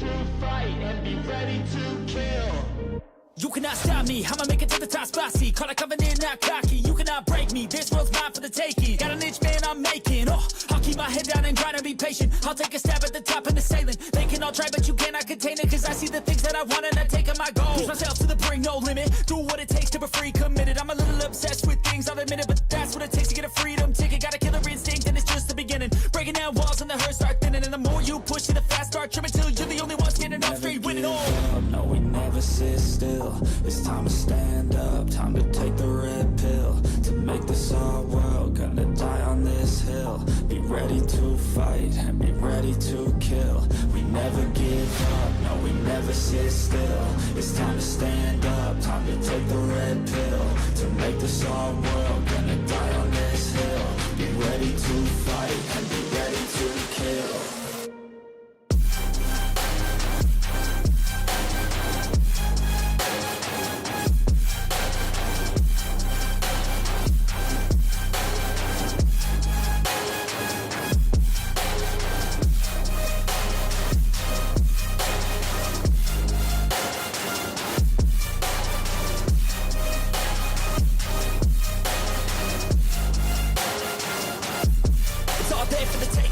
to fight and be ready to kill. You cannot stop me, I'ma make it to the top spicy. Call a covenant, not cocky, you cannot break me. This world's mine for the taking. Got an itch, man, I'm making. I'll keep my head down and grind and be patient. I'll take a stab at the top and the sailing. They can all try, but you cannot contain it. Cause I see the things that I want and I take on my goal. Push myself to the brink, no limit. Do what it takes to be free, committed. I'm a little obsessed with things, I'll admit it. But that's what it takes to get a freedom ticket. Got a killer instinct and it's just the beginning. Breaking down walls and the hurt start thinning. And the more you push it, the fast start trimming. Till you're the only one standing up straight, winning all. No, we never sit still. It's time to stand up, time to take the red pill. To make this our world, gonna die on this hill. Be ready to fight and be ready to kill. We never give up, no, we never sit still. It's time to stand up, time to take the red pill. To make this our world, gonna die on this hill. Be ready to fight and be ready to kill.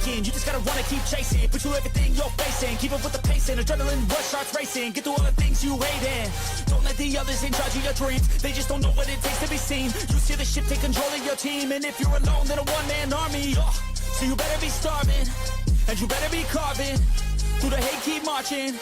You just gotta wanna keep chasing, pursue everything you're facing. Keep up with the pace and adrenaline rush starts racing. Get through all the things you hate in. Don't let the others in charge of your dreams. They just don't know what it takes to be seen. You see the ship take control of your team. And if you're alone, then a one-man army. So you better be starving, and you better be carving. Through the hate, keep marching.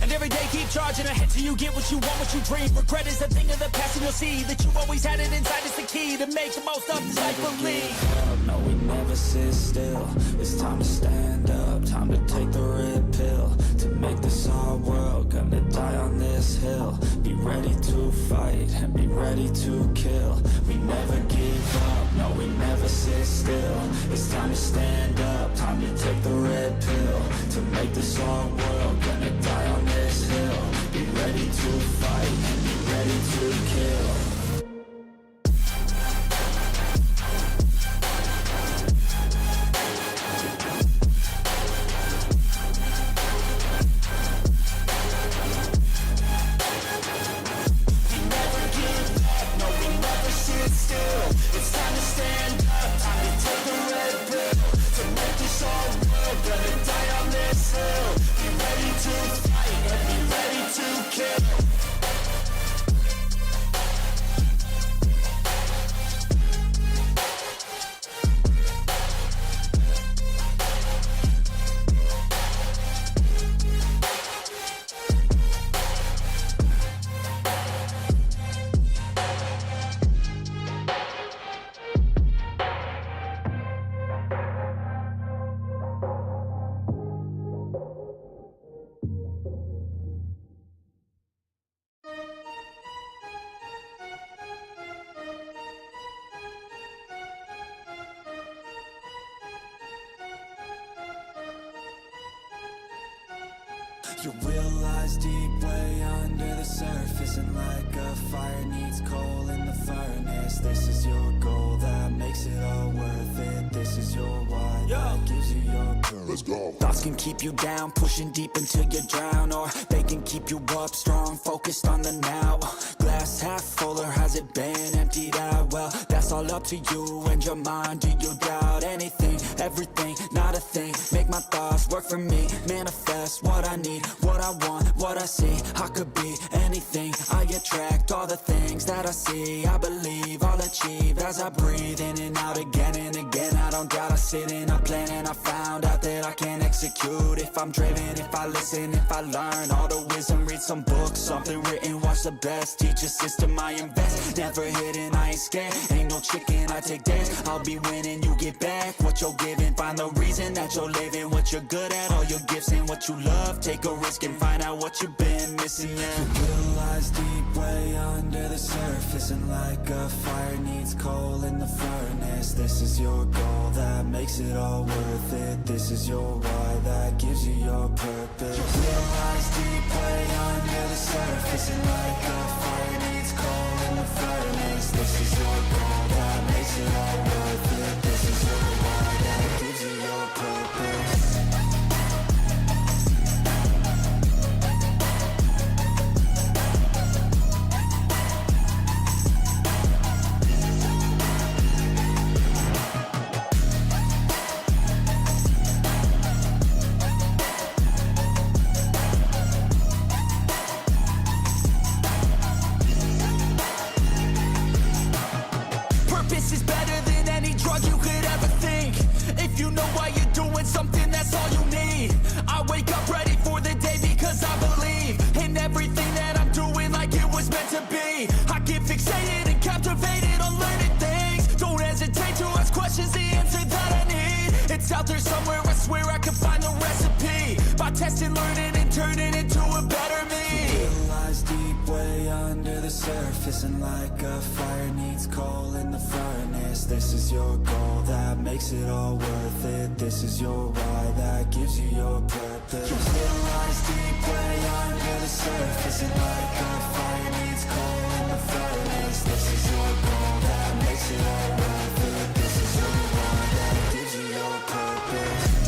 And every day keep charging ahead till you get what you want, what you dream. Regret is a thing of the past, and you'll see that you always had it inside. It's the key to make the most of this life. Believe. No, we never sit still. It's time to stand up, time to take the red pill. To make this our world, gonna die on this hill. Be ready to fight and be ready to kill. We never give up, no, we never sit still. It's time to stand up, time to take the red pill. To make this our world, gonna die on this hill. Be ready to fight and be ready to kill. You realize deep way under the surface, and like a fire needs coal in the furnace. This is your goal that makes it all worth it. This is your why that gives you your purpose. Let's go. Thoughts can keep you down, pushing deep until you drown, or they can keep you up strong, focused on the now. Glass half full, or has it been emptied out? Well, that's all up to you and your mind. Do you doubt anything, everything, not a thing? Make my thoughts work for me, manifest what I need, what I want, what I see. I could be anything, I attract all the things that I see. I believe I'll achieve as I breathe in and out again and again. I don't doubt, I sit and I plan, and I found out that I can execute if I'm driven, if I listen, if I learn all the wisdom. Read some books, something written, watch the best. Teach a system, I invest, never hidden, I ain't scared. Ain't no chicken, I take dares. I'll be winning, you get back what you're giving. Find the reason that you're living, what you're good at, all your gifts and what you love. Take a risk and find out what you've been missing. You realize deep way under the surface, and like a fire needs coal in the furnace. This is your goal that makes it all worth it. This is your why that gives you your purpose. You realize deep way under the surface, and like a fire needs coal in the furnace. This is your goal that makes it all worth it. This is your why that gives you your purpose. It's out there somewhere, I swear I can find the recipe. By testing, learning, and turning into a better me. It lies deep way under the surface, and like a fire needs coal in the furnace. This is your goal that makes it all worth it. This is your why that gives you your purpose. It lies deep way under the surface, and like a fire needs coal in the furnace. This is your goal that makes it all worth it. This is your why that gives you your purpose.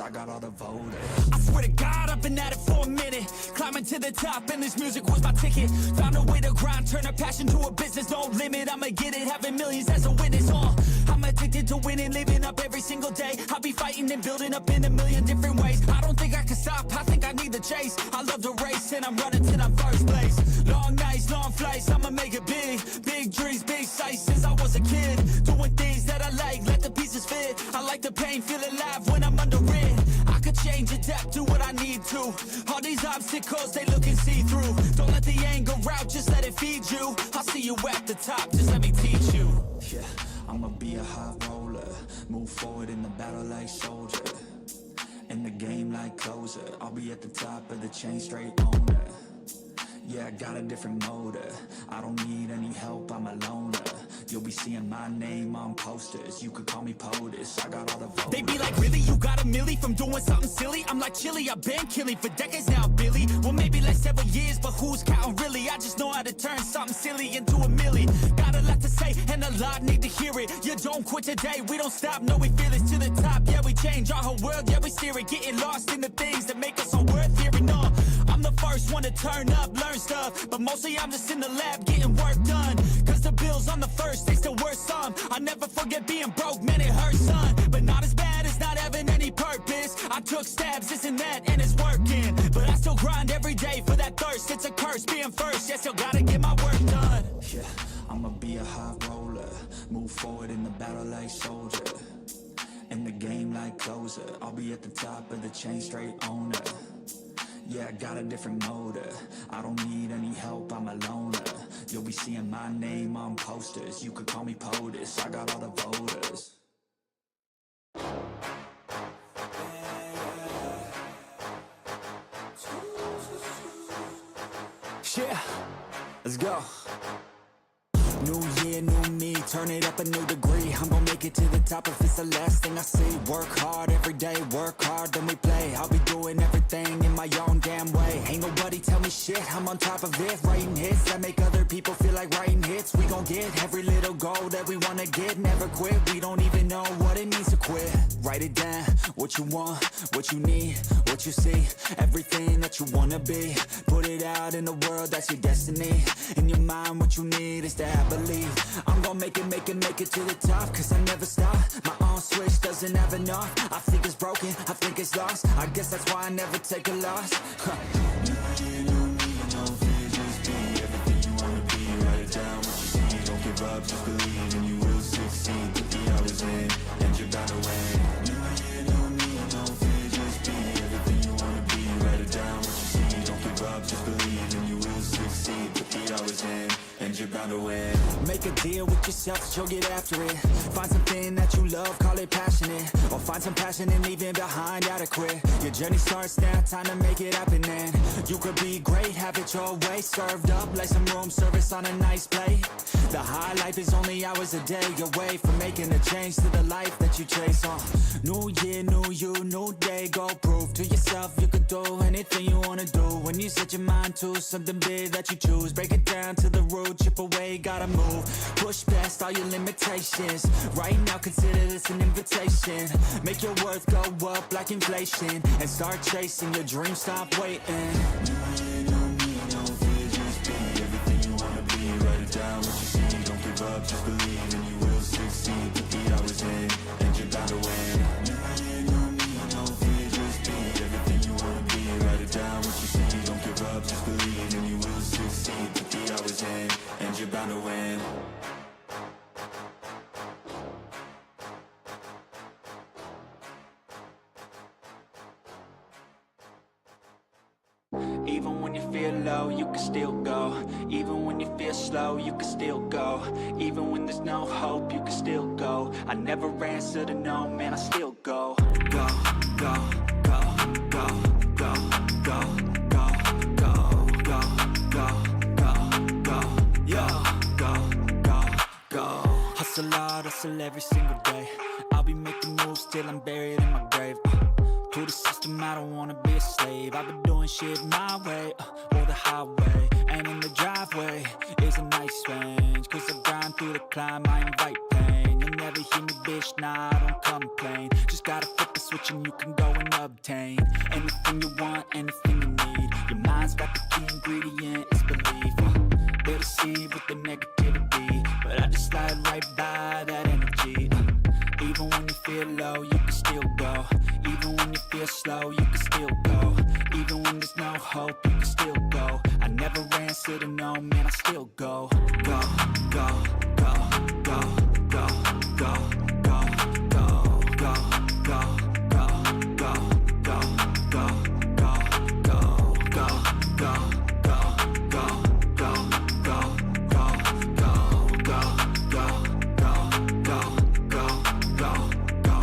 I got all the voters. I swear to God, I've been at it for a minute. Climbing to the top, and this music was my ticket. Found a way to grind, turn a passion to a business. No limit, I'ma get it, having millions as a witness. I'm addicted to winning, living up every single day. I'll be fighting and building up in a million different ways. I don't think I can stop, I think I need the chase. I love to race, and I'm running till I'm first place. Long nights, long flights, I'ma make it big. Big dreams, big sights since I was a kid. Doing things that I like, let the pieces fit. I like the pain, feel alive when I'm under it. I could change, adapt, do what I need to. All these obstacles, they look and see through. Don't let the anger out, just let it feed you. I'll see you at the top, just let me teach you. Yeah, I'ma be a high roller. Move forward in the battle like soldier. In the game like closer. I'll be at the top of the chain, straight owner. Yeah, I got a different motor. I don't need any help, I'm a loner. You'll be seeing my name on posters. You could call me POTUS, I got all the voters. They be like, really? You got a milli from doing something silly? I'm like, chilly, I've been killing for decades now, Billy. Well, maybe like several years, but who's counting really? I just know how to turn something silly into a milli. Got a lot to say, and a lot need to hear it. You don't quit today, we don't stop, no, we feel it to the top. Yeah, we change our whole world, yeah, we steer it. Getting lost in the things that make us all worth hearing. I'm the first one to turn up, learn stuff, but mostly I'm just in the lab getting work done. Cause the bills on the first, they still worth some. I never forget being broke, man, it hurts, son. But not as bad as not having any purpose. I took stabs, this and that, and it's working. But I still grind every day for that thirst. It's a curse being first, yeah, still gotta get my work done. Yeah, I'ma be a high roller. Move forward in the battle like soldier. In the game like closer. I'll be at the top of the chain, straight owner. Yeah, I got a different motor. I don't need any help, I'm a loner. You'll be seeing my name on posters. You could call me POTUS, I got all the voters. Yeah, let's go. New year, new me, turn it up a new degree. I'm gonna make it to the top if it's the last thing I see. Work hard every day, work hard, then we play. I'll be doing everything in my own damn way. Ain't nobody tell me shit, I'm on top of it. Writing hits that make other people feel like writing hits. We gon' get every little goal that we wanna get. Never quit, we don't even know what it means to quit. Write it down, what you want, what you need, what you see. Everything that you wanna be. Put it out in the world, that's your destiny. In your mind, what you need is to have believe. I'm gon' make it to the top. Cause I never stop, my own switch doesn't have enough. I think it's broken, I think it's lost. I guess that's why I never take a loss. New year, new me, no fear, just be everything you wanna be. Write it down, what you see, don't give up, just believe. And you will succeed, put the hours in, and you're bound to win. New year, new me, no fear, just be everything you wanna be. Write it down, what you see, don't give up, just believe. And you will succeed, put the hours in, and you're bound to win. Make Make a deal with yourself that you'll get after it. Find something that you love, call it passionate. Or find some passion and leaving behind adequate. Your journey starts now, time to make it happen then. You could be great, have it your way. Served up like some room service on a nice plate. The high life is only hours a day away from making a change to the life that you chase on. New year, new you, new day. Go prove to yourself you could do anything you wanna do. When you set your mind to something big that you choose, break it down to the root, chip away, gotta move. Push past all your limitations. Right now consider this an invitation. Make your worth go up like inflation. And start chasing your dreams, stop waiting. Just believe and you will succeed. Put the hours in and you're bound to win. No need, no fear, just be everything you wanna be. Write it down, what you see. Don't give up, just believe and you will succeed. Put the hours in and you're bound to win. Even when you feel low, you can still go. Even when you feel slow, you can still go. Even when there's no hope, you can still go. I never answer to no, man, I still go. Go, go, go, go, go, go, go, go, go, go, go, go, yo, go, go, go. Hustle hard, hustle every single day. I'll be making moves till I'm buried in my grave. To the system, I don't wanna be a slave. I've been doing shit my way, or the highway. And in the driveway is a nice range. Cause I grind through the climb, I invite pain. You'll never hear me, bitch, nah, I don't complain. Just gotta flip the switch and you can go and obtain anything you want, anything you need. Your mind's got the key ingredient, it's belief. They deceive with the negativity, but I just slide right by that energy. Even when you feel low, you can still go. Even when you feel slow, you can still go. Even when there's no hope, you can still go. I never answer to no, man, I still go. Go, go, go, go, go, go, go, go, go, go, go, go, go, go, go, go, go, go, go,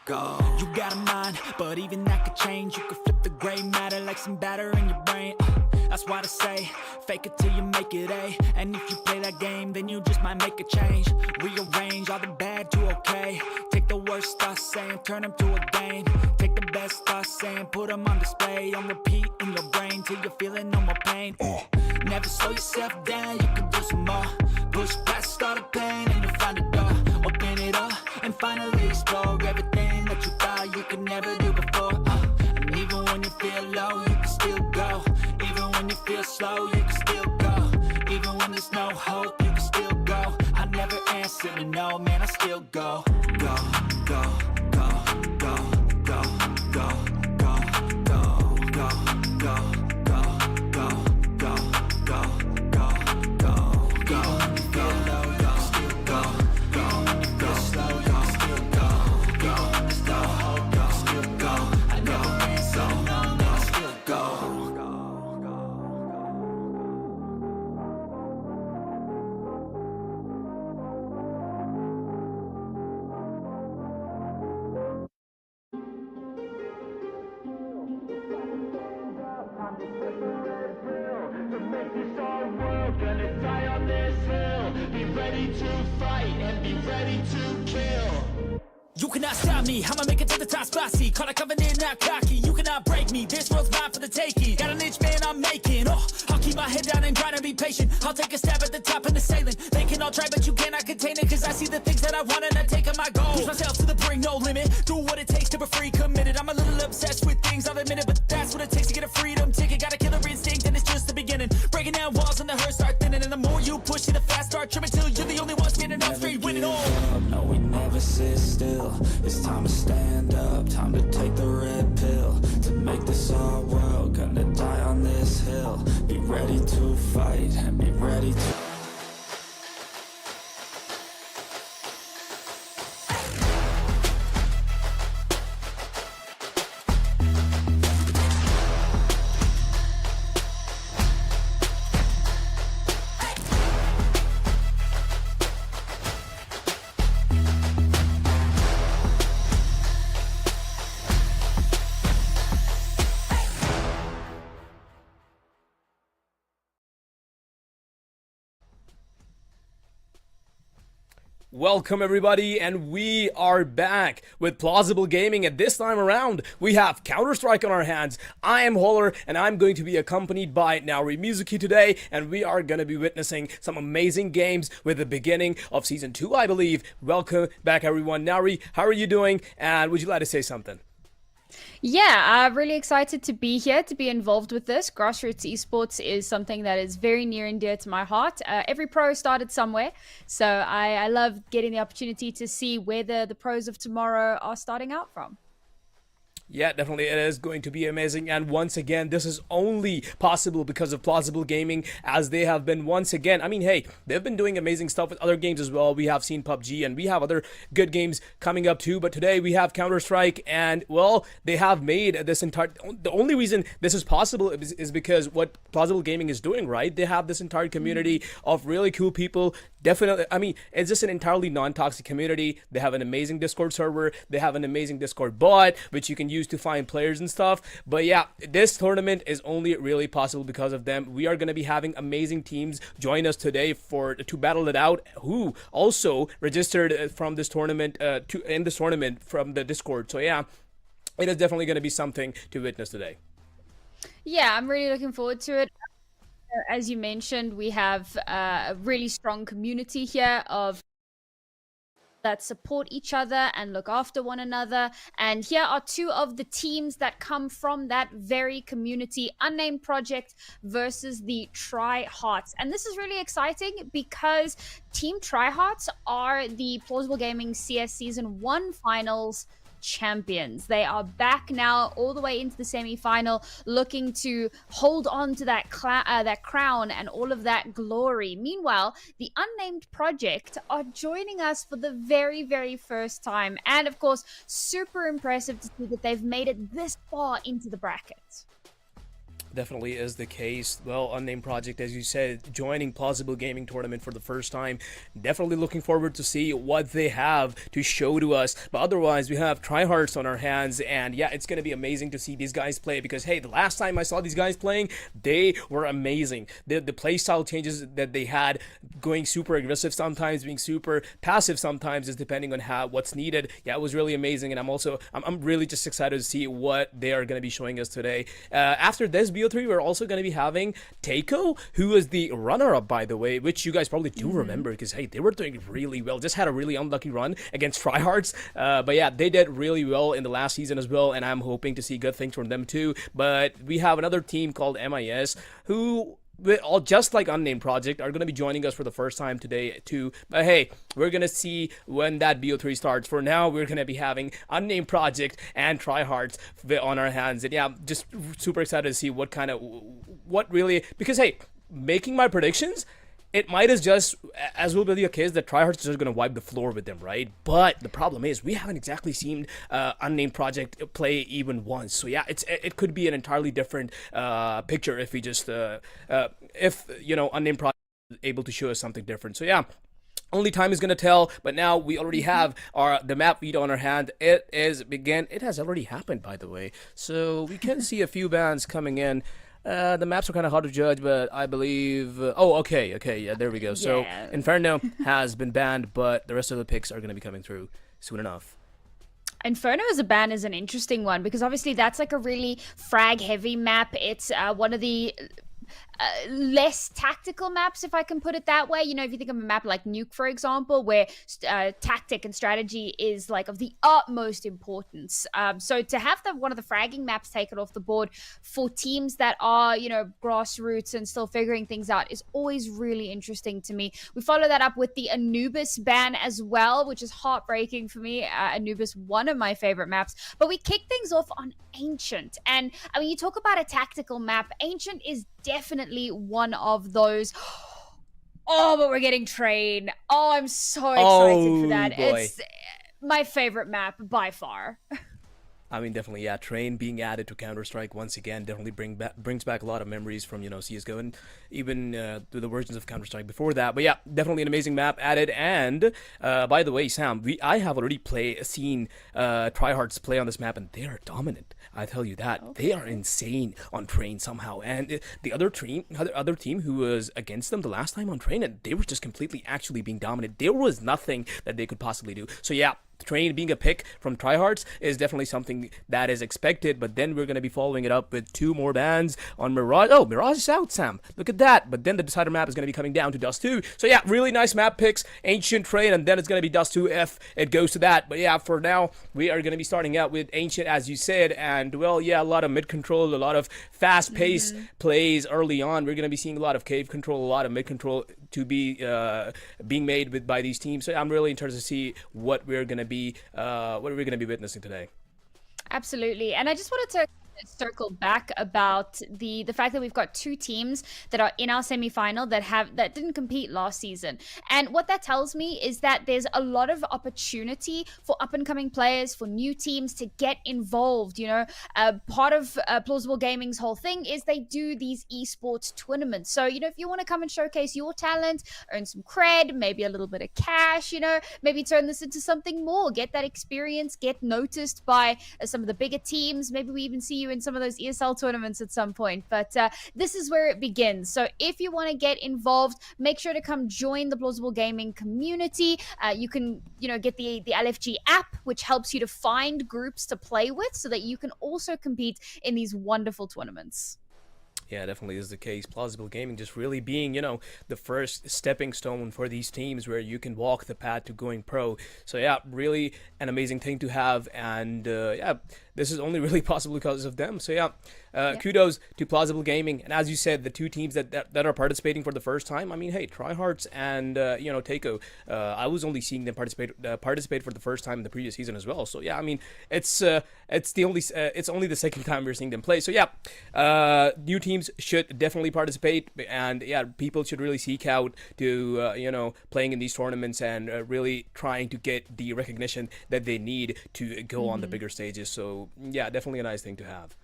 go. You got a mind, but even that could change. You could flip the gray matter like some batter in your brain. That's why they say, fake it till you make it A. And if you play that game, then you just might make a change. Rearrange all the bad to okay. Take the worst thoughts saying, turn them to a game. Take the best thoughts saying, put them on display. On repeat in your brain till you're feeling no more pain. Never slow yourself down, you can do some more. Push past all the pain and you'll find a door. Open it up and finally explore everything that you thought you could never do before. And even when you feel low, you can still go. Even when you feel slow, you can still go. Even when there's no hope, you can still go. I never answer to no, man, I still go. Go, go, go, go, go, go, go, go, go, go. You cannot stop me, I'ma make it to the top spicy. Call a covenant, not cocky. You cannot break me, this world's mine for the taking. Got an itch, man, I'm making. I'll keep my head down and grind and be patient. I'll take a stab at the top and the sailing. They can all try, but you cannot contain it. Cause I see the things that I want and I take on my goal. Push myself to the brink, no limit. Do what it takes to be free, committed. I'm a little obsessed with things, I'll admit it. But that's what it takes to get a freedom ticket. Got a killer instinct and it's just the beginning. Breaking down walls and the hurt start thinning. And the more you push it, the fast start trimming. Till you're the only one standing up straight, winning all. No, we never sit still. It's time to stand up, time to take the red pill. To make this our world, gonna die on this hill. Be ready to fight and be ready to... Welcome everybody, and we are back with Plausible Gaming, and this time around we have Counter-Strike on our hands. I am Holler, and I'm going to be accompanied by Nauri Mizuki today, and we are going to be witnessing some amazing games with the beginning of Season 2, I believe. Welcome back everyone. Nauri, how are you doing, and would you like to say something? Yeah, I'm really excited to be here, to be involved with this. Grassroots esports is something that is very near and dear to my heart. Every pro started somewhere, so I love getting the opportunity to see where the pros of tomorrow are starting out from. Yeah, definitely it is going to be amazing, and once again this is only possible because of Plausible Gaming, as they have been once again, I mean, hey, they've been doing amazing stuff with other games as well. We have seen PUBG and we have other good games coming up too, but today we have Counter-Strike, and well, they have made this entire, the only reason this is possible is because what Plausible Gaming is doing, right? They have this entire community of really cool people. Definitely, I mean, it's just an entirely non-toxic community. They have an amazing Discord server, they have an amazing Discord bot which you can use to find players and stuff. But yeah, this tournament is only really possible because of them. We are going to be having amazing teams join us today to battle it out, who also registered from this tournament in this tournament from the Discord. So yeah, it is definitely going to be something to witness today. Yeah, I'm really looking forward to it. As you mentioned, we have a really strong community here of that support each other and look after one another. And here are two of the teams that come from that very community: Unnamed Project versus the Tryhards. And this is really exciting because Team Tryhards are the Plausible Gaming CS Season 1 finals champions. They are back now, all the way into the semi-final, looking to hold on to that crown and all of that glory. Meanwhile, the Unnamed Project are joining us for the very, very first time, and of course, super impressive to see that they've made it this far into the bracket. Definitely is the case. Well, Unnamed Project, as you said, joining Plausible Gaming tournament for the first time. Definitely looking forward to see what they have to show to us. But otherwise, we have Tryhards on our hands, and yeah, it's going to be amazing to see these guys play, because hey, the last time I saw these guys playing, they were amazing. The playstyle changes that they had, going super aggressive sometimes, being super passive sometimes, is depending on what's needed. Yeah, it was really amazing, and I'm really just excited to see what they are going to be showing us today. After this BO3, we're also going to be having Takeo, who is the runner-up, by the way, which you guys probably do remember, because hey, they were doing really well. Just had a really unlucky run against Tryhards, but yeah, they did really well in the last season as well, and I'm hoping to see good things from them too. But we have another team called MIS, who, all just like Unnamed Project, are going to be joining us for the first time today too. But hey, we're going to see when that BO3 starts. For now, we're going to be having Unnamed Project and Tryhards on our hands. And yeah, just super excited to see what really, because hey, making my predictions, it might as will be the case that Tryhards is just going to wipe the floor with them, right? But the problem is we haven't exactly seen Unnamed Project play even once. So yeah, it could be an entirely different picture if we just if Unnamed Project is able to show us something different. So yeah, only time is gonna tell. But now we already have the map read on our hand. It has already happened, by the way, so we can see a few bands coming in. The maps are kind of hard to judge, but I believe... oh, okay, yeah, there we go. So, Yeah. Inferno has been banned, but the rest of the picks are going to be coming through soon enough. Inferno as a ban is an interesting one because obviously that's like a really frag heavy map. It's one of the less tactical maps, if I can put it that way. You know, if you think of a map like Nuke, for example, where tactic and strategy is like of the utmost importance. So to have one of the fragging maps taken off the board for teams that are, you know, grassroots and still figuring things out is always really interesting to me. We follow that up with the Anubis ban as well, which is heartbreaking for me. Anubis, one of my favorite maps. But we kick things off on Ancient. And I mean, you talk about a tactical map. Ancient is definitely one of those. Oh, but we're getting Train. Oh, I'm so excited for that. Boy. It's my favorite map by far. I mean, definitely, yeah. Train being added to Counter Strike once again definitely brings back a lot of memories from CS:GO and even to the versions of Counter Strike before that. But yeah, definitely an amazing map added. And by the way, Sam, I have already seen tryhards play on this map, and they are dominant. I tell you that they are insane on Train somehow. And the other team who was against them the last time on Train, and they were just completely actually being dominant. There was nothing that they could possibly do. So yeah, Train being a pick from tryhards is definitely something that is expected, but then we're going to be following it up with 2 more bans on Mirage. Oh, Mirage is out, Sam. Look at that. But then the decider map is going to be coming down to Dust 2. So yeah, really nice map picks. Ancient, Train, and then it's going to be Dust 2 if it goes to that. But yeah, for now, we are going to be starting out with Ancient, as you said. And well, yeah, a lot of mid control, a lot of fast-paced plays early on. We're going to be seeing a lot of cave control, a lot of mid control to be being made by these teams. So I'm really interested to see what we're going to be witnessing today. Absolutely. And I just wanted to circle back about the fact that we've got 2 teams that are in our semi-final that didn't compete last season. And what that tells me is that there's a lot of opportunity for up and coming players, for new teams to get involved. Part of Plausible Gaming's whole thing is they do these esports tournaments. So if you want to come and showcase your talent, earn some cred, maybe a little bit of cash, maybe turn this into something more, get that experience, get noticed by some of the bigger teams. Maybe we even see you in some of those ESL tournaments at some point. But this is where it begins. So if you want to get involved, make sure to come join the Plausible Gaming community. You can, get the LFG app, which helps you to find groups to play with so that you can also compete in these wonderful tournaments. Yeah, definitely is the case. Plausible Gaming just really being, the first stepping stone for these teams where you can walk the path to going pro. So yeah, really an amazing thing to have. And yeah, this is only really possible because of them. So yeah, kudos to Plausible Gaming. And as you said, the 2 teams that are participating for the first time, I mean, hey, tryhards and, Takeo, I was only seeing them participate for the first time in the previous season as well. So yeah, I mean, it's only the second time we're seeing them play. So yeah, new teams should definitely participate, and yeah, people should really seek out to playing in these tournaments and really trying to get the recognition that they need to go on the bigger stages. So yeah, definitely a nice thing to have.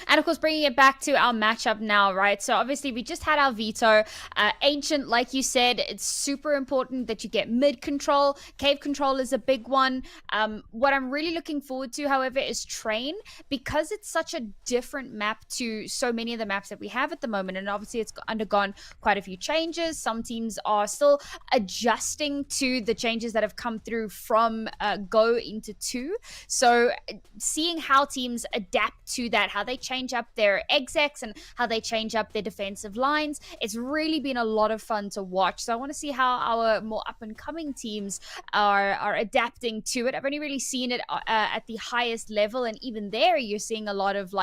And of course, bringing it back to our matchup now, right? So obviously, we just had our veto. Ancient, like you said, it's super important that you get mid control. Cave control is a big one. What I'm really looking forward to, however, is Train, because it's such a different map to so many of the maps that we have at the moment. And obviously, it's undergone quite a few changes. Some teams are still adjusting to the changes that have come through from Go into 2. So seeing how teams adapt to that, how they change up their execs and how they change up their defensive lines. It's really been a lot of fun to watch. So I want to see how our more up-and-coming teams are adapting to it. I've only really seen it at the highest level, and even there you're seeing a lot of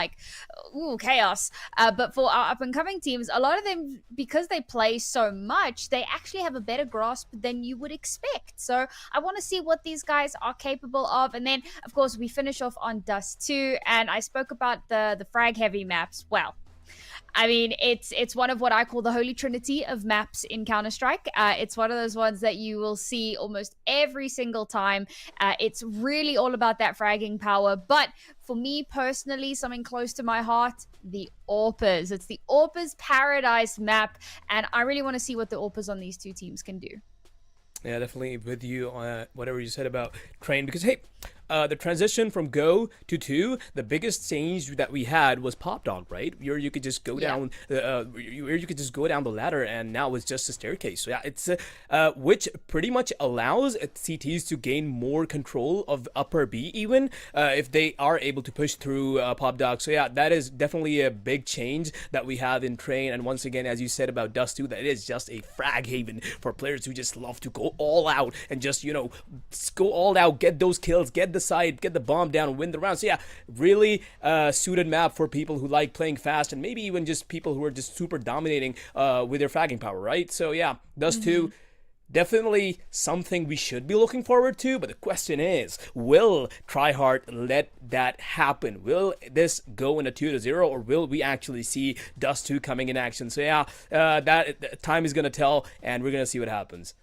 chaos. But for our up-and-coming teams, a lot of them, because they play so much, they actually have a better grasp than you would expect. So I want to see what these guys are capable of. And then, of course, we finish off on Dust 2, and I spoke about the frag heavy maps. Well, I mean, it's one of what I call the holy trinity of maps in Counter-Strike. It's one of those ones that you will see almost every single time. It's really all about that fragging power. But for me personally, something close to my heart, the AWPers. It's the AWPers Paradise map, and I really want to see what the AWPers on these 2 teams can do. Yeah, definitely with you on whatever you said about Train, because hey, the transition from Go to 2, the biggest change that we had was Pop Dog, right? Where you could just go down, where you could just go down the ladder, and now it's just a staircase. So yeah, it's which pretty much allows CTs to gain more control of upper B, even if they are able to push through Pop Dog. So yeah, that is definitely a big change that we have in Train. And once again, as you said about Dust 2, that is just a frag haven for players who just love to go all out and just go all out, get those kills, get the side, get the bomb down, and win the round. So yeah, really suited map for people who like playing fast, and maybe even just people who are just super dominating with their fragging power, right? So yeah, Dust 2, definitely something we should be looking forward to. But the question is, will tryhard let that happen? Will this go in a 2-0, or will we actually see Dust 2 coming in action? So yeah, that time is gonna tell, and we're gonna see what happens.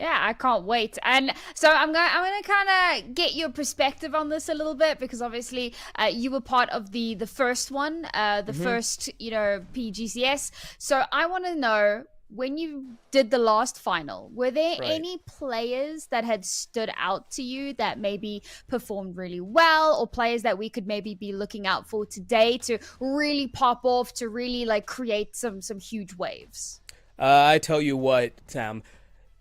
Yeah, I can't wait. And so I'm gonna kind of get your perspective on this a little bit because obviously you were part of the first one, the first PGCS. So I want to know, when you did the last final, were there Right. any players that had stood out to you that maybe performed really well, or players that we could maybe be looking out for today to really pop off, to really like create some huge waves? I tell you what, Sam,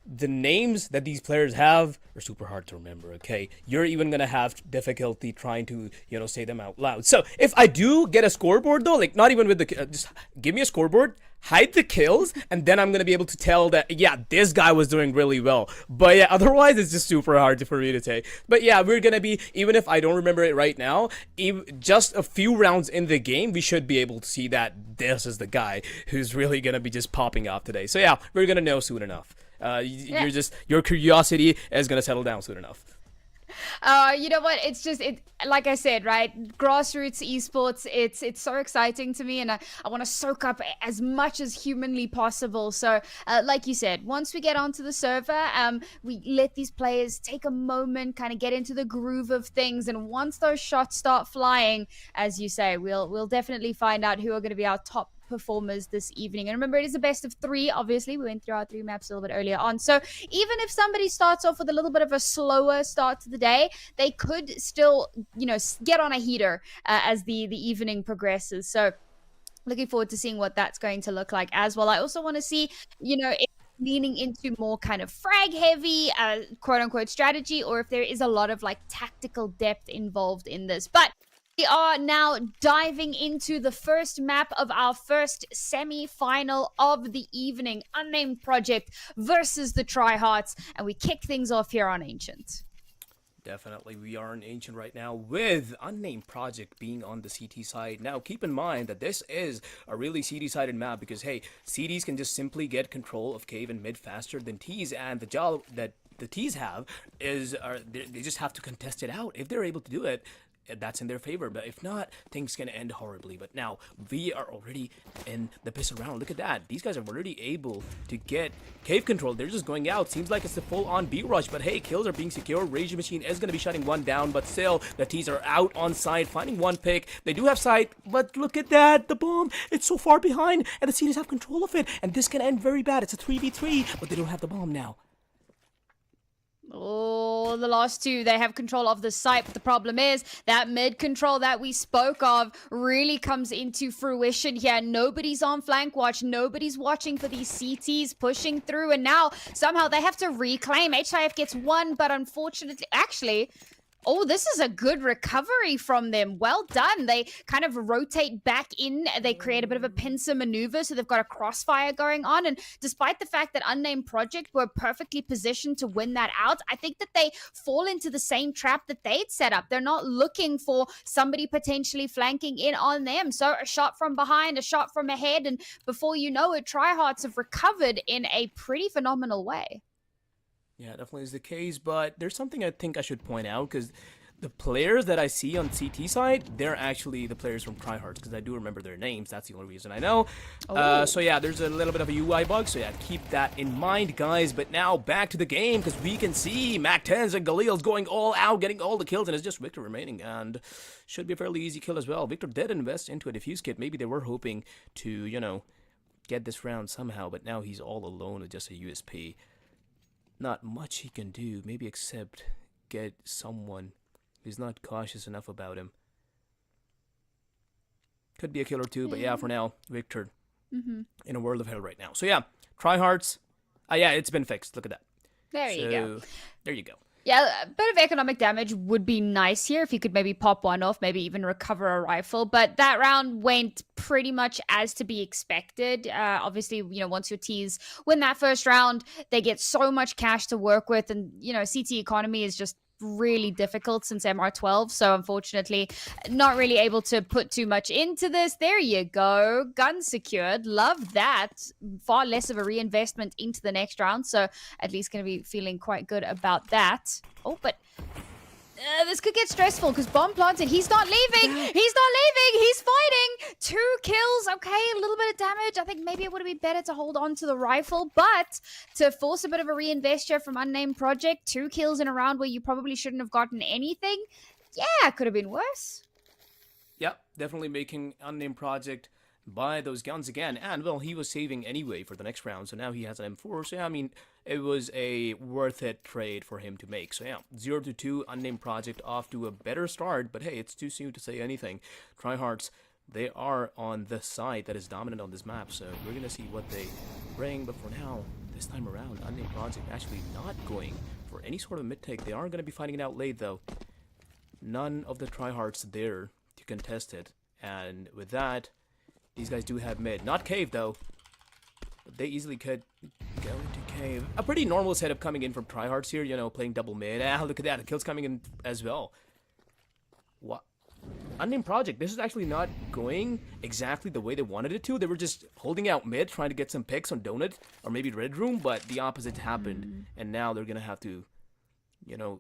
the names that these players have are super hard to remember, okay? You're even gonna have difficulty trying to, say them out loud. So if I do get a scoreboard though, like not even with the, just give me a scoreboard, hide the kills, and then I'm gonna be able to tell that, yeah, this guy was doing really well. But yeah, otherwise it's just super hard for me to say. But yeah, we're gonna be, even if I don't remember it right now, just a few rounds in the game, we should be able to see that this is the guy who's really gonna be just popping off today. So yeah, we're gonna know soon enough. Your curiosity is gonna settle down soon enough. You know what? It's just like I said, right? Grassroots esports. It's so exciting to me, and I want to soak up as much as humanly possible. So, like you said, once we get onto the server, we let these players take a moment, kind of get into the groove of things, and once those shots start flying, as you say, we'll definitely find out who are going to be our top performers this evening. And remember, it is a best of 3. Obviously, we went through our 3 maps a little bit earlier on, so even if somebody starts off with a little bit of a slower start to the day, they could still get on a heater as the evening progresses. So looking forward to seeing what that's going to look like as well. I also want to see if leaning into more kind of frag heavy quote unquote strategy, or if there is a lot of like tactical depth involved in this. But we are now diving into the first map of our first semi-final of the evening, Unnamed Project versus the Tryhards, and we kick things off here on Ancient. Definitely, we are in Ancient right now with Unnamed Project being on the CT side. Now, keep in mind that this is a really CT-sided map because, hey, CTs can just simply get control of Cave and Mid faster than Ts, and the job that the Ts have is they just have to contest it out. If they're able to do it, that's in their favor, but if not, things can end horribly. But now we are already in the piss around. Look at that, these guys are already able to get cave control. They're just going out. Seems like it's the full-on B rush, but hey, kills are being secured. Rage Machine is going to be shutting one down, but still the T's are out on site, finding one pick. They do have sight, but look at that, the bomb, it's so far behind, and the C's have control of it, and this can end very bad. It's a 3v3, but they don't have the bomb now. Oh, the last 2, they have control of the site, but the problem is that mid control that we spoke of really comes into fruition here. Nobody's on flank watch, nobody's watching for these CTs pushing through, and now somehow they have to reclaim. HIF gets 1, but unfortunately, actually, oh, this is a good recovery from them. Well done. They kind of rotate back in. They create a bit of a pincer maneuver, so they've got a crossfire going on. And despite the fact that Unnamed Project were perfectly positioned to win that out, I think that they fall into the same trap that they'd set up. They're not looking for somebody potentially flanking in on them. So a shot from behind, a shot from ahead, and before you know it, Tryhards have recovered in a pretty phenomenal way. Yeah, definitely is the case, but there's something I think I should point out, because the players that I see on CT side, they're actually the players from Tryhards, because I do remember their names. That's the only reason I know. So yeah, there's a little bit of a UI bug, so yeah, keep that in mind, guys. But now back to the game, because we can see Mac-10s and Galil's going all out, getting all the kills, and it's just Victor remaining, and should be a fairly easy kill as well. Victor did invest into a defuse kit. Maybe they were hoping to, get this round somehow, but now he's all alone with just a USP. Not much he can do, maybe except get someone who's not cautious enough about him. Could be a kill or two, but yeah, for now, Victor in a world of hell right now. So yeah, Tryhards. Yeah, it's been fixed. Look at that. There you go. There you go. Yeah, a bit of economic damage would be nice here if you could maybe pop one off, maybe even recover a rifle. But that round went pretty much as to be expected. Obviously, once your T's win that first round, they get so much cash to work with. And, CT economy is just really difficult since MR12, so unfortunately not really able to put too much into this. There you go, gun secured, love that. Far less of a reinvestment into the next round, so at least going to be feeling quite good about that. Oh, but This could get stressful because bomb planted. He's not leaving. He's not leaving. He's fighting. 2 kills. Okay, a little bit of damage. I think maybe it would have been better to hold on to the rifle, but to force a bit of a reinvesture from Unnamed Project, 2 kills in a round where you probably shouldn't have gotten anything. Yeah, could have been worse. Yep, definitely making Unnamed Project buy those guns again. And, well, he was saving anyway for the next round, so now he has an M4. So, yeah, I mean, it was a worth it trade for him to make. So, yeah, 0-2, Unnamed Project off to a better start. But, hey, it's too soon to say anything. Tryhards, they are on the side that is dominant on this map. So, we're going to see what they bring. But for now, this time around, Unnamed Project actually not going for any sort of mid-take. They are going to be fighting it out late, though. None of the tryhards there to contest it, and with that, these guys do have mid. Not cave though, but they easily could go into cave. A pretty normal setup coming in from tryhards here, you know, playing double mid. Look at that, the kills coming in as well. What? Unnamed Project, this is actually not going exactly the way they wanted it to. They were just holding out mid, trying to get some picks on Donut, or maybe Red Room, but the opposite happened, and now they're gonna have to, you know,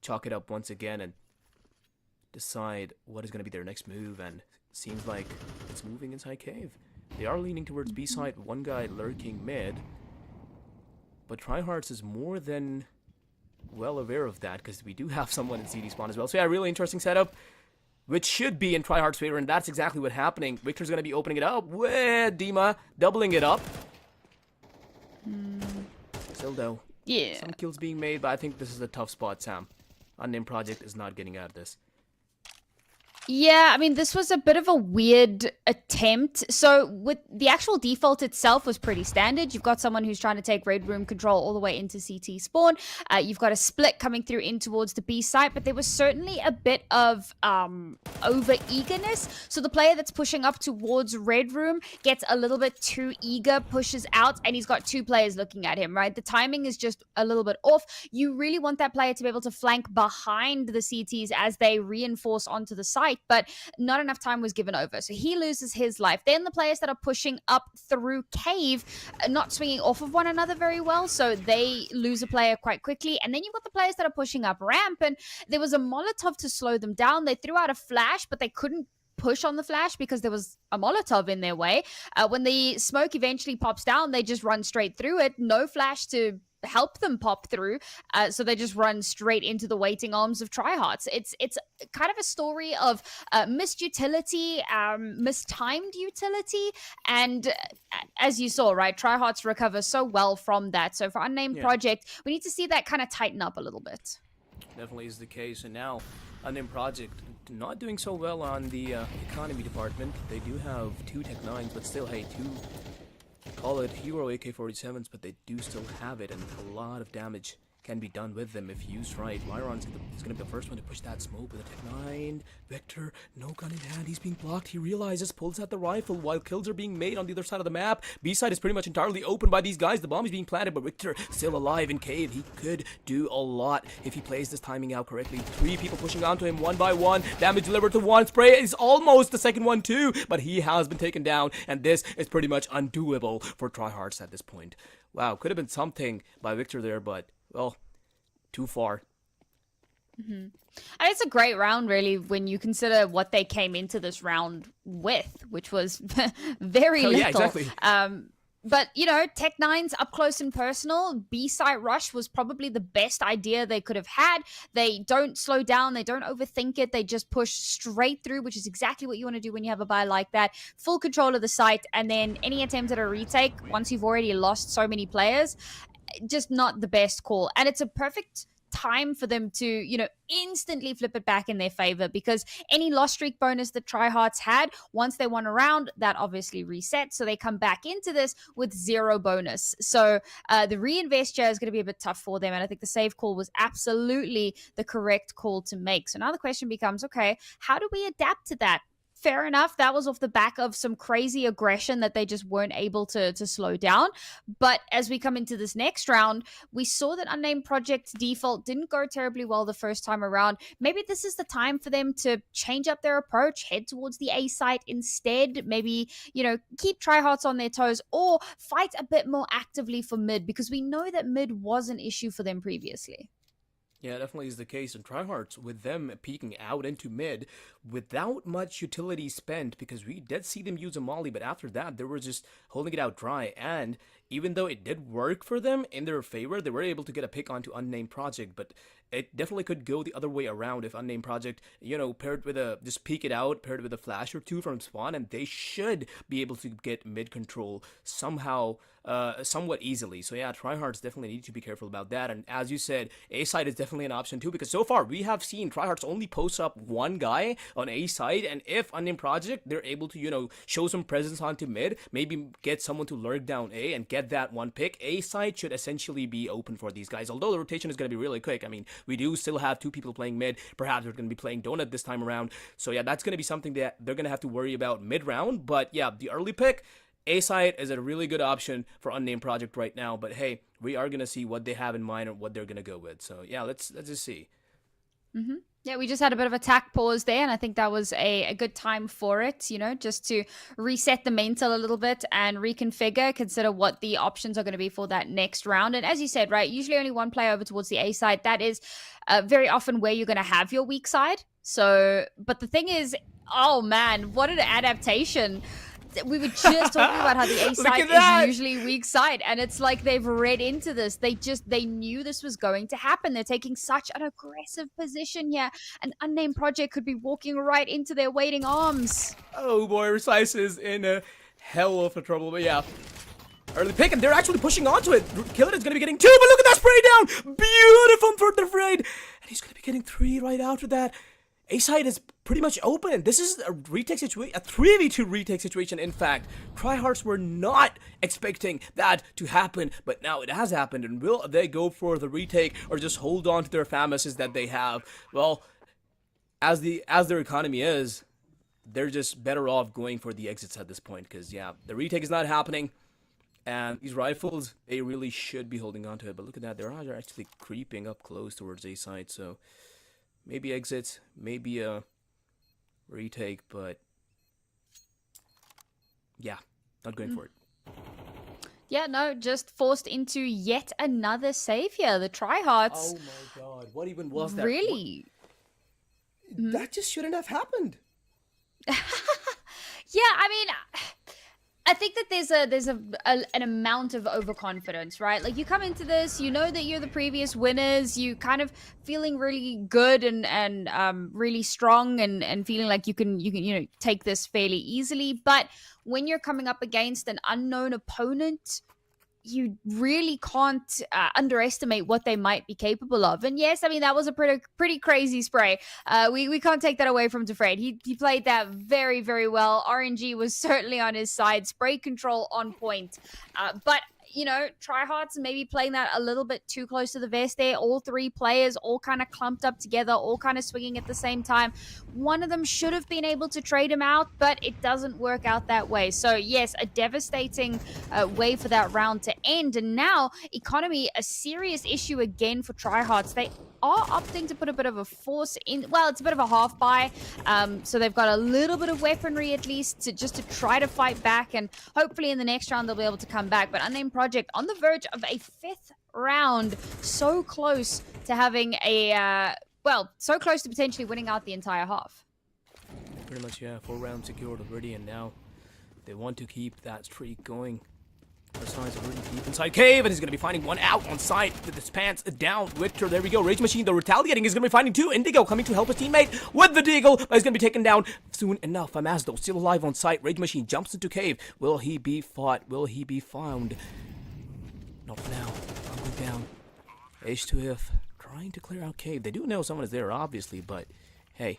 chalk it up once again and decide what is going to be their next move, and seems like it's moving inside cave. They are leaning towards B side, one guy lurking mid, but Tryhards is more than well aware of that because we do have someone in CD spawn as well. So yeah, really interesting setup, which should be in Tryhard's favor, and that's exactly what's happening. Victor's going to be opening it up with Dima doubling it up. Still though, Yeah. some kills being made, but I think this is a tough spot, Sam. Unnamed Project is not getting out of this. Yeah, I mean, this was a bit of a weird attempt. So, with the actual default itself was pretty standard. You've got someone who's trying to take Red Room control all the way into CT spawn. You've got a split coming through in towards the B site, but there was certainly a bit of over eagerness. So the player that's pushing up towards Red Room gets a little bit too eager, pushes out, and he's got 2 players looking at him, right? The timing is just a little bit off. You really want that player to be able to flank behind the CTs as they reinforce onto the site, but not enough time was given over. So he loses his life. Then the players that are pushing up through cave are not swinging off of one another very well, so they lose a player quite quickly. And then you've got the players that are pushing up ramp, and there was a Molotov to slow them down. They threw out a flash, but they couldn't push on the flash because there was a Molotov in their way. When the smoke eventually pops down, they just run straight through it. No flash to help them pop through, so they just run straight into the waiting arms of tryhards. It's kind of a story of missed utility, mistimed utility, and as you saw, right, tryhards recover so well from that. So for Unnamed Project, we need to see that kind of tighten up a little bit. Definitely is the case, and now Unnamed Project not doing so well on the economy department. They do have 2 Tech 9s, but still, hey, 2 call it hero AK-47s, but they do still have it, and a lot of damage can be done with them if used right. Myron's gonna be the first one to push that smoke with a Tech 9. Victor, no gun in hand, he's being blocked. He realizes, pulls out the rifle while kills are being made on the other side of the map. B-side is pretty much entirely open by these guys. The bomb is being planted, but Victor still alive in cave. He could do a lot if he plays this timing out correctly. 3 people pushing onto him one by one. Damage delivered to one. Spray is almost the second one too, but he has been taken down, and this is pretty much undoable for tryhards at this point. Wow, could have been something by Victor there, but, well, too far. And it's a great round, really, when you consider what they came into this round with, which was very little. Yeah, exactly. But, you know, Tech 9's up close and personal. B-site rush was probably the best idea they could have had. They don't slow down. They don't overthink it. They just push straight through, which is exactly what you want to do when you have a buy like that. Full control of the site, and then any attempt at a retake, once you've already lost so many players, just not the best call. And it's a perfect time for them to, you know, instantly flip it back in their favor, because any loss streak bonus that tryhards had, once they won a round, that obviously resets, so they come back into this with 0 bonus. So the reinvesture is going to be a bit tough for them, and I think the save call was absolutely the correct call to make. So now the question becomes, okay, how do we adapt to that? Fair enough, that was off the back of some crazy aggression that they just weren't able to slow down. But as we come into this next round, we saw that Unnamed Project's default didn't go terribly well the first time around. Maybe this is the time for them to change up their approach, head towards the A site instead. Maybe, you know, keep tryhards on their toes, or fight a bit more actively for mid, because we know that mid was an issue for them previously. Yeah, definitely is the case. And tryhards, with them peeking out into mid without much utility spent, because we did see them use a molly, but after that, they were just holding it out dry. And even though it did work for them in their favor, they were able to get a pick onto Unnamed Project. But it definitely could go the other way around if Unnamed Project, paired with a, just peek it out, paired with a flash or two from spawn, and they should be able to get mid control somehow, somewhat easily. So yeah, tryhards definitely need to be careful about that. And as you said, A side is definitely an option too, because so far we have seen tryhards only post up one guy on A side, and if Unnamed Project, they're able to, show some presence onto mid, maybe get someone to lurk down A and get that one pick, A side should essentially be open for these guys. Although the rotation is going to be really quick. I mean, we do still have two people playing mid. Perhaps they're going to be playing Donut this time around. So yeah, that's going to be something that they're going to have to worry about mid round. But yeah, the early pick, A side is a really good option for Unnamed Project right now. But hey, we are going to see what they have in mind and what they're going to go with. So yeah, let's just see. Yeah, we just had a bit of attack pause there, and I think that was a good time for it, just to reset the mental a little bit and reconfigure, consider what the options are going to be for that next round. And as you said, right, usually only one player over towards the A side. That is very often where you're going to have your weak side. So, but the thing is, oh man, what an adaptation. We were just talking about how the A side is usually weak side, and it's like they've read into this. They knew this was going to happen. They're taking such an aggressive position here. An Unnamed Project could be walking right into their waiting arms. Oh boy, Recise is in a hell of a trouble, but yeah. Early pick, and they're actually pushing onto it. Killer is going to be getting 2, but look at that spray down! Beautiful for the Fred! And he's going to be getting 3 right after that. A side is pretty much open. This is a retake situation, a 3v2 retake situation. In fact, tryhards were not expecting that to happen, but now it has happened. And will they go for the retake or just hold on to their famises that they have? Well, as their economy is, they're just better off going for the exits at this point, because yeah, the retake is not happening. And these rifles, they really should be holding on to it. But look at that, they're actually creeping up close towards A side, so maybe exits, maybe a retake, but yeah, not going for it. Yeah, no, just forced into yet another save here. The tryhards. Oh my god, what even was that? Really? That just shouldn't have happened. Yeah, I mean, I think that there's an amount of overconfidence, right? Like, you come into this, you know that you're the previous winners, you kind of feeling really good and really strong and feeling like you can take this fairly easily. But when you're coming up against an unknown opponent, you really can't underestimate what they might be capable of. And yes, I mean, that was a pretty crazy spray. We can't take that away from Defrade. He played that very, very well. RNG was certainly on his side. Spray control on point. But tryhards maybe playing that a little bit too close to the vest there. All 3 players all kind of clumped up together, all kind of swinging at the same time. One of them should have been able to trade him out, but it doesn't work out that way. So yes, a devastating way for that round to end. And now, economy, a serious issue again for tryhards. They are opting to put a bit of a force in. Well, it's a bit of a half buy. So they've got a little bit of weaponry at least to try to fight back. And hopefully in the next round they'll be able to come back. But Unnamed Project on the verge of a 5th round. So close to having so close to potentially winning out the entire half. Pretty much, yeah. 4 rounds secured already, and now they want to keep that streak going. Size really deep inside cave, and he's going to be finding one out on site with his pants down. Victor, there we go. Rage Machine, though, retaliating. He's going to be finding 2. Indigo coming to help his teammate with the deagle, but he's going to be taken down soon enough. Amazdo still alive on site. Rage Machine jumps into cave. Will he be fought? Will he be found? Not for now. Going down. H2F trying to clear out cave. They do know someone is there, obviously, but hey.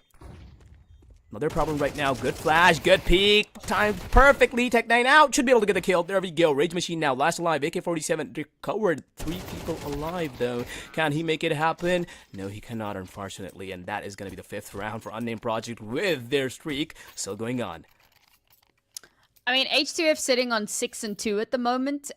Not their problem right now. Good flash, good peek. Timed perfectly. Tech 9 out. Should be able to get the kill. There we go. Rage Machine now. Last alive. AK-47 recovered. 3 people alive, though. Can he make it happen? No, he cannot, unfortunately. And that is going to be the 5th round for Unnamed Project with their streak still going on. I mean, H2F sitting on 6 and 2 at the moment.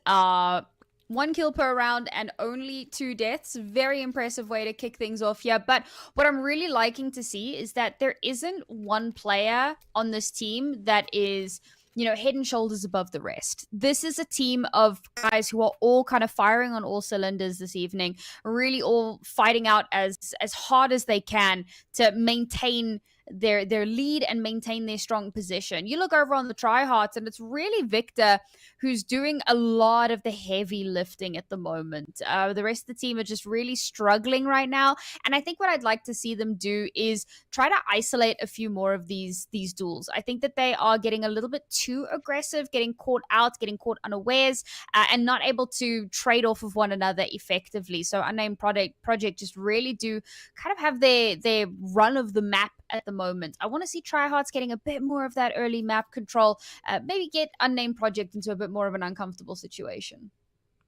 1 kill per round and only 2 deaths. Very impressive way to kick things off here. But what I'm really liking to see is that there isn't one player on this team that is head and shoulders above the rest. This is a team of guys who are all kind of firing on all cylinders this evening, really all fighting out as hard as they can to maintain their lead and maintain their strong position. You look over on the tryhards, and it's really Victor who's doing a lot of the heavy lifting at the moment. The rest of the team are just really struggling right now, and I think what I'd like to see them do is try to isolate a few more of these duels. I think that they are getting a little bit too aggressive, getting caught out, getting caught unawares, and not able to trade off of one another effectively. So Unnamed Project just really do kind of have their run of the map at the moment. I want to see tryhards getting a bit more of that early map control, maybe get Unnamed Project into a bit more of an uncomfortable situation.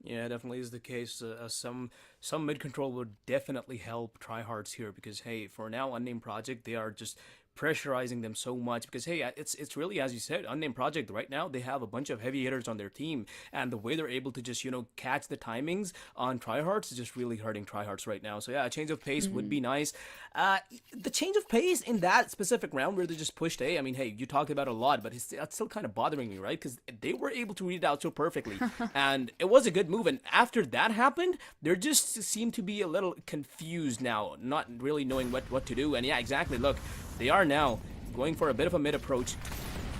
Yeah, definitely is the case. Some mid control would definitely help tryhards here because hey, for now, Unnamed Project, they are just pressurizing them so much because hey, it's really, as you said, Unnamed Project right now, they have a bunch of heavy hitters on their team, and the way they're able to just catch the timings on tryhards is just really hurting tryhards right now. So yeah, a change of pace would be nice. The change of pace in that specific round where they just pushed A, I mean, hey, you talked about it a lot, but it's still kind of bothering me, right? Because they were able to read it out so perfectly, and it was a good move. And after that happened, they just seem to be a little confused now, not really knowing what to do. And yeah, exactly. Look, they are now going for a bit of a mid approach.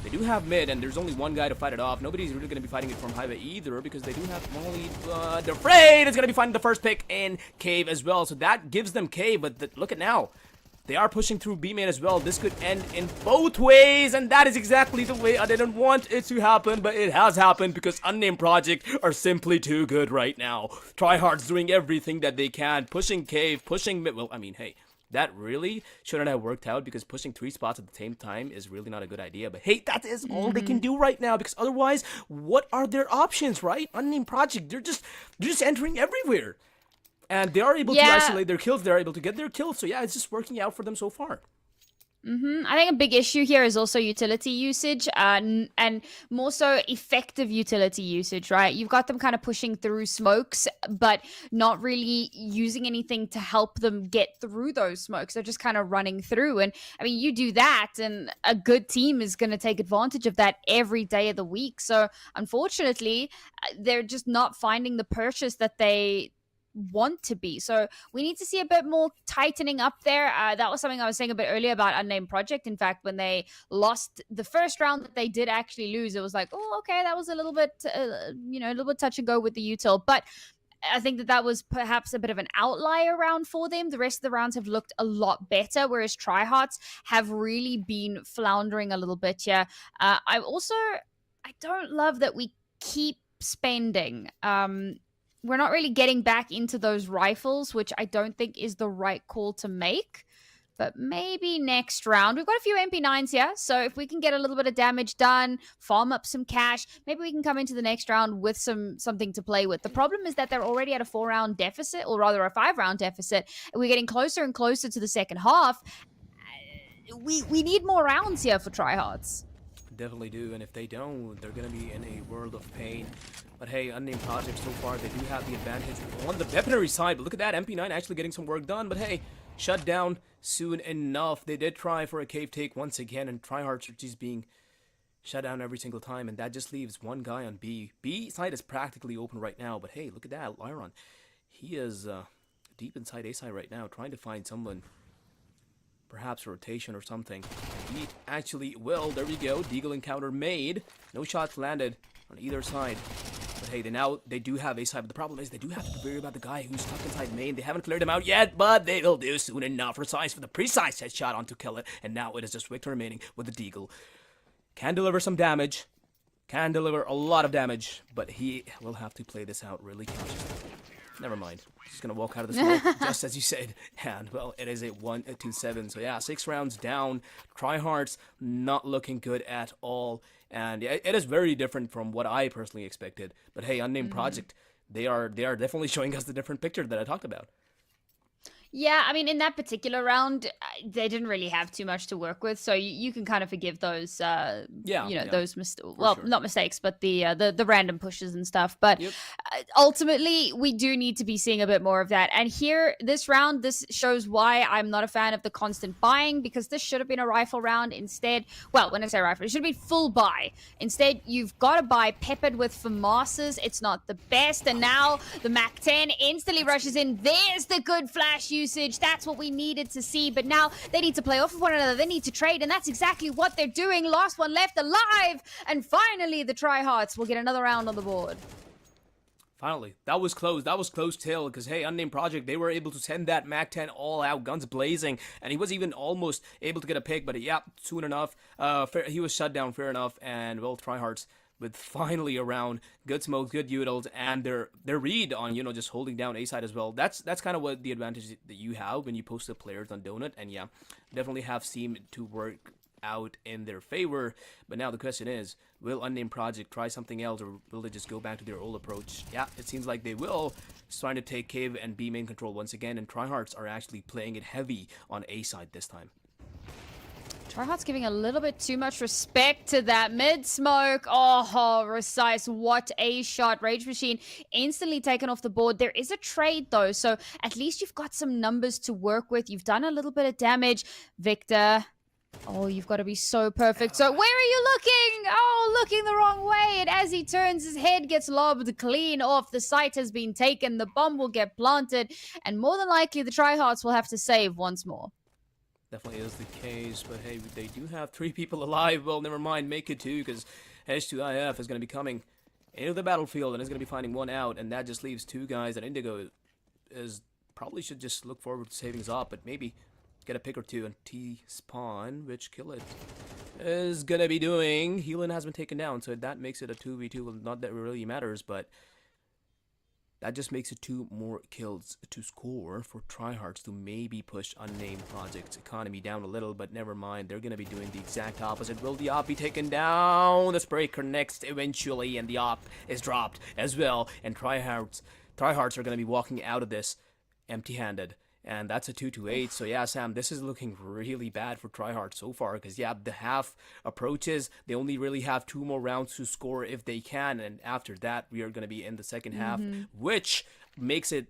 They do have mid, and there's only one guy to fight it off. Nobody's really going to be fighting it from Hive either because they do have Molly. They're afraid it's going to be finding the first pick in Cave as well. So that gives them Cave, but look at now. They are pushing through B main as well. This could end in both ways, and that is exactly the way I didn't want it to happen, but it has happened because Unnamed Project are simply too good right now. Tryhard's doing everything that they can, pushing Cave, pushing mid. Well, I mean, hey, that really shouldn't have worked out because pushing 3 spots at the same time is really not a good idea. But hey, that is all they can do right now because otherwise, what are their options, right? Unnamed Project, they're just entering everywhere. And they are able to isolate their kills. They're able to get their kills. So yeah, it's just working out for them so far. I think a big issue here is also utility usage, and more so effective utility usage, right? You've got them kind of pushing through smokes, but not really using anything to help them get through those smokes. They're just kind of running through. And I mean, you do that, and a good team is going to take advantage of that every day of the week. So unfortunately, they're just not finding the purchase that they want to be. So we need to see a bit more tightening up there. That was something I was saying a bit earlier about Unnamed Project. In fact, when they lost the first round that they did actually lose, it was like, oh, okay, that was a little bit, a little bit touch and go with the util. But I think that was perhaps a bit of an outlier round for them. The rest of the rounds have looked a lot better, whereas tryhards have really been floundering a little bit. Yeah. I don't love that we keep spending. We're not really getting back into those rifles, which I don't think is the right call to make. But maybe next round. We've got a few MP9s here, so if we can get a little bit of damage done, farm up some cash, maybe we can come into the next round with something to play with. The problem is that they're already at a 4-round deficit, or rather a 5-round deficit, and we're getting closer and closer to the second half. We need more rounds here for tryhards. Definitely do, and if they don't, they're going to be in a world of pain. But hey, Unnamed Project so far, they do have the advantage on the weaponry side. But look at that, MP9 actually getting some work done. But hey, shut down soon enough. They did try for a cave take once again, and tryhards are just being shut down every single time. And that just leaves one guy on B. B side is practically open right now. But hey, look at that, Lyron. He is deep inside A side right now, trying to find someone. Perhaps rotation or something. He actually will. There we go. Deagle encounter made. No shots landed on either side. But hey, they do have A side. But the problem is they do have to worry about the guy who's stuck inside main. They haven't cleared him out yet, but they will do soon enough. Precise for the precise headshot on to kill it. And now it is just Victor remaining with the Deagle. Can deliver some damage. Can deliver a lot of damage. But he will have to play this out really cautiously. Never mind. He's gonna walk out of the smoke, just as you said. And, well, it is a 1-2-7. So, yeah, 6 rounds down. Tryhards not looking good at all. And yeah, it is very different from what I personally expected. But, hey, Unnamed Project, they are definitely showing us the different picture that I talked about. Yeah, I mean, in that particular round, they didn't really have too much to work with, so you can kind of forgive those, Yeah, you know, yeah, those well, sure. not mistakes, but the random pushes and stuff. But Yep. ultimately, we do need to be seeing a bit more of that. And here, this round, this shows why I'm not a fan of the constant buying, because this should have been a rifle round instead. Well, when I say rifle, it should be full buy. Instead, you've got to buy peppered with FAMASas. It's not the best, and now the MAC-10 instantly rushes in. There's the good flash usage. That's what we needed to see. But now they need to play off of one another. They need to trade, and that's exactly what they're doing. Last one left alive. And finally, the tryhards will get another round on the board. Finally, that was close. That was close till, because hey, Unnamed Project, they were able to send that MAC-10 all out, guns blazing, and he was even almost able to get a pick, but yeah, soon enough, he was shut down, fair enough, and well, tryhards with finally around good smoke, good utils, and their read on, you know, just holding down A side as well. That's kind of what the advantage that you have when you post the players on Donut, and yeah, definitely have seemed to work out in their favor. But now the question is, will Unnamed Project try something else, or will they just go back to their old approach? Yeah, it seems like they will, trying to take Cave and B main control once again, and tryhards are actually playing it heavy on A side this time. Tryhard's giving a little bit too much respect to that mid smoke. Oh, Recise, what a shot. Rage Machine instantly taken off the board. There is a trade though, so at least you've got some numbers to work with. You've done a little bit of damage. Victor, oh, you've got to be so perfect. So where are you looking? Oh, looking the wrong way. And as he turns, his head gets lobbed clean off. The site has been taken. The bomb will get planted. And more than likely, the tryhards will have to save once more. Definitely is the case, but hey, they do have 3 people alive. Well, never mind, make it 2, because H2IF is going to be coming into the battlefield and is going to be finding 1 out, and that just leaves 2 guys. And Indigo is probably should just look forward to saving up, but maybe get a pick or 2 and T-spawn, which Kill It is going to be doing. Healing has been taken down, so that makes it a 2v2. Well, not that it really matters, but that just makes it 2 more kills to score for tryhards to maybe push Unnamed Project's economy down a little, but never mind. They're going to be doing the exact opposite. Will the op be taken down? The spray connects eventually, and the op is dropped as well. And tryhards are going to be walking out of this empty-handed. And that's a 2-8. So yeah, Sam, this is looking really bad for tryhard so far, because yeah, the half approaches, they only really have 2 more rounds to score if they can, and after that we are going to be in the second half, which makes it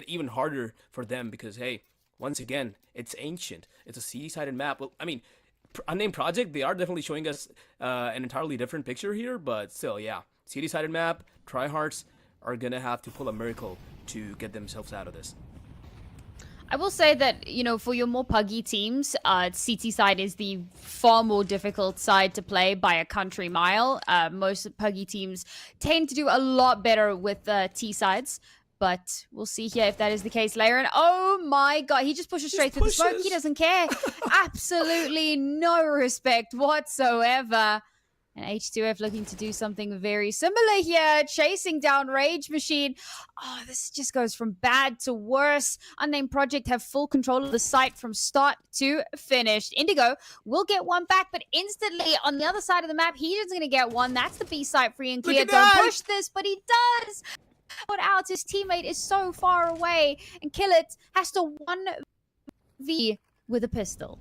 even harder for them, because hey, once again, it's ancient, it's a CD-sided map. Well, I mean, Unnamed Project, they are definitely showing us an entirely different picture here, but still, yeah, CD-sided map, tryhards are gonna have to pull a miracle to get themselves out of this. I will say that, you know, for your more puggy teams, CT side is the far more difficult side to play by a country mile. Most puggy teams tend to do a lot better with T sides. But we'll see here if that is the case later. And oh my god, he just pushes straight through the smoke. He doesn't care. Absolutely no respect whatsoever. And H2F looking to do something very similar here, chasing down Rage Machine. Oh, this just goes from bad to worse. Unnamed Project have full control of the site from start to finish. Indigo will get 1 back, but instantly on the other side of the map, he is going to get 1. That's the B site free and clear. Don't push this, but he does. Put out, his teammate is so far away, and Kill It has to 1v with a pistol.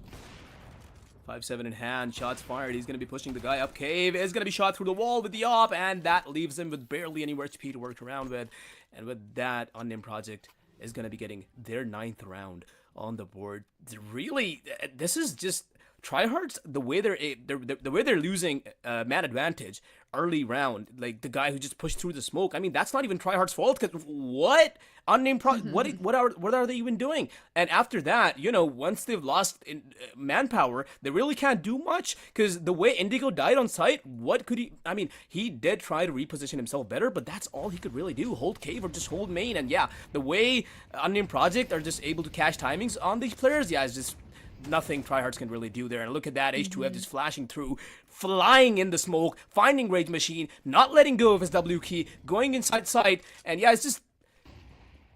5-7 in hand, shots fired. He's going to be pushing the guy up. Cave is going to be shot through the wall with the op, and that leaves him with barely anywhere HP to work around with. And with that, Unnamed Project is going to be getting their 9th round on the board. Really, this is just tryhards. The way they're losing man advantage early round, like the guy who just pushed through the smoke. I mean, that's not even tryhard's fault. Because what Unnamed Project? What are they even doing? And after that, you know, once they've lost in manpower, they really can't do much. Because the way Indigo died on site, what could he? I mean, he did try to reposition himself better, but that's all he could really do. Hold cave or just hold main. And yeah, the way Unnamed Project are just able to catch timings on these players, yeah, it's just nothing tryhards can really do there. And look at that, H2F just flashing through, flying in the smoke, finding Rage Machine, not letting go of his W key, going inside sight, and yeah, it's just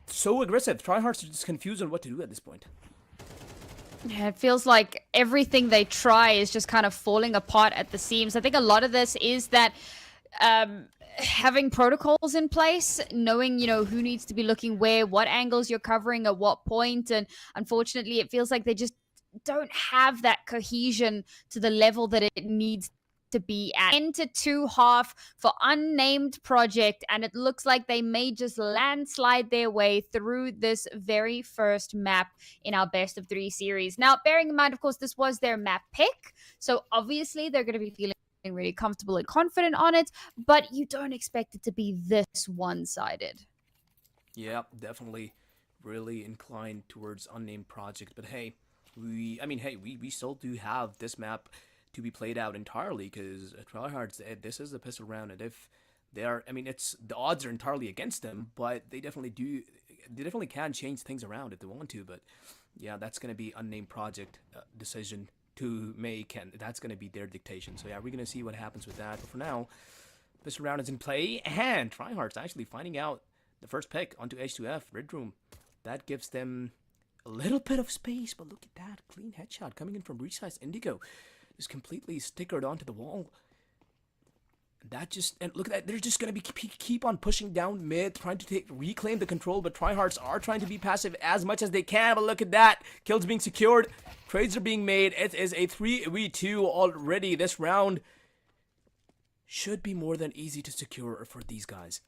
so aggressive. Tryhards are just confused on what to do at this point. Yeah, it feels like everything they try is just kind of falling apart at the seams. I think a lot of this is that having protocols in place, knowing, who needs to be looking where, what angles you're covering at what point. And unfortunately, it feels like they just don't have that cohesion to the level that it needs to be at. Into 2.5 for unnamed project, and it looks like they may just landslide their way through this very first map in our best of 3 series. Now, bearing in mind, of course, this was their map pick, so obviously they're going to be feeling really comfortable and confident on it, but you don't expect it to be this one-sided. Yeah, definitely really inclined towards unnamed project. But hey, we still do have this map to be played out entirely, because tryhards, this is the pistol round, and if they are, it's the odds are entirely against them, but they definitely can change things around if they want to. But yeah, that's gonna be unnamed project decision to make, and that's going to be their dictation. So yeah, we're going to see what happens with that. But for now, this round is in play, and tryhards actually finding out the first pick onto H2F, Red Room. That gives them a little bit of space, but look at that. Clean headshot coming in from Resized Indigo. Just completely stickered onto the wall. And look at that, they're just going to be keep on pushing down mid, trying to reclaim the control, but tryhards are trying to be passive as much as they can. But look at that, kills being secured, trades are being made. It is a 3v2 already. This round should be more than easy to secure for these guys.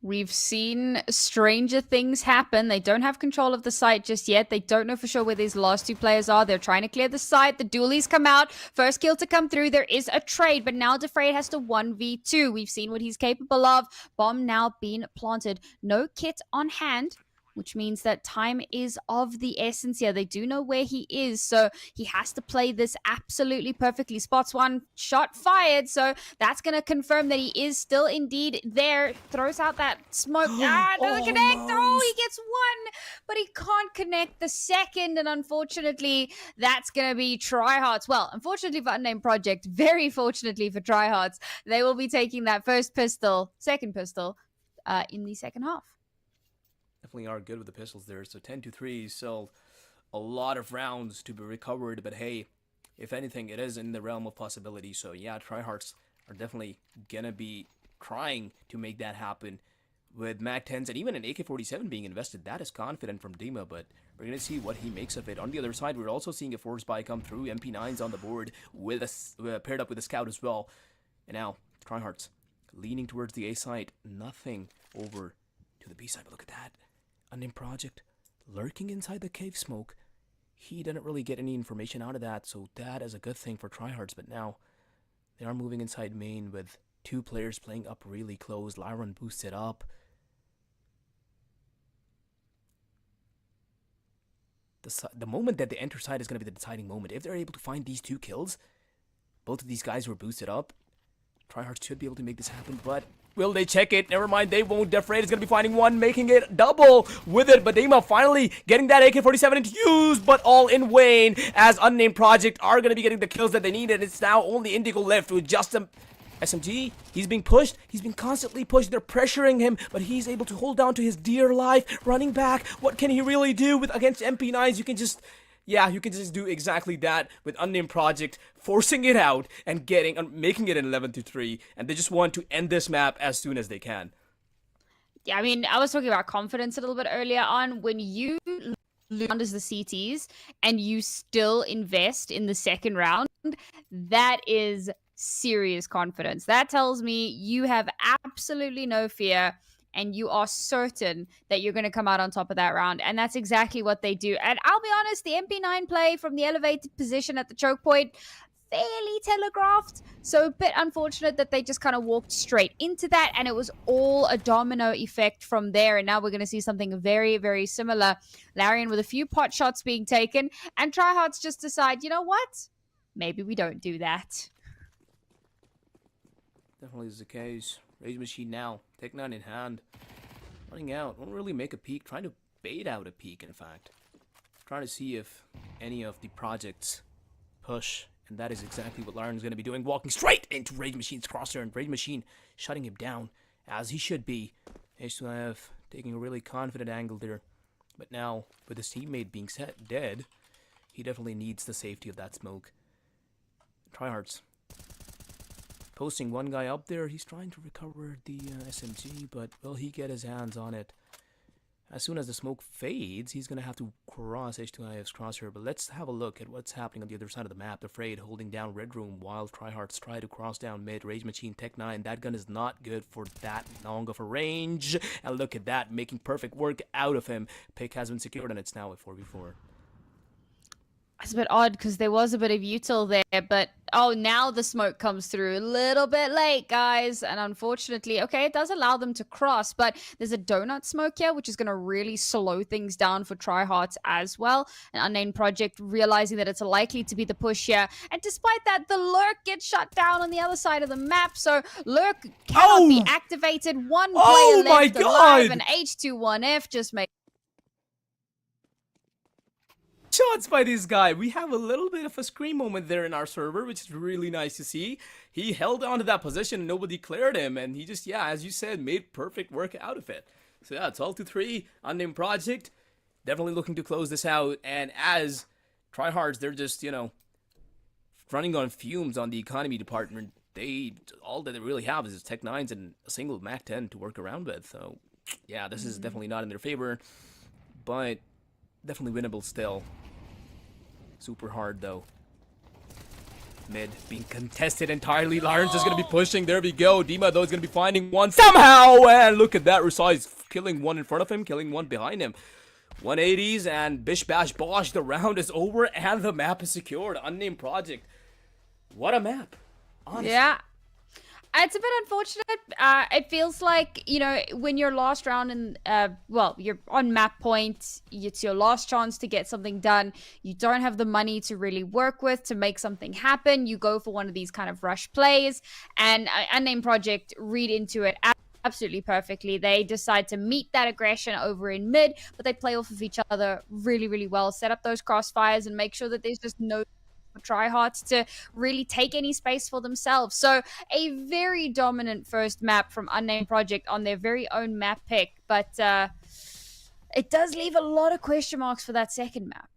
We've seen stranger things happen. They don't have control of the site just yet. They don't know for sure where these last 2 players are. They're trying to clear the site. The dualies come out. First kill to come through. There is a trade, but now Defrayed has to 1v2. We've seen what he's capable of. Bomb now being planted. No kit on hand, which means that time is of the essence here. They do know where he is, so he has to play this absolutely perfectly. Spots one, shot fired, so that's going to confirm that he is still indeed there. Throws out that smoke. Doesn't connect. Oh, he gets one, but he can't connect the second, and unfortunately, that's going to be tryhards. Well, unfortunately for Unnamed Project, very fortunately for tryhards, they will be taking that second pistol, in the second half. Definitely are good with the pistols there. So 10-3, so a lot of rounds to be recovered. But hey, if anything, it is in the realm of possibility. So yeah, tryhards are definitely gonna be trying to make that happen with MAC-10s and even an AK-47 being invested. That is confident from Dima, but we're gonna see what he makes of it. On the other side, we're also seeing a force buy come through. MP9s on the board with a paired up with a scout as well. And now tryhards leaning towards the A side, nothing over to the B side. But look at that. Unnamed project lurking inside the cave smoke. He didn't really get any information out of that, so that is a good thing for tryhards. But now they are moving inside main with 2 players playing up really close. Lyron boosted up. The moment that they enter side is going to be the deciding moment. If they're able to find these 2 kills, both of these guys were boosted up. Tryhards should be able to make this happen, but will they check it? Never mind, they won't. Defrayed is going to be finding one, making it double with it. But Dima finally getting that AK-47 into use, but all in vain, as Unnamed Project are going to be getting the kills that they need. And it's now only Indigo left with just a SMG. He's being pushed. He's being constantly pushed. They're pressuring him, but he's able to hold down to his dear life. Running back. What can he really do against MP9s? You can just do exactly that with Unnamed Project, forcing it out and making it an 11-3, and they just want to end this map as soon as they can. Yeah, I was talking about confidence a little bit earlier on. When you lose as the CTs and you still invest in the second round, that is serious confidence. That tells me you have absolutely no fear, and you are certain that you're going to come out on top of that round. And that's exactly what they do. And I'll be honest, the MP9 play from the elevated position at the choke point, fairly telegraphed. So a bit unfortunate that they just kind of walked straight into that, and it was all a domino effect from there. And now we're going to see something very, very similar. Larian with a few pot shots being taken, and tryhards just decide, you know what? Maybe we don't do that. Definitely is the case. Rage Machine now, Tech 9 in hand. Running out, won't really make a peek, trying to bait out a peek, in fact. Trying to see if any of the projects push, and that is exactly what Laren's going to be doing, walking straight into Rage Machine's crosshair, and Rage Machine shutting him down, as he should be. H2F taking a really confident angle there, but now, with his teammate being dead, he definitely needs the safety of that smoke. Tryhards posting one guy up there. He's trying to recover the SMG, but will he get his hands on it? As soon as the smoke fades, he's going to have to cross H2IF's crosshair. But let's have a look at what's happening on the other side of the map. The Frayed holding down Red Room while Tryhards try to cross down mid. Rage Machine Tech 9. That gun is not good for that long of a range. And look at that, making perfect work out of him. Pick has been secured, and it's now a 4v4. It's a bit odd because there was a bit of util there, but oh, now the smoke comes through a little bit late, guys. And unfortunately, okay, it does allow them to cross, but there's a donut smoke here, which is going to really slow things down for Tryhards as well. An unnamed project realizing that it's likely to be the push here. And despite that, the lurk gets shut down on the other side of the map. So lurk cannot be activated. One player left alive, and H21F just made shots by this guy. We have a little bit of a scream moment there in our server, which is really nice to see. He held on to that position and nobody cleared him, and he just, yeah, as you said, made perfect work out of it. So yeah, it's all to 3, unnamed project. Definitely looking to close this out, and as Tryhards, they're just, you know, running on fumes on the economy department. All that they really have is Tech 9s and a single Mac 10 to work around with. So yeah, this is definitely not in their favor, but definitely winnable still. Super hard though. Mid being contested entirely. Lawrence is going to be pushing. There we go. Dima though is going to be finding one somehow. And look at that. Rusai is killing one in front of him, killing one behind him. 180s and Bish Bash Bosh. The round is over and the map is secured. Unnamed project. What a map. Honestly. Yeah. It's a bit unfortunate. It feels like, you know, when you're last round and, well, you're on map point, it's your last chance to get something done. You don't have the money to really work with to make something happen. You go for one of these kind of rush plays, and Unnamed Project read into it absolutely perfectly. They decide to meet that aggression over in mid, but they play off of each other really, really well, set up those crossfires and make sure that there's just no Tryhards to really take any space for themselves. So a very dominant first map from Unnamed Project on their very own map pick, but it does leave a lot of question marks for that second map.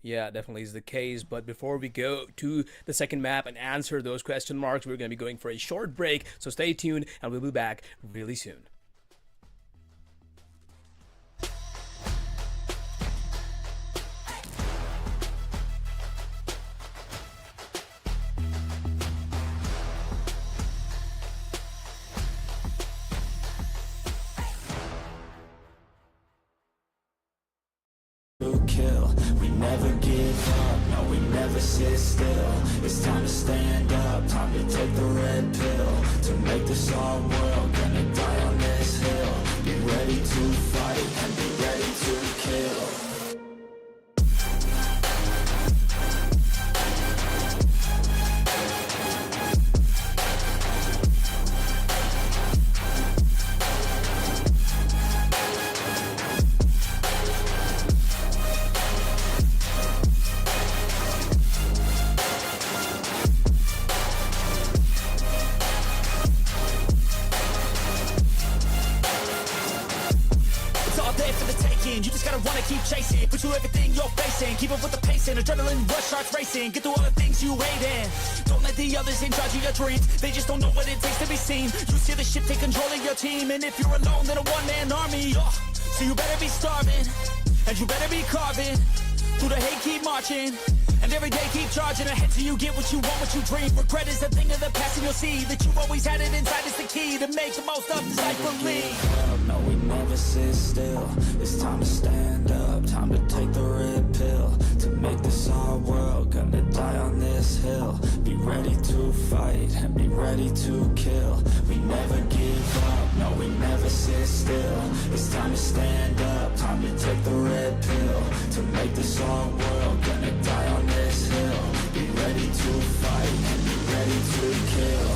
Yeah, definitely is the case. But before we go to the second map and answer those question marks, we're going to be going for a short break. So stay tuned and we'll be back really soon. Kill. We never give up, no, we never sit still. It's time to stand up, time to take the red pill. To make this our world, gonna die on this hill. Be ready to fight and be ready to kill. You just gotta wanna keep chasing, put you everything you're facing. Keep up with the pace and adrenaline rush starts racing. Get through all the things you hate in. Don't let the others in charge of your dreams. They just don't know what it takes to be seen. You see the ship take control of your team, and if you're alone, then a one-man army. So you better be starving, and you better be carving. Through the hate, keep marching, and every day keep charging ahead till you get what you want, what you dream. Regret is a thing of the past, and you'll see that you've always had it inside. Is the key to make the most of this life for me. No, we never sit still. It's time to stand up, time to take the red pill. To make this our world, gonna die on this hill. Be ready to fight and be ready to kill. We never give up, no, we never sit still. It's time to stand up, time to take the red pill. To make this our world, gonna die on this hill. Be ready to fight and be ready to kill.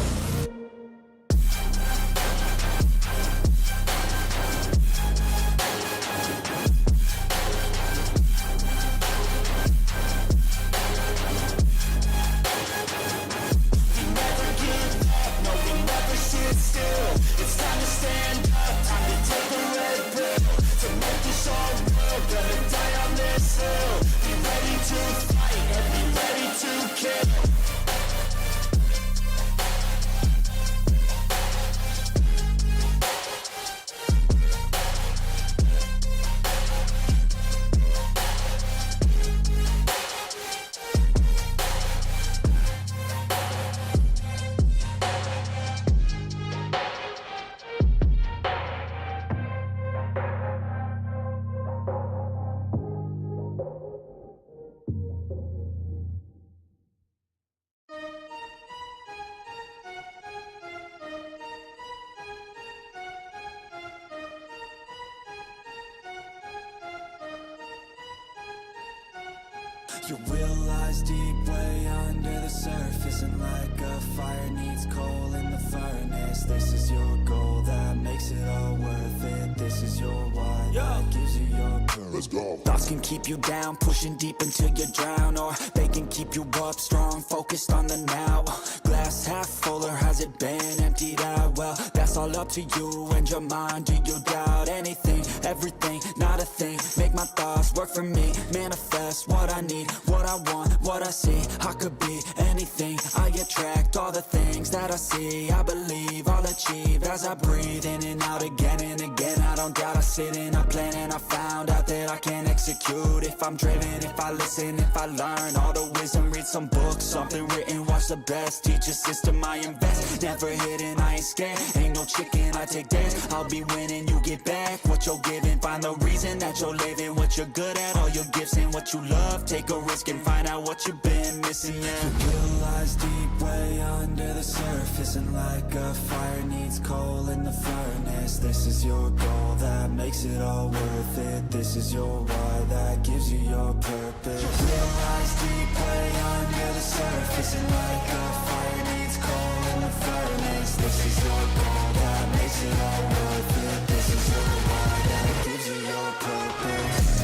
You realize deep way under the surface, and like a fire needs coal in the furnace. This is your goal that makes it all worth it. This is your why that gives you your purpose. Let's go. Thoughts can keep you down, pushing deep until you drown, or they can keep you up strong, focused on the now. Glass half full, or has it been emptied out? Well, that's all up to you and your mind. Do you doubt anything, everything, not a thing? Make my thoughts work for me, manifest what I need, what I want, what I see. I could be anything, I attract all the things that I see. I believe I'll achieve as I breathe in and out again and again. I don't doubt, I sit and I plan, and I found out that I can execute if I'm driven, if I listen, if I learn all the wisdom. Read some books, something written, watch the best, teach a system I invest. Never hidden, I ain't scared, ain't no chicken, I take dares. I'll be winning, you get back what you're giving. Find the reason that you're living, what you're good at, all your gifts and what you love. Take a risk and find out what you've been missing. Yeah. You realize deep way under the surface, and like a fire needs coal in the furnace. This is your goal that makes it all worth it. This is your why that gives you your purpose. You realize deep way under the surface, and like a fire needs coal in the furnace. This is your goal that makes it all worth it. This is your why that gives you your purpose.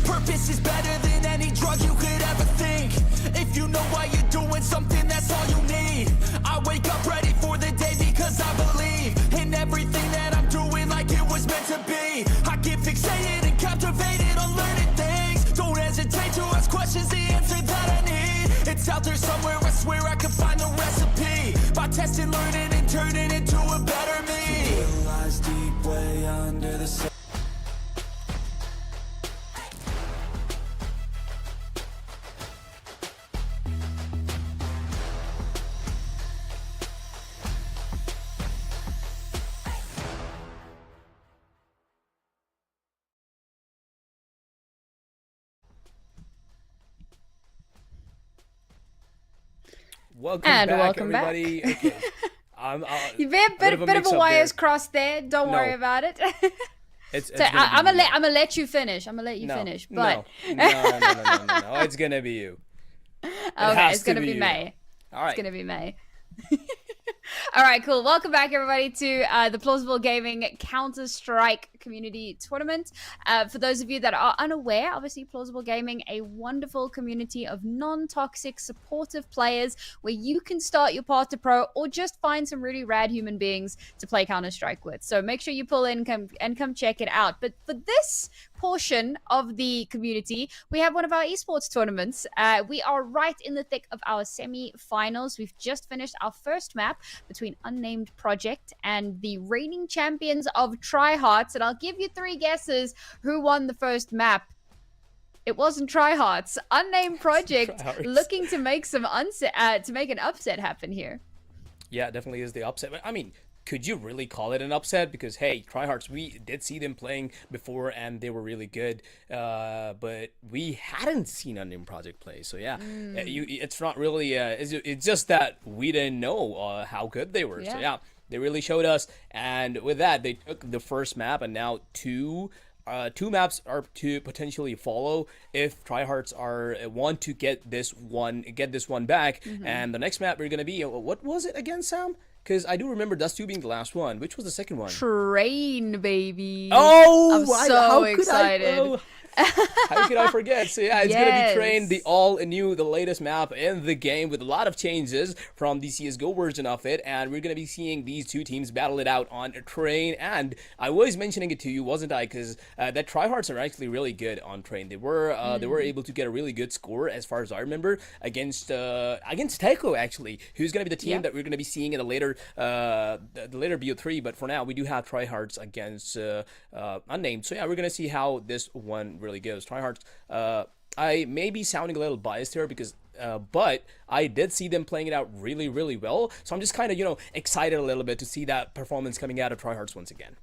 Purpose is better than any drug you could ever think. If you know why you're doing something, that's all you need. I wake up ready for the day because I believe in everything that I'm doing, like it was meant to be. I get fixated and captivated on learning things. Don't hesitate to ask questions, the answer that I need. It's out there somewhere, I swear I can find the recipe. By testing, learning, and turning into a better me. You realize deep way under the surface. Welcome And back, welcome back. everybody. Okay. You've been bit of a mix-up wires there. crossed there. Don't No. worry about it. It's So gonna I'm be gonna let you finish. I'm gonna let you no, finish. But no. It's gonna be you. okay, has it's to gonna be be you. May. All right. It's gonna be May. All right, cool. Welcome back, everybody, to the Plausible Gaming Counter-Strike Community Tournament. For those of you that are unaware, obviously, Plausible Gaming, a wonderful community of non-toxic, supportive players where you can start your path to pro or just find some really rad human beings to play Counter-Strike with. So make sure you pull in come check it out. But for this portion of the community, we have one of our esports tournaments. We are right in the thick of our semi-finals. We've just finished our first map between Unnamed Project and the reigning champions of Tryhards. And I'll give you 3 guesses who won the first map. It wasn't Tryhards. Unnamed Project Tryhards. looking to make some to make an upset happen here. Yeah, it definitely is the upset. I mean, could you really call it an upset? Because, hey, Tryhards, we did see them playing before, and they were really good. But we hadn't seen Unnamed Project play. So, yeah, it's not really... it's just that we didn't know how good they were. Yeah. So, yeah, they really showed us. And with that, they took the first map, and now two maps are to potentially follow if Tryhards want to get this one back. And the next map we're gonna be, what was it again, Sam? Because I do remember Dust 2 being the last one. Which was the second one? Train, baby. Oh, I'm so excited. How could I forget? So yeah, it's gonna be Train, Yes. the all-new, the latest map in the game with a lot of changes from the CSGO version of it, and we're gonna be seeing these two teams battle it out on Train. And I was mentioning it to you, wasn't I? Because that Tryhards are actually really good on Train. They were able to get a really good score, as far as I remember, against Teco actually, who's gonna be the team that we're gonna be seeing in the later BO3. But for now, we do have Tryhards against Unnamed. So yeah, we're gonna see how this one really goes. Tryhards, I may be sounding a little biased here because but I did see them playing it out really, really well. So I'm just kind of, excited a little bit to see that performance coming out of Tryhards once again.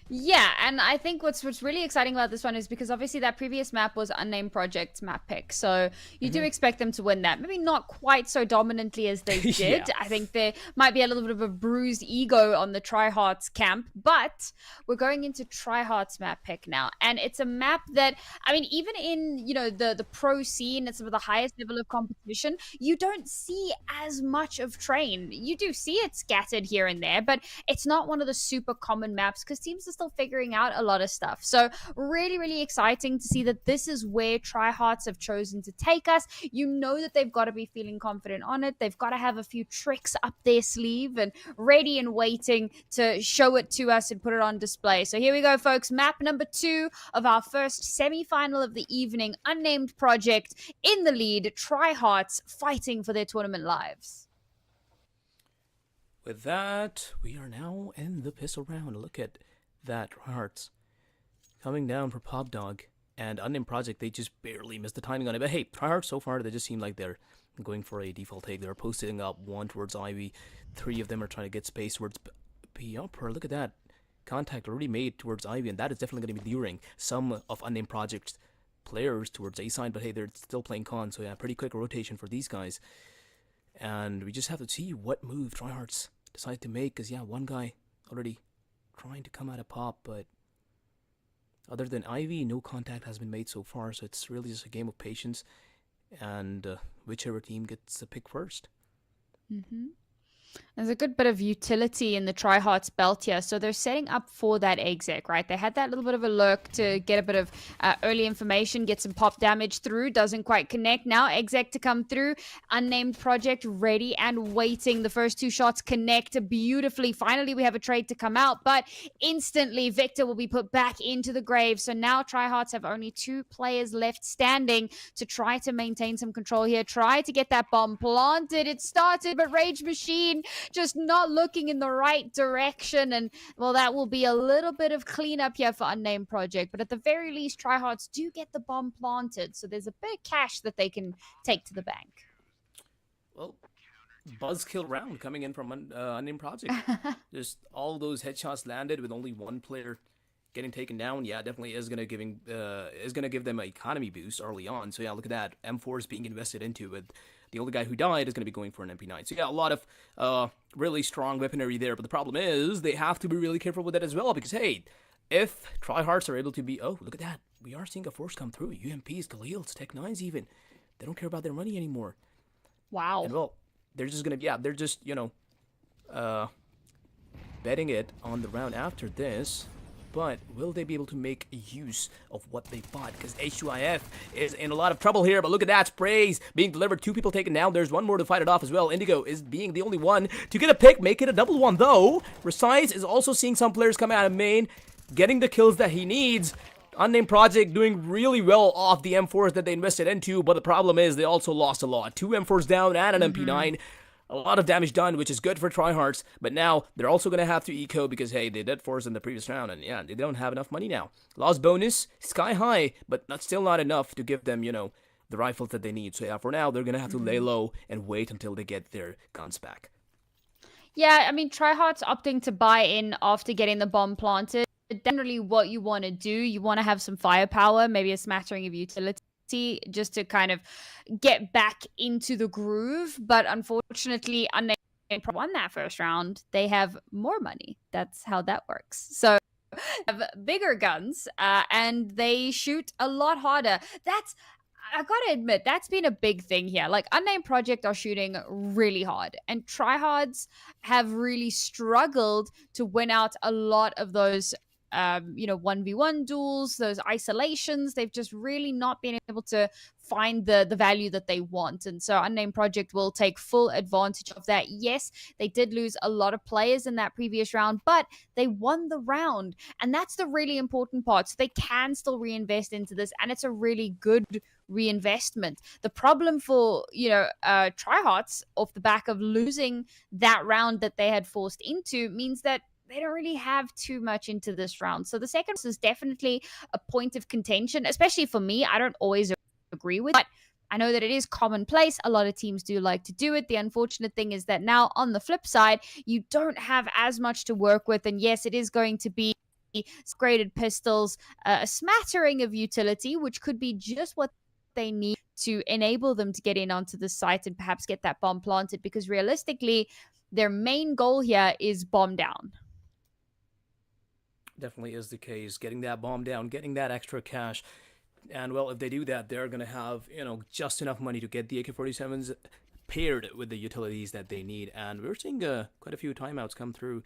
Yeah, and I think what's really exciting about this one is because obviously that previous map was Unnamed Project's map pick, so you do expect them to win that. Maybe not quite so dominantly as they did. Yeah. I think there might be a little bit of a bruised ego on the Tryhards camp, but we're going into Tryhards map pick now, and it's a map that, I mean, even in the pro scene at some of the highest level of competition, you don't see as much of Train. You do see it scattered here and there, but it's not one of the super common maps because teams are still figuring out a lot of stuff. So really, really exciting to see that this is where Tryhards have chosen to take us. You know that they've got to be feeling confident on it. They've got to have a few tricks up their sleeve and ready and waiting to show it to us and put it on display. So here we go, folks. Map number 2 of our first semi-final of the evening. Unnamed Project in the lead. Tryhards fighting for their tournament lives. With that, we are now in the pistol round. Look at that, Hearts coming down for Pop Dog and Unnamed Project. They just barely missed the timing on it. But hey, Tryhard so far, they just seem like they're going for a default take. They're posting up one towards Ivy. 3 of them are trying to get space towards P upper. Look at that. Contact already made towards Ivy, and that is definitely going to be luring some of Unnamed Project's players towards A side. But hey, they're still playing con, so yeah, pretty quick rotation for these guys. And we just have to see what move Tryhards decide to make, because yeah, one guy already trying to come out of Pop, but other than Ivy, no contact has been made so far, so it's really just a game of patience, and whichever team gets the pick first. There's a good bit of utility in the Tryhards belt here. So they're setting up for that exec, right? They had that little bit of a lurk to get a bit of early information, get some pop damage through. Doesn't quite connect. Now exec to come through. Unnamed Project ready and waiting. The first 2 shots connect beautifully. Finally, we have a trade to come out, but instantly Victor will be put back into the grave. So now Tryhards have only 2 players left standing to try to maintain some control here. Try to get that bomb planted. It started, but Rage Machine just not looking in the right direction, and well, that will be a little bit of cleanup here for Unnamed Project, but at the very least Tryhards do get the bomb planted, so there's a bit of cash that they can take to the bank. Well, buzzkill round coming in from Unnamed Project. Just all those headshots landed with only 1 player getting taken down. Yeah, definitely is gonna give them an economy boost early on. So yeah, look at that. M4 is being invested into, with the only guy who died is going to be going for an MP9. So yeah, a lot of really strong weaponry there. But the problem is they have to be really careful with that as well, because hey, if Tryhards are able to be, oh, look at that. We are seeing a force come through. UMPs, Khalils, Tech 9s even. They don't care about their money anymore. Wow. And well, they're just going to, yeah, they're just, betting it on the round after this. But will they be able to make use of what they bought? Because H2IF is in a lot of trouble here. But look at that. Sprays being delivered. 2 people taken down. There's 1 more to fight it off as well. Indigo is being the only one to get a pick. Make it a double one, though. Resize is also seeing some players come out of main, getting the kills that he needs. Unnamed Project doing really well off the M4s that they invested into. But the problem is they also lost a lot. 2 M4s down and an MP9. A lot of damage done, which is good for Tryhards, but now they're also going to have to eco because, hey, they did force in the previous round, and yeah, they don't have enough money now. Lost bonus, sky high, but that's still not enough to give them, the rifles that they need. So yeah, for now, they're going to have to lay low and wait until they get their guns back. Yeah, I mean, Tryhards opting to buy in after getting the bomb planted. Generally, what you want to do, you want to have some firepower, maybe a smattering of utility, just to kind of get back into the groove. But unfortunately, Unnamed won that first round. They have more money. That's how that works. So have bigger guns, and they shoot a lot harder. I gotta admit, that's been a big thing here. Like, Unnamed Project are shooting really hard, and Tryhards have really struggled to win out a lot of those 1v1 duels, those isolations. They've just really not been able to find the value that they want. And so Unnamed Project will take full advantage of that. Yes, they did lose a lot of players in that previous round, but they won the round. And that's the really important part. So they can still reinvest into this, and it's a really good reinvestment. The problem for, Tryhards off the back of losing that round that they had forced into means that they don't really have too much into this round. So the second is definitely a point of contention, especially for me. I don't always agree with it, but I know that it is commonplace. A lot of teams do like to do it. The unfortunate thing is that now, on the flip side, you don't have as much to work with. And yes, it is going to be graded pistols, a smattering of utility, which could be just what they need to enable them to get in onto the site and perhaps get that bomb planted. Because realistically, their main goal here is bomb down. Definitely is the case. Getting that bomb down, getting that extra cash. And well, if they do that, they're going to have, just enough money to get the AK-47s paired with the utilities that they need. And we're seeing quite a few timeouts come through.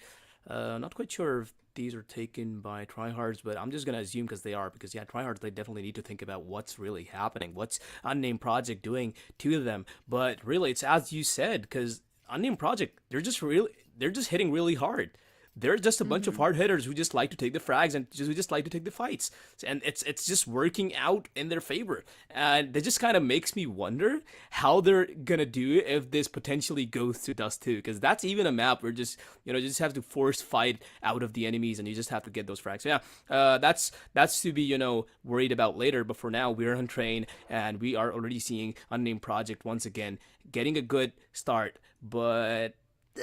Not quite sure if these are taken by tryhards, but I'm just going to assume because they are. Because, yeah, tryhards, they definitely need to think about what's really happening. What's Unnamed Project doing to them. But really, it's as you said, because Unnamed Project, they're just hitting really hard. They're just a bunch of hard hitters who just like to take the frags and who just like to take the fights. And it's just working out in their favor. And that just kind of makes me wonder how they're going to do if this potentially goes to Dust 2. Because that's even a map where just, you just have to force fight out of the enemies and you just have to get those frags. So yeah, that's to be, worried about later. But for now, we're on train and we are already seeing Unnamed Project once again getting a good start. But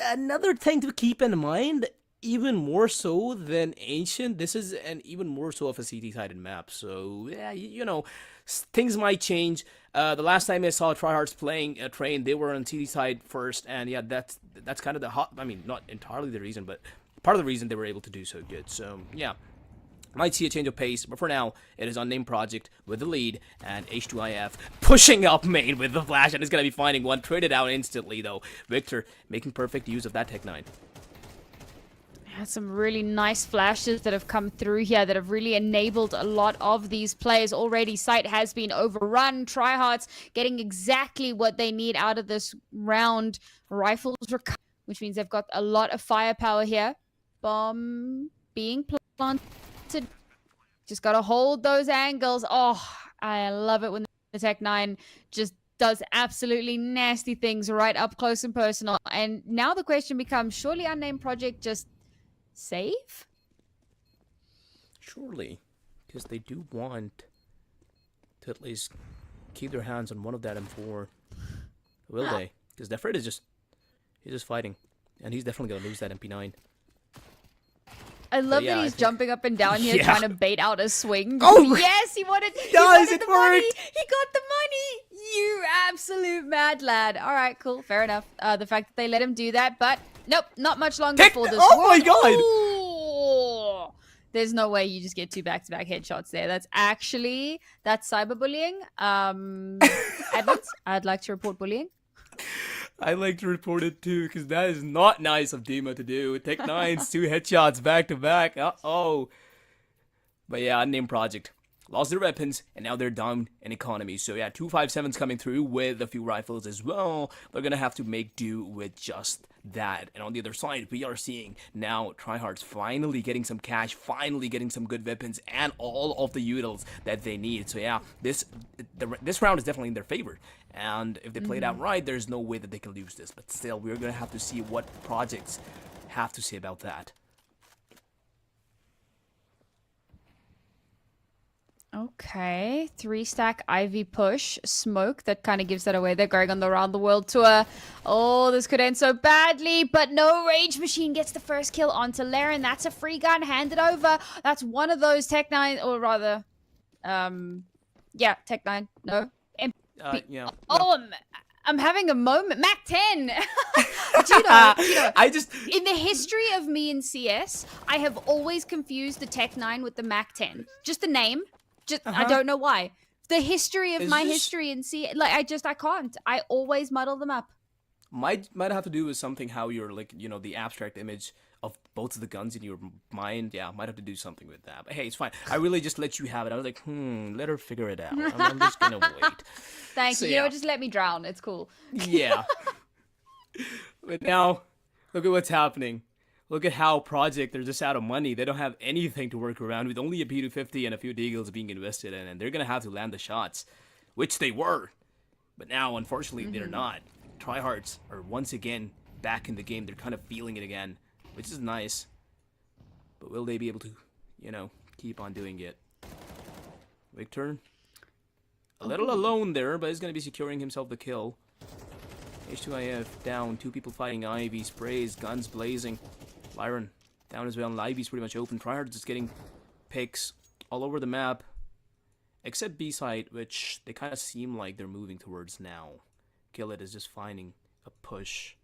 another thing to keep in mind, even more so than Ancient, this is an even more so of a CT-sided map. So, yeah, things might change. The last time I saw tryhards playing a Train, they were on CT side first, and yeah, that's kind of not entirely the reason, but part of the reason they were able to do so good. So, yeah, might see a change of pace, but for now, it is Unnamed Project with the lead, and H2IF pushing up main with the flash, and is going to be finding one, traded out instantly, though. Victor making perfect use of that Tech 9. Some really nice flashes that have come through here that have really enabled a lot of these players already. Site has been overrun. Tryhards getting exactly what they need out of this round. Rifles recover, which means they've got a lot of firepower here. Bomb being planted. Just got to hold those angles. Oh, I love it when the Tech 9 just does absolutely nasty things right up close and personal. And now the question becomes, surely Unnamed Project just save? Surely, because they do want to at least keep their hands on one of that M4. Will they? Because Defred is just fighting, and he's definitely gonna lose that MP9. I love that he's jumping up and down here trying to bait out a swing. Oh yes, he wanted it the money. He worked. got the money. You absolute mad lad. All right, cool, fair enough. The fact that they let him do that, but nope, not much longer for this. Oh my god! Ooh. There's no way you just get 2 back-to-back headshots there. That's cyberbullying. Admins, I'd like to report bullying. I like to report it too, because that is not nice of Dima to do. Tech 9's 2 headshots back to back. Uh-oh. But yeah, Unnamed Project lost their weapons, and now they're down in economy. So yeah, 257's coming through with a few rifles as well. They're gonna have to make do with just that. And on the other side, we are seeing now tryhards finally getting some cash, finally getting some good weapons, and all of the utils that they need. So yeah, this round is definitely in their favor. And if they play it out right, there's no way that they can lose this. But still, we're gonna have to see what projects have to say about that. Okay, 3-stack Ivy push. Smoke, that kind of gives that away. They're going on the Around the World tour. Oh, this could end so badly, but no, Rage Machine gets the first kill onto Laren. That's a free gun handed over. That's one of those Tech 9, or rather, yeah, Tech 9, no. Yeah. Oh, I'm having a moment. Mac 10. Gino, I just... In the history of me in CS, I have always confused the Tech 9 with the Mac 10. Just the name. I don't know why. The history of history in CS, I can't. I always muddle them up. Might have to do with something how you're the abstract image of both of the guns in your mind. Yeah, might have to do something with that. But hey, it's fine. I really just let you have it. I was like, let her figure it out. I'm just gonna wait. Thank you. Just let me drown. It's cool. Yeah. But now, look at what's happening. Look at how Project, they're just out of money. They don't have anything to work around with, only a P250 and a few deagles being invested in, and they're going to have to land the shots, which they were. But now, unfortunately, they're not. Tryhards are once again back in the game. They're kind of feeling it again, which is nice. But will they be able to, keep on doing it? Victor? A little alone there, but he's going to be securing himself the kill. H2IF down, 2 people fighting Ivy, sprays, guns blazing. Lyron down as well, and Ivy's pretty much open. Tryhard is getting picks all over the map, except B-side, which they kind of seem like they're moving towards now. Killit is just finding a push.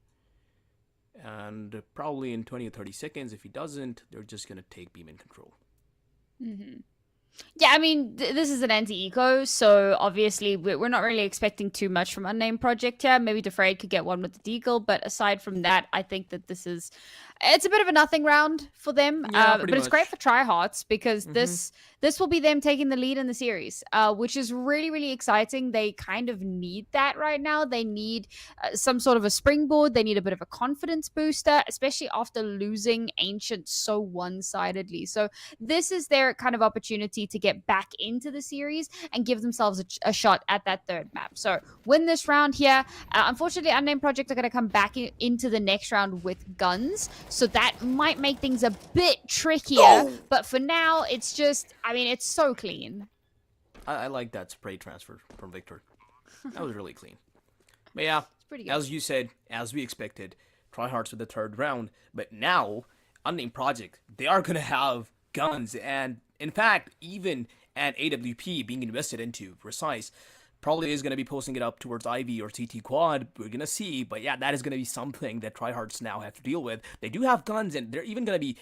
And probably in 20 or 30 seconds, if he doesn't, they're just going to take beam in control. Yeah, I mean, this is an anti-eco, so obviously we're not really expecting too much from Unnamed Project here. Maybe Defrayed could get one with the deagle, but aside from that, I think that it's a bit of a nothing round for them. Yeah, but it's great for Tryhards because this will be them taking the lead in the series, which is really, really exciting. They kind of need that right now. They need some sort of a springboard. They need a bit of a confidence booster, especially after losing Ancient so one-sidedly. So this is their kind of opportunity to get back into the series and give themselves a shot at that third map. So win this round here. Unfortunately, Unnamed Project are going to come back into the next round with guns. So that might make things a bit trickier. But for now, it's just, I mean, it's so clean. I like that spray transfer from Victor. That was really clean. But yeah, It's pretty good. as you said, as we expected, Tryhards with the third round. But now, Unnamed Project, they are going to have guns. And in fact, even an AWP being invested into, Precise, probably is going to be posting it up towards Ivy or CT Quad. We're going to see. But yeah, that is going to be something that Tryhards now have to deal with. They do have guns, and they're even going to be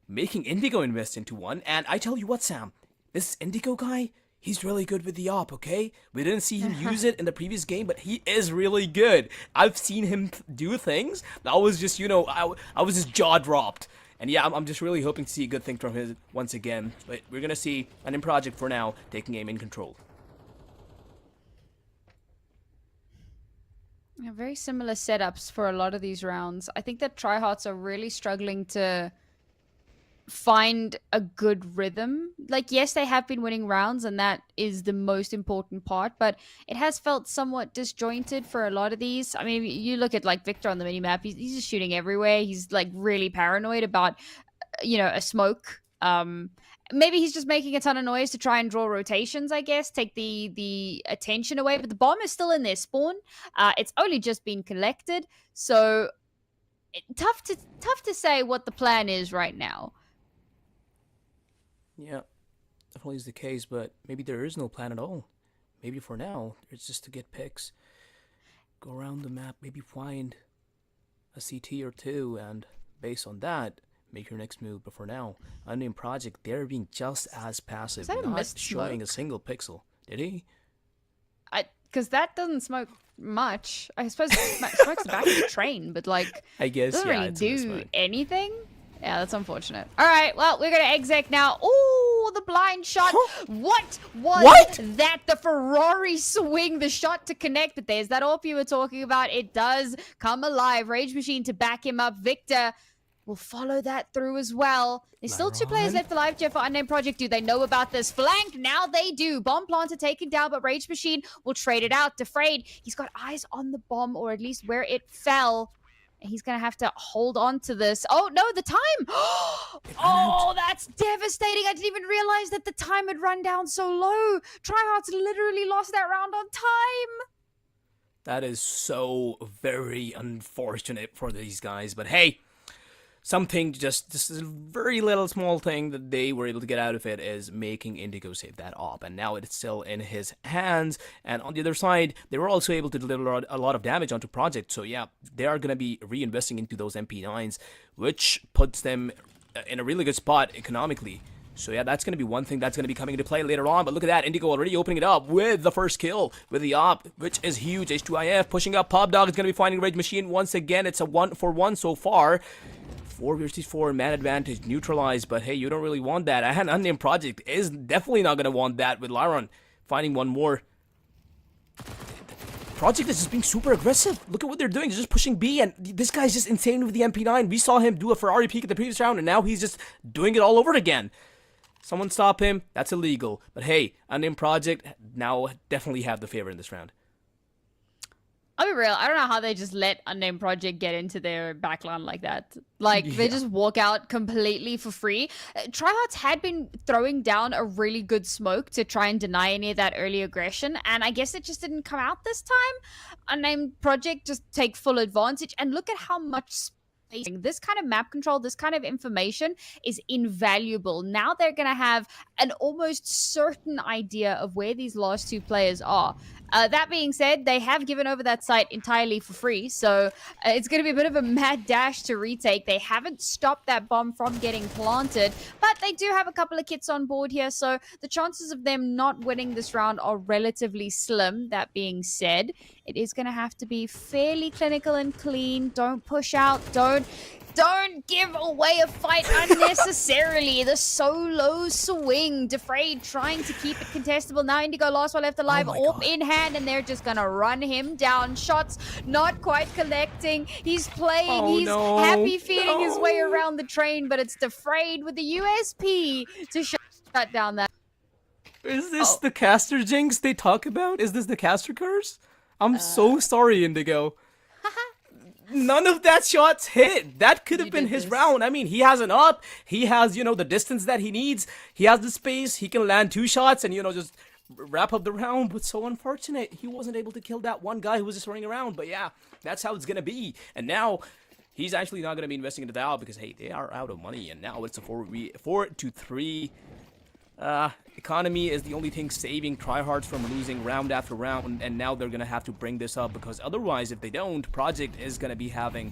making Indigo invest into one. And I tell you what, Sam, this Indigo guy, he's really good with the op, okay? We didn't see him use it in the previous game, but he is really good. I've seen him do things that was just, you know, I was just jaw dropped. And yeah, I'm just really hoping to see a good thing from him once again. But we're going to see Unnamed Project for now taking aim in control. Yeah, very similar setups for a lot of these rounds. I think that Tryhards are really struggling to find a good rhythm. Like, yes, they have been winning rounds, and that is the most important part, but it has felt somewhat disjointed for a lot of these. I mean, you look at, like, Victor on the minimap, he's just shooting everywhere. He's, like, really paranoid about, you know, a smoke. Maybe he's just making a ton of noise to try and draw rotations, I guess, take the attention away, but the bomb is still in their spawn. It's only just been collected, so tough to say what the plan is right now. Yeah, definitely is the case, but maybe there is no plan at all. Maybe for now, it's just to get picks, go around the map, maybe find a CT or two, and based on that, make your next move. But for now, Unnamed Project, they're being just as passive, Is that a not missed showing smoke? a single pixel. Did he? Because that doesn't smoke much. I suppose smoke's the back of the train, but, like, I guess, doesn't yeah, really it's a do mismatch. anything. Yeah, that's unfortunate. All right, well, we're going to exec now. Ooh, the blind shot. What was that? The Ferrari swing, the shot to connect. But there's that AWP you were talking about. It does come alive. Rage Machine to back him up. Victor will follow that through as well. There's still 2 players left alive, Jeff, for Unnamed Project. Do they know about this flank? Now they do. Bomb planter taken down, but Rage Machine will trade it out. Defrayed, he's got eyes on the bomb, or at least where it fell. He's going to have to hold on to this. Oh, no, the time. Oh, that's devastating. I didn't even realize that the time had run down so low. Tryhards literally lost that round on time. That is so very unfortunate for these guys. But hey, something just a very little small thing that they were able to get out of it is making Indigo save that op, and now it's still in his hands. And on the other side, they were also able to deliver a lot of damage onto Project. So yeah, they are going to be reinvesting into those MP9s, which puts them in a really good spot economically. So yeah, that's going to be one thing that's going to be coming into play later on. But look at that, Indigo already opening it up with the first kill with the op, which is huge. H2IF pushing up. Pop Dog is going to be finding Rage Machine once again. It's a 1-for-1 so far. 4 versus 4, man advantage neutralized, but hey, you don't really want that. And Unnamed Project is definitely not going to want that with Lyron finding one more. Project is just being super aggressive. Look at what they're doing. They're just pushing B, and this guy's just insane with the MP9. We saw him do a Ferrari peek at the previous round, and now he's just doing it all over again. Someone stop him. That's illegal. But hey, Unnamed Project now definitely have the favor in this round. I'll be real. I don't know how they just let Unnamed Project get into their backline like that. Like, they just walk out completely for free. Tryhards had been throwing down a really good smoke to try and deny any of that early aggression, and I guess it just didn't come out this time. Unnamed Project just take full advantage, and look at how much space. This kind of map control, this kind of information is invaluable. Now they're going to have an almost certain idea of where these last two players are. That being said, they have given over that site entirely for free, so it's going to be a bit of a mad dash to retake. They haven't stopped that bomb from getting planted, but they do have a couple of kits on board here, so the chances of them not winning this round are relatively slim. That being said, it is going to have to be fairly clinical and clean. Don't push out. Don't give away a fight unnecessarily. The solo swing. Defrayed trying to keep it contestable. Now Indigo last one left alive. AWP in hand, and they're just going to run him down. Shots not quite collecting. He's playing. He's happy feeding his way around the train, but it's Defrayed with the USP to shut down that. Is this the caster jinx they talk about? Is this the caster curse? I'm so sorry, Indigo. None of that shots hit. That could have been his round. I mean, he has an up. He has, you know, the distance that he needs. He has the space. He can land 2 shots and, you know, just wrap up the round. But so unfortunate. He wasn't able to kill that one guy who was just running around. But yeah, that's how it's going to be. And now he's actually not going to be investing into that because, hey, they are out of money. And now it's a 4-3. Economy is the only thing saving Tryhards from losing round after round, and now they're gonna have to bring this up because otherwise, if they don't, Project is gonna be having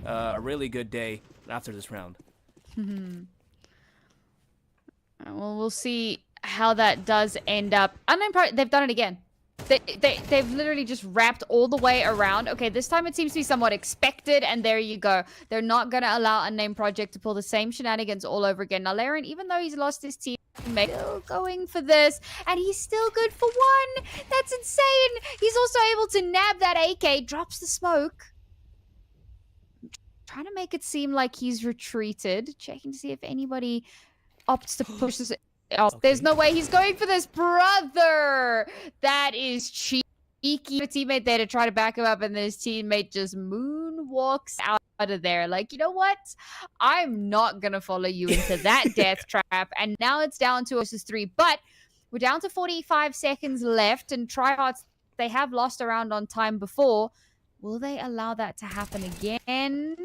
a really good day after this round. Well, we'll see how that does end up. They've done it again. They've literally just wrapped all the way around. Okay, this time it seems to be somewhat expected, and there you go. They're not going to allow Unnamed Project to pull the same shenanigans all over again. Now, Laren, even though he's lost his teammate, still going for this, and he's still good for 1. That's insane. He's also able to nab that AK, drops the smoke. Trying to make it seem like he's retreated. Checking to see if anybody opts to push this. Oh, there's no way he's going for this, brother. That is cheeky. A teammate there to try to back him up, and then his teammate just moonwalks out of there. Like, you know what? I'm not gonna follow you into that death trap. And now it's down to versus 3, but we're down to 45 seconds left, and Tryhards, they have lost a round on time before. Will they allow that to happen again?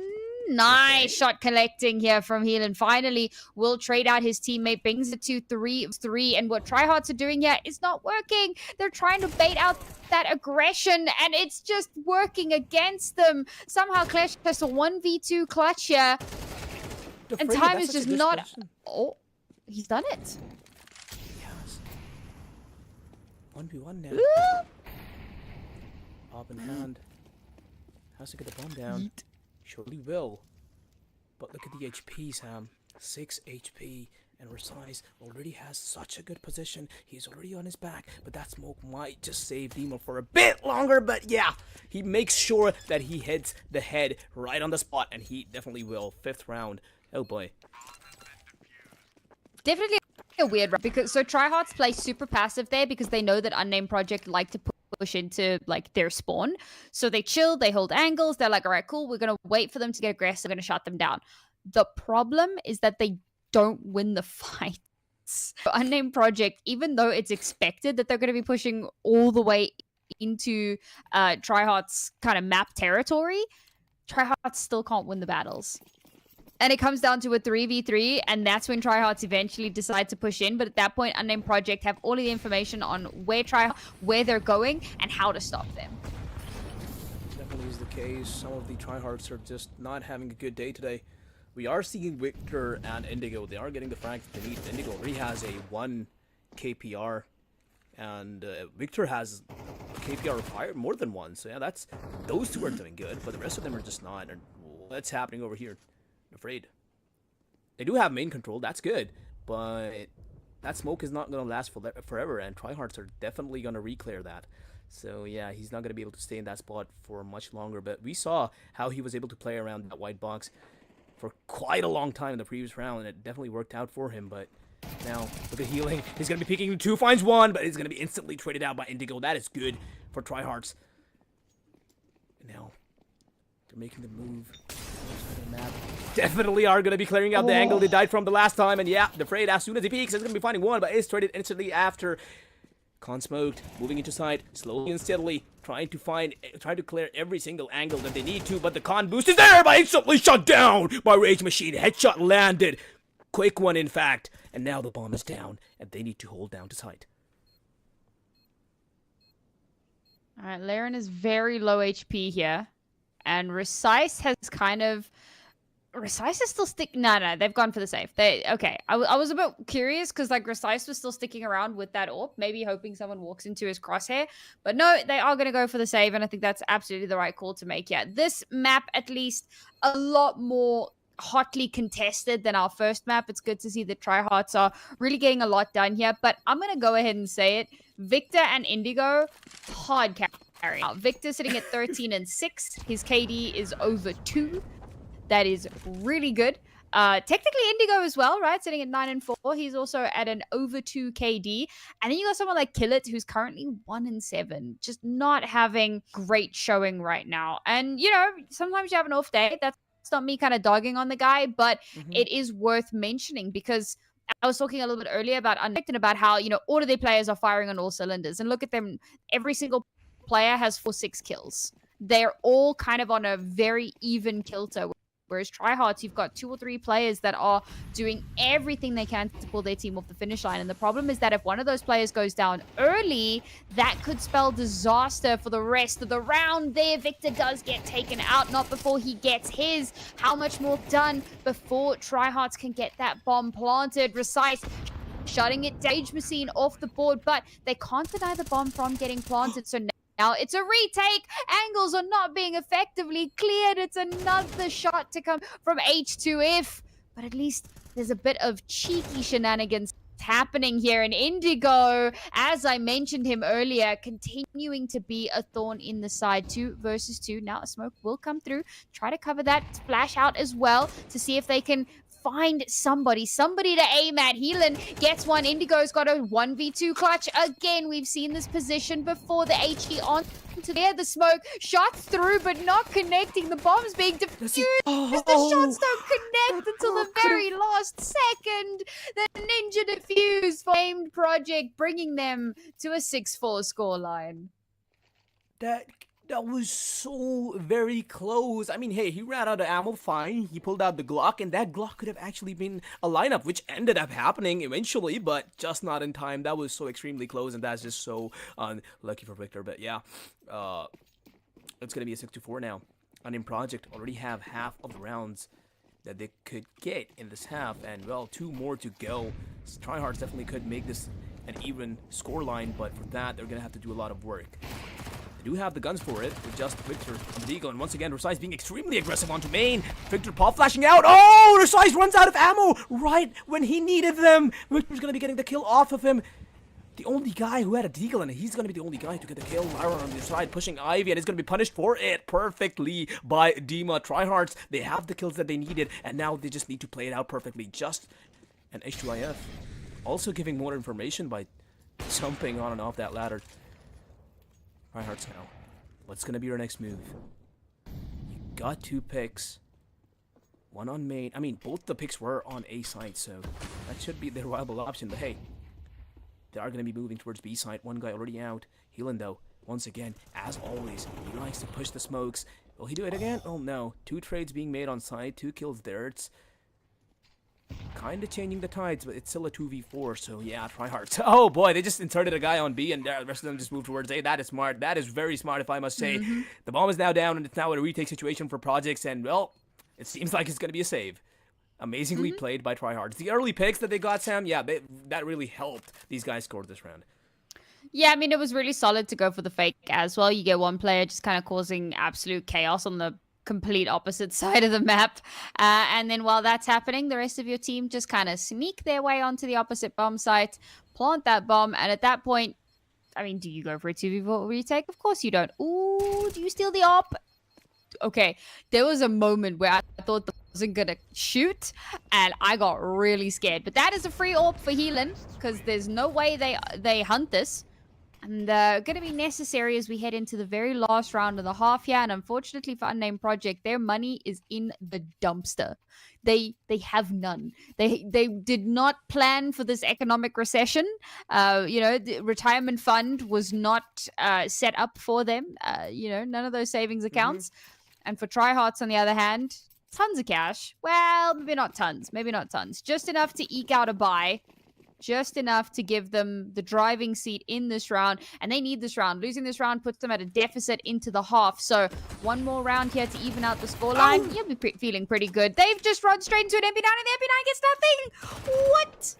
Nice shot collecting here from Heelan. Finally, will trade out his teammate, brings it to 3-3. And what Tryhards are doing here is not working. They're trying to bait out that aggression, and it's just working against them. Somehow Clash has a 1v2 clutch here. And time is just not... Oh, he's done it. Yes. 1v1 now. Up in hand. Has to get the bomb down. Surely will. But look at the HP, Sam. 6 HP. And Resize already has such a good position. He's already on his back. But that smoke might just save Demo for a bit longer. But yeah, he makes sure that he hits the head right on the spot. And he definitely will. 5th round. Oh boy. Definitely a weird round. Because, so Tryhards play super passive there because they know that Unnamed Project like to push into like their spawn. So they chill, they hold angles, they're like, all right, cool, we're gonna wait for them to get aggressive, we're gonna shut them down. The problem is that they don't win the fights. Unnamed Project, even though it's expected that they're gonna be pushing all the way into Tryhards kind of map territory, Tryhards still can't win the battles. And it comes down to a 3v3, and that's when Tryhards eventually decide to push in. But at that point, Unnamed Project have all of the information on where they're going, and how to stop them. Definitely is the case. Some of the Tryhards are just not having a good day today. We are seeing Victor and Indigo. They are getting the frags that they need. Indigo already has a 1 KPR, and Victor has KPR fire more than 1. So yeah, those two are doing good, but the rest of them are just not. And what's happening over here? Afraid. They do have main control, that's good, but that smoke is not going to last forever, and Tryhards are definitely going to reclear that. So yeah, he's not going to be able to stay in that spot for much longer, but we saw how he was able to play around that white box for quite a long time in the previous round, and it definitely worked out for him. But now, look at healing. He's going to be peeking 2, finds 1, but he's going to be instantly traded out by Indigo. That is good for Tryhards. No. They're making the move. Definitely are going to be clearing out the angle they died from the last time. And yeah, the Freight, as soon as he peeks, is going to be finding one, but is traded instantly after. Con smoked, moving into side, slowly and steadily, trying to clear every single angle that they need to, but the con boost is there, but instantly shut down by Rage Machine. Headshot landed. Quick one, in fact. And now the bomb is down, and they need to hold down to side. Alright, Laren is very low HP here. And Recise has kind of... Recise is still sticking... No, they've gone for the save. Okay, I was a bit curious because like Recise was still sticking around with that AWP, maybe hoping someone walks into his crosshair. But no, they are going to go for the save, and I think that's absolutely the right call to make. Yeah, this map, at least, a lot more hotly contested than our first map. It's good to see the tryhards are really getting a lot done here. But I'm going to go ahead and say it. Victor and Indigo, hard carrying out. Victor sitting at 13 and 6. His KD is over 2. That is really good. Technically Indigo as well, right? Sitting at 9 and 4. He's also at an over 2 KD. And then you got someone like Killit, who's currently 1 and 7. Just not having great showing right now. And, you know, sometimes you have an off day. That's not me kind of dogging on the guy, but it is worth mentioning because I was talking a little bit earlier about Unnected, about how, you know, all of their players are firing on all cylinders. And look at them. Every single player has 4-6 kills. They're all kind of on a very even kilter. Whereas tryhards, you've got 2 or 3 players that are doing everything they can to pull their team off the finish line. And the problem is that if one of those players goes down early, that could spell disaster for the rest of the round. There, Victor does get taken out, not before he gets his. How much more done before tryhards can get that bomb planted? Recise shutting it, Rage Machine off the board, but they can't deny the bomb from getting planted. So now it's a retake. Angles are not being effectively cleared. It's another shot to come from H2F. But at least there's a bit of cheeky shenanigans happening here. And Indigo, as I mentioned him earlier, continuing to be a thorn in the side. 2 versus 2. Now a smoke will come through. Try to cover that. Flash out as well to see if they can find somebody to aim at. Heelan gets one. Indigo's got a 1v2 clutch. Again, we've seen this position before. The HE on to there. The smoke shot through, but not connecting. The bomb's being defused. The shots don't connect until the very last second. The Ninja defused for aimed project, bringing them to a 6-4 scoreline. That was so very close. I mean, hey, he ran out of ammo, fine. He pulled out the Glock, and that Glock could have actually been a lineup, which ended up happening eventually, but just not in time. That was so extremely close, and that's just so unlucky for Victor. But yeah, it's going to be a 6-4 now. Unnamed Project already have half of the rounds that they could get in this half, and well, 2 more to go. Tryhards definitely could make this an even scoreline, but for that, they're going to have to do a lot of work. They do have the guns for it, with just Victor and Deagle, and once again, Recise being extremely aggressive onto main. Victor pop flashing out. Oh, Recise runs out of ammo right when he needed them. Victor's gonna be getting the kill off of him. The only guy who had a Deagle, and he's gonna be the only guy to get the kill. Lyra on the side pushing Ivy, and he's gonna be punished for it perfectly by Dima. Tryhards, they have the kills that they needed, and now they just need to play it out perfectly. Just an H2IF also giving more information by jumping on and off that ladder. Tryhards now. What's gonna be your next move? You got 2 picks. One on main. I mean, both the picks were on A side, so that should be the viable option. But hey, they are gonna be moving towards B side. One guy already out. Heelan though, once again, as always, he likes to push the smokes. Will he do it again? Oh no. 2 trades being made on side, 2 kills there. It's kind of changing the tides, but it's still a 2v4, so yeah, tryhards. Oh boy, they just inserted a guy on B, and the rest of them just moved towards A. That is smart. That is very smart, if I must say. The bomb is now down, and it's now a retake situation for projects, and well, it seems like it's going to be a save. Amazingly played by tryhards. The early picks that they got, Sam, yeah, that really helped these guys score this round. Yeah, I mean, it was really solid to go for the fake as well. You get one player just kind of causing absolute chaos on the complete opposite side of the map. And then while that's happening, the rest of your team just kind of sneak their way onto the opposite bomb site, plant that bomb, and at that point, I mean, do you go for a 2v4 retake? Of course you don't. Ooh, do you steal the op? Okay, there was a moment where I thought that I wasn't gonna shoot, and I got really scared. But that is a free AWP for Heelan, because there's no way they hunt this. And going to be necessary as we head into the very last round of the half here. And unfortunately for Unnamed Project, their money is in the dumpster. They have none. They did not plan for this economic recession. The retirement fund was not set up for them. None of those savings accounts. And for Tryhards, on the other hand, tons of cash. Well, maybe not tons. Just enough to eke out a buy. Just enough to give them the driving seat in this round. And they need this round. Losing this round puts them at a deficit into the half. So one more round here to even out the scoreline. You'll be feeling pretty good. They've just run straight into an MP9 and the MP9 gets nothing. What?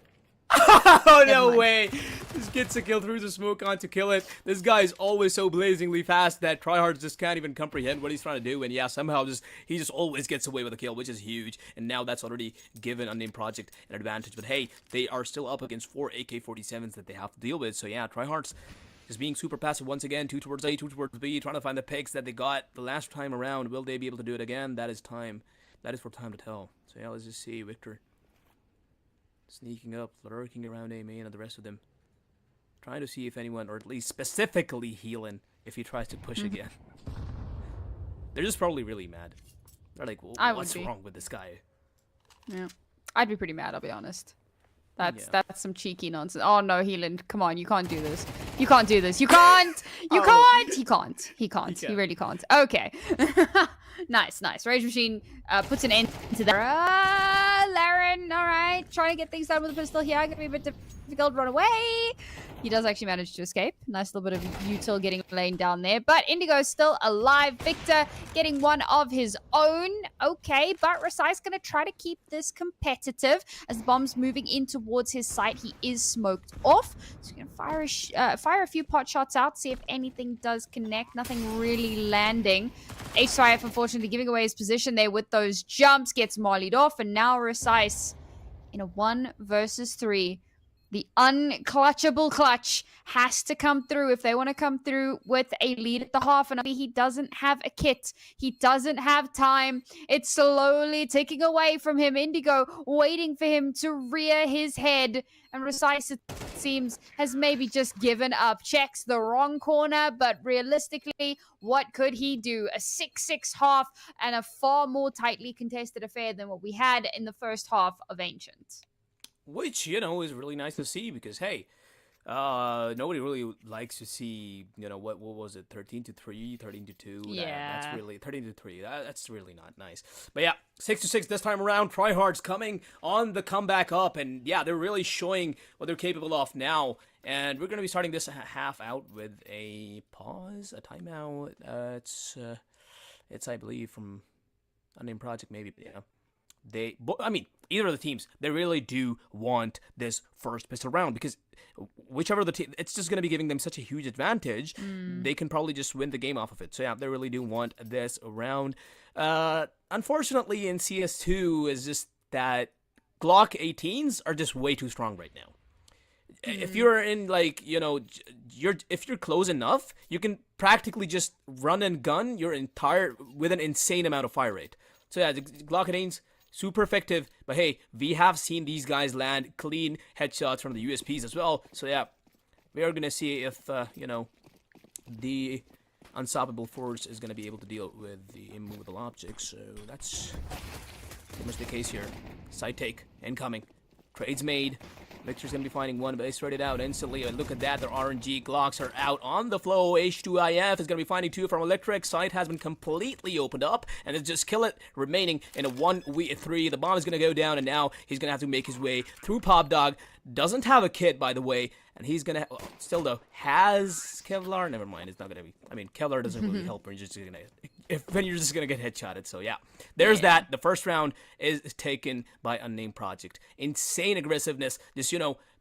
Oh, no way. Just gets a kill through the smoke on to kill it. This guy is always so blazingly fast that Tryhard just can't even comprehend what he's trying to do. And yeah, somehow he just always gets away with a kill, which is huge. And now that's already given Unnamed Project an advantage. But hey, they are still up against 4 AK-47s that they have to deal with. So yeah, Tryhard's just being super passive once again. 2 towards A, 2 towards B, trying to find the picks that they got the last time around. Will they be able to do it again? That is time. That is for time to tell. So yeah, let's just see. Victor sneaking up, lurking around A main and the rest of them. Trying to see if anyone, or at least specifically healing, if he tries to push again. They're just probably really mad. They're like, well, what's wrong with this guy? Yeah. I'd be pretty mad, I'll be honest. That's some cheeky nonsense. Oh no, Healand, come on, you can't do this. You can't do this. You can't! You can't! He can't. He can't. He really can't. Okay. Nice. Rage Machine puts an end to that. Laren, alright. Trying to get things done with the pistol here. Gonna be a bit difficult. Run away. He does actually manage to escape. Nice little bit of util getting laying down there. But Indigo's still alive. Victor getting one of his own. Okay, but Rasai's going to try to keep this competitive. As the bomb's moving in towards his site, he is smoked off. So he's going to fire a few pot shots out, see if anything does connect. Nothing really landing. HYF unfortunately giving away his position there with those jumps. Gets mollied off. And now Rasai's in a 1 versus 3. The unclutchable clutch has to come through if they want to come through with a lead at the half. And he doesn't have a kit. He doesn't have time. It's slowly ticking away from him. Indigo waiting for him to rear his head. And Recise, it seems, has maybe just given up. Checks the wrong corner, but realistically, what could he do? A 6-6 half and a far more tightly contested affair than what we had in the first half of Ancient. Which, is really nice to see because, hey, nobody really likes to see, what was it, 13-3, 13-2? Yeah. That's really, 13-3, that's really not nice. But yeah, 6-6 this time around. Tryhard's coming on the comeback up, and yeah, they're really showing what they're capable of now. And we're going to be starting this half out with a pause, a timeout. It's I believe, from Unnamed Project, maybe, either of the teams, they really do want this first pistol round because whichever the team, it's just going to be giving them such a huge advantage. They can probably just win the game off of it. So yeah, they really do want this round. Unfortunately, in CS2 is just that Glock 18s are just way too strong right now. If you're in if you're close enough, you can practically just run and gun your entire with an insane amount of fire rate. So yeah, the Glock 18s, super effective, but hey, we have seen these guys land clean headshots from the USPs as well. So yeah, we are gonna see if the unstoppable force is gonna be able to deal with the immovable objects. So that's pretty much the case here. Side take, incoming, trades made. Victor's gonna be finding one, but they spread it out instantly. And look at that, their RNG Glocks are out on the flow. H2IF is gonna be finding 2 from Electric. Site has been completely opened up, and it's just kill it, remaining in a 1v3. The bomb is gonna go down, and now he's gonna have to make his way through Pop Dog. Doesn't have a kit, by the way, and he's gonna still though has Kevlar. Never mind, it's not gonna be. Kevlar doesn't really help when you're just gonna get headshotted. So yeah, there's that. The first round is taken by Unnamed Project. Insane aggressiveness, just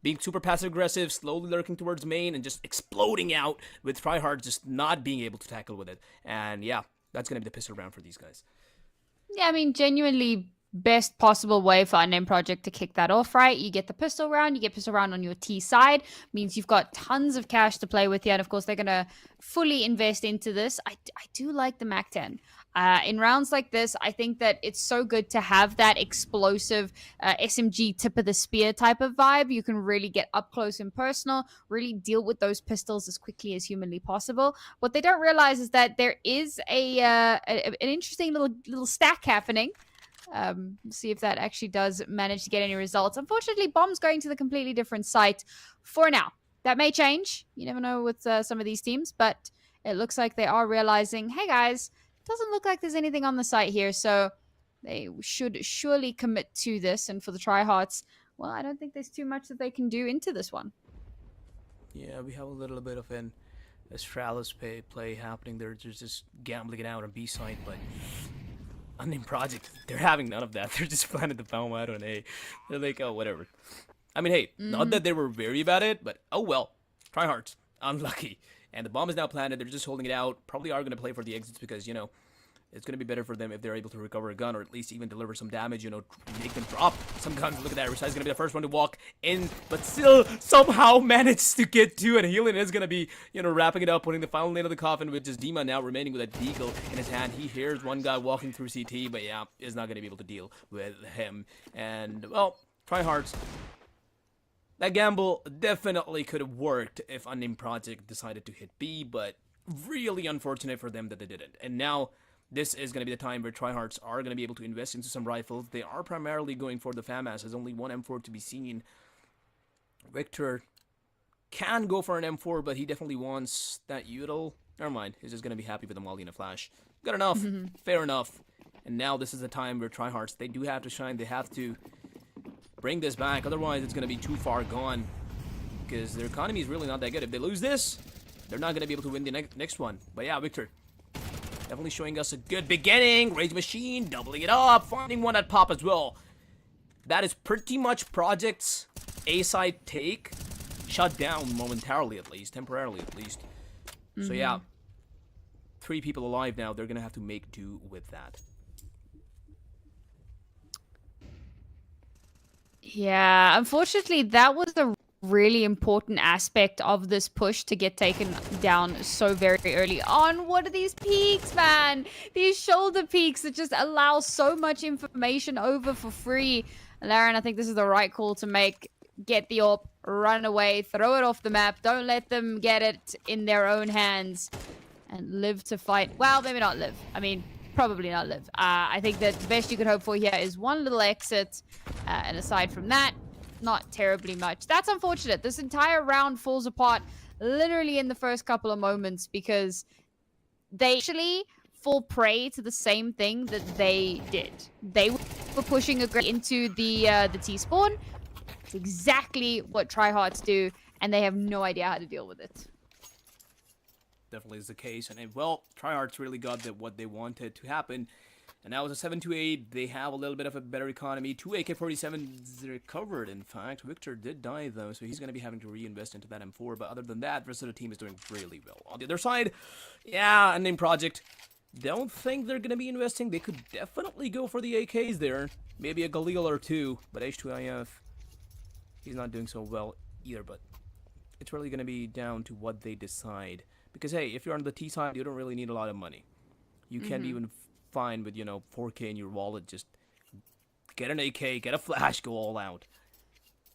being super passive aggressive, slowly lurking towards main, and just exploding out with Tryhard just not being able to tackle with it. And yeah, that's gonna be the pistol round for these guys. Yeah, genuinely best possible way for Unnamed Project to kick that off, right? You get the pistol round, you get pistol round on your T side, means you've got tons of cash to play with here, and of course they're going to fully invest into this. I do like the MAC-10. In rounds like this, I think that it's so good to have that explosive SMG tip of the spear type of vibe. You can really get up close and personal, really deal with those pistols as quickly as humanly possible. What they don't realize is that there is an interesting little stack happening. See if that actually does manage to get any results. Unfortunately, Bomb's going to the completely different site for now. That may change. You never know with some of these teams, but it looks like they are realizing, hey guys, doesn't look like there's anything on the site here, so they should surely commit to this. And for the tryhards, well, I don't think there's too much that they can do into this one. Yeah, we have a little bit of an Astralis play happening. They're just gambling it out on B side, but unnamed project, they're having none of that. They're just planning the bomb out on A. They're like, oh, whatever. I mean, hey, not that they were wary about it, but oh well. Tryhards, unlucky. And the bomb is now planted. They're just holding it out. Probably are going to play for the exits because, you know, it's going to be better for them if they're able to recover a gun or at least even deliver some damage, you know, make them drop some guns. Look at that. Rashai's going to be the first one to walk in, but still somehow managed to get to, and Healing is going to be, you know, wrapping it up, putting the final nail of the coffin with just Dima now remaining with a deagle in his hand. He hears one guy walking through CT, but yeah, is not going to be able to deal with him. And, well, tryhards. That gamble definitely could have worked if Unnamed Project decided to hit B, but really unfortunate for them that they didn't. And now, this is going to be the time where tryhards are going to be able to invest into some rifles. They are primarily going for the FAMAS. There's only one M4 to be seen. Victor can go for an M4, but he definitely wants that util. Never mind. He's just going to be happy with the Molly and a flash. Good enough. Fair enough. And now this is the time where tryhards, they do have to shine. They have to bring this back. Otherwise, it's going to be too far gone. Because their economy is really not that good. If they lose this, they're not going to be able to win the next one. But yeah, Victor, definitely showing us a good beginning. Rage Machine, doubling it up, finding one at pop as well. That is pretty much Project's A-side take. Shut down momentarily at least, temporarily at least. So yeah, 3 people alive now. They're going to have to make do with that. Yeah, unfortunately, that was a really important aspect of this push to get taken down so very early on. What are these peaks, man? These shoulder peaks that just allow so much information over for free. Laren, I think this is the right call to make. Get the AWP, run away, throw it off the map. Don't let them get it in their own hands and live to fight. Well, maybe not live. I mean, probably not live. I think that the best you could hope for here is one little exit. And aside from that, not terribly much. That's unfortunate. This entire round falls apart literally in the first couple of moments because they actually fall prey to the same thing that they did. They were pushing into the T-spawn. It's exactly what tryhards do, and they have no idea how to deal with it. Definitely is the case, and well, tryhards really got what they wanted to happen. And now it's a 7-8. They have a little bit of a better economy. 2 AK-47s recovered, in fact. Victor did die, though, so he's going to be having to reinvest into that M4. But other than that, the rest of the team is doing really well. On the other side, yeah, Unnamed Project. Don't think they're going to be investing. They could definitely go for the AKs there. Maybe a Galil or 2. But H2IF, he's not doing so well either. But it's really going to be down to what they decide. Because, hey, if you're on the T side, you don't really need a lot of money. You can't even find with, you know, 4K in your wallet. Just get an AK, get a flash, go all out.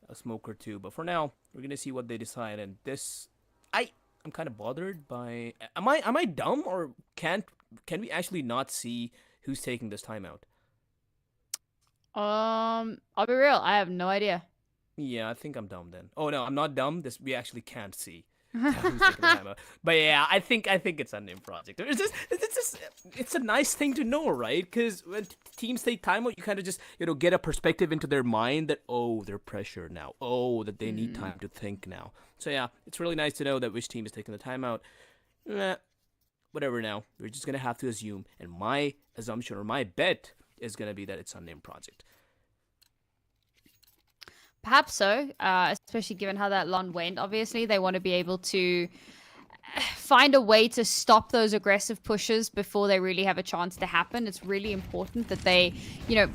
A smoke or 2. But for now, we're going to see what they decide. And this, I'm kind of bothered by... Am I dumb, or can we actually not see who's taking this timeout? I'll be real. I have no idea. Yeah, I think I'm dumb then. Oh no, I'm not dumb. This we actually can't see. Who's taking the timeout. But yeah, I think it's Unnamed Project. It's a nice thing to know, right? Because when teams take timeout, you kind of just, you know, get a perspective into their mind that, oh, they're pressured now. Oh, that they need time to think now. So yeah, it's really nice to know that which team is taking the timeout. Whatever now. We're just going to have to assume. And my assumption or my bet is going to be that it's Unnamed Project. Perhaps so, especially given how that LON went. Obviously, they want to be able to find a way to stop those aggressive pushes before they really have a chance to happen. It's really important that they, you know,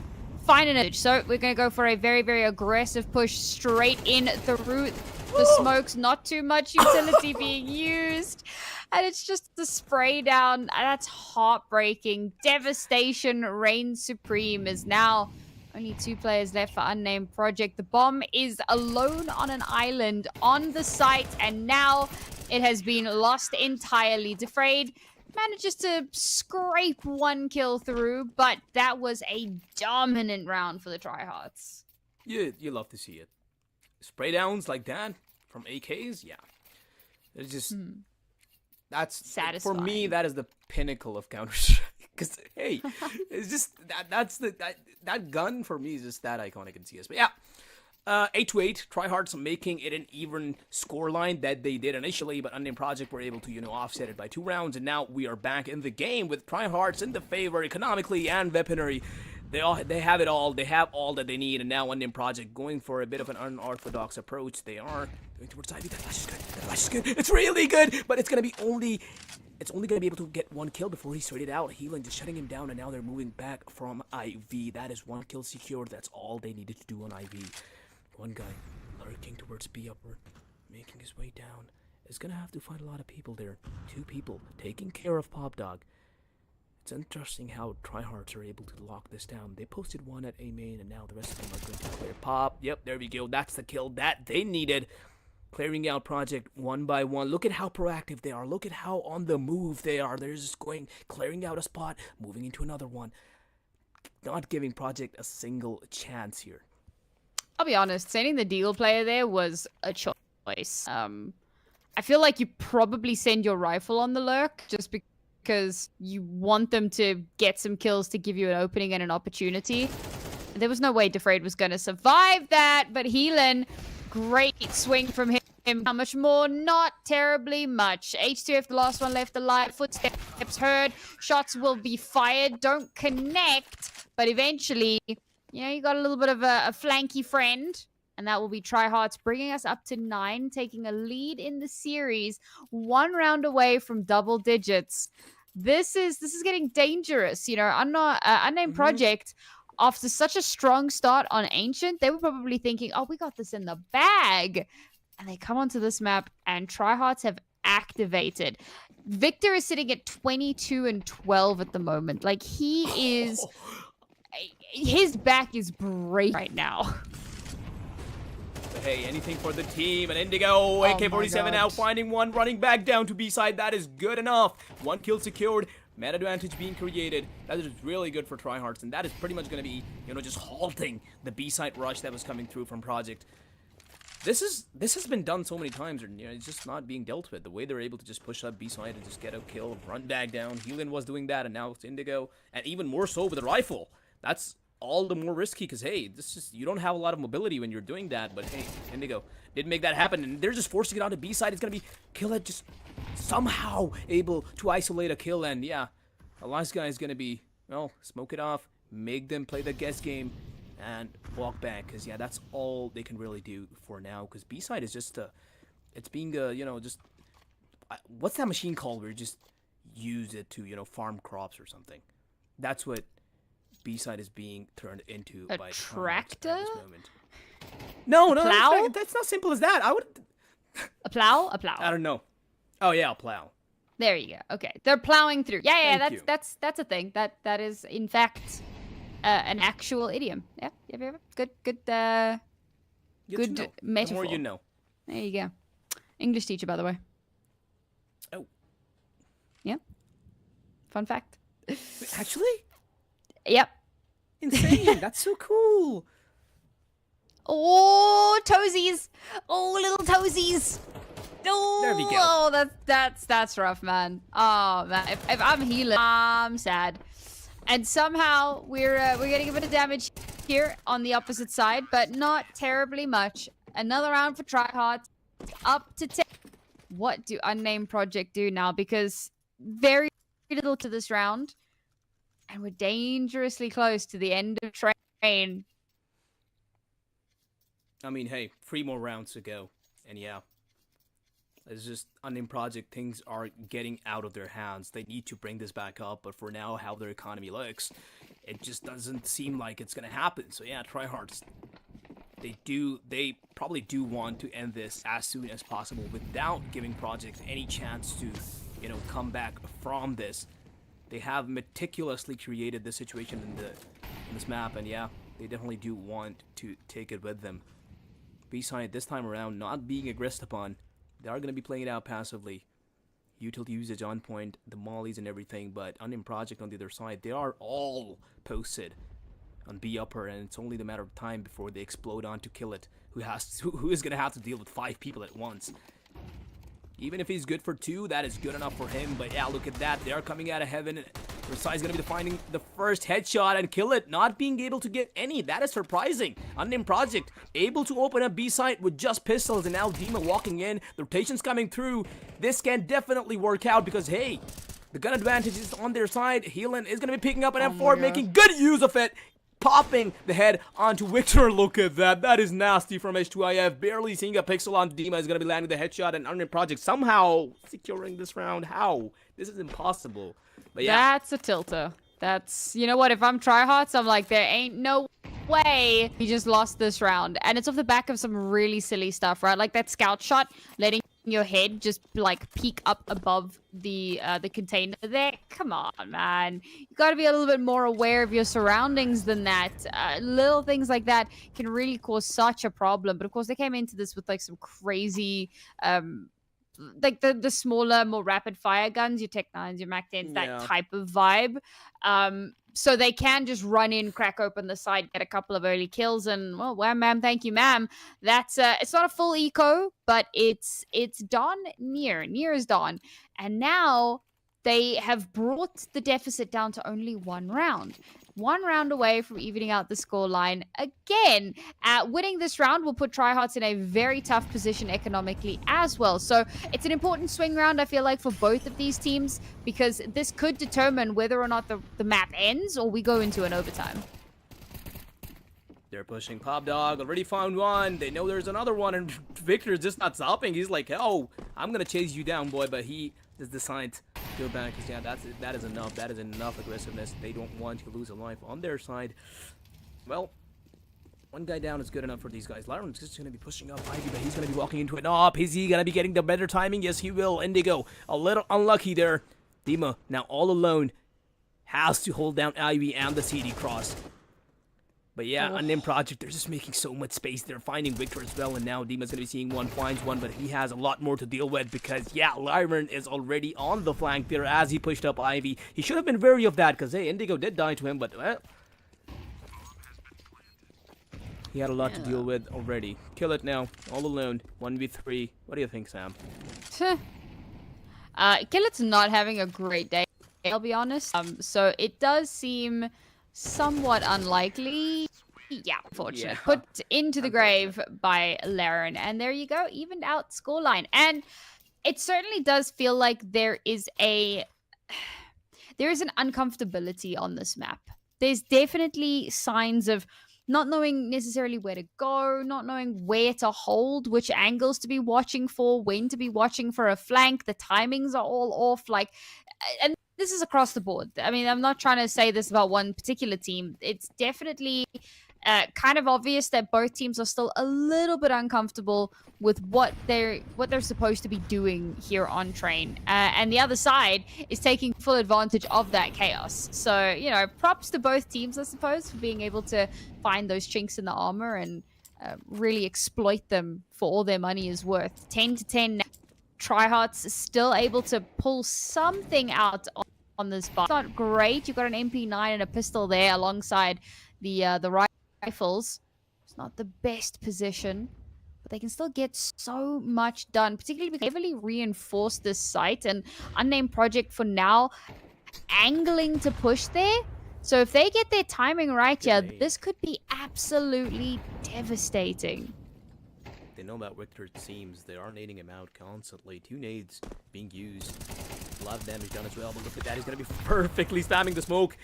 find an edge. So we're going to go for a very, very aggressive push straight in through The smoke's not too much utility being used. And it's just the spray down. That's heartbreaking. Devastation reigns supreme as now only 2 players left for Unnamed Project. The bomb is alone on an island on the site, and now it has been lost entirely. Defrayed manages to scrape 1 kill through, but that was a dominant round for the tryhards. You love to see it. Spray downs like that from AKs, yeah. It's just that's satisfying. For me. That is the pinnacle of Counter Strike. Because hey, it's just that gun for me is just that iconic in CS. But yeah, 8-8. Tryhards making it an even scoreline that they did initially, but Unnamed Project were able to offset it by 2 rounds, and now we are back in the game with Tryhards in the favor economically and weaponry. They have it all. They have all that they need, and now Unnamed Project going for a bit of an unorthodox approach. They are going towards Ivy. That flash is good. That flash is good. It's really good, but it's only gonna be able to get 1 kill before he sorted out. Healing just shutting him down, and now they're moving back from IV. That is 1 kill secured. That's all they needed to do on IV. One guy lurking towards B upward, making his way down. Is gonna have to find a lot of people there. 2 people taking care of Pop Dog. It's interesting how tryhards are able to lock this down. They posted 1 at A main, and now the rest of them are going to clear Pop. Yep, there we go. That's the kill that they needed. Clearing out Project 1 by 1. Look at how proactive they are. Look at how on the move they are. They're just clearing out a spot, moving into another one. Not giving Project a single chance here. I'll be honest, sending the deal player there was a choice. I feel like you probably send your rifle on the lurk just because you want them to get some kills to give you an opening and an opportunity. There was no way Defrayed was going to survive that, but Heelan, great swing from him. How much more? Not terribly much. H2F, the last one left alive. Footsteps heard. Shots will be fired. Don't connect, but eventually, you got a little bit of a flanky friend, and that will be Tryhards, bringing us up to 9, taking a lead in the series, 1 round away from double digits. This is getting dangerous. Unnamed Project, after such a strong start on Ancient, they were probably thinking, oh, we got this in the bag. And they come onto this map, and Tryhards have activated. Victor is sitting at 22-12 at the moment. Like, he is... His back is breaking right now. But hey, anything for the team. And Indigo, AK-47 now finding 1, running back down to B-side. That is good enough. 1 kill secured. Man advantage being created. That is really good for Tryhards. And that is pretty much going to be, just halting the B-side rush that was coming through from Project. This has been done so many times, and it's just not being dealt with. The way they're able to just push up B-side and just get a kill, run back down. Heelan was doing that, and now it's Indigo. And even more so with a rifle. That's all the more risky because, hey, you don't have a lot of mobility when you're doing that. But, hey, Indigo didn't make that happen. And they're just forcing it on the B-side. It's going to be Killhead just somehow able to isolate a kill. And, yeah, the last guy is going to be, smoke it off, make them play the guess game, and walk back. Because, yeah, that's all they can really do for now. Because B-side is just, it's being, just, what's that machine called where you just use it to, farm crops or something? That's what B-side is being turned into by tractor? at this moment. No, plow? That's not simple as that. A plow? I don't know. Oh yeah, a plow. There you go. Okay, they're plowing through. Yeah, Thank that's a thing. That is in fact an actual idiom. Yeah. Good metaphor. The more you know. There you go. English teacher, by the way. Oh. Yeah. Fun fact. Actually? Yep. Insane. That's so cool. Oh, toesies. Oh, little toesies. Oh, There we go. Oh, that's rough, man. Oh, man. If I'm healing, I'm sad. And somehow we're getting a bit of damage here on the opposite side, but not terribly much. Another round for Tryhards. Up to 10. What do Unnamed Project do now? Because very little to this round. And we're dangerously close to the end of train. I mean, hey, 3 more rounds to go. And yeah, it's just Unnamed Project, things are getting out of their hands. They need to bring this back up, but for now, how their economy looks, it just doesn't seem like it's going to happen. So yeah, Tryhards, they probably do want to end this as soon as possible without giving Project any chance to, come back from this. They have meticulously created the situation in this map, and yeah, they definitely do want to take it with them. B-side this time around, not being aggressed upon. They are going to be playing it out passively. Utility usage on point, the mollies and everything, but Unnamed Project on the other side, they are all posted on B upper, and it's only the matter of time before they explode on to kill it. Who is going to have to deal with 5 people at once? Even if he's good for 2, that is good enough for him, but yeah, look at that. They are coming out of heaven. Versailles going to be finding the first headshot and kill it, not being able to get any. That is surprising. Unnamed Project able to open up B site with just pistols, and now Dima walking in. The rotation's coming through. This can definitely work out because, hey, the gun advantage is on their side. Heelan is going to be picking up an M4, making good use of it. Popping the head onto Victor. Look at that. That is nasty from H2IF. Barely seeing a pixel on Dima is going to be landing the headshot, and Unnamed Project somehow securing this round. How? This is impossible. But yeah. That's a tilter. That's, you know what, if I'm tryhards, I'm like, there ain't no way he just lost this round. And it's off the back of some really silly stuff, right? Like that scout shot, letting your head just like peek up above the container there. Come on, man. You got to be a little bit more aware of your surroundings than that. Little things like that can really cause such a problem. But of course, they came into this with like some crazy like the smaller, more rapid fire guns, your Tech 9s, your Mac 10s, that type of vibe. So they can just run in, crack open the side, get a couple of early kills, and well, wham, ma'am, thank you, ma'am. That's it's not a full eco, but it's done near is done, and now they have brought the deficit down to only 1 round. 1 round away from evening out the scoreline again. Winning this round will put tryhards in a very tough position economically as well. So it's an important swing round, I feel like, for both of these teams, because this could determine whether or not the map ends or we go into an overtime. They're pushing Pop Dog. Already found one. They know there's another one, and Victor is just not stopping. He's like, oh, I'm going to chase you down, boy, but he just decides to go back, because yeah, that is enough. That is enough aggressiveness. They don't want to lose a life on their side. Well, 1 guy down is good enough for these guys. Lyron's just going to be pushing up Ivy, but he's going to be walking into it. Oh, is he going to be getting the better timing? Yes, he will. Indigo, a little unlucky there. Dima, now all alone, has to hold down Ivy and the CD cross. But yeah, Unnamed Project, they're just making so much space. They're finding Victor as well, and now Dima's going to be seeing one, finds one, but he has a lot more to deal with because, yeah, Lyron is already on the flank there as he pushed up Ivy. He should have been wary of that because, hey, Indigo did die to him, but, well, he had a lot to deal with already. Kill it now, all alone, 1v3. What do you think, Sam? Killet's not having a great day, I'll be honest. So it does seem somewhat unlikely. Yeah, fortunate. Yeah. Put into the grave by Laren. And there you go, evened out scoreline. And it certainly does feel like there is an uncomfortability on this map. There's definitely signs of not knowing necessarily where to go, not knowing where to hold, which angles to be watching for, when to be watching for a flank. The timings are all off. Like, and this is across the board. I mean, I'm not trying to say this about one particular team. It's definitely kind of obvious that both teams are still a little bit uncomfortable with what they're supposed to be doing here on train. And the other side is taking full advantage of that chaos. So, you know, props to both teams, I suppose, for being able to find those chinks in the armor and really exploit them for all their money is worth. 10-10 now. Tryhards still able to pull something out on this bar. It's not great. You've got an MP9 and a pistol there alongside the rifles. It's not the best position, but they can still get so much done, particularly because they heavily reinforced this site, and Unnamed Project for now angling to push there. So if they get their timing right here, this could be absolutely devastating. They know about Richter, it seems. They are nading him out constantly. 2 nades being used. A lot of damage done as well, but look at that. He's going to be perfectly spamming the smoke.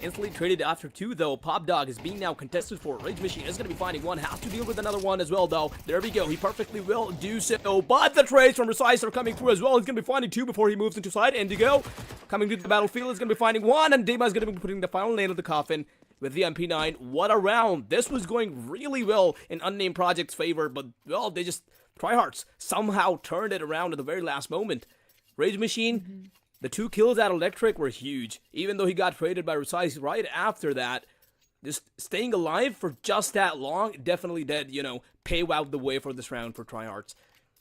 Instantly traded after 2, though. Pop Dog is being now contested for. Rage Machine is going to be finding one. Has to deal with another one as well, though. There we go. He perfectly will do so. But the trades from Precise are coming through as well. He's going to be finding 2 before he moves into side. Indigo coming to the battlefield is going to be finding 1. And Dima is going to be putting the final nail in the coffin. with the MP9. What a round. This was going really well in Unnamed Project's favor, but, well, they just, tryhards, somehow turned it around at the very last moment. Rage Machine, the 2 kills at Electric were huge, even though he got traded by Resize right after that. Just staying alive for just that long definitely did, pave out the way for this round for tryhards.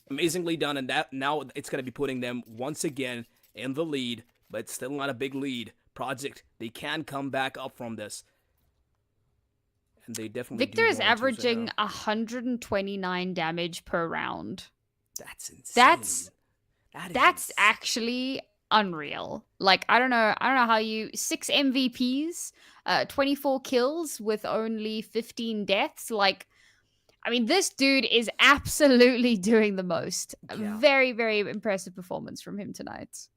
Amazingly done, and that now it's going to be putting them once again in the lead, but still not a big lead. Project, they can come back up from this. And they definitely Victor is averaging 129 damage per round. That's insane. That's actually unreal. Like, I don't know how you 6 MVPs, 24 kills with only 15 deaths. Like, I mean, this dude is absolutely doing the most. Yeah. Very, very impressive performance from him tonight.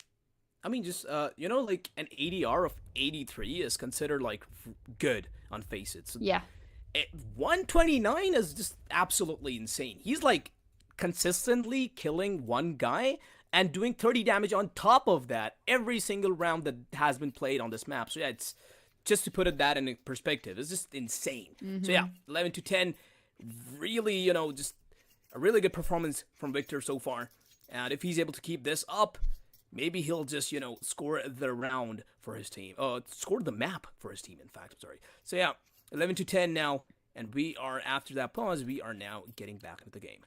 I mean, just, like an ADR of 83 is considered, like, good on Faceit. So Yeah. 129 is just absolutely insane. He's, like, consistently killing one guy and doing 30 damage on top of that every single round that has been played on this map. So, yeah, it's just to put that in perspective. It's just insane. So, yeah, 11 to 10. Really, just a really good performance from Victor so far. And if he's able to keep this up, maybe he'll just, score the round for his team. Score the map for his team, in fact. I'm sorry. So, yeah, 11 to 10 now. And we are, after that pause, we are now getting back into the game.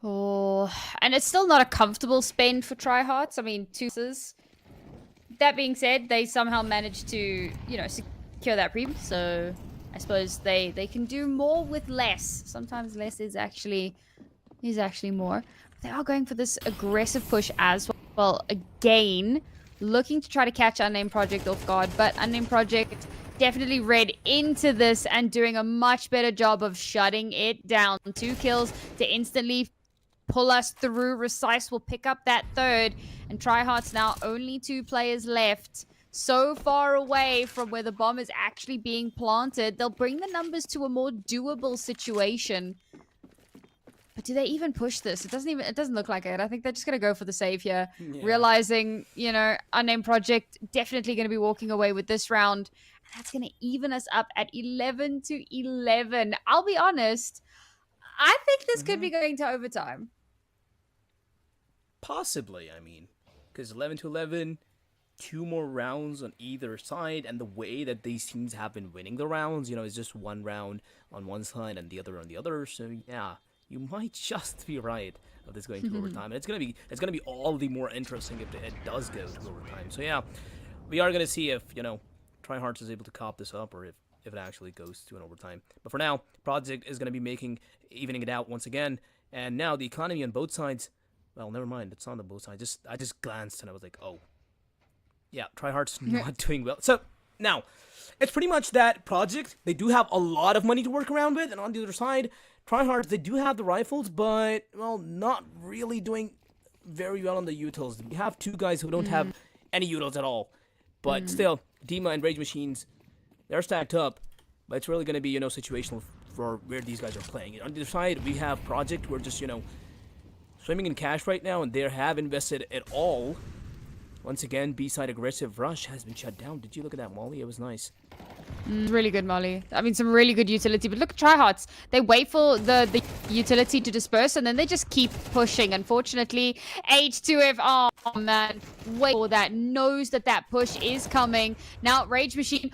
Oh, and it's still not a comfortable spend for tryhards. I mean, 2 misses. That being said, they somehow managed to, secure that prem. So I suppose they can do more with less. Sometimes less is actually more. They are going for this aggressive push as well. Again, looking to try to catch Unnamed Project off guard, but Unnamed Project definitely read into this and doing a much better job of shutting it down. 2 kills to instantly pull us through. Resize will pick up that 3rd, and tryhards now only 2 players left. So far away from where the bomb is actually being planted. They'll bring the numbers to a more doable situation. But do they even push this? It doesn't look like it. I think they're just going to go for the save here. Yeah. Realizing, Unnamed Project definitely going to be walking away with this round. And that's going to even us up at 11 to 11. I'll be honest. I think this could be going to overtime. Possibly, I mean. Because 11 to 11, 2 more rounds on either side. And the way that these teams have been winning the rounds, is just 1 round on one side and the other on the other. So, yeah. You might just be right of this going to overtime. And it's gonna be all the more interesting if it does go to overtime. So yeah, we are gonna see if tryhards is able to cop this up or if it actually goes to an overtime. But for now, Project is gonna be evening it out once again. And now the economy on both sides. Well, never mind. It's not on both sides. I just glanced and I was like, oh, yeah, tryhards not doing well. So now, it's pretty much that Project. They do have a lot of money to work around with, and on the other side, tryhards, they do have the rifles, but, well, not really doing very well on the utils. We have 2 guys who don't have any utils at all. But still, Dima and Rage Machines, they're stacked up. But it's really going to be, situational for where these guys are playing. And on the other side, we have Project, who are just, swimming in cash right now, and they have invested it all. Once again, B-side aggressive rush has been shut down. Did you look at that molly? It was nice. Really good molly. I mean, some really good utility. But look at tryhards. They wait for the utility to disperse, and then they just keep pushing. Unfortunately, H2F, oh man, wait for that. Knows that push is coming. Now, Rage Machine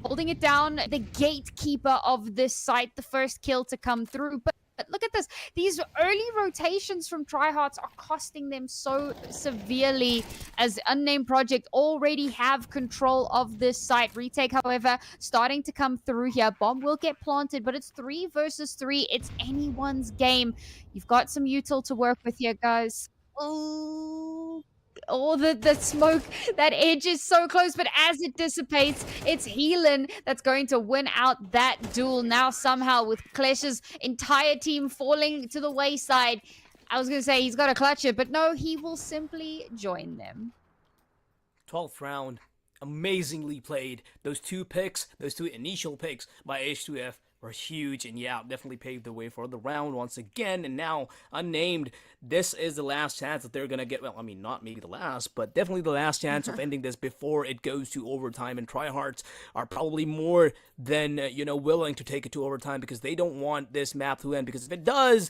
holding it down. The gatekeeper of this site, the first kill to come through. But look at this. These early rotations from tryhards are costing them so severely, as Unnamed Project already have control of this site. Retake, however, starting to come through here. Bomb will get planted, but it's 3 versus 3. It's anyone's game. You've got some util to work with here, guys. Oh, the smoke, that edge is so close, but as it dissipates, it's Heelan that's going to win out that duel. Now somehow with Klesh's entire team falling to the wayside. I was going to say he's got to clutch it, but no, he will simply join them. 12th round, amazingly played. Those 2 picks, those 2 initial picks by H2F were huge, and yeah, definitely paved the way for the round once again. And now, unnamed, this is the last chance that they're gonna get. Well, I mean, not maybe the last, but definitely the last chance of ending this before it goes to overtime. And tryhards are probably more than willing to take it to overtime, because they don't want this map to end. Because if it does,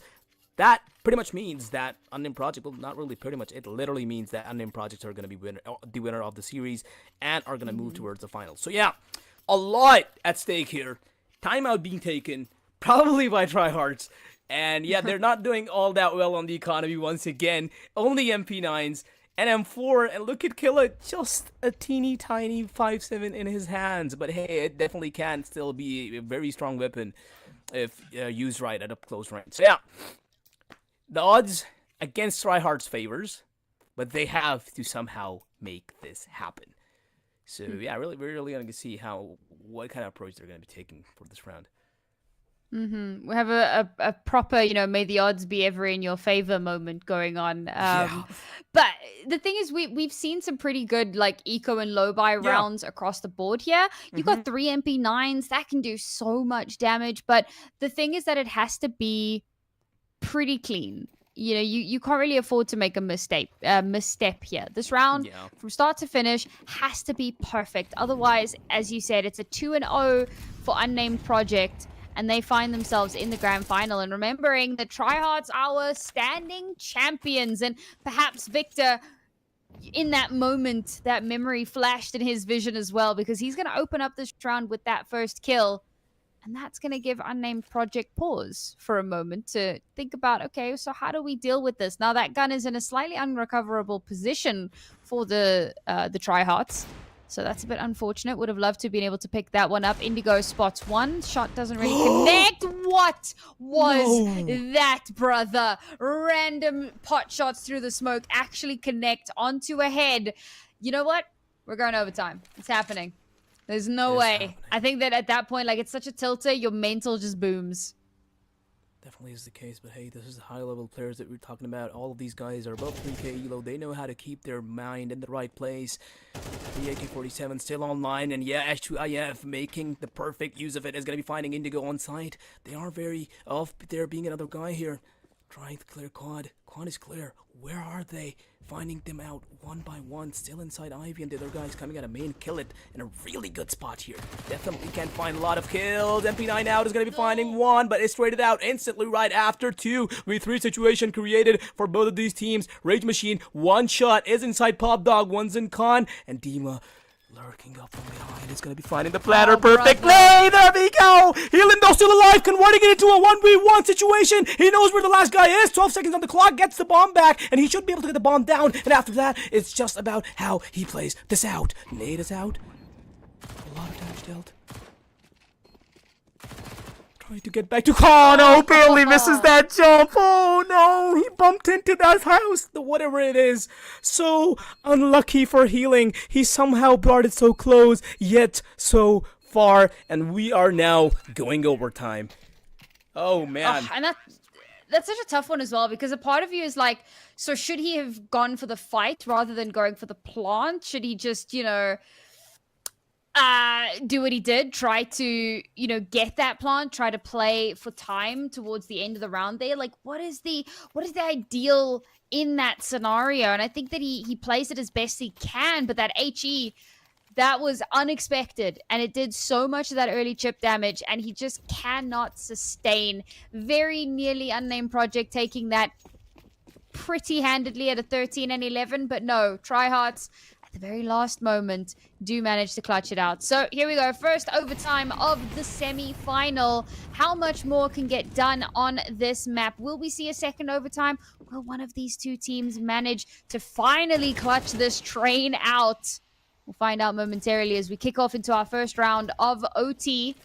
that pretty much means that Unnamed Project, well, not really pretty much, it literally means that Unnamed Projects are going to be the winner of the series and are going to move towards the finals. So yeah, a lot at stake here. Timeout being taken, probably by tryhards. And yeah, they're not doing all that well on the economy once again. Only MP9s and M4, and look at Killa, just a teeny tiny 5.7 in his hands. But hey, it definitely can still be a very strong weapon if used right at up close range. So yeah, the odds against tryhards favors, but they have to somehow make this happen. So yeah, we're really going to see what kind of approach they're going to be taking for this round. We have a proper, may the odds be ever in your favor moment going on. But the thing is, we've seen some pretty good like eco and low buy rounds across the board here. You got 3 MP9s that can do so much damage, but the thing is that it has to be pretty clean. You can't really afford to make a misstep here. This round, from start to finish, has to be perfect. Otherwise, as you said, it's a 2-0 for Unnamed Project, and they find themselves in the grand final. And remembering that tryhards are our standing champions, and perhaps Victor, in that moment, that memory flashed in his vision as well, because he's going to open up this round with that first kill. And that's going to give Unnamed Project pause for a moment to think about, okay, so how do we deal with this? Now that gun is in a slightly unrecoverable position for the tryhards. So that's a bit unfortunate. Would have loved to have been able to pick that one up. Indigo spots one. Shot doesn't really connect. What was that, brother? Random pot shots through the smoke actually connect onto a head. You know what? We're going overtime. It's happening. There's no way. I think that at that point, like, it's such a tilter, your mental just booms. Definitely is the case, but hey, this is the high-level players that we're talking about. All of these guys are above 3k elo. They know how to keep their mind in the right place. The AK-47 still online, and yeah, H2IF making the perfect use of it is going to be finding Indigo on site. They are very off there being another guy here. Trying to clear Quad. Quad is clear. Where are they? Finding them out one by one. Still inside Ivy, and the other guys coming out of main. Kill it in a really good spot here. Definitely can't find a lot of kills. MP9 out is going to be finding one, but it's traded out instantly right after 2. V3 situation created for both of these teams. Rage Machine, one shot is inside Pop Dog. One's in Con, and Dima lurking up from behind is going to be finding the platter perfectly. There we go. Healing still alive, converting it into a 1v1 situation. He knows where the last guy is. 12 seconds on the clock, gets the bomb back, and he should be able to get the bomb down. And after that, it's just about how he plays this out. Nade is out. A lot of damage dealt. Trying to get back to Khan. Oh, barely misses that jump. Oh no, he bumped into that house, whatever it is. So unlucky for healing. He somehow brought it so close, yet so far, and we are now going overtime. Oh man. And that's such a tough one as well, because a part of you is like, so should he have gone for the fight rather than going for the plant? Should he just, do what he did, try to, get that plant, try to play for time towards the end of the round there? Like, what is the ideal in that scenario? And I think that he plays it as best he can, but that HE, that was unexpected, and it did so much of that early chip damage, and he just cannot sustain. Very nearly Unnamed Project taking that pretty handedly at a 13 and 11, but no, tryhards the very last moment do manage to clutch it out. So here we go, first overtime of the semi-final. How much more can get done on this map? Will we see a second overtime? Will one of these two teams manage to finally clutch this train out? We'll find out momentarily as we kick off into our first round of OT.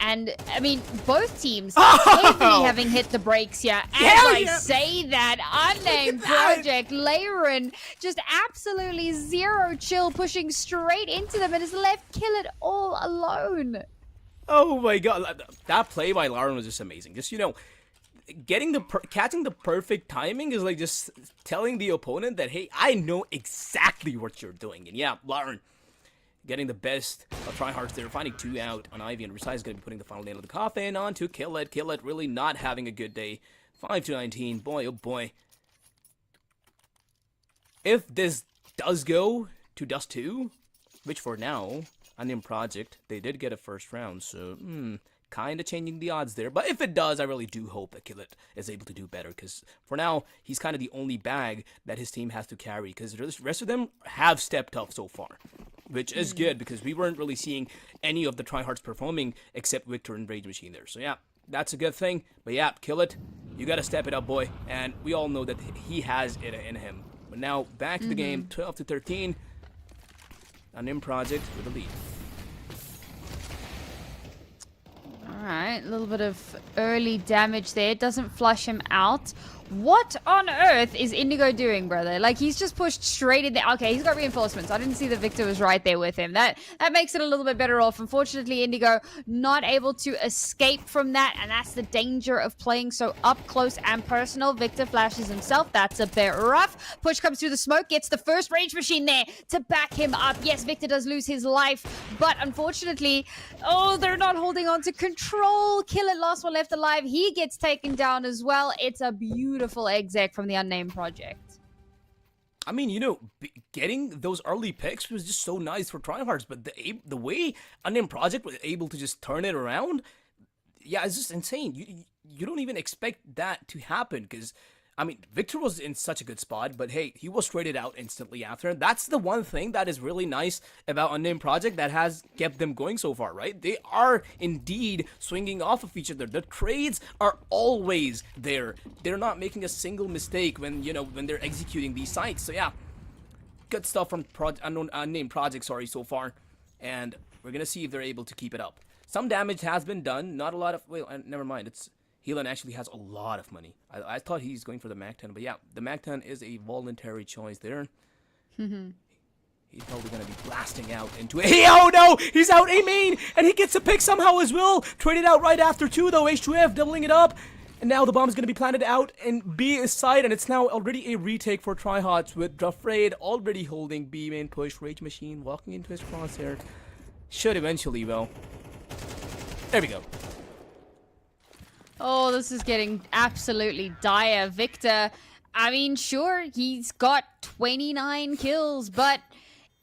And, I mean, both teams heavily having hit the brakes here. As I say that, Unnamed Project, Leiren, just absolutely zero chill, pushing straight into them and has left Kill It all alone. Oh my god, that play by Lauren was just amazing. Just, catching the perfect timing is like just telling the opponent that, hey, I know exactly what you're doing. And yeah, Lauren, getting the best of tryhards. They're finding 2 out on Ivy, and Resai is going to be putting the final nail of the coffin on to Kill It. Kill It really not having a good day. 5-19. Boy, oh boy. If this does go to Dust 2, which for now, Unnamed Project, they did get a first round, so, kind of changing the odds there. But if it does, I really do hope that Kill It is able to do better, because for now, he's kind of the only bag that his team has to carry, because the rest of them have stepped up so far, which is good, because we weren't really seeing any of the tryhards performing except Victor and Rage Machine there. So yeah, that's a good thing. But yeah, Kill It, you gotta step it up, boy, and we all know that he has it in him. But now, back to the game, 12-13, Unnamed Project with a lead. Alright, a little bit of early damage there. It doesn't flush him out. What on earth is Indigo doing, brother? Like, he's just pushed straight in there. Okay, he's got reinforcements. I didn't see that Victor was right there with him. That makes it a little bit better off. Unfortunately, Indigo not able to escape from that, and that's the danger of playing so up close and personal. Victor flashes himself. That's a bit rough. Push comes through the smoke, gets the first Rage Machine there to back him up. Yes, Victor does lose his life, but unfortunately, oh, they're not holding on to control. Kill It, last one left alive. He gets taken down as well. It's a beautiful exec from the Unnamed Project. I mean, you know, getting those early picks was just so nice for tryhards, but the way Unnamed Project was able to just turn it around, yeah, it's just insane. You don't even expect that to happen, because, I mean, Victor was in such a good spot, but hey, he was traded out instantly after. That's the one thing that is really nice about Unnamed Project that has kept them going so far, right? They are indeed swinging off of each other. The trades are always there. They're not making a single mistake when, you know, when they're executing these sites. So yeah, good stuff from Unnamed Project, so far. And we're going to see if they're able to keep it up. Some damage has been done. Not a lot of, well, never mind. It's Heelan actually has a lot of money. I thought he's going for the MAC-10, but yeah, the MAC-10 is a voluntary choice there. He's probably going to be blasting out into it. Hey, oh no! He's out A main! And he gets a pick somehow as well! Traded out right after too, though. H2F doubling it up. And now the bomb is going to be planted out in B side, and it's now already a retake for tryhards with Drafraid already holding B main push. Rage Machine walking into his crosshair. Should eventually, well. There we go. Oh, this is getting absolutely dire. Victor, I mean, sure, he's got 29 kills, but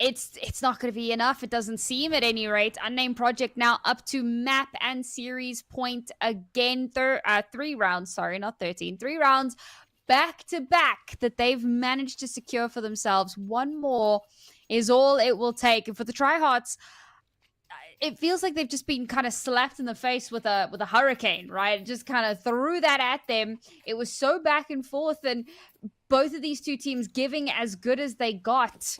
it's not going to be enough. It doesn't seem at any rate. Unnamed Project now up to map and series point again. 3 rounds, sorry, not 13. 3 rounds back to back that they've managed to secure for themselves. One more is all it will take. And for the tryhards, it feels like they've just been kind of slapped in the face with a hurricane, right? It just kind of threw that at them. It was so back and forth, and both of these two teams giving as good as they got.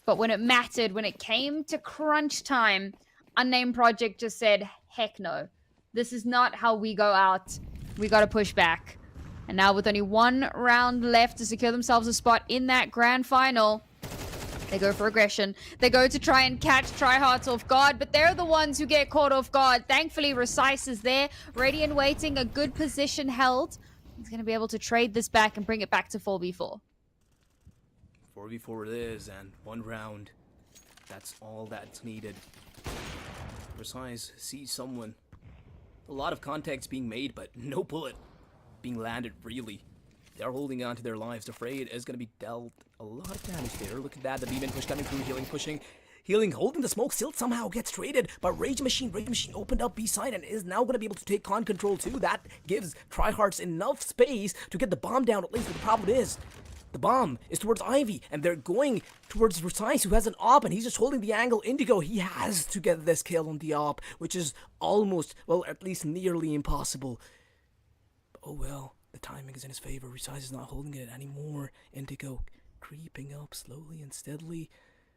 But when it mattered, when it came to crunch time, Unnamed Project just said, heck no. This is not how we go out. We got to push back. And now with only 1 round left to secure themselves a spot in that grand final, they go for aggression. They go to try and catch tryhards off guard, but they're the ones who get caught off guard. Thankfully, Resai is there, ready and waiting, a good position held. He's going to be able to trade this back and bring it back to 4v4. 4v4 it is, and 1 round. That's all that's needed. Resai sees someone. A lot of contacts being made, but no bullet being landed, really. They're holding on to their lives. Afraid is going to be dealt a lot of damage there. Look at that. The beam push coming through. Healing pushing. Healing holding the smoke. Still somehow gets traded. But Rage Machine opened up B side and is now going to be able to take con control too. That gives tryhards enough space to get the bomb down at least. But the problem is, the bomb is towards Ivy. And they're going towards Resai, who has an op. And he's just holding the angle. Indigo, he has to get this kill on the op. Which is almost, well, at least nearly impossible. Oh well. The timing is in his favor. Resai is not holding it anymore. Indigo creeping up slowly and steadily.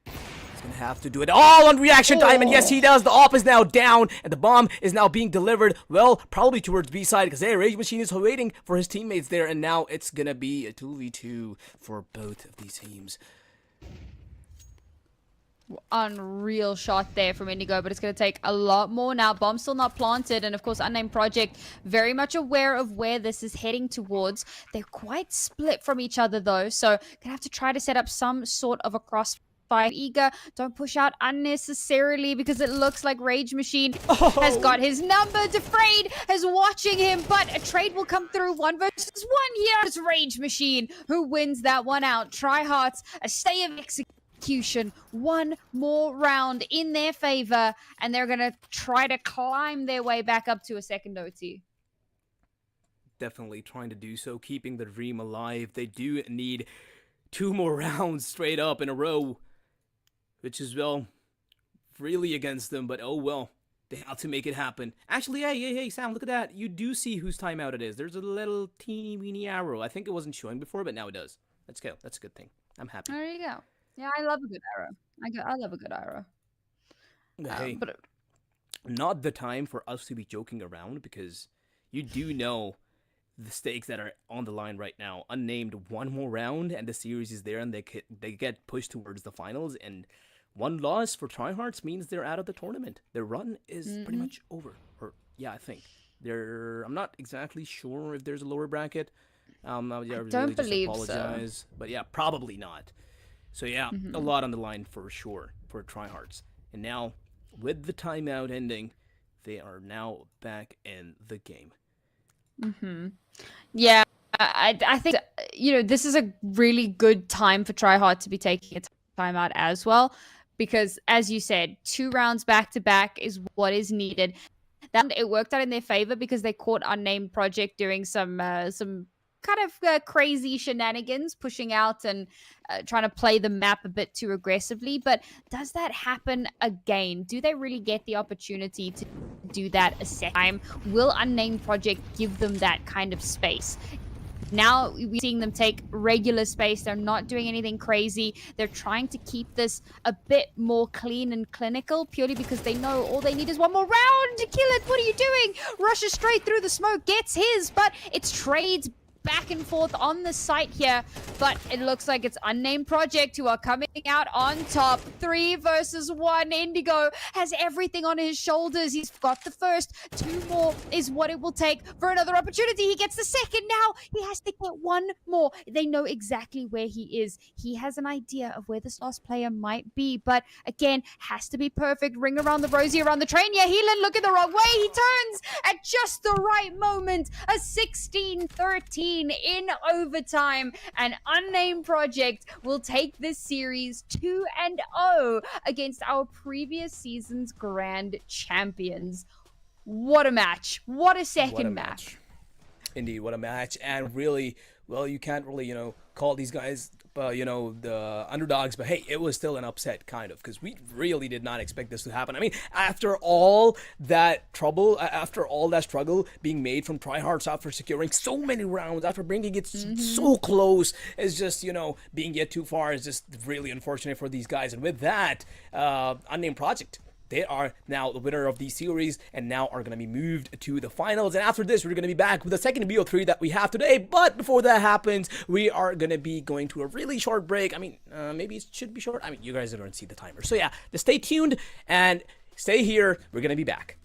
He's going to have to do it all on reaction time. And yes, he does. The op is now down. And the bomb is now being delivered. Well, probably towards B side. Because hey, Rage Machine is waiting for his teammates there. And now it's going to be a 2v2 for both of these teams. Unreal shot there from Indigo, but it's going to take a lot more now. Bomb still not planted, and of course Unnamed Project very much aware of where this is heading towards. They're quite split from each other though, so gonna have to try to set up some sort of a cross fight eager. Don't push out unnecessarily because it looks like Rage Machine has Oh. got his number. Defrayed is watching him, but a trade will come through. 1 versus 1 here. It's Rage Machine who wins that one out. Tryhards, a stay of execution. One more round in their favor, and they're going to try to climb their way back up to a second OT. Definitely trying to do so, keeping the dream alive. They do need 2 more rounds straight up in a row, which is, well, really against them, but oh well. They have to make it happen. Actually, hey, Sam, look at that. You do see whose timeout it is. There's a little teeny weeny arrow. I think it wasn't showing before, but now it does. Let's go. That's a good thing. I'm happy. There you go. Yeah, I love a good arrow. I love a good arrow. Hey, But not the time for us to be joking around, because you do know the stakes that are on the line right now. Unnamed, 1 more round, and the series is there, and they get pushed towards the finals, and 1 loss for Tryhards means they're out of the tournament. Their run is pretty much over. Or yeah, I think I'm not exactly sure if there's a lower bracket. I don't believe so. apologize, but yeah, probably not. So yeah, a lot on the line for sure for Tryhards. And now, with the timeout ending, they are now back in the game. yeah, I think, this is a really good time for Tryhard to be taking a timeout as well, because as you said, 2 rounds back to back is what is needed. That it worked out in their favor because they caught Unnamed Project doing some kind of crazy shenanigans, pushing out and trying to play the map a bit too aggressively. But does that happen again? Do they really get the opportunity to do that a second time? Will Unnamed Project give them that kind of space? Now we're seeing them take regular space. They're not doing anything crazy. They're trying to keep this a bit more clean and clinical, purely because they know all they need is 1 more round to kill it. What are you doing? Rushes straight through the smoke, gets his, but it's trades back and forth on the site here, but it looks like it's Unnamed Project who are coming out on top. 3 versus 1. Indigo has everything on his shoulders. He's got the first. 2 more is what it will take for another opportunity. He gets the second. Now he has to get 1 more. They know exactly where he is. He has an idea of where this last player might be, but again, has to be perfect. Ring around the rosy, around the train. Yeah, Heelan looking the wrong way. He turns at just the right moment. A 16-13 in overtime, and Unnamed Project will take this series 2-0 against our previous season's grand champions. What a match. What a second match. Indeed, what a match. And really, well, you can't really, call these guys, the underdogs, but hey, it was still an upset, kind of, because we really did not expect this to happen. I mean, after all that trouble, after all that struggle being made from Tryhards, after securing so many rounds, after bringing it so close, it's just, being yet too far is just really unfortunate for these guys. And with that, Unnamed Project, they are now the winner of the series and now are going to be moved to the finals. And after this, we're going to be back with the second BO3 that we have today. But before that happens, we are going to be going to a really short break. I mean, maybe it should be short. I mean, you guys are going to see the timer. So yeah, just stay tuned and stay here. We're going to be back.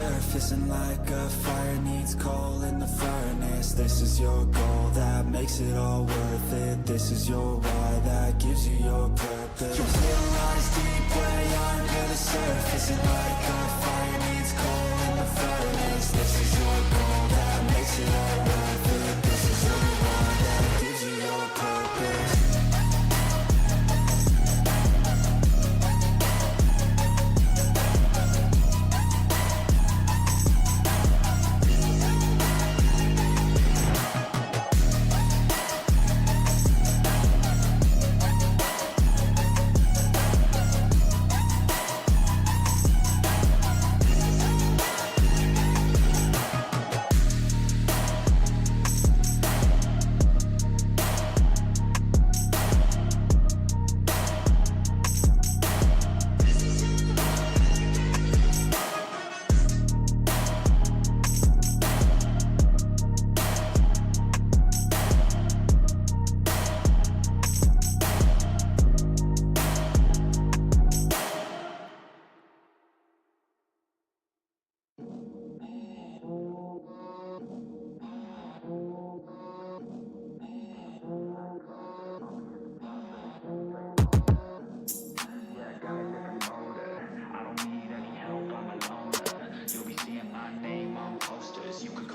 Surfacing like a fire needs coal in the furnace. This is your goal that makes it all worth it. This is your why that gives you your purpose. Your hidden lies deep way under the surface, and like a fire needs coal in the furnace. This is your goal that makes it all worth it. This is your why that gives you your purpose.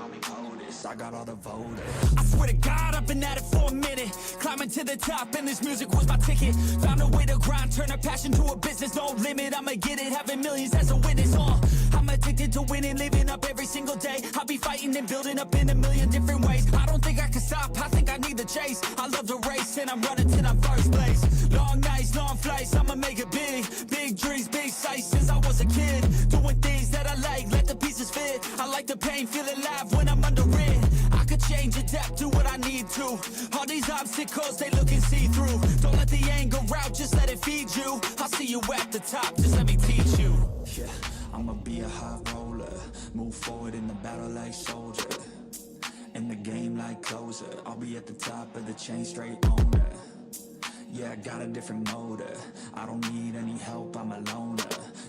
call me POTUS, I got all the voters. I swear to God, I've been at it for a minute. Climbing to the top, and this music was my ticket. Found a way to grind, turn a passion to a business. No limit, I'ma get it, having millions as a witness. I'm addicted to winning, living up every single day. I'll be fighting and building up in a million different ways. I don't think I can stop, I think I need the chase. I love the race, and I'm running till I'm first place. Long nights, long flights, I'ma make it big. Big dreams, big sights since I was a kid. Doing things that I like, let the pieces fit. I like the pain, feel alive when I'm under it. I could change, adapt, do what I need to. All these obstacles, they look and see through. Don't let the anger out, just let it feed you. I'll see you at the top, just let me teach you. Yeah, I'ma be a high roller. Move forward in the battle like soldier. In the game like closer. I'll be at the top of the chain, straight owner. Yeah, I got a different motor. I don't need any help, I'm a loner.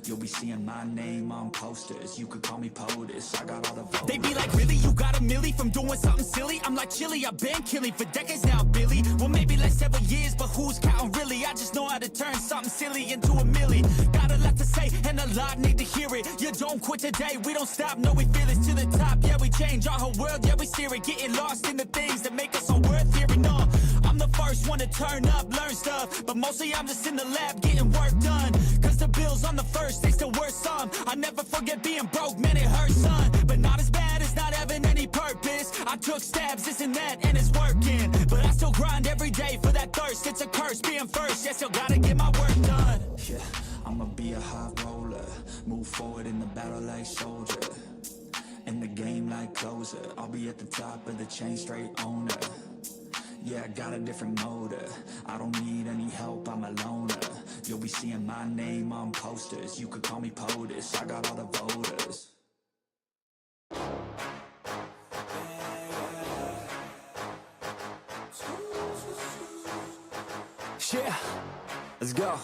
You'll be seeing my name on posters. You could call me POTUS, I got all the votes. They be like, really? You got a milli from doing something silly? I'm like, chilly, I've been killing for decades now, Billy. Well, maybe like several years, but who's counting really? I just know how to turn something silly into a milli. Got a lot to say, and a lot need to hear it. You don't quit today, we don't stop, no, we feel it to the top. Yeah, we change our whole world, yeah, we steer it. Getting lost in the things that make us all worth hearing. No, I'm the first one to turn up, learn stuff, but mostly I'm just in the lab getting work done. Cause the bills on the first, they still worth some. I never forget being broke, man, it hurts, son. But not as bad as not having any purpose. I took stabs, this and that, and it's working. But I still grind every day for that thirst. It's a curse being first, yeah, still gotta get my work done. Yeah, I'ma be a high roller. Move forward in the battle like soldier. In the game like closer. I'll be at the top of the chain, straight owner. Yeah, I got a different motor. I don't need any help, I'm a loner. You'll be seeing my name on posters. You could call me POTUS, I got all the voters. Yeah, let's go.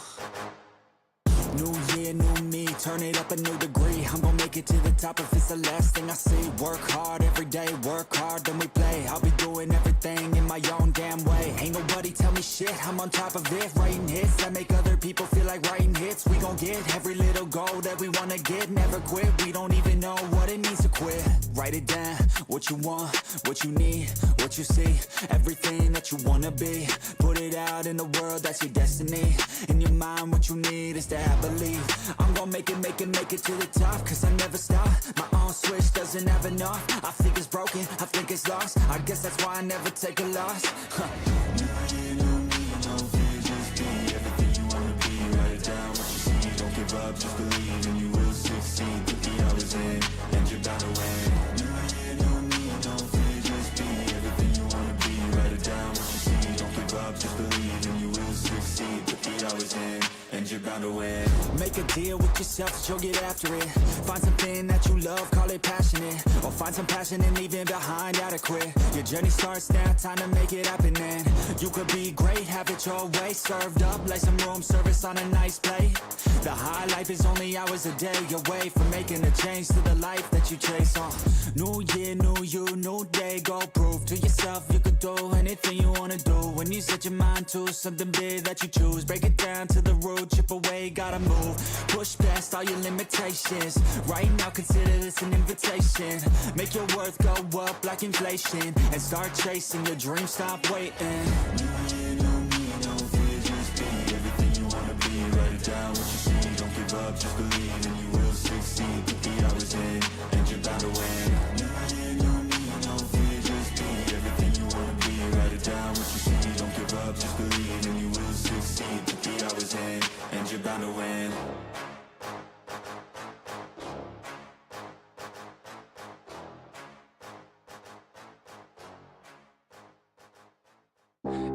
New year, new me, turn it up a new degree. I'm gonna make it to the top if it's the last thing I see. Work hard every day, work hard, then we play. I'll be doing everything in my own damn way. Ain't nobody tell me shit, I'm on top of it. Writing hits that make other people feel like writing hits. We gon' get every little goal that we wanna get. Never quit, we don't even know what it means to quit. Write it down, what you want, what you need, what you see. Everything that you wanna be. Put it out in the world, that's your destiny. In your mind, what you need is to have believe. I'm gonna make it to the top. Cause I never stop, my own switch doesn't have enough. I think it's broken, I think it's lost. I guess that's why I never take a loss. New year, new me, no fear, just be everything you wanna be. Write it down, what you see, don't give up, just believe. And you will succeed, put the hours in, and you're bound to win. New year, new me, no fear, just be everything you wanna be. Write it down, what you see, don't give up, just believe. And you will succeed, put the hours in, and you're bound to win. Make a deal with yourself that you'll get after it. Find something that you love, call it passionate. Or find some passion and leave it behind, adequate. Your journey starts now, time to make it happen then. You could be great, have it your way. Served up like some room service on a nice plate. The high life is only hours a day away from making a change to the life that you chase on. New year, new you, new day. Go prove to yourself you could do anything you wanna do. When you set your mind to something big that you choose, break it down to the root, chip away, gotta move. Push past all your limitations. Right now consider this an invitation. Make your worth go up like inflation. And start chasing your dreams, stop waiting. New year, new me, no fear, just be everything you wanna be. Write it down, what you see, don't give up, just believe. And you will succeed, put the hours in, and you're bound to win. New year, new me, no fear, just be everything you wanna be. Write it down, what you see, don't give up, just believe. And you will succeed, put the hours in, and you're bound to win.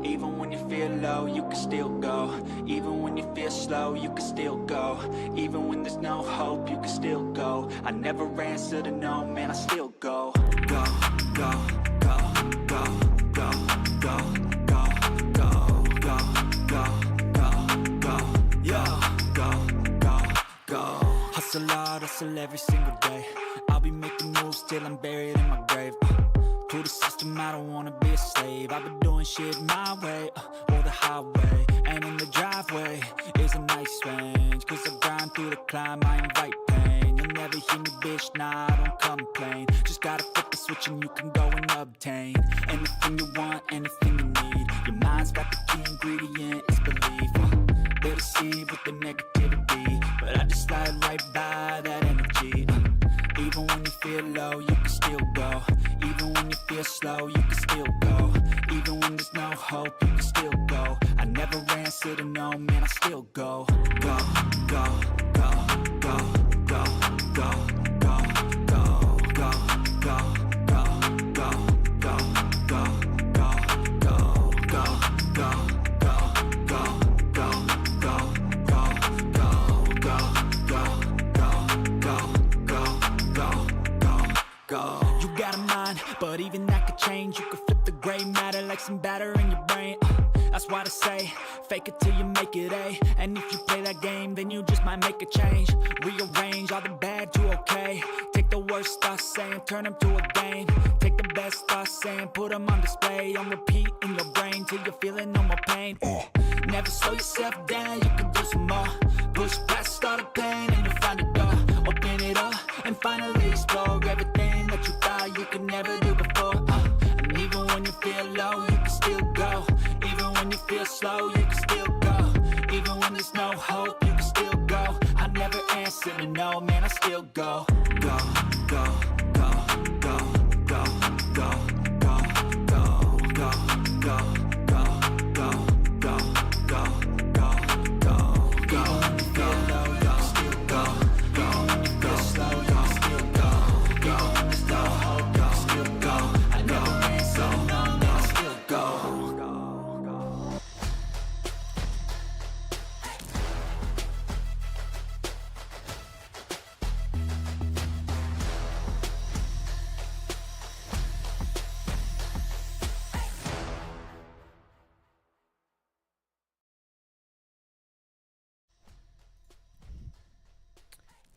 Even when you feel low, you can still go. Even when you feel slow, you can still go. Even when there's no hope, you can still go. I never answer to no, man, I still go. Go, go, go, go, go, go, go, go, go, go, go, go, yo, go, go, go. Hustle hard, hustle every single day. I'll be making moves till I'm buried in my grave. To the system, I don't wanna be a slave. I've been doing shit my way, or the highway. And in the driveway is a nice range. Cause I grind through the climb, I invite pain. You'll never you hear me, bitch? Nah, I don't complain. Just gotta flip the switch and you can go and obtain anything you want, anything you need. Your mind's got the key ingredient, it's belief. They deceive with the negativity, but I just slide right by that energy. Even when you feel low, you can still go. Even when you feel slow, you can still go. Even when there's no hope, you can still go. I never answer to no, man, I still go. Go, go, go, go, go, go, go, go, go, go, go, go, go, go, go, go, go, go. You got a mind, but even that could change. You could flip the gray matter like some batter in your brain. That's why they say, fake it till you make it A. And if you play that game, then you just might make a change. Rearrange all the bad to okay. Take the worst thoughts saying, turn them to a game. Take the best thoughts saying, put them on display. On repeat in your brain till you're feeling no more pain. Never slow yourself down, you can do some more. Push past all the pain and you'll find a door. Open it up and finally explore everything that you thought you could never do before. And even when you feel low, you can still go. Even when you feel slow, you can still go. Even when there's no hope, you can still go. I never answer to no, man, I still go. Go, go, go, go, go, go, go, go, go, go.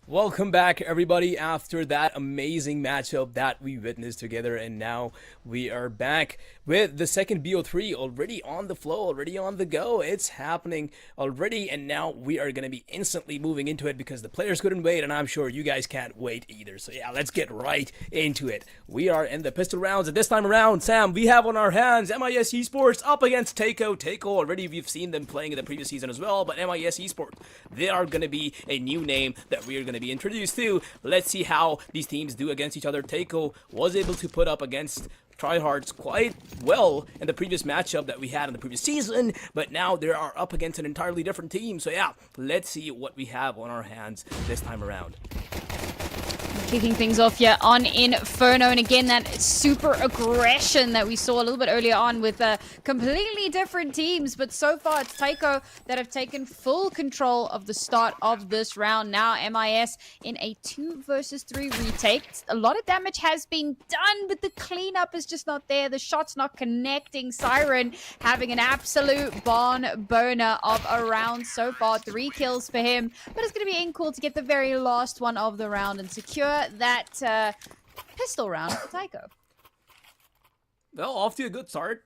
Welcome back, everybody, after that amazing matchup that we witnessed together, and now we are back with the second BO3 already on the flow, already on the go. It's happening already, and now we are going to be instantly moving into it because the players couldn't wait, and I'm sure you guys can't wait either. So yeah, let's get right into it. We are in the pistol rounds, and this time around, Sam, we have on our hands MIS Esports up against Taiko. Taiko, already we've seen them playing in the previous season as well, but MIS Esports, they are going to be a new name that we are going to be introduced to. Let's see how these teams do against each other. Taiko was able to put up against tryhards quite well in the previous matchup that we had in the previous season, but now they are up against an entirely different team. So yeah, let's see what we have on our hands this time around. Kicking things off here on Inferno, and again that super aggression that we saw a little bit earlier on with completely different teams, but so far it's Taiko that have taken full control of the start of this round. Now MIS in a 2 versus 3 retake. A lot of damage has been done, but the cleanup is just not there. The shot's not connecting. Siren having an absolute barn burner of a round so far. 3 kills for him, but it's going to be cool to get the very last one of the round and secure that pistol round for Taiko. Well, off to a good start.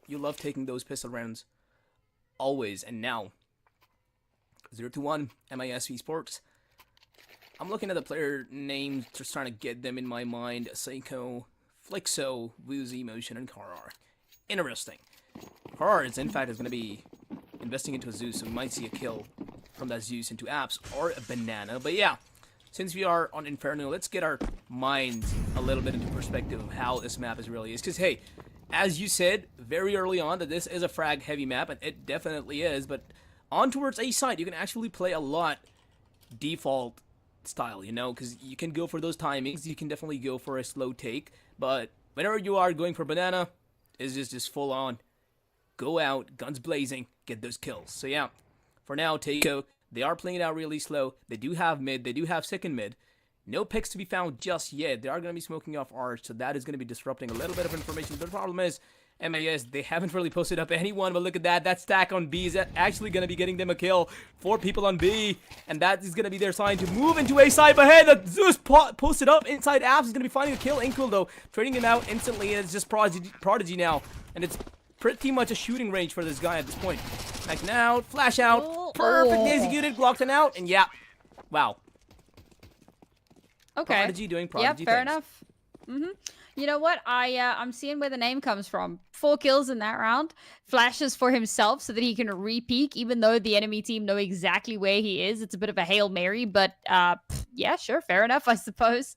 You love taking those pistol rounds. Always. And now, 0-1, MIS Esports. I'm looking at the player names, just trying to get them in my mind. Seiko, Flixo, Woozy, Motion, and Karar. Interesting. Karar, in fact, is going to be investing into a Zeus, so we might see a kill from that Zeus into Apps or a Banana. But yeah, since we are on Inferno, let's get our minds a little bit into perspective of how this map really is. Because, hey, as you said very early on, that this is a frag-heavy map, and it definitely is. But on towards A side, you can actually play a lot default style, you know, because you can go for those timings. You can definitely go for a slow take. But whenever you are going for Banana, it's just full on. Go out, guns blazing, get those kills. So, yeah, for now, Taiko, they are playing it out really slow. They do have mid. They do have second mid. No picks to be found just yet. They are going to be smoking off Arch, so that is going to be disrupting a little bit of information. The problem is, MAS, they haven't really posted up anyone, but look at that. That stack on B is actually going to be getting them a kill. 4 people on B, and that is going to be their sign to move into A side. But hey, the Zeus posted up inside Apps is going to be finding a kill. Inkul, though, trading him out instantly. It's just Prodigy now, and it's pretty much a shooting range for this guy at this point. Like now, flash out, perfectly executed, blocked and out, and yeah, wow. Okay. Prodigy doing Prodigy Yep, fair things. enough. You know what? I'm seeing where the name comes from. 4 kills in that round. Flashes for himself so that he can re-peek, even though the enemy team know exactly where he is. It's a bit of a Hail Mary, but yeah, sure, fair enough, I suppose.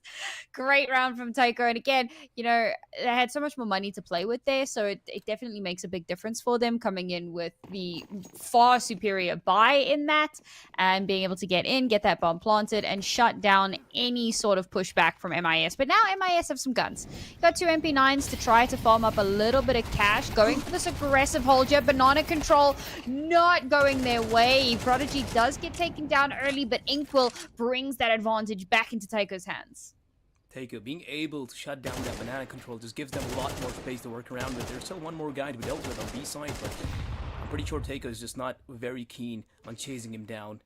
Great round from Taiko. And again, you know, they had so much more money to play with there, so it definitely makes a big difference for them coming in with the far superior buy in that and being able to get in, get that bomb planted, and shut down any sort of pushback from MIS. But now MIS have some guns. Got 2 MP9s to try to farm up a little bit of cash, going for this aggressive hold here. Banana control not going their way. Prodigy does get taken down early, but Inkwell brings that advantage back into Taiko's hands. Taiko being able to shut down that banana control just gives them a lot more space to work around with. There's still one more guy to be dealt with on B side, but I'm pretty sure Taiko is just not very keen on chasing him down.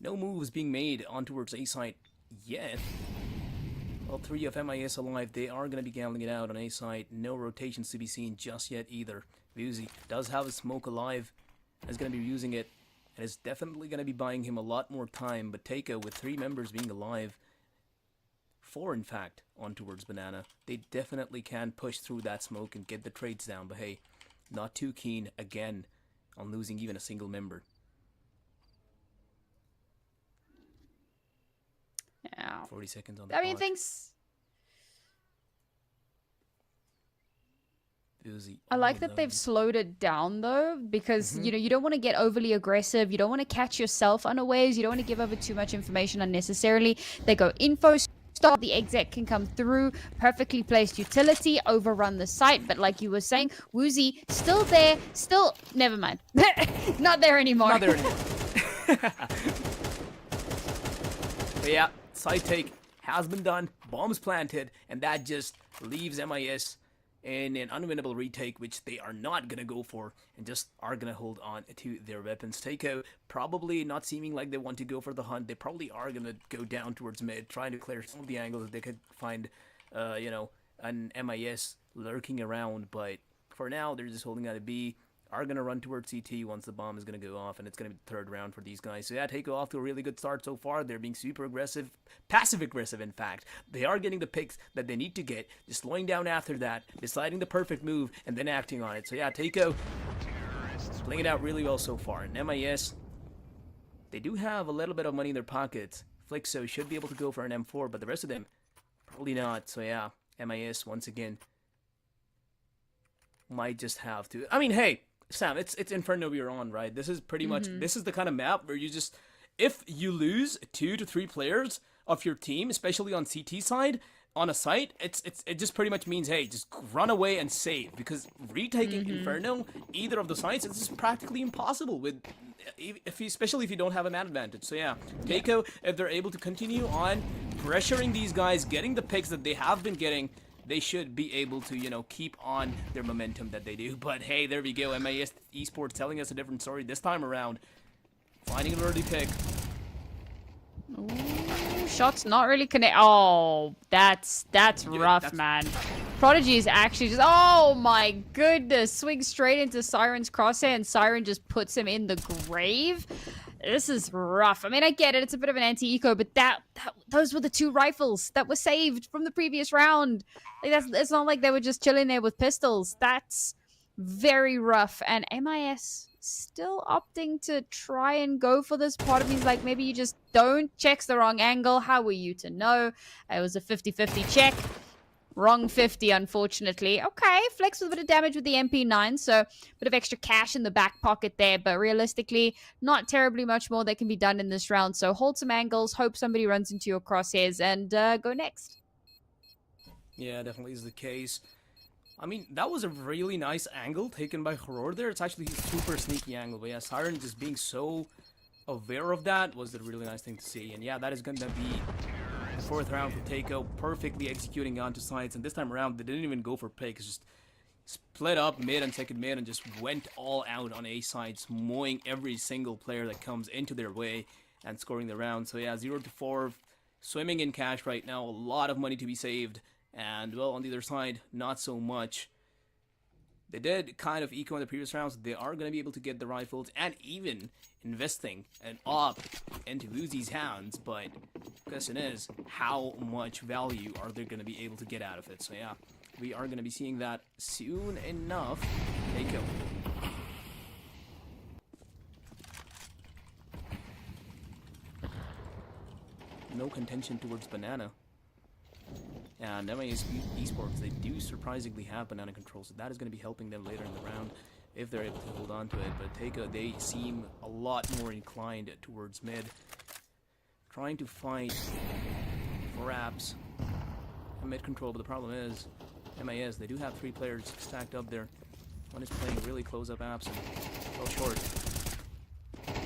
No moves being made on towards A side yet. All 3 of MIS alive. They are going to be gambling it out on A side. No rotations to be seen just yet either. Vuzi does have a smoke alive. Is going to be using it. And is definitely going to be buying him a lot more time. But Taiko, with 3 members being alive, 4 in fact, on towards Banana, they definitely can push through that smoke and get the trades down. But hey, not too keen again on losing even a single member. Yeah. 40 seconds on the I mean, clock. things. Uzi I like all that alone. they've slowed it down though, because you know you don't want to get overly aggressive. You don't want to catch yourself unawares. You don't want to give over too much information unnecessarily. They go info. Stop. The exec can come through. Perfectly placed utility. Overrun the site. But like you were saying, Woozy still there. Still. Never mind. Not there anymore. Not there anymore. But yeah, side take has been done. Bombs planted. And that just leaves MIS in an unwinnable retake, which they are not going to go for and just are going to hold on to their weapons. Takeout probably not seeming like they want to go for the hunt. They probably are going to go down towards mid, trying to clear some of the angles that they could find, you know, an MIS lurking around. But for now, they're just holding out a B. Are going to run towards CT once the bomb is going to go off, and it's going to be the 3rd round for these guys. So yeah, Taiko off to a really good start so far. They're being super aggressive, passive-aggressive in fact. They are getting the picks that they need to get, just slowing down after that, deciding the perfect move, and then acting on it. So yeah, Taiko playing it out really well so far. And MIS, they do have a little bit of money in their pockets. Flixo should be able to go for an M4, but the rest of them, probably not. So yeah, MIS, once again, might just have to... I mean, hey, Sam, it's Inferno we're on, right? This is pretty much, this is the kind of map where you just, if you lose 2 to 3 players of your team, especially on CT side, on a site, it just pretty much means, hey, just run away and save, because retaking Inferno, either of the sites, it's just practically impossible with, especially if you don't have a man advantage. So yeah, Taiko, if they're able to continue on pressuring these guys, getting the picks that they have been getting, they should be able to, you know, keep on their momentum that they do. But hey, there we go. MIS Esports telling us a different story this time around. Finding an early pick. Ooh, shots not really connect. Oh, that's rough, man. Prodigy is actually just, oh my goodness, swings straight into Siren's crosshair, and Siren just puts him in the grave. This is rough. I mean, I get it. It's a bit of an anti-eco, but those were the 2 rifles that were saved from the previous round. Like, it's not like they were just chilling there with pistols. That's very rough. And MIS still opting to try and go for this. Part of me is like, maybe you just don't. Check's the wrong angle. How were you to know? It was a 50-50 check. Wrong 50, unfortunately. Okay, Flex with a bit of damage with the MP9, so a bit of extra cash in the back pocket there, but realistically, not terribly much more that can be done in this round. So hold some angles, hope somebody runs into your crosshairs, and go next. Yeah, definitely is the case. I mean, that was a really nice angle taken by Horror there. It's actually a super sneaky angle, but yeah, Siren just being so aware of that was a really nice thing to see. And yeah, that is going to be the 4th round for Taiko, perfectly executing onto sides, and this time around they didn't even go for picks, just split up mid and second mid and just went all out on A sides, mowing every single player that comes into their way and scoring the round. So yeah, 0-4, swimming in cash right now, a lot of money to be saved, and well, on the other side, not so much. They did kind of eco in the previous rounds. They are going to be able to get the rifles and even investing an op into Uzi's hands. But the question is, how much value are they going to be able to get out of it? So yeah, we are going to be seeing that soon enough. Eiko. No contention towards Banana. And MIS Esports, they do surprisingly have banana control, so that is going to be helping them later in the round if they're able to hold on to it. But Teika, they seem a lot more inclined towards mid, trying to fight for apps and mid control. But the problem is, MIS, they do have 3 players stacked up there. One is playing really close up apps and fell short.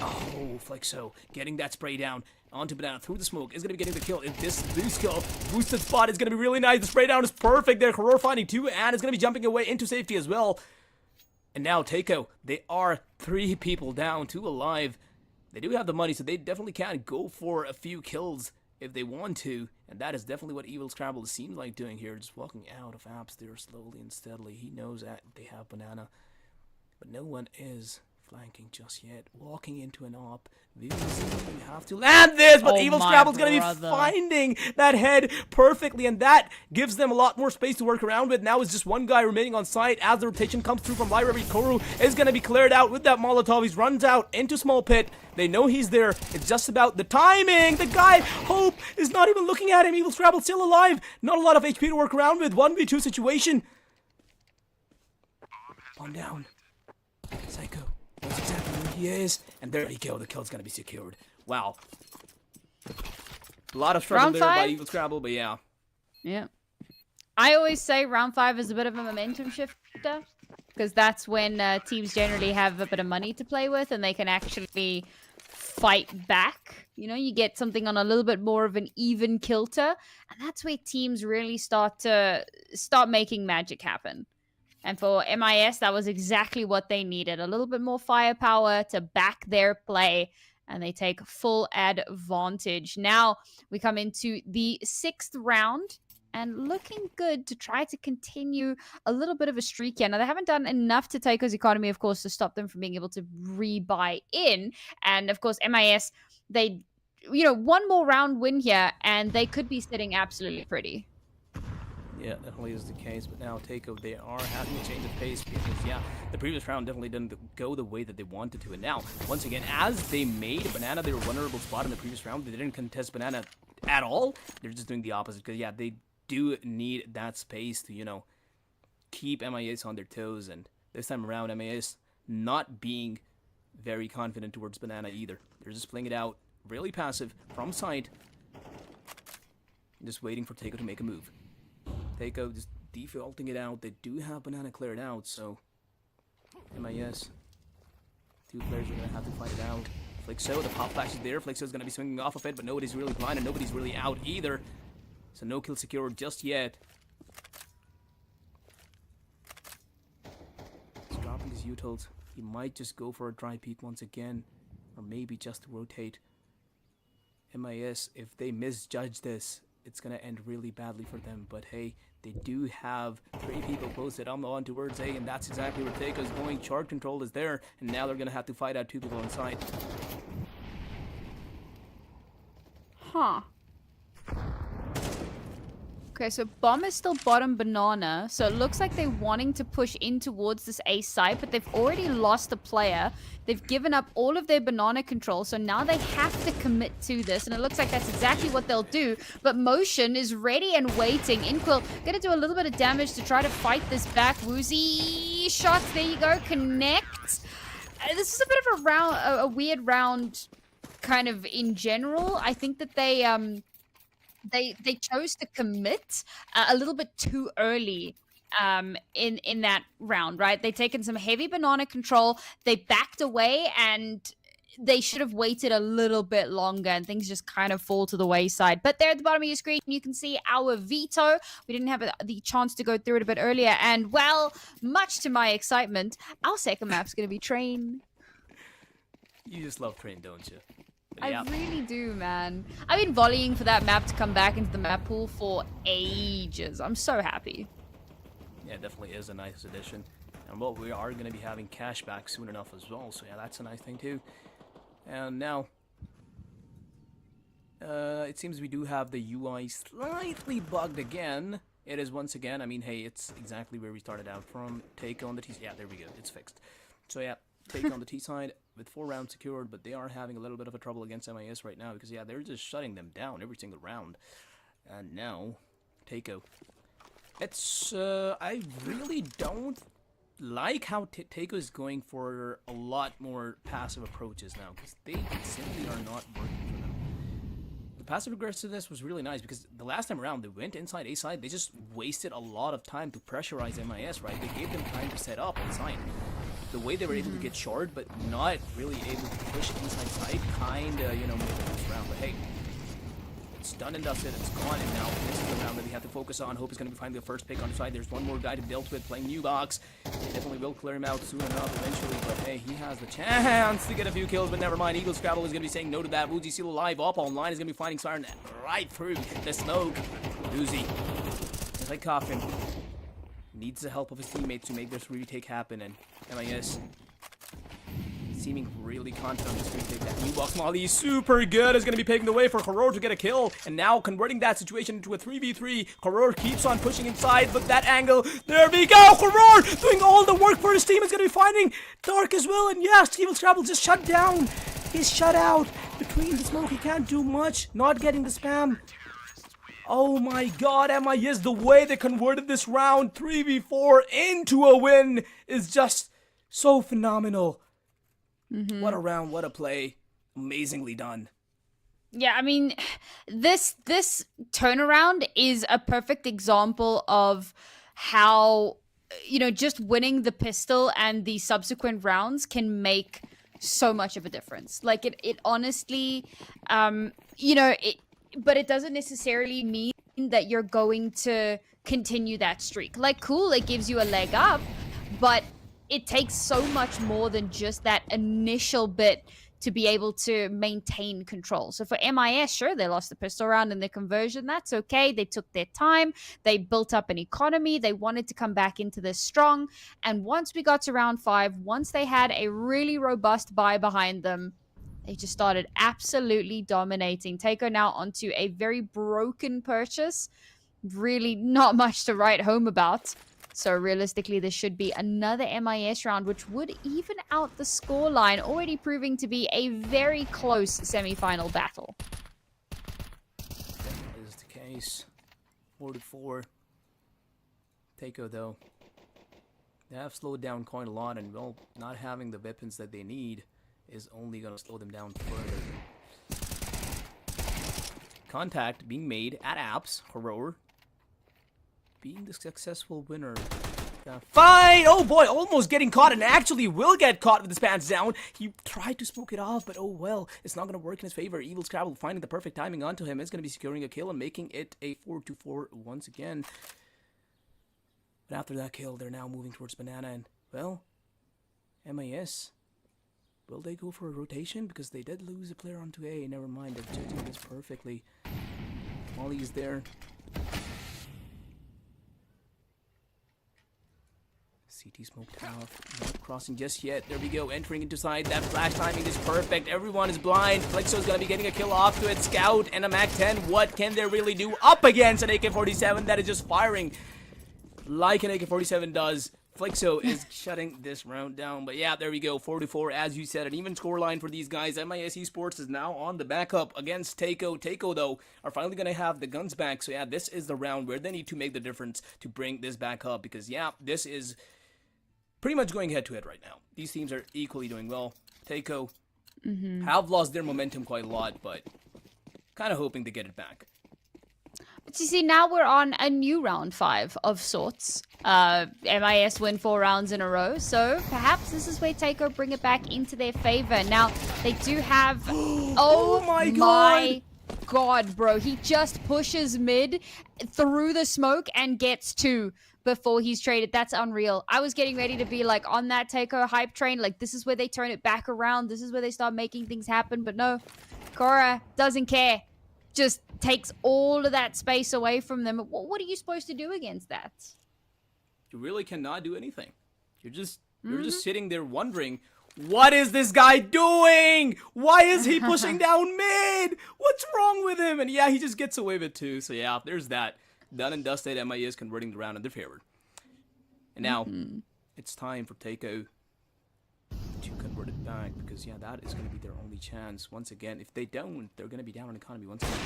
Oh, Flexo getting that spray down onto Banana through the smoke is going to be getting the kill. If this boosted spot is going to be really nice. The spray down is perfect there. Horror finding 2 and is going to be jumping away into safety as well. And now Teiko, they are 3 people down, 2 alive. They do have the money, so they definitely can go for a few kills if they want to. And that is definitely what Evil Scrabble seems like doing here. Just walking out of apps there slowly and steadily. He knows that they have Banana, but no one is flanking just yet. Walking into an op. You have to land this, but Evil Scrabble's going to be finding that head perfectly, and that gives them a lot more space to work around with. Now it's just 1 guy remaining on site as the rotation comes through from Library. Koru is going to be cleared out with that Molotov. He runs out into small pit. They know he's there. It's just about the timing. The guy, Hope, is not even looking at him. Evil Scrabble still alive. Not a lot of HP to work around with. 1v2 situation. Bomb down. Psycho. That's exactly where he is. And there you go. The kill's going to be secured. Wow. A lot of struggle there by Evil Scrabble, but yeah. Yeah. I always say round 5 is a bit of a momentum shifter, because that's when teams generally have a bit of money to play with and they can actually fight back. You know, you get something on a little bit more of an even kilter, and that's where teams really start making magic happen. And for MIS, that was exactly what they needed. A little bit more firepower to back their play, and they take full advantage. Now we come into the 6th round, and looking good to try to continue a little bit of a streak here. Now, they haven't done enough to Taiko's economy, of course, to stop them from being able to rebuy in. And, of course, MIS, they, you know, 1 more round win here, and they could be sitting absolutely pretty. Yeah, definitely is the case, but now Taiko, they are having a change of pace because, yeah, the previous round definitely didn't go the way that they wanted to. And now, once again, as they made Banana their vulnerable spot in the previous round, they didn't contest Banana at all. They're just doing the opposite because, yeah, they do need that space to, you know, keep MIS on their toes. And this time around, MIS not being very confident towards Banana either. They're just playing it out really passive from side, just waiting for Taiko to make a move. Taiko just defaulting it out. They do have Banana cleared out, so MIS, 2 players are going to have to fight it out. Flixo, the pop flash is there. Flixo is going to be swinging off of it, but nobody's really blind and nobody's really out either. So no kill secured just yet. He's dropping his utils. He might just go for a dry peek once again, or maybe just rotate. MIS, if they misjudge this, it's going to end really badly for them. But hey, they do have 3 people posted on towards A, and that's exactly where Taiko is going. Chart control is there, and now they're going to have to fight out 2 people inside. Huh. Okay, so Bomb is still bottom Banana, so it looks like they're wanting to push in towards this A site, but they've already lost a player. They've given up all of their Banana control, so now they have to commit to this, and it looks like that's exactly what they'll do. But Motion is ready and waiting. Inquil gonna do a little bit of damage to try to fight this back. Woozy shots, there you go, connect. This is a bit of a round, a weird round, kind of in general. I think that they chose to commit a little bit too early in that round, right? They've taken some heavy Banana control, they backed away, and they should have waited a little bit longer, and things just kind of fall to the wayside. But there at the bottom of your screen, you can see our veto. We didn't have the chance to go through it a bit earlier, and well, much to my excitement, our second map's going to be Train. You just love Train, don't you? I really do, man. I've been volleying for that map to come back into the map pool for ages. I'm so happy. Yeah, it definitely is a nice addition. And well, we are going to be having cash back soon enough as well. So yeah, that's a nice thing too. And now, it seems we do have the UI slightly bugged again. It is once again, I mean, hey, it's exactly where we started out from. Take on the T. Yeah, there we go. It's fixed. So yeah, take on the T side with 4 rounds secured, but they are having a little bit of a trouble against MIS right now because yeah, they're just shutting them down every single round. And now, Takeo. It's I really don't like how Takeo is going for a lot more passive approaches now because they simply are not working for them. The passive aggressiveness was really nice because the last time around they went inside A side, they just wasted a lot of time to pressurize MIS, right? They gave them time to set up inside. The way they were able to get short but not really able to push inside side kinda, you know, made them this round. But hey, it's done and dusted, it's gone, and now this is the round that we have to focus on. Hope is going to be finding the first pick on the side. There's one more guy to be dealt with, playing New Box. Definitely will clear him out soon enough eventually, but hey, he has the chance to get a few kills, but never mind. Eagle Scrabble is going to be saying no to that. Woozy still alive, up online, is going to be finding Siren right through the smoke. Woozy, as I cough him, needs the help of his teammates to make this retake happen, and MIS seeming really confident on this retake. That new box Molly is super good, is going to be paving the way for Horror to get a kill, and now converting that situation into a 3v3. Horror keeps on pushing inside, but that angle, there we go! Horror doing all the work for his team, is going to be finding Dark as well, and yes, Evil Scrabble just shut down. He's shut out between the smoke, he can't do much, not getting the spam. Oh my god, MIS, the way they converted this round 3v4 into a win is just so phenomenal. What a round, what a play. Amazingly done. Yeah, I mean, this turnaround is a perfect example of how, you know, just winning the pistol and the subsequent rounds can make so much of a difference. Like, it honestly, you know, but it doesn't necessarily mean that you're going to continue that streak. Like, cool, it gives you a leg up, but it takes so much more than just that initial bit to be able to maintain control. So for MIS, sure, they lost the pistol round in the conversion. That's okay. They took their time. They built up an economy. They wanted to come back into this strong. And once we got to round 5, once they had a really robust buy behind them, they just started absolutely dominating. Takeo now onto a very broken purchase. Really not much to write home about. So realistically, this should be another MIS round, which would even out the scoreline, already proving to be a very close semi-final battle. That is the case. 4-4. Takeo, though, they have slowed down quite a lot, and well, not having the weapons that they need is only going to slow them down further. Contact being made at apps. Horror being the successful winner. Fine! Oh boy, almost getting caught, and actually will get caught with his pants down. He tried to smoke it off, but oh well, it's not going to work in his favor. Evil Scrabble finding the perfect timing onto him is going to be securing a kill and making it a 4-4 once again. But after that kill, they're now moving towards Banana, and well, MIS, will they go for a rotation? Because they did lose a player onto A. Never mind, they're judging this perfectly. Molly is there. CT smoked off, not crossing just yet. There we go, entering into side. That flash timing is perfect. Everyone is blind. Flexo's gonna be getting a kill off to it. Scout and a MAC-10. What can they really do up against an AK-47 that is just firing like an AK-47 does? Flexo is shutting this round down. But yeah, there we go, 4-4, as you said. An even scoreline for these guys. MIS Esports is now on the backup against Takeo. Takeo, though, are finally going to have the guns back. So yeah, this is the round where they need to make the difference to bring this back up. Because yeah, this is pretty much going head-to-head right now. These teams are equally doing well. Takeo have lost their momentum quite a lot, but kind of hoping to get it back. But you see, now we're on a new round 5 of sorts. MIS win 4 rounds in a row, so perhaps this is where Takeo bring it back into their favor. Now, they do have... oh my god, bro. He just pushes mid through the smoke and gets 2 before he's traded. That's unreal. I was getting ready to be like on that Takeo hype train. Like, this is where they turn it back around. This is where they start making things happen. But no, Cora doesn't care. Just takes all of that space away from them. What are you supposed to do against that? You really cannot do anything. you're just sitting there wondering, what is this guy doing? Why is he pushing down mid? What's wrong with him? And yeah, he just gets away with it too. So yeah, there's that. Done and dusted. MIA is converting the round in their favor. And now it's time for Taiko to convert it back, because yeah, that is going to be their only chance. Once again, if they don't, they're going to be down on economy. Once again,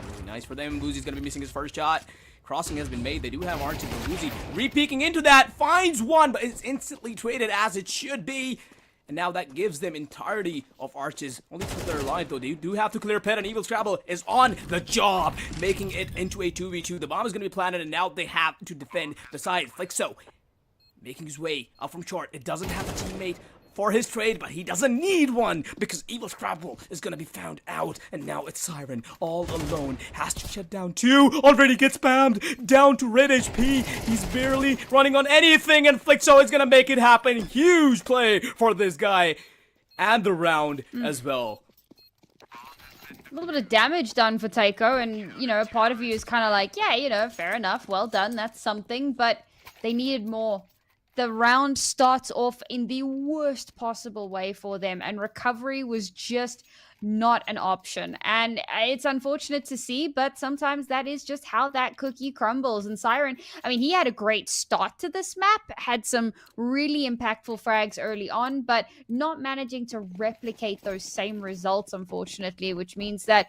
it's really nice for them. Woozy's going to be missing his first shot. Crossing has been made. They do have arches, but Woozy re-peeking into that, finds one, but it's instantly traded as it should be. And now that gives them entirety of arches. Only to their alive though. They do have to clear pet, and Evil Scrabble is on the job, making it into a 2v2. The bomb is going to be planted, and now they have to defend the side. Flixo making his way up from short. It doesn't have a teammate for his trade, but he doesn't need one, because Evil Scrabble is going to be found out. And now it's Siren all alone. Has to shut down 2. Already gets spammed. Down to red HP. He's barely running on anything, and Flixo is going to make it happen. Huge play for this guy. And the round as well. A little bit of damage done for Taiko, and, you know, part of you is kind of like, yeah, you know, fair enough. Well done. That's something, but they needed more. The round starts off in the worst possible way for them, and recovery was just not an option. And it's unfortunate to see, but sometimes that is just how that cookie crumbles. And Siren, I mean, he had a great start to this map, had some really impactful frags early on, but not managing to replicate those same results, unfortunately, which means that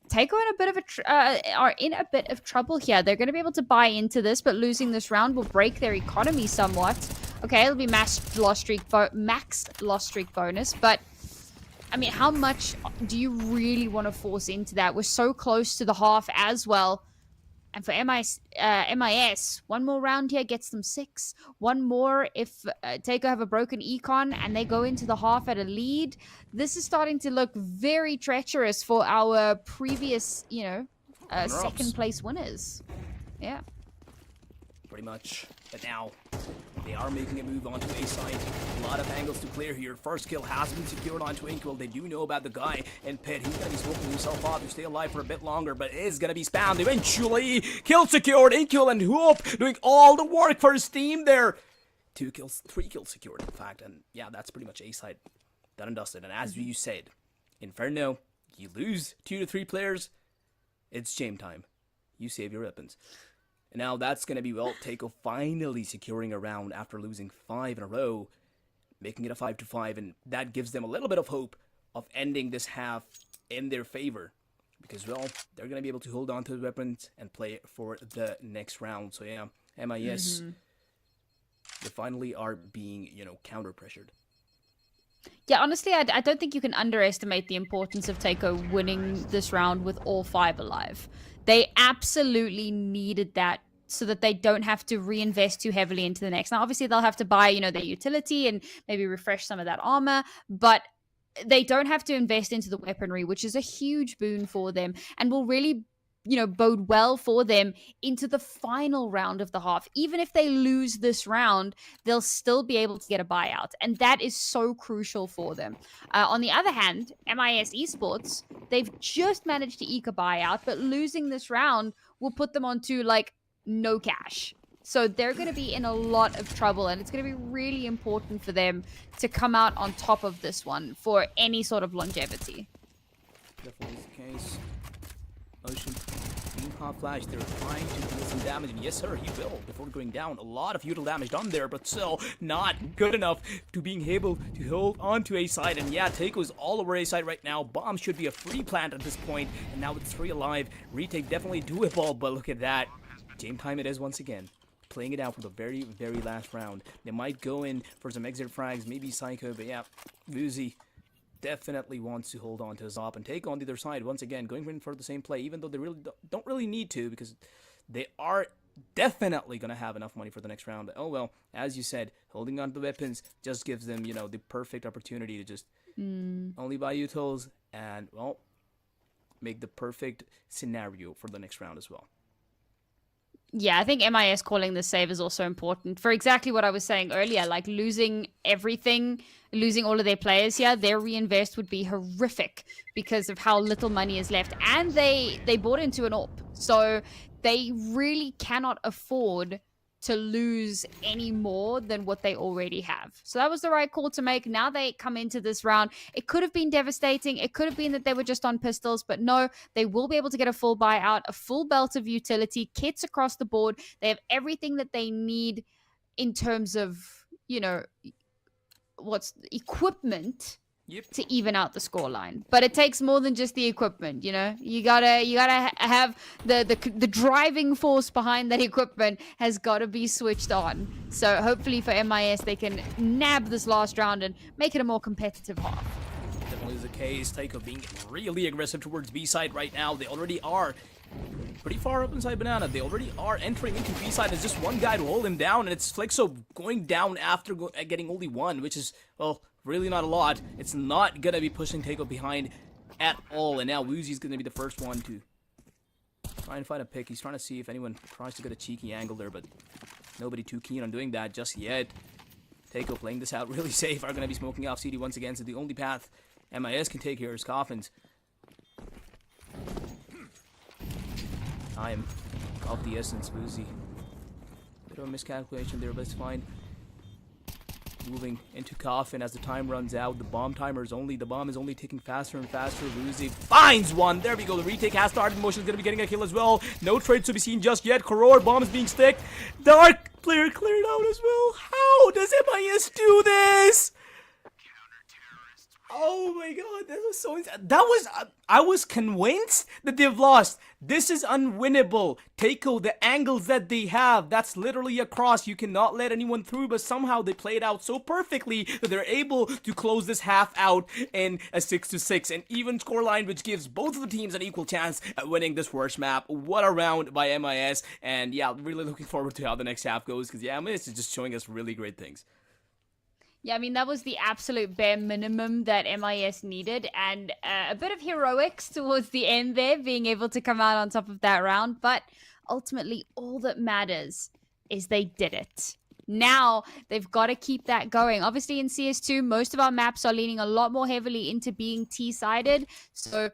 Taiko are in a bit of trouble here. They're going to be able to buy into this, but losing this round will break their economy somewhat. Okay, it'll be max loss streak bonus, but I mean, how much do you really want to force into that? We're so close to the half as well. And for MIS, one more round here gets them 6. One more if Taiko have a broken econ and they go into the half at a lead. This is starting to look very treacherous for our previous, you know, second place winners. Yeah. Pretty much. But now, they are making a move onto A side. A lot of angles to clear here. First kill has been secured onto Inkwell. They do know about the guy in pit. He's gonna be smoking himself off to stay alive for a bit longer, but is gonna be spammed eventually. Kill secured. Inkwell and Hoop doing all the work for his team there. 2 kills, 3 kills secured, in fact. And yeah, that's pretty much A side done and dusted. And as you said, Inferno, you lose 2 to 3 players, it's shame time. You save your weapons. And now that's going to be, well, Taiko finally securing a round after losing 5 in a row, making it a 5-5, and that gives them a little bit of hope of ending this half in their favor, because, well, they're going to be able to hold on to the weapons and play for the next round. So yeah, MIS, they finally are being, you know, counter-pressured. Yeah, honestly, I don't think you can underestimate the importance of Taiko winning this round with all 5 alive. They absolutely needed that so that they don't have to reinvest too heavily into the next. Now, obviously, they'll have to buy, you know, their utility and maybe refresh some of that armor, but they don't have to invest into the weaponry, which is a huge boon for them and will really, you know, bode well for them into the final round of the half. Even if they lose this round, they'll still be able to get a buyout. And that is so crucial for them. On the other hand, MIS Esports, they've just managed to eke a buyout, but losing this round will put them onto, like, no cash. So they're going to be in a lot of trouble, and it's going to be really important for them to come out on top of this one for any sort of longevity. Definitely is the case. Ocean, hot flash, they're trying to deal some damage, and yes sir, he will, before going down. A lot of futile damage done there, but still not good enough to being able to hold on to A side. And yeah, Taiko is all over A side right now. Bomb should be a free plant at this point, and now it's 3 alive. Retake definitely doable, but look at that. Game time it is once again. Playing it out for the very, very last round. They might go in for some exit frags, maybe Psycho, but yeah, Woozy definitely wants to hold on to his op and take on the other side once again, going in for the same play, even though they really don't really need to, because they are definitely gonna have enough money for the next round. Oh well, as you said, holding on to the weapons just gives them, you know, the perfect opportunity to just only buy utils and, well, make the perfect scenario for the next round as well. Yeah, I think MIS calling this save is also important for exactly what I was saying earlier, like losing everything, losing all of their players here, their reinvest would be horrific because of how little money is left. And they bought into an AWP, so they really cannot afford to lose any more than what they already have. So that was the right call to make. Now they come into this round. It could have been devastating. It could have been that they were just on pistols, but no, they will be able to get a full buyout, a full belt of utility, kits across the board. They have everything that they need in terms of, you know, what's equipment to even out the scoreline. But it takes more than just the equipment, you know. You gotta have the driving force behind that equipment has got to be switched on. So hopefully for MIS they can nab this last round and make it a more competitive half. Definitely is the case. Taiko being really aggressive towards B side right now. They already are pretty far up inside Banana. They already are entering into B side. There's just one guy to hold him down, and it's Flexo going down after getting only one, which is, well, really not a lot. It's not gonna be pushing Taiko behind at all, and now Woozy's gonna be the first one to try and find a pick. He's trying to see if anyone tries to get a cheeky angle there, but nobody too keen on doing that just yet. Taiko playing this out really safe, are gonna be smoking off CD once again, so the only path MIS can take here is Coffins. Time of the essence, Woozy. Bit of a miscalculation there, but it's fine. Moving into Coffin as the time runs out. The bomb is only ticking faster and faster. Woozy finds one. There we go. The retake has started. Motion is going to be getting a kill as well. No trades to be seen just yet. Koror, bomb is being sticked. Dark player cleared out as well. How does MIS do this? Oh my god, that was so insane. I was convinced that they've lost. This is unwinnable. Taiko, the angles that they have, that's literally a cross. You cannot let anyone through, but somehow they play it out so perfectly that they're able to close this half out in a 6-6, an even scoreline, which gives both of the teams an equal chance at winning this first map. What a round by MIS, and yeah, really looking forward to how the next half goes, because yeah, MIS is just showing us really great things. Yeah, I mean, that was the absolute bare minimum that MIS needed, and a bit of heroics towards the end there, being able to come out on top of that round, but ultimately, all that matters is they did it. Now, they've got to keep that going. Obviously, in CS2, most of our maps are leaning a lot more heavily into being T-sided, so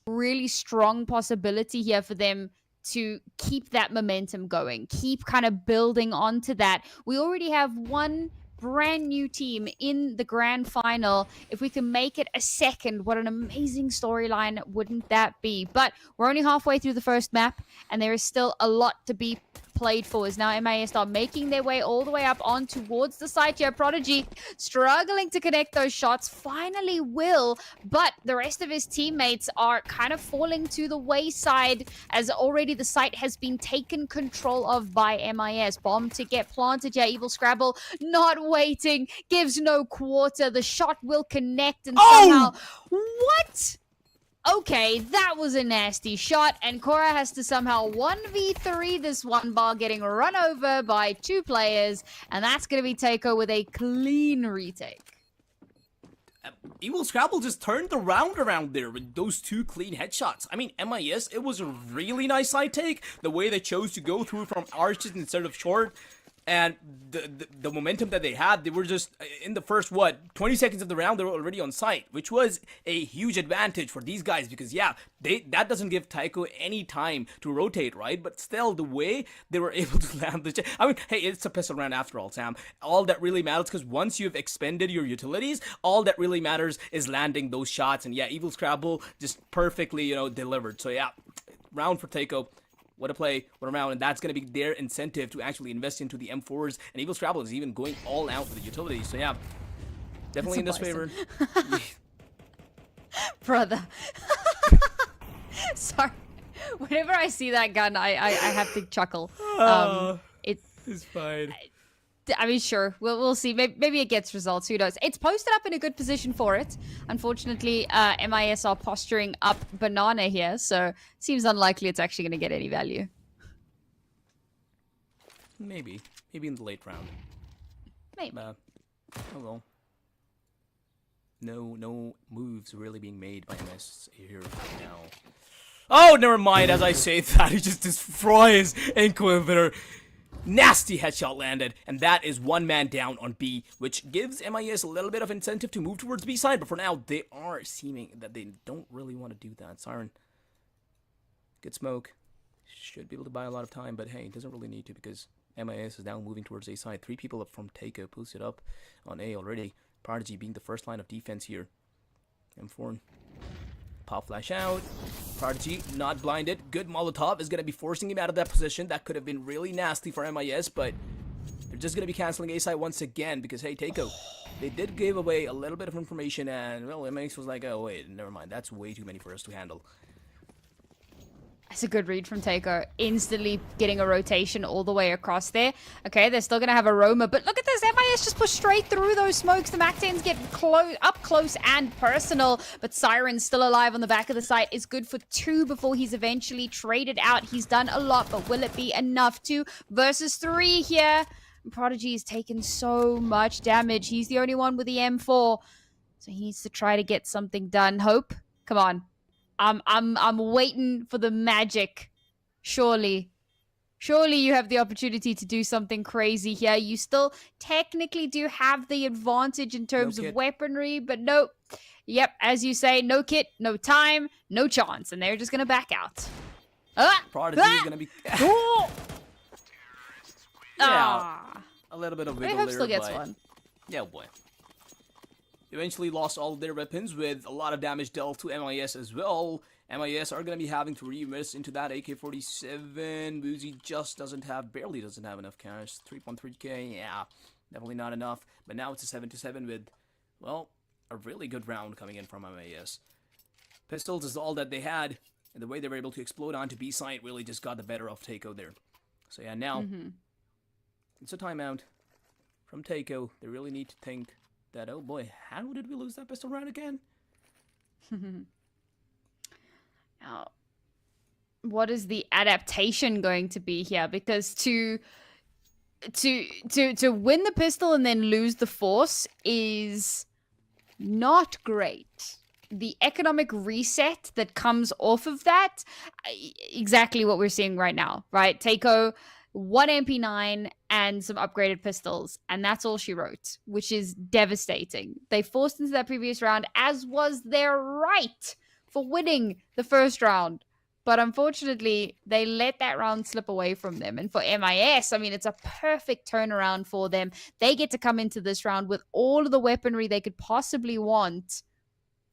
really strong possibility here for them to keep that momentum going, keep kind of building onto that. We already have one brand new team in the grand final. If we can make it a second, what an amazing storyline wouldn't that be? But we're only halfway through the first map, and there is still a lot to be played for, as now MIS are making their way all the way up on towards the site here. Prodigy struggling to connect those shots, finally will, but the rest of his teammates are kind of falling to the wayside, as already the site has been taken control of by MIS. Bomb to get planted here. Evil Scrabble not waiting, gives no quarter. The shot will connect, and somehow... What? Okay, that was a nasty shot, and Cora has to somehow 1v3 this one bar, getting run over by two players, and that's going to be Taiko with a clean retake. Evil Scrabble just turned the round around there with those two clean headshots. I mean, MIS, it was a really nice side take, the way they chose to go through from arches instead of short. And the momentum that they had, they were just, in the first, 20 seconds of the round, they were already on site, which was a huge advantage for these guys, because, yeah, that doesn't give Taiko any time to rotate, right? But still, the way they were able to land the... I mean, hey, it's a pistol round after all, Sam. All that really matters, because once you've expended your utilities, all that really matters is landing those shots. And, yeah, Evil Scrabble just perfectly, delivered. So, yeah, round for Taiko. What a play, what a round, and that's going to be their incentive to actually invest into the M4s, and Evil Scrabble is even going all out for the utilities, so yeah, definitely in this favor. Brother. Sorry. Whenever I see that gun, I have to chuckle. It's fine. I mean, sure, we'll see. Maybe it gets results. Who knows? It's posted up in a good position for it. Unfortunately, MIS are posturing up Banana here, so seems unlikely it's actually going to get any value. Maybe in the late round. Maybe. Oh well. No moves really being made by MS here now. Oh, never mind. As I say that, he just destroys Inquisitor. Nasty headshot landed, and that is one man down on B, which gives MIS a little bit of incentive to move towards B side, but for now, they are seeming that they don't really want to do that. Siren. Good smoke. Should be able to buy a lot of time, but hey, doesn't really need to, because MIS is now moving towards A side. 3 people up from Takeo, posted up on A already. Prodigy being the first line of defense here. M4 pop flash out. Prodigy not blinded. Good Molotov is going to be forcing him out of that position. That could have been really nasty for MIS, but they're just going to be canceling A side once again because, hey, Takeo, they did give away a little bit of information, and, well, MIS was like, oh, wait, never mind. That's way too many for us to handle. That's a good read from Takeo. Instantly getting a rotation all the way across there. Okay, they're still going to have a Roma, but look at this. MIS just pushed straight through those smokes. The MAC-10s get up close and personal, but Siren's still alive on the back of the site. Is good for 2 before he's eventually traded out. He's done a lot, but will it be enough? 2 versus 3 here. Prodigy has taken so much damage. He's the only one with the M4, so he needs to try to get something done. Hope, come on. I'm waiting for the magic. Surely you have the opportunity to do something crazy here. You still technically do have the advantage in terms of weaponry, but nope. Yep, as you say, no kit, no time, no chance, and they're just gonna back out. Prodigy is gonna be a little bit of wiggle Hope there, still gets but one. yeah, boy. Eventually lost all of their weapons with a lot of damage dealt to MIS as well. MIS are going to be having to reinvest into that AK-47. Boozy just barely doesn't have enough cash. 3.3k, yeah, definitely not enough. But now it's a 7-7 with, well, a really good round coming in from MIS. Pistols is all that they had, and the way they were able to explode onto B site really just got the better of Takeo there. So yeah, now it's a timeout from Takeo. They really need to think that, oh boy, how did we lose that pistol round again? Now, what is the adaptation going to be here? Because to win the pistol and then lose the force is not great. The economic reset that comes off of that, exactly what we're seeing right now, right? Takeo, 1 MP9 and some upgraded pistols, and that's all she wrote, which is devastating. They forced into that previous round, as was their right for winning the first round. But unfortunately, they let that round slip away from them. And for MIS, I mean, it's a perfect turnaround for them. They get to come into this round with all of the weaponry they could possibly want.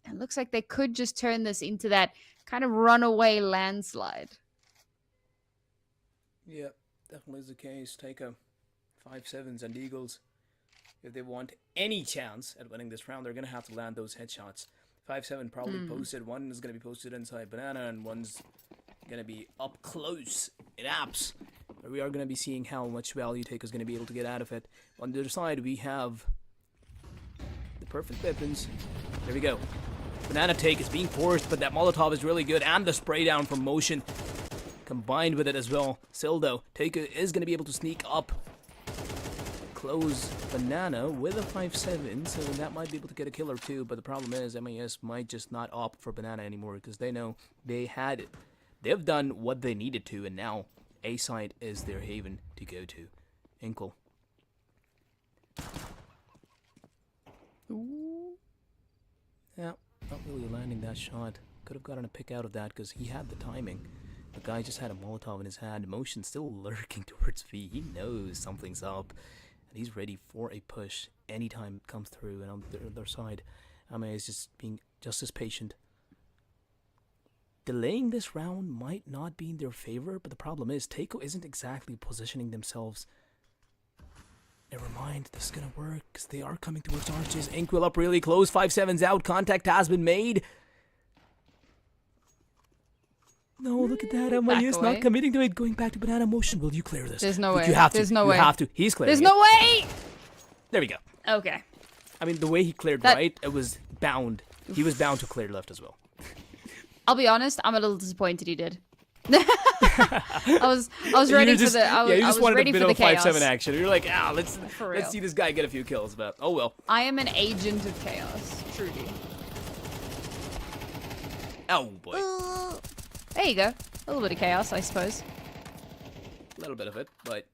It looks like they could just turn this into that kind of runaway landslide. Yep, definitely is the case. Take a 5-7s and Eagles. If they want any chance at winning this round, they're going to have to land those headshots. 5-7 probably posted. One is going to be posted inside Banana, and one's going to be up close in apps. But we are going to be seeing how much value Take is going to be able to get out of it. On the other side, we have the perfect weapons. There we go. Banana Take is being forced, but that Molotov is really good, and the spray down from motion combined with it as well. Sildo, Take is going to be able to sneak up close Banana with a 5-7, so that might be able to get a kill or two, but the problem is MIS might just not opt for Banana anymore because they know they had it. They've done what they needed to, and now A side is their haven to go to. Inkle. Ooh. Yeah, not really landing that shot. Could have gotten a pick out of that because he had the timing. The guy just had a Molotov in his hand. Motion still lurking towards V. He knows something's up. And he's ready for a push anytime it comes through. And on the other side, Ame is just being just as patient. Delaying this round might not be in their favor, but the problem is Takeo isn't exactly positioning themselves. Never mind, this is gonna work, because they are coming towards arches. Inkwell up really close, 5-7's out, contact has been made. No, look at that, MIS not committing to it, going back to Banana Motion. Will you clear this? There's no way. You have to. There's no you way. You have to. He's clearing There's no way! There we go. Okay. I mean, the way he cleared right, it was bound. He was bound to clear left as well. I'll be honest, I'm a little disappointed he did. I was ready for the I you just was wanted ready a bit for of the a chaos. 5-7 action. You're like, let's real. see this guy get a few kills, but oh well. I am an agent of chaos, truly. Oh boy. There you go. A little bit of chaos, I suppose. A little bit of it, but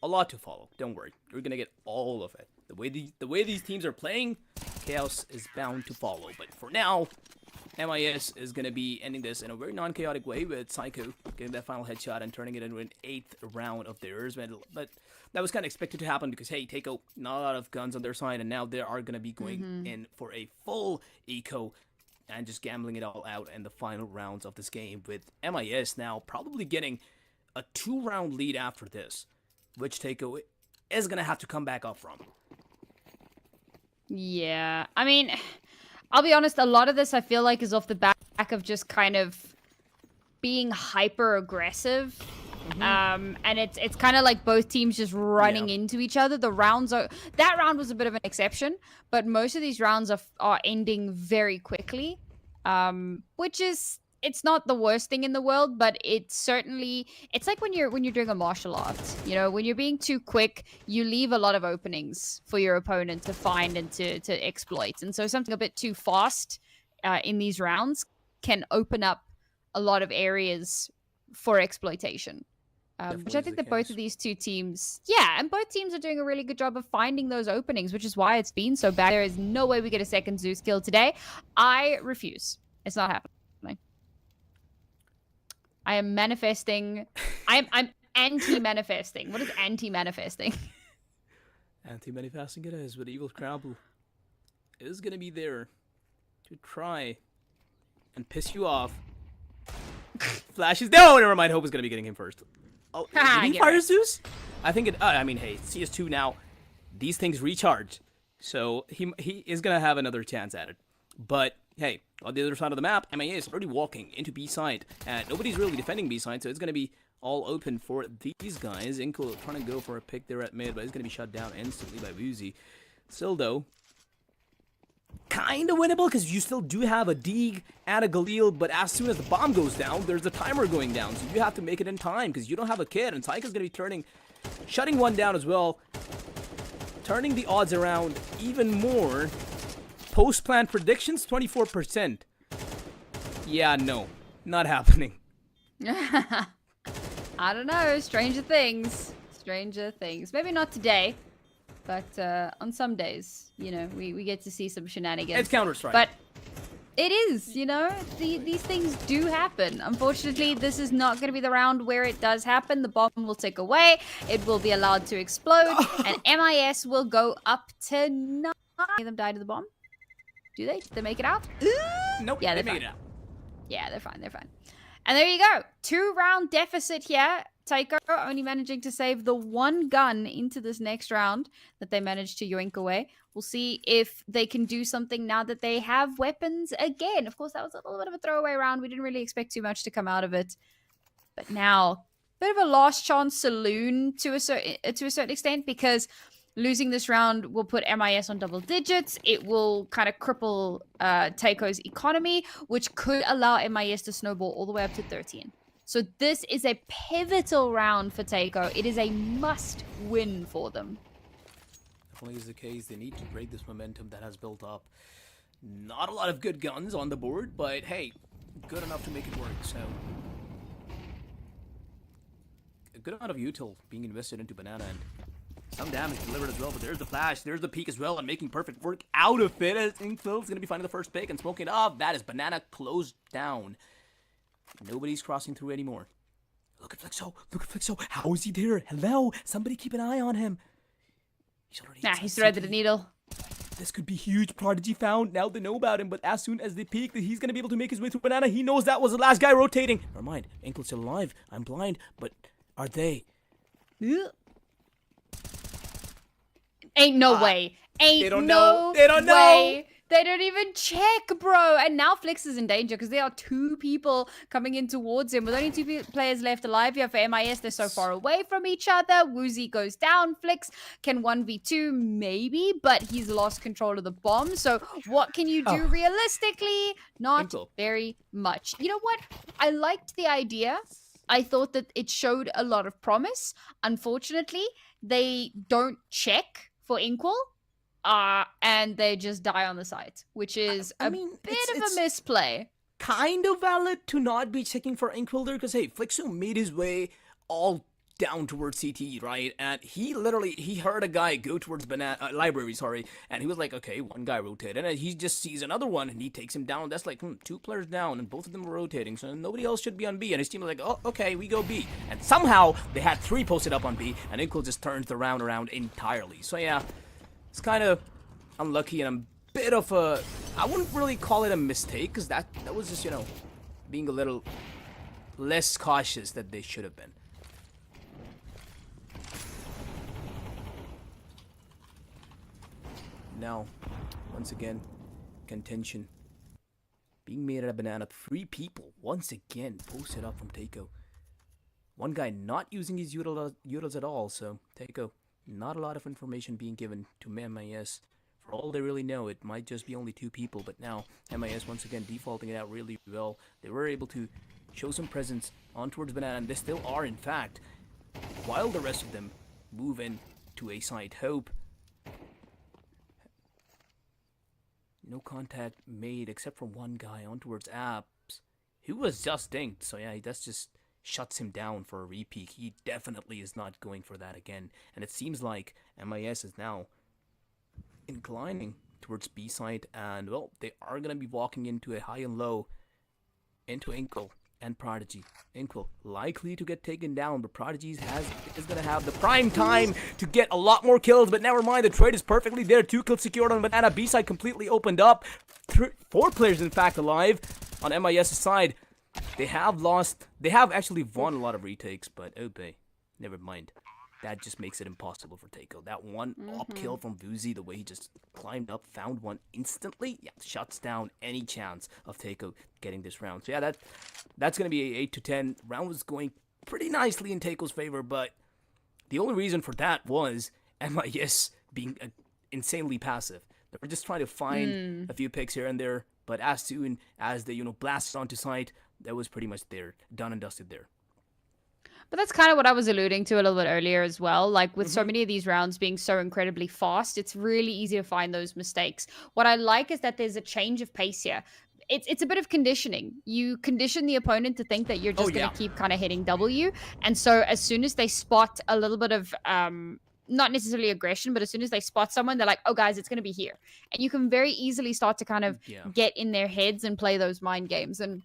a lot to follow. Don't worry, you're gonna get all of it. The way these teams are playing, chaos is bound to follow. But for now, MIS is going to be ending this in a very non-chaotic way with Psycho getting that final headshot and turning it into an 8th round of theirs. But that was kind of expected to happen because, hey, Takeo, not a lot of guns on their side, and now they are going to be going in for a full eco and just gambling it all out in the final rounds of this game, with MIS now probably getting a 2-round lead after this, which Takeo is going to have to come back up from. Yeah, I mean, I'll be honest, a lot of this I feel like is off the back of just kind of being hyper aggressive. And it's kind of like both teams just running into each other. That round was a bit of an exception, but most of these rounds are ending very quickly. Which is, it's not the worst thing in the world, but it's like when you're doing a martial art, you know, when you're being too quick, you leave a lot of openings for your opponent to find and to exploit. And so something a bit too fast in these rounds can open up a lot of areas for exploitation. Which I think that both of these two teams, and both teams are doing a really good job of finding those openings, which is why it's been so bad. There is no way we get a second Zeus kill today. I refuse. It's not happening. I am manifesting. I'm anti-manifesting. What is anti-manifesting? Anti-manifesting it is, but Evil Crabble is going to be there to try and piss you off. Flashes. No, never mind. Hope is going to be getting him first. Oh, did he fire Zeus? I think it. I mean, hey, CS2 now. These things recharge, so he is gonna have another chance at it. But hey, on the other side of the map, MIA is already walking into B side, and nobody's really defending B side, so it's gonna be all open for these guys. Inkle trying to go for a pick there at mid, but he's gonna be shut down instantly by Woozy. Still though, kind of winnable because you still do have a Deeg and a Galil, but as soon as the bomb goes down, there's a timer going down, so you have to make it in time because you don't have a kid, and Taika's going to be shutting one down as well, turning the odds around even more. Post-plan predictions, 24%. Yeah, no, not happening. I don't know, stranger things. Maybe not today. But on some days, you know, we get to see some shenanigans. It's Counter-Strike. But it is, you know, these things do happen. Unfortunately, this is not going to be the round where it does happen. The bomb will tick away. It will be allowed to explode. And MIS will go up to 9. Any of them die to the bomb? Do they? Did they make it out? Nope. Yeah, they made it out. Yeah, they're fine. And there you go. 2-round deficit here. Taiko only managing to save the 1 gun into this next round that they managed to yoink away. We'll see if they can do something now that they have weapons again. Of course, that was a little bit of a throwaway round. We didn't really expect too much to come out of it. But now, bit of a last chance saloon to a certain extent, because losing this round will put MIS on double digits. It will kind of cripple Taiko's economy, which could allow MIS to snowball all the way up to 13. So this is a pivotal round for Taiko. It is a must-win for them. Definitely is the case. They need to break this momentum that has built up. Not a lot of good guns on the board, but hey, good enough to make it work. So a good amount of util being invested into Banana, and some damage delivered as well. But there's the flash, there's the peek as well, and making perfect work out of it. As Inkfield's going to be finding the first pick and smoking it off. That is Banana closed down. Nobody's crossing through anymore. Look at Flexo. How is he there? Hello? Somebody keep an eye on him. He's already He's threaded a needle. This could be huge. Prodigy found. Now they know about him, but as soon as they peek that he's going to be able to make his way through Banana, he knows that was the last guy rotating. Never mind. Ankle's still alive. I'm blind, but are they? Ain't no way. They don't know. They don't know. They don't even check, bro. And now Flix is in danger because there are 2 people coming in towards him. With only 2 players left alive here for MIS, they're so far away from each other. Woozy goes down. Flix can 1v2 maybe, but he's lost control of the bomb. So what can you do realistically? Not very much. You know what? I liked the idea. I thought that it showed a lot of promise. Unfortunately, they don't check for Inkwell. And they just die on the site, which is a bit of a misplay. Kind of valid to not be checking for Inkwell there, because hey, Flixo made his way all down towards CT, right? And he heard a guy go towards banana library, sorry, and he was like, okay, one guy rotated, and he just sees another one, and he takes him down. That's like, 2 players down, and both of them were rotating, so nobody else should be on B. And his team was like, oh, okay, we go B. And somehow they had 3 posted up on B, and Inkle just turns the round around entirely. So yeah, it's kind of unlucky and a bit of a, I wouldn't really call it a mistake, because that was just, being a little less cautious that they should have been. Now, once again, contention being made out of banana. 3 people once again posted up from Teiko. One guy not using his utils at all, so Teiko, not a lot of information being given to MIS. For all they really know, it might just be only 2 people, but now MIS once again defaulting it out really well. They were able to show some presence on towards banana, and they still are, in fact, while the rest of them move in to A site. Hope. No contact made except for one guy on towards Apps, who was just dinked. So yeah, that just shuts him down for a repeat. He definitely is not going for that again. And it seems like MIS is now inclining towards B side, and well, they are going to be walking into a high and low into Inkle and Prodigy. Inkle likely to get taken down, but Prodigy is going to have the prime time to get a lot more kills, but never mind, the trade is perfectly there. 2 kills secured on banana. B side completely opened up. 4 players in fact alive on MIS side. They have actually won a lot of retakes, but okay, never mind. That just makes it impossible for Teiko. That one up kill from Vuzi, the way he just climbed up, found one instantly, yeah, shuts down any chance of Teiko getting this round. So yeah, that's going to be a 8-10. Round was going pretty nicely in Teiko's favor, but the only reason for that was MIS being insanely passive. They were just trying to find a few picks here and there, but as soon as they, blasted onto site, that was pretty much there, done and dusted there. But that's kind of what I was alluding to a little bit earlier as well. Like with so many of these rounds being so incredibly fast, it's really easy to find those mistakes. What I like is that there's a change of pace here. It's a bit of conditioning. You condition the opponent to think that you're just going to keep kind of hitting W. And so as soon as they spot a little bit of, not necessarily aggression, but as soon as they spot someone, they're like, oh, guys, it's going to be here. And you can very easily start to kind of get in their heads and play those mind games. And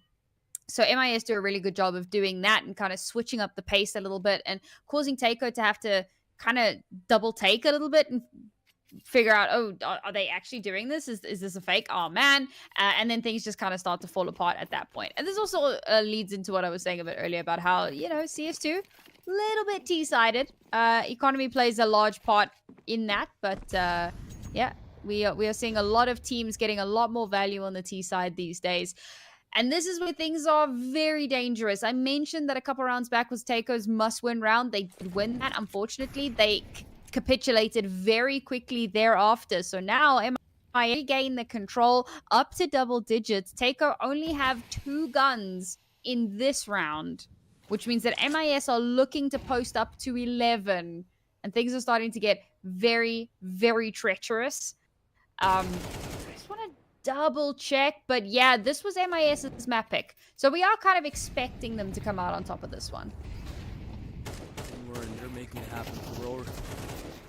so MIS do a really good job of doing that and kind of switching up the pace a little bit and causing Teiko to have to kind of double take a little bit and figure out, oh, are they actually doing this? Is this a fake? Oh, man. And then things just kind of start to fall apart at that point. And this also leads into what I was saying a bit earlier about how, CS2, a little bit T-sided. Economy plays a large part in that. But, yeah, we are seeing a lot of teams getting a lot more value on the T side these days. And this is where things are very dangerous. I mentioned that a couple rounds back was Teiko's must-win round. They did win that. Unfortunately, they capitulated very quickly thereafter. So now MIA regain the control up to double digits. Teiko only have 2 guns in this round, which means that MIS are looking to post up to 11. And things are starting to get very, very treacherous. Double check, but yeah, this was MIS's map pick, so we are kind of expecting them to come out on top of this one. They're making it happen. We're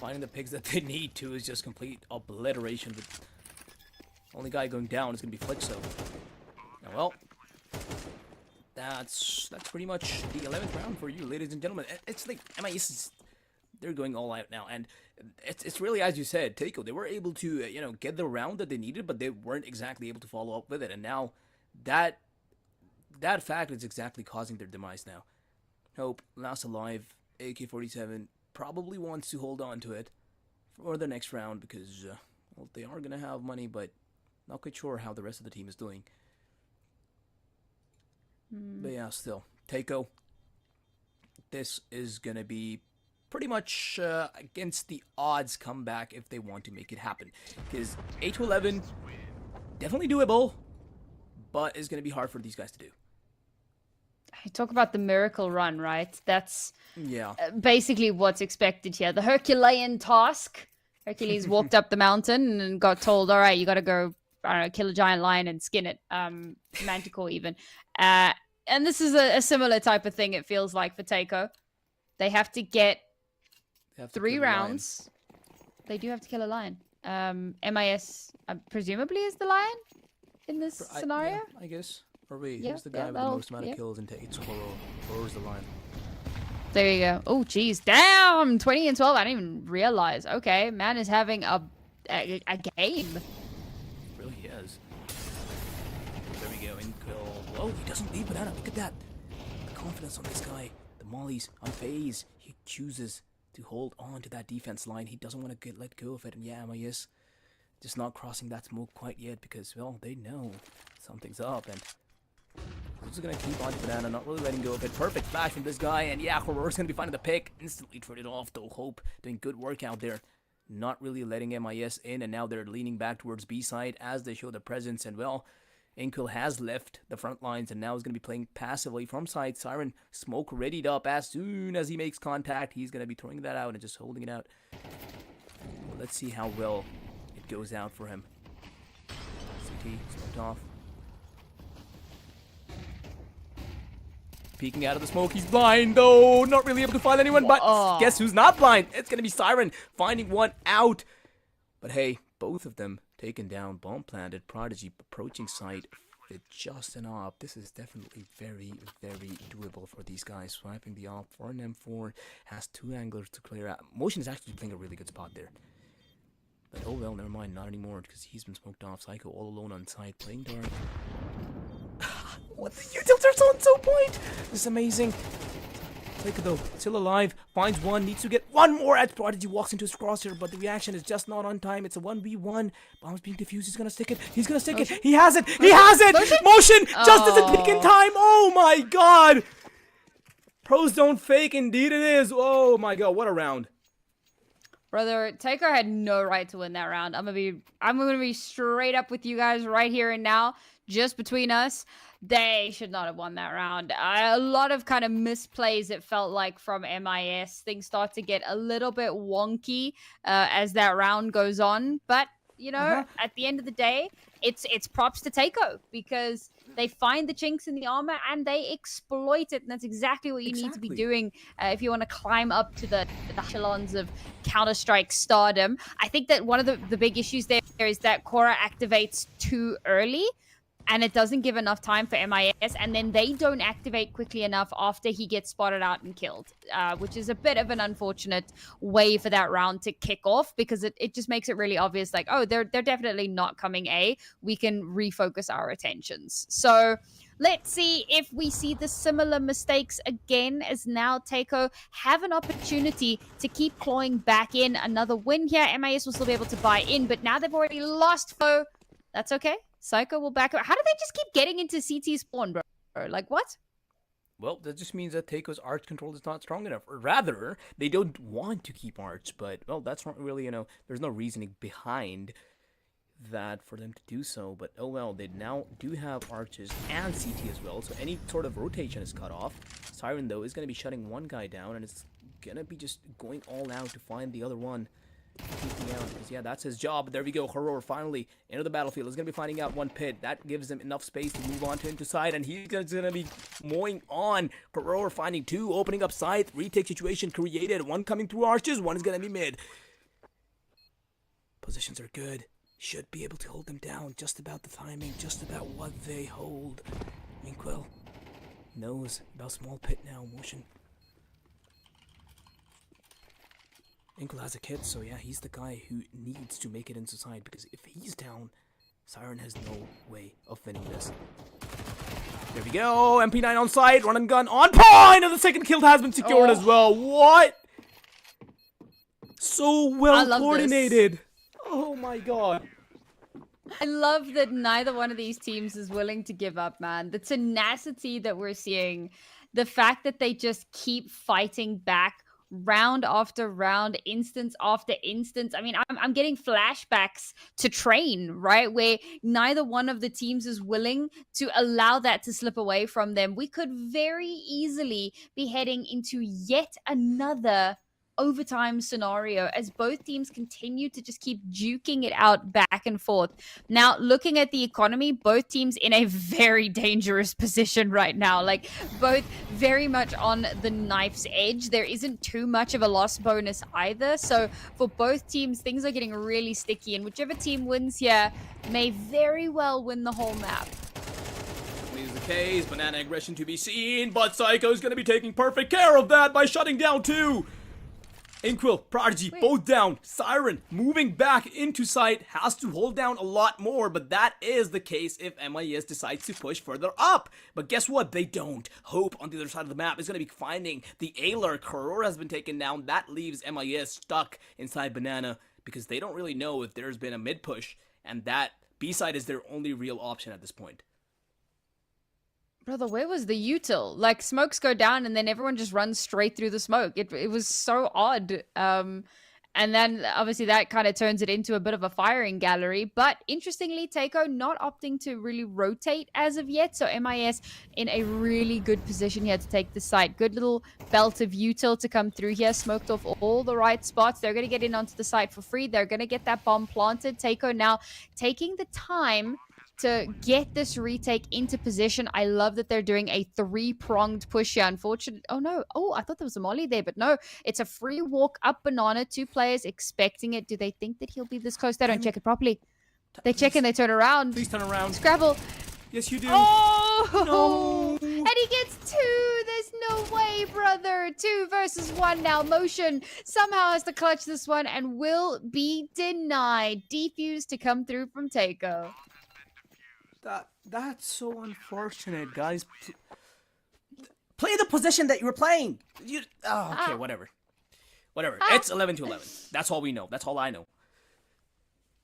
finding the picks that they need to is just complete obliteration. The only guy going down is going to be Flixo. Now, well, that's pretty much the 11th round for you, ladies and gentlemen. It's like MIS is, they're going all out now, and it's really, as you said, Teiko, they were able to, get the round that they needed, but they weren't exactly able to follow up with it. And now that fact is exactly causing their demise now. Hope, last alive, AK-47, probably wants to hold on to it for the next round because, well, they are going to have money, but not quite sure how the rest of the team is doing. But yeah, still, Teiko, this is going to be pretty much against the odds comeback if they want to make it happen. Because 8-11, definitely doable, but it's going to be hard for these guys to do. You talk about the miracle run, right? That's basically what's expected here. The Herculean task. Hercules walked up the mountain and got told, all right, you got to go, I don't know, kill a giant lion and skin it. Manticore even. And this is a similar type of thing, it feels like, for Teiko. They have to get They have to 3 kill the lion. rounds. They do have to kill a lion. MIS presumably is the lion in this scenario. Yeah, I guess. Or wait, Yeah, who's the guy with the that'll- most amount of kills? And it's Koro. Koro's the lion. There you go. Oh, geez. Damn! 20 and 12. I didn't even realize. Okay, man is having a game. Really is. There we go. Inkill. Oh, he doesn't leave banana. Look at that. The confidence on this guy. The mollies on phase. He chooses to hold on to that defense line. He doesn't want to let go of it. And yeah, MIS just not crossing that smoke quite yet because, well, they know something's up. And who's gonna keep on to banana, not really letting go of it. Perfect flash from this guy. And yeah, Horror's gonna be finding the pick. Instantly traded off, though. Hope doing good work out there. Not really letting MIS in, and now they're leaning back towards B side as they show their presence. And well, Inkle has left the front lines and now is going to be playing passively from side. Siren smoke readied up. As soon as he makes contact, he's going to be throwing that out and just holding it out. Well, let's see how well it goes out for him. CT smoked off. Peeking out of the smoke, he's blind though, not really able to find anyone, but guess who's not blind? It's gonna be Siren finding one out. But hey, both of them taken down, bomb planted, Prodigy approaching site with just an op. This is definitely very, very doable for these guys. Swiping the op for an M4, has 2 anglers to clear out. Motion is actually playing a really good spot there. But oh well, never mind, not anymore, because he's been smoked off. Psycho all alone on site, playing dark. What the utils are on so point! This is amazing. Psycho though, still alive, finds one, needs to get one more as Prodigy walks into his crosshair, but the reaction is just not on time. It's a 1v1. Bomb's being defused, he's gonna stick it, he's gonna stick it, he has it, he has it! Motion! Just as it pick in time! Oh my god! Pros don't fake, indeed it is! Oh my god, what a round. Brother, Taker had no right to win that round. I'm gonna be straight up with you guys right here and now, just between us. They should not have won that round. A lot of kind of misplays, it felt like, from MIS. Things start to get a little bit wonky as that round goes on. But, you know, at the end of the day, it's props to Takeo because they find the chinks in the armor and they exploit it. And that's exactly what you need to be doing if you want to climb up to the echelons of Counter-Strike stardom. I think that one of the big issues there is that Korra activates too early. And it doesn't give enough time for MIS, and then they don't activate quickly enough after he gets spotted out and killed, which is a bit of an unfortunate way for that round to kick off because it just makes it really obvious, like, oh, they're definitely not coming A. We can refocus our attentions. So let's see if we see the similar mistakes again as now Takeo have an opportunity to keep clawing back in another win here. MIS will still be able to buy in, but now they've already lost foe. That's okay. Psycho will back up. How do they just keep getting into CT spawn, bro? Like, what? Well, that just means that Takeo's arch control is not strong enough. Or rather, they don't want to keep arch, but, well, that's not really, you know, there's no reasoning behind that for them to do so. But, oh well, they now do have arches and CT as well, so any sort of rotation is cut off. Siren, though, is going to be shutting one guy down, and it's going to be just going all out to find the other one. Peeking out, because yeah, that's his job. There we go. Horror finally into the battlefield. He's gonna be finding out one pit. That gives him enough space to move on to into side, and he's gonna be mowing on. Horror finding 2, opening up side. Retake situation created. 1 coming through arches. 1 is gonna be mid. Positions are good. Should be able to hold them down. Just about the timing. Just about what they hold. Minkwell knows about small pit now. Motion. Inkle has a kit, so yeah, he's the guy who needs to make it into side, because if he's down, Siren has no way of winning this. There we go, MP9 on side, run and gun on point, and the second kill has been secured as well. What? So well coordinated. This. Oh my god. I love that neither one of these teams is willing to give up, man. The tenacity that we're seeing, the fact that they just keep fighting back round after round, instance after instance. I mean, I'm getting flashbacks to Train, right? Where neither one of the teams is willing to allow that to slip away from them. We could very easily be heading into yet another overtime scenario as both teams continue to just keep duking it out back and forth. Now, looking at the economy, both teams in a very dangerous position right now. Like, both very much on the knife's edge. There isn't too much of a loss bonus either. So for both teams, things are getting really sticky, and whichever team wins here may very well win the whole map. Is the case, banana aggression to be seen, but Psycho's gonna be taking perfect care of that by shutting down 2. Inquil, Prodigy, both down. Siren moving back into site, has to hold down a lot more, but that is the case if MIS decides to push further up. But guess what? They don't. Hope on the other side of the map is going to be finding the Ailer. Koror has been taken down. That leaves MIS stuck inside Banana because they don't really know if there's been a mid push, and that B side is their only real option at this point. Brother, where was the util? Like, smokes go down and then everyone just runs straight through the smoke. It was so odd. And then, obviously, that kind of turns it into a bit of a firing gallery. But, interestingly, Takeo not opting to really rotate as of yet. So, MIS in a really good position here to take the site. Good little belt of util to come through here. Smoked off all the right spots. They're going to get in onto the site for free. They're going to get that bomb planted. Takeo now taking the time to get this retake into position. I love that they're doing a 3-pronged push here. Unfortunately, oh no, oh, I thought there was a molly there, but no, it's a free walk up Banana. 2 players expecting it. Do they think that he'll be this close? They don't check it properly. They check and they turn around. Please turn around. Scrabble. Yes, you do. Oh! No. And he gets 2. There's no way, brother. 2 versus 1 now. Motion somehow has to clutch this one and will be denied. Defuse to come through from Takeo. That's so unfortunate, guys. Play the position that you were playing. Okay, whatever. It's 11-11. That's all we know. That's all I know.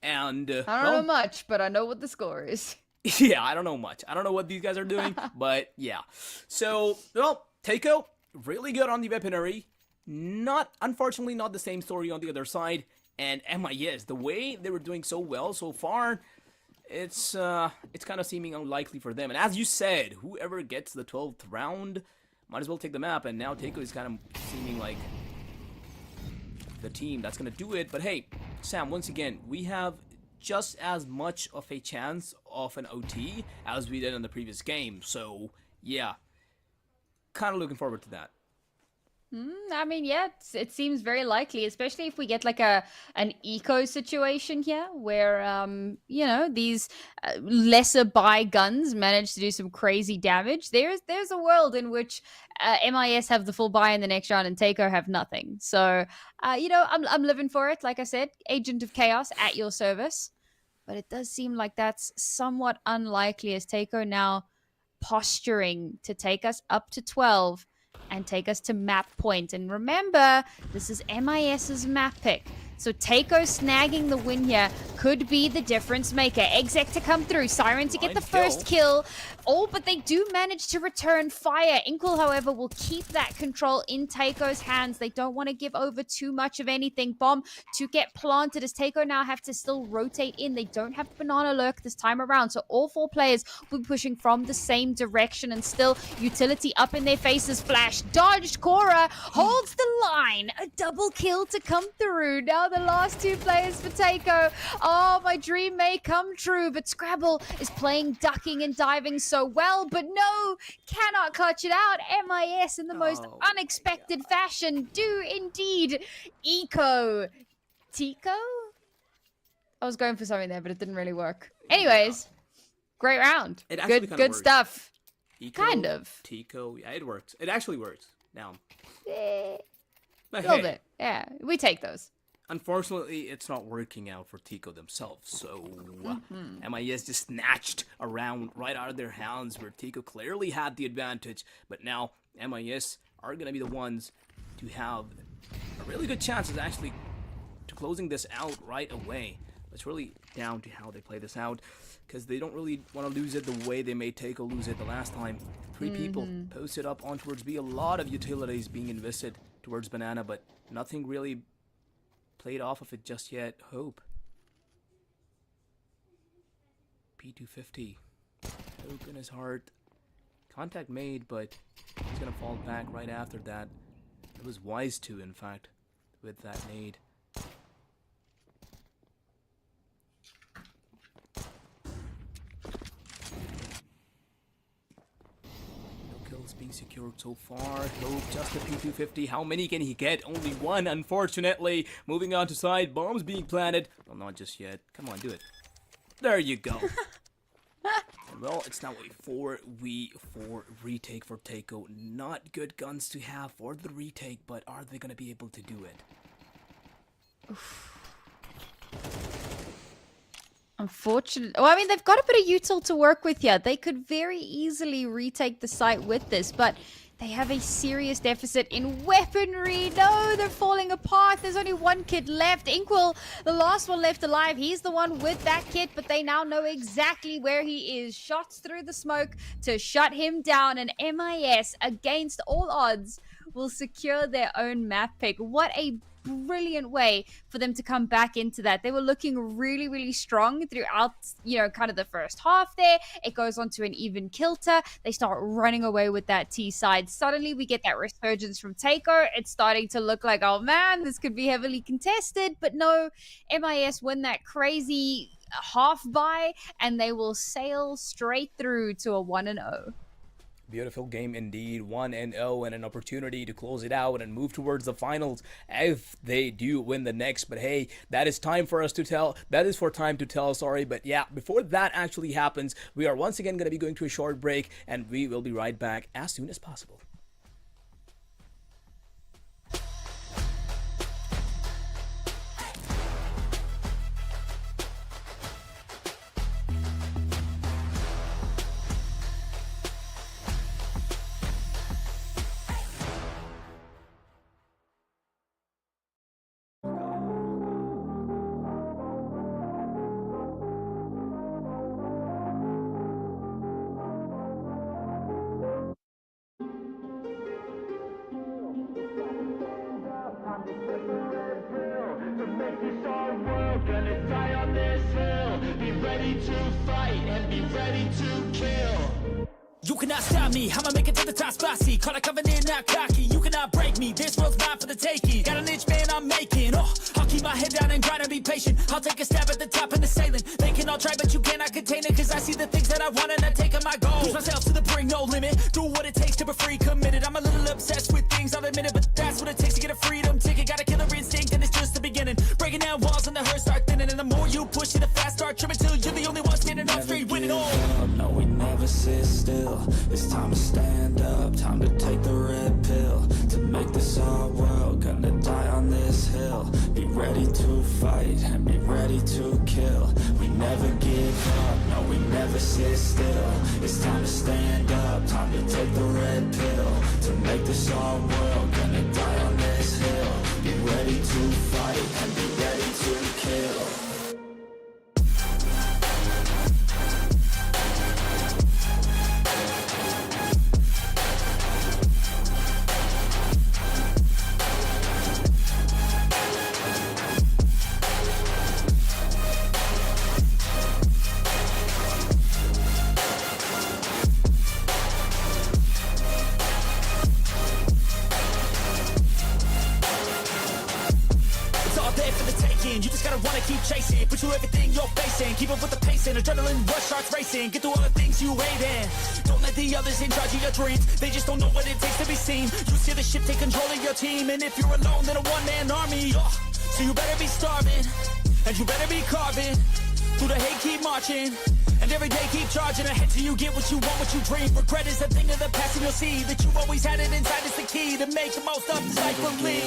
And I don't know much, but I know what the score is. Yeah, I don't know much. I don't know what these guys are doing, but yeah. So, well, Takeo, really good on the weaponry. Unfortunately, not the same story on the other side. And MIS, the way they were doing so well so far, it's kind of seeming unlikely for them. And as you said, whoever gets the 12th round might as well take the map. And now Takeo is kind of seeming like the team that's going to do it. But hey, Sam, once again, we have just as much of a chance of an OT as we did in the previous game. So, yeah, kind of looking forward to that. I mean, yeah, it seems very likely, especially if we get like an eco situation here where, you know, these lesser buy guns manage to do some crazy damage. There's a world in which MIS have the full buy in the next round and Takeo have nothing. So, you know, I'm living for it. Like I said, Agent of Chaos at your service. But it does seem like that's somewhat unlikely as Takeo now posturing to take us up to 12 and take us to map point. And remember, this is MIS's map pick. So Takeo snagging the win here could be the difference maker. Exec to come through. Siren to get the first kill. Oh, but they do manage to return fire. Inkwell, however, will keep that control in Takeo's hands. They don't want to give over too much of anything. Bomb to get planted as Takeo now have to still rotate in. They don't have Banana Lurk this time around. So all 4 players will be pushing from the same direction and still utility up in their faces. Flash dodged. Koror holds the line. A double kill to come through. Now the last 2 players for Takeo. Oh, my dream may come true, but Scrabble is playing ducking and diving so well, but no, cannot clutch it out. MIS in the most unexpected fashion do indeed eco. Tico? I was going for something there, but it didn't really work. Anyways, great round. Good stuff. Eco, kind of. Tico, yeah, it works. It actually works. Now. A little bit. Yeah, we take those. Unfortunately, it's not working out for Tico themselves, so MIS just snatched a round right out of their hands where Tico clearly had the advantage, but now MIS are going to be the ones to have a really good chance of actually to closing this out right away. It's really down to how they play this out, because they don't really want to lose it the way they made Takeo lose it the last time. 3 people posted up on towards B, a lot of utilities being invested towards Banana, but nothing really played off of it just yet. Hope. P250. Hope in his heart. Contact made, but he's going to fall back right after that. It was wise to, in fact. with that nade. No kills being secured so far. Hope just a P250. How many can he get? Only one, unfortunately. Moving on to side. Bombs being planted. Well, not just yet. Come on, do it. There you go. Well, it's now a 4v4 retake for Takeo. Not good guns to have for the retake, but are they going to be able to do it? Unfortunately. Well, I mean, they've got a bit of util to work with here. They could very easily retake the site with this, but they have a serious deficit in weaponry. No, they're falling apart. There's only one kid left. Inkwell, the last one left alive. He's the one with that kit, but they now know exactly where he is. Shots through the smoke to shut him down. And MIS, against all odds, will secure their own map pick. What a brilliant way for them to come back into that. They were looking really, really strong throughout, kind of the first half there. It goes on to an even kilter. They start running away with that T side. Suddenly we get that resurgence from Takeo. It's starting to look like, oh man, this could be heavily contested. But no, MIS win that crazy half buy and they will sail straight through to a 1-0. Beautiful game indeed, 1-0, and an opportunity to close it out and move towards the finals if they do win the next. But hey, that is time for us to tell. That is for time to tell, sorry. But yeah, before that actually happens, we are once again going to be going to a short break, and we will be right back as soon as possible. You cannot stop me, I'ma make it to the top spicy. Call a covenant, not cocky. You cannot break me, this world's mine for the taking. Got an itch, man, I'm making. I'll keep my head down and grind and be patient. I'll take a stab at the top and the sailing. They can all try, but you cannot contain it. Cause I see the things that I want and I take on my goals. Push myself to the brink, no limit. Do what it takes to be free, committed. I'm a little obsessed with things, I'll admit it. But that's what it takes to get a freedom ticket. Got a killer instinct and it's just the beginning. Breaking down walls and the hurt start thinning. And the more you push it, the fast start trimming. Till you're the only one standing up straight, winning all. No, we never sit still. It's time to stand up, time to take the red pill. To make this our world, gonna die on this hill. Be ready to fight and be ready to kill. We never give up, no, we never sit still. It's time to stand up, time to take the red pill. To make this our world, gonna die on this hill. Be ready to fight and be ready to kill. You just gotta wanna keep chasing, put you everything you're facing. Keep up with the pace and adrenaline rush starts racing. Get through all the things you hate in. Don't let the others in charge of your dreams. They just don't know what it takes to be seen. You see the ship take control of your team. And if you're alone, then a one-man army. So you better be starving, and you better be carving. Through the hate, keep marching. And every day keep charging ahead till you get what you want, what you dream. Regret is a thing of the past and you'll see that you've always had it inside. It's the key to make the most of this life for me.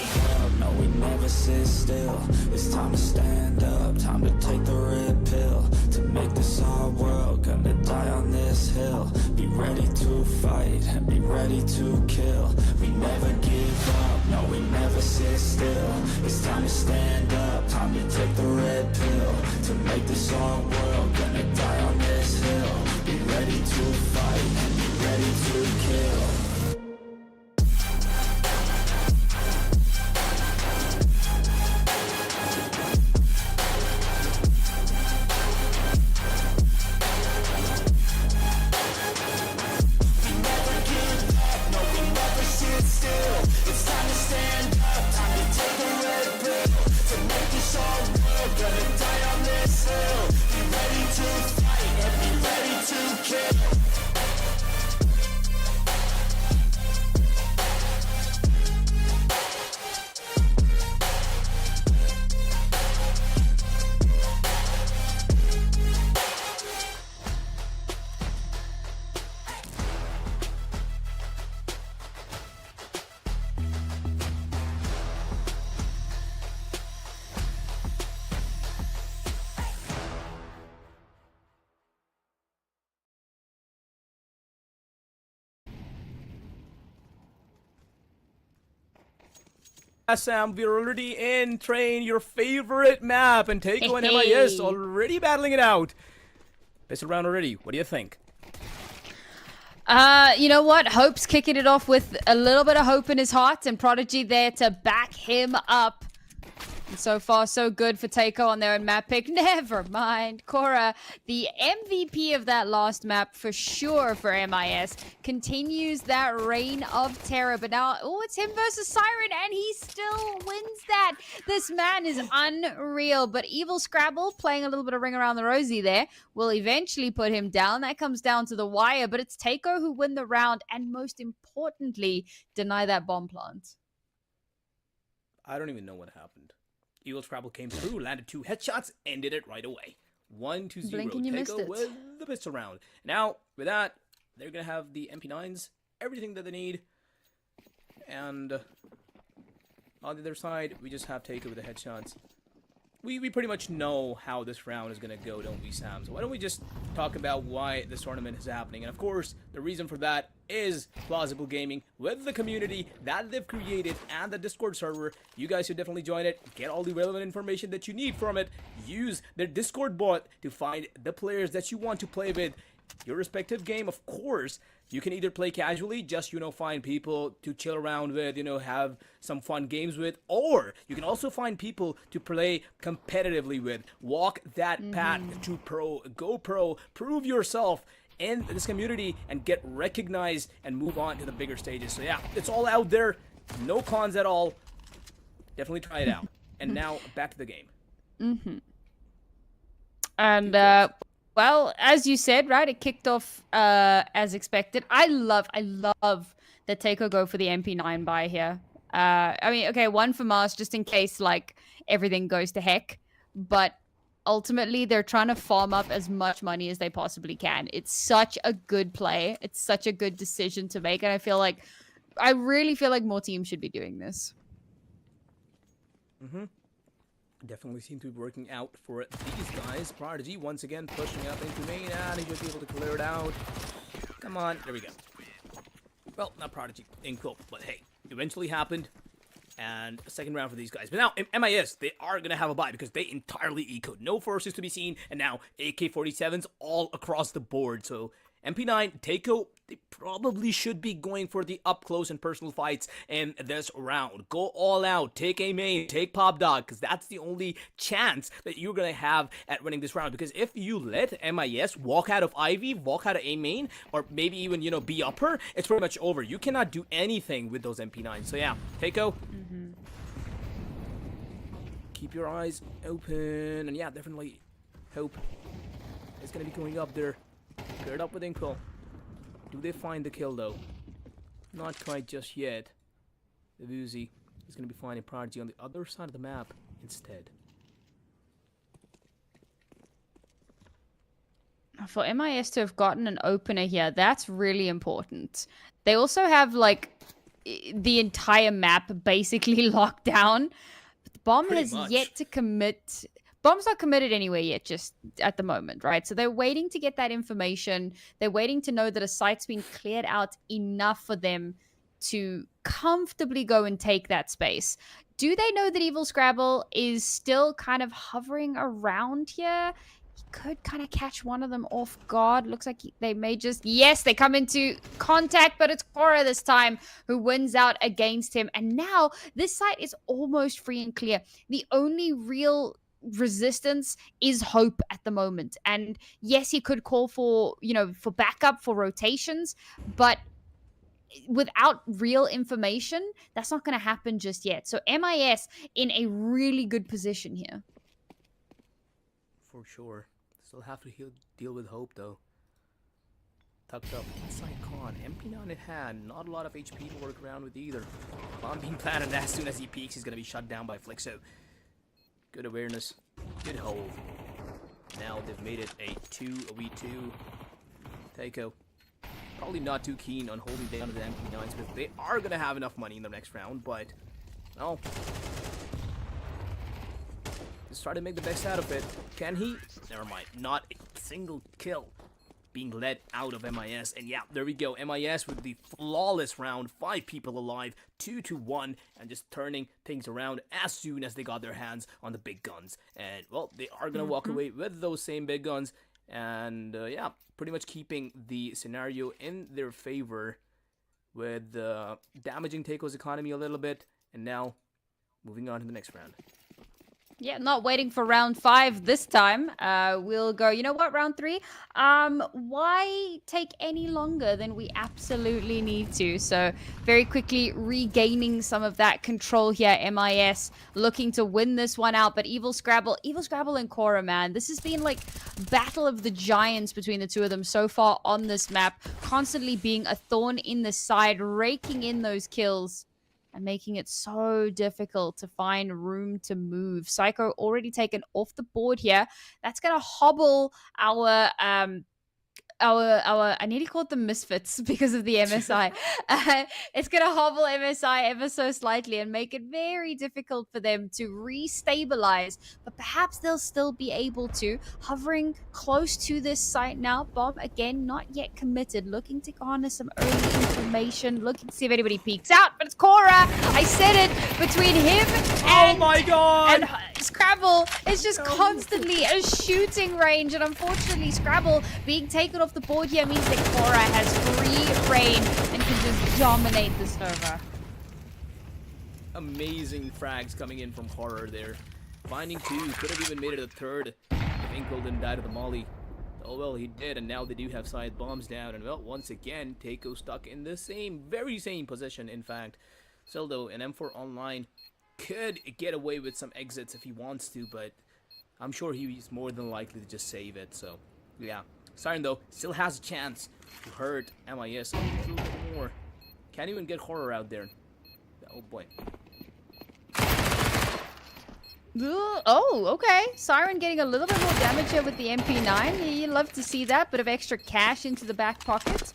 No, we never sit still. It's time to stand up, time to take the red pill. To make this our world, gonna die on this hill. Be ready to fight and be ready to kill. We never give up, no, we never sit still. It's time to stand up, time to take the red pill. To make this our world, gonna die on this hill. Be ready to fight and be ready to kill. We never give up, no, we never sit still. It's time to stand up, time to take the red Sam, we're already in Train, your favorite map, and Takeo and MIS already battling it out. Pistol round already. What do you think? You know what? Hope's kicking it off with a little bit of hope in his heart, and Prodigy there to back him up. And so far, so good for Takeo on their own map pick. Never mind. Cora, the MVP of that last map for sure for MIS, continues that reign of terror. But now, oh, it's him versus Siren, and he still wins that. This man is unreal. But Evil Scrabble, playing a little bit of ring around the rosy there, will eventually put him down. That comes down to the wire. But it's Takeo who win the round, and most importantly, deny that bomb plant. I don't even know what happened. Evil Scrabble came through, landed 2 headshots, ended it right away. 1-0. Blinking, you missed Takeo it. with the pistol round. Now, with that, they're going to have the MP9s, everything that they need. And on the other side, we just have Takeo with the headshots. We pretty much know how this round is going to go, don't we, Sam? So why don't we just talk about why this tournament is happening? And of course, the reason for that is PlausibleGaming with the community that they've created and the Discord server. You guys should definitely join it. Get all the relevant information that you need from it. Use their Discord bot to find the players that you want to play with. Your respective game, of course. You can either play casually, just, find people to chill around with, have some fun games with, or you can also find people to play competitively with. Walk that path to pro, go pro, prove yourself in this community and get recognized and move on to the bigger stages. So yeah, it's all out there. No cons at all. Definitely try it out. And now back to the game. And well, as you said, right, it kicked off as expected. I love that Takeo go for the MP9 buy here. I mean, okay, 1 for Mars just in case like everything goes to heck, but ultimately they're trying to farm up as much money as they possibly can. It's such a good play. It's such a good decision to make, and I really feel like more teams should be doing this. Definitely seem to be working out for these guys. Prodigy once again pushing up into main, and he should be able to clear it out. Come on, there we go. Well, not Prodigy, Inco, but hey, eventually happened. And a second round for these guys. But now, MIS, they are going to have a bye because they entirely ecoed. No forces to be seen, and now AK-47s all across the board. So, MP9, Takeo, they probably should be going for the up-close and personal fights in this round. Go all out, take a main, take Pop Dog, because that's the only chance that you're going to have at winning this round. Because if you let MIS walk out of Ivy, walk out of A main, or maybe even, be upper, it's pretty much over. You cannot do anything with those MP9s. So yeah, Takeo, keep your eyes open, and yeah, definitely Hope is going to be going up there. Paired up with Inkle. Do they find the kill though? Not quite just yet. The Woozy is going to be finding Prodigy on the other side of the map instead. For MIS to have gotten an opener here, that's really important. They also have the entire map basically locked down. But the bomb has yet to commit. Bomb's not committed anywhere yet, just at the moment, right? So they're waiting to get that information. They're waiting to know that a site's been cleared out enough for them to comfortably go and take that space. Do they know that Evil Scrabble is still kind of hovering around here? He could kind of catch one of them off guard. Looks like they may just... Yes, they come into contact, but it's Cora this time who wins out against him. And now this site is almost free and clear. The only real resistance is Hope at the moment, and yes, he could call for for backup, for rotations, but without real information, that's not going to happen just yet. So MIS in a really good position here. For sure. Still have to deal with Hope though. Tucked up inside Con. MP9 in hand. Not a lot of HP to work around with either. Bomb being planted, and as soon as he peeks, he's going to be shut down by Flixo. Good awareness, good hold. Now they've made it a 2v2. Takeo probably not too keen on holding down the MP9s because they are going to have enough money in the next round, but no. Just try to make the best out of it. Can he? Never mind. Not a single kill being led out of MIS. And yeah, there we go. MIS with the flawless round, 5 people alive, 2-1, and just turning things around as soon as they got their hands on the big guns. And well, they are gonna walk away with those same big guns, and yeah, pretty much keeping the scenario in their favor with damaging Taiko's economy a little bit. And now moving on to the next round. Yeah, not waiting for round 5 this time. We'll go, you know what, round 3? Why take any longer than we absolutely need to? So very quickly regaining some of that control here. MIS looking to win this one out, but Evil Scrabble and Cora, man, this has been like battle of the giants between the two of them so far on this map, constantly being a thorn in the side, raking in those kills and making it so difficult to find room to move. Psycho already taken off the board here. That's going to hobble our I nearly called them misfits because of the MSI. It's going to hobble MSI ever so slightly and make it very difficult for them to restabilize, but perhaps they'll still be able to. Hovering close to this site now. Bomb, again, not yet committed, looking to garner some early information, looking to see if anybody peeks out, but it's Cora. I said it, between him and, oh my god! And Scrabble is just constantly a shooting range, and unfortunately Scrabble being taken off the board here means that Cora has free reign and can just dominate the server. Amazing frags coming in from Horror there. Finding 2, could have even made it a 3rd if Inkle didn't die to the molly. Oh well, he did, and now they do have side bombs down, and well, once again, Taiko stuck in the very same position, in fact. Still though, an M4 online could get away with some exits if he wants to, but I'm sure he's more than likely to just save it, so yeah. Siren though still has a chance to hurt MIS a little bit more. Can't even get Horror out there. Oh boy. Oh, okay. Siren getting a little bit more damage here with the MP9. You love to see that. Bit of extra cash into the back pocket.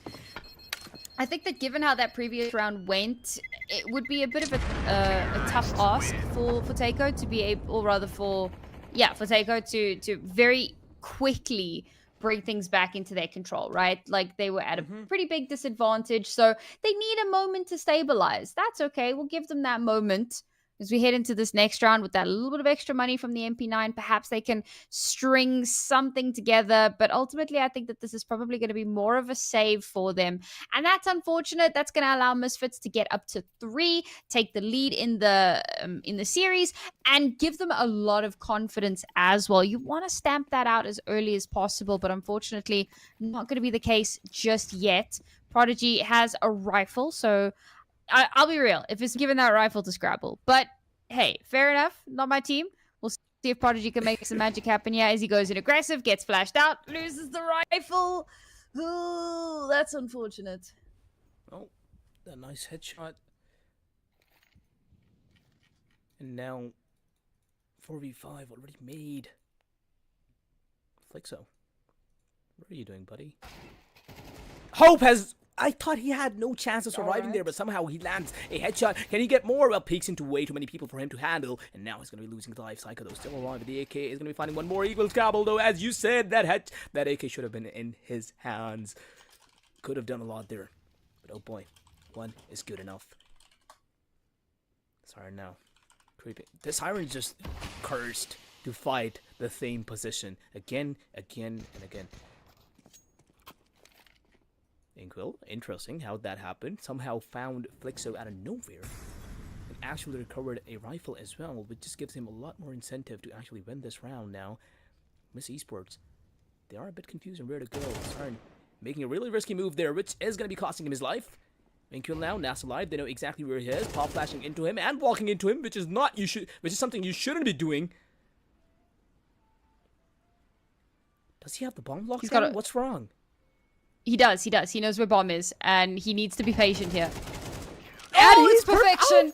I think that given how that previous round went, it would be a bit of a tough ask for Taiko to be able, or rather for Taiko to very quickly bring things back into their control, right? Like, they were at a pretty big disadvantage, so they need a moment to stabilize. That's okay. We'll give them that moment. As we head into this next round with that little bit of extra money from the MP9, perhaps they can string something together. But ultimately, I think that this is probably going to be more of a save for them. And that's unfortunate. That's going to allow Misfits to get up to 3, take the lead in the series, and give them a lot of confidence as well. You want to stamp that out as early as possible, but unfortunately, not going to be the case just yet. Prodigy has a rifle, so I'll be real, if it's given that rifle to Scrabble. But hey, fair enough. Not my team. We'll see if Prodigy can make some magic happen here as he goes in aggressive, gets flashed out, loses the rifle. Ooh, that's unfortunate. Oh, a nice headshot. And now 4v5 already made. Flixo, what are you doing, buddy? Hope has... I thought he had no chance of surviving there, but somehow he lands a headshot. Can he get more? Well, peeks into way too many people for him to handle, and now he's going to be losing the life. Psycho, though, still alive. The AK is going to be finding one more Eagle Scrabble, though. As you said, that AK should have been in his hands. Could have done a lot there, but oh boy, one is good enough. Siren now. Creepy. The Siren's just cursed to fight the same position again, and again. Inkwell, interesting how that happened. Somehow found Flixo out of nowhere and actually recovered a rifle as well, which just gives him a lot more incentive to actually win this round now. Miss Esports, they are a bit confused on where to go. Siren making a really risky move there, which is going to be costing him his life. Inkwell now, Nas alive, they know exactly where he is. Pop flashing into him and walking into him, which is something you shouldn't be doing. Does he have the bomb locked down? What's wrong? He does. He knows where bomb is, and he needs to be patient here. Oh, it's perfection!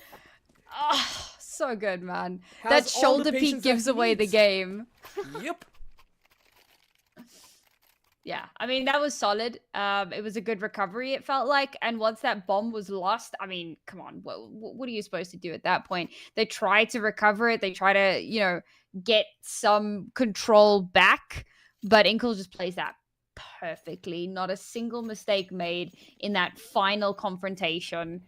Oh, so good, man. That shoulder peek gives away the game. Yep. Yeah, I mean, that was solid. It was a good recovery, it felt like. And once that bomb was lost, I mean, come on, what are you supposed to do at that point? They try to recover it. They try to, get some control back. But Inkle just plays that perfectly. Not a single mistake made in that final confrontation.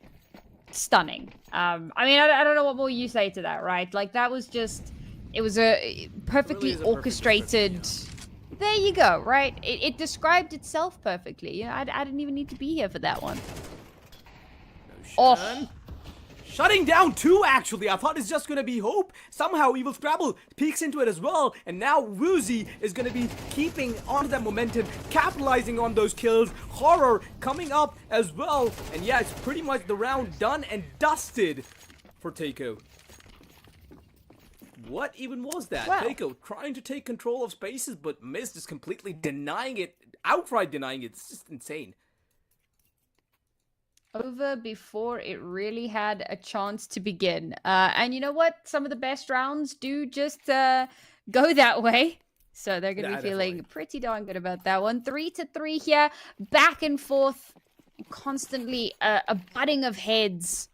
Stunning. I mean, I don't know what more you say to that, right? Like, that was just, it was a perfectly Really is a perfect orchestrated. description, There you go, right? It described itself perfectly. You know, I didn't even need to be here for that one. Oh. Oh. Shutting down 2, actually. I thought it's just gonna be Hope. Somehow Evil Scrabble peeks into it as well. And now Woozy is gonna be keeping on that momentum, capitalizing on those kills. Horror coming up as well. And yeah, it's pretty much the round done and dusted for Takeo. What even was that? Wow. Takeo trying to take control of spaces, but Mist is completely denying it, outright denying it. It's just insane. Over before it really had a chance to begin. And you know what? Some of the best rounds do just go that way. So they're going to be feeling pretty darn good about that one. 3-3 here. Back and forth. Constantly a butting of heads.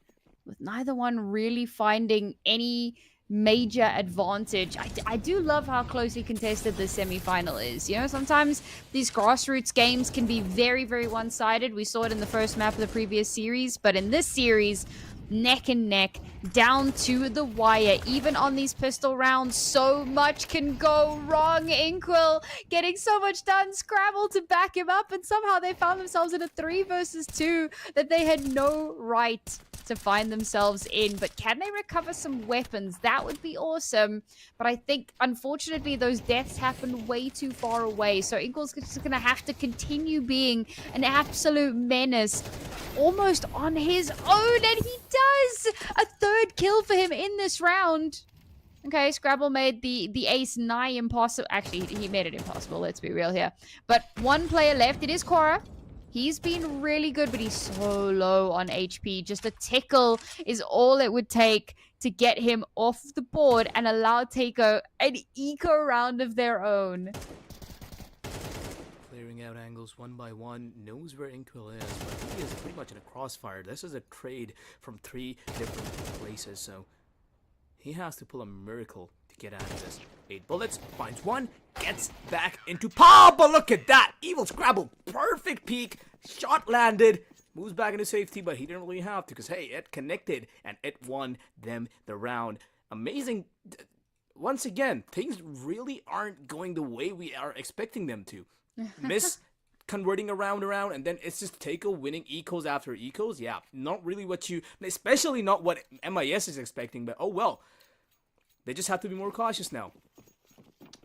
With neither one really finding any major advantage. I do love how closely contested the semi-final is. You know, sometimes these grassroots games can be very, very one-sided. We saw it in the first map of the previous series, but in this series, neck and neck, down to the wire. Even on these pistol rounds, so much can go wrong. Inkwell getting so much done. Scrabble to back him up, and somehow they found themselves in a 3 versus 2 that they had no right to find themselves in. But can they recover some weapons? That would be awesome. But I think, unfortunately, those deaths happened way too far away. So Inkwell's just going to have to continue being an absolute menace, almost on his own. And he does! A 3rd kill for him in this round. Okay, Scrabble made the ace nigh impossible. Actually, he made it impossible, let's be real here. But 1 player left. It is Korra. He's been really good, but he's so low on HP. Just a tickle is all it would take to get him off the board and allow Takeo an eco round of their own. Clearing out angles one by one, knows where Inkwell is, but he is pretty much in a crossfire. This is a trade from 3 different places, so he has to pull a miracle to get out of this. 8 bullets, finds 1, gets back into pop, but look at that! Evil Scrabble, perfect peek, shot landed, moves back into safety, but he didn't really have to, because hey, it connected, and it won them the round. Amazing. Once again, things really aren't going the way we are expecting them to. Miss converting around, and then it's just Takeo winning ecos after ecos. Yeah, not really what you, especially not what MIS is expecting, but oh well. They just have to be more cautious now.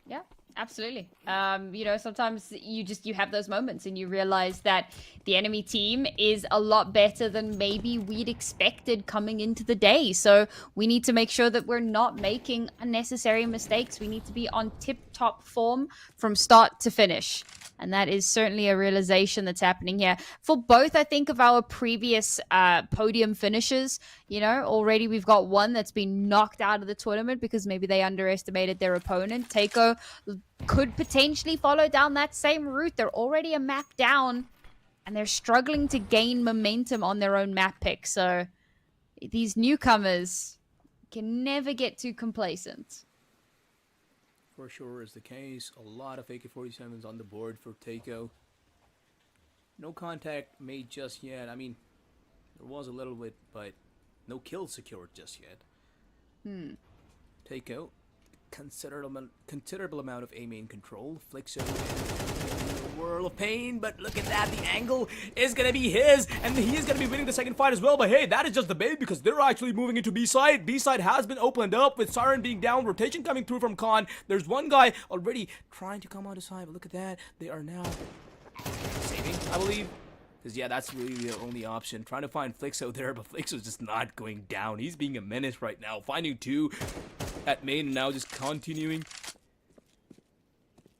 Yeah, absolutely. You know, sometimes you have those moments and you realize that the enemy team is a lot better than maybe we'd expected coming into the day. So we need to make sure that we're not making unnecessary mistakes. We need to be on tip-top form from start to finish. And that is certainly a realization that's happening here. For both, I think, of our previous podium finishes, you know, already we've got one that's been knocked out of the tournament because maybe they underestimated their opponent. Takeo could potentially follow down that same route. They're already a map down, and they're struggling to gain momentum on their own map pick. So these newcomers can never get too complacent. For sure is the case. A lot of AK-47s on the board for Takeo. No contact made just yet. I mean, there was a little bit, but no kills secured just yet. Takeo, considerable amount of A main control. Flixo in a whirl of pain, but look at that. The angle is going to be his, and he is going to be winning the second fight as well. But hey, that is just the bait because they're actually moving into B-side. B-side has been opened up with Siren being down, rotation coming through from Khan. There's one guy already trying to come out of side, but look at that. They are now saving, I believe. Because, yeah, that's really the only option. Trying to find Flixo there, but Flixo's just not going down. He's being a menace right now. Finding 2 at main and now just continuing.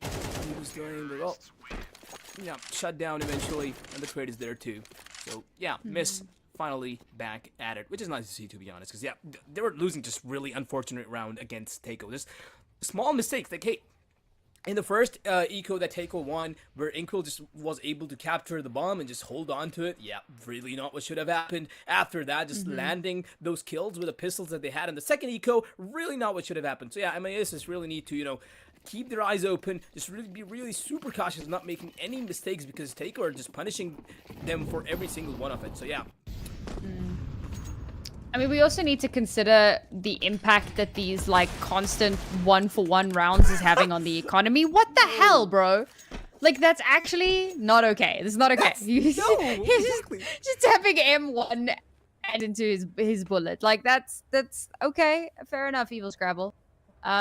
He was doing the, well, yeah, shut down eventually. And the trade is there too. So, yeah, Miss finally back at it. Which is nice to see, to be honest. Because, yeah, they were losing just really unfortunate round against Takeo. Just small mistakes. Like, hey, in the first eco that Takeo won, where Inkwell just was able to capture the bomb and just hold on to it, yeah, really not what should have happened. After that, just landing those kills with the pistols that they had in the second eco, really not what should have happened. So yeah, MIS just really need to, you know, keep their eyes open, just really be really super cautious, not making any mistakes, because Takeo are just punishing them for every single one of it. So yeah. I mean, we also need to consider the impact that these, like, constant one-for-one rounds is having on the economy. What the hell, bro? Like, that's actually not okay. This is not okay. He's just tapping M1 and into his bullet. Like, that's okay. Fair enough, Evil Scrabble.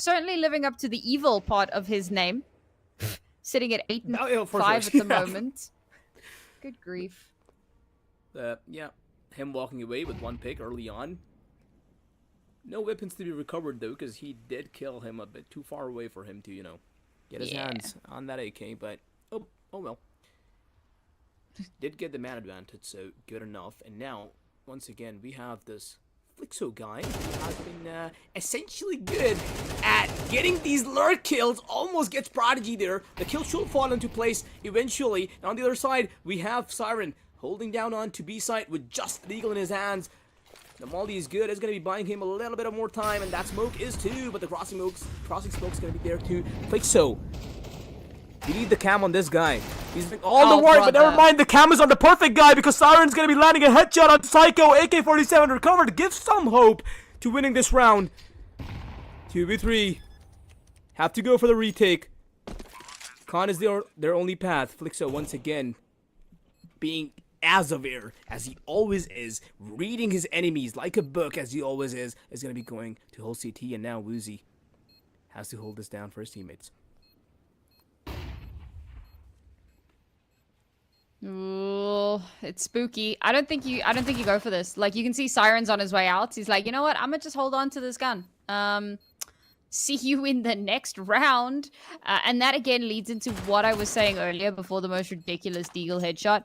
Certainly living up to the evil part of his name. Sitting at 8 and 5 at the moment. Good grief. Yeah. Him walking away with one pick early on. No weapons to be recovered though, because he did kill him a bit too far away for him to, you know, get his hands on that AK. But oh well. Did get the man advantage, so good enough. And now, once again, we have this Flixo guy who has been essentially good at getting these lurk kills. Almost gets Prodigy there. The kill should fall into place eventually. And on the other side, we have Siren holding down on to B site with just the eagle in his hands. The Molly is good. It's going to be buying him a little bit of more time, and that smoke is too. But the crossing smoke is going to be there too. Flixo, you need the cam on this guy. He's doing all the work, but never mind. The cam is on the perfect guy, because Siren's going to be landing a headshot on Psycho. AK-47 recovered. Give some hope to winning this round. 2v3. Have to go for the retake. Khan is their only path. Flixo once again being as aware as he always is, reading his enemies like a book as he always is going to be going to hold CT, and now Woozy has to hold this down for his teammates. Ooh, it's spooky. I don't think you go for this. Like, you can see Siren's on his way out. He's like, you know what? I'm gonna just hold on to this gun. See you in the next round. And that again leads into what I was saying earlier before the most ridiculous Deagle headshot.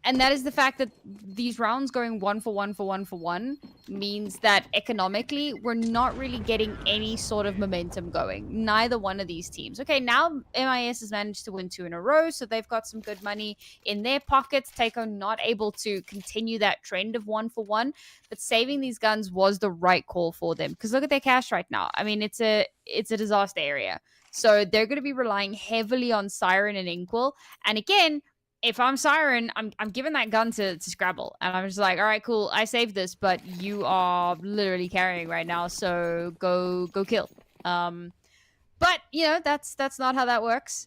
And that is the fact that these rounds going 1-for-1 means that economically we're not really getting any sort of momentum going. Neither one of these teams. Okay, now MIS has managed to win 2 in a row, so they've got some good money in their pockets. Takeo not able to continue that trend of 1-for-1, but saving these guns was the right call for them. Because look at their cash right now. I mean, it's a disaster area. So they're going to be relying heavily on Siren and Inkwell. And again, if I'm Siren, I'm giving that gun to Scrabble. And I'm just like, all right, cool. I saved this, but you are literally carrying right now. So go kill. But, you know, that's not how that works.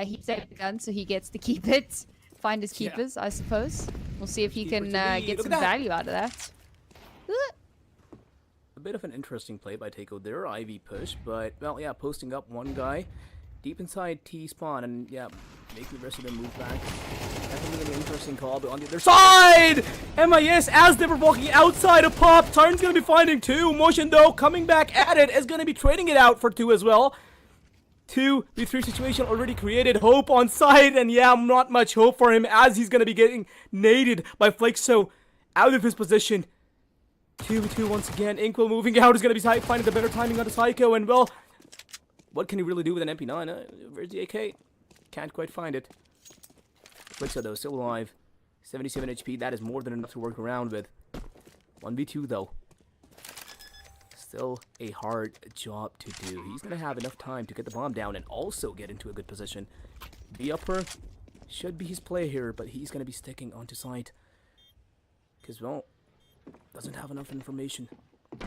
He saved the gun, so he gets to keep it. Find his keepers, I suppose. We'll see if he can get some value out of that. A bit of an interesting play by Takeo there. Ivy push, but, well, yeah, posting up one guy deep inside T spawn, and yeah, make the rest of them move back. Definitely an interesting call, but on the other side, MIS, as they were walking outside of Pop, Siren's gonna be finding 2. Motion though, coming back at it, is gonna be trading it out for 2 as well. 2v3 situation already created. Hope on side, and yeah, not much hope for him as he's gonna be getting naded by Flixo out of his position. 2v2 once again. Inkwell moving out is gonna be finding the better timing on the Psycho, and well, what can he really do with an MP9? Where's the AK? Can't quite find it. Flixo though, still alive. 77 HP, that is more than enough to work around with. 1v2 though. Still a hard job to do. He's gonna have enough time to get the bomb down and also get into a good position. The upper should be his play here, but he's gonna be sticking onto site. Because, well, doesn't have enough information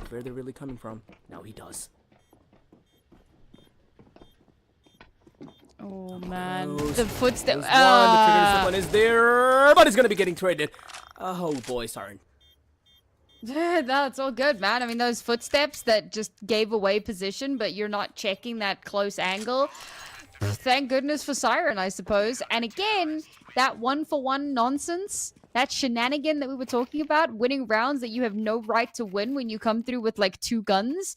where they're really coming from. Now he does. Oh man, the footsteps. The trigger one is there, but it's gonna be getting traded. Oh boy, Siren. That's all good, man. I mean, those footsteps that just gave away position, but you're not checking that close angle. Thank goodness for Siren, I suppose. And again, that 1-for-1 nonsense, that shenanigan that we were talking about, winning rounds that you have no right to win when you come through with like 2 guns.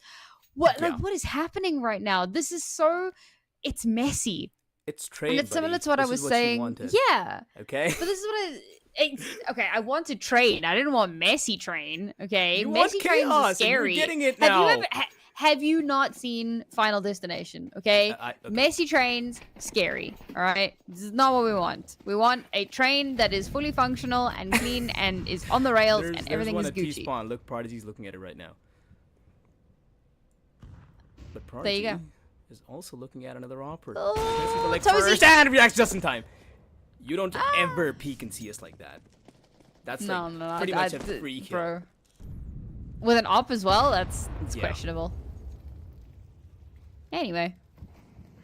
What is happening right now? This is so. It's messy. It's trade, and it's similar to what I was saying. Yeah. Okay. But this is what okay, I wanted train. I didn't want messy train. Okay. You messy want chaos, train is scary. And you're getting it now. Have you not seen Final Destination? Okay, Okay. messy trains, scary. All right, this is not what we want. We want a train that is fully functional and clean and is on the rails and everything one is at Gucci. T-Spawn. Look, Prodigy's looking at it right now. But There Prodigy you go. is also looking at another opera. Oh, Like Tozy. first and reacts just in time. You don't ever peek and see us like that. That's No, like no, pretty much a free kill. bro. With an op as well, that's Yeah. questionable. Anyway,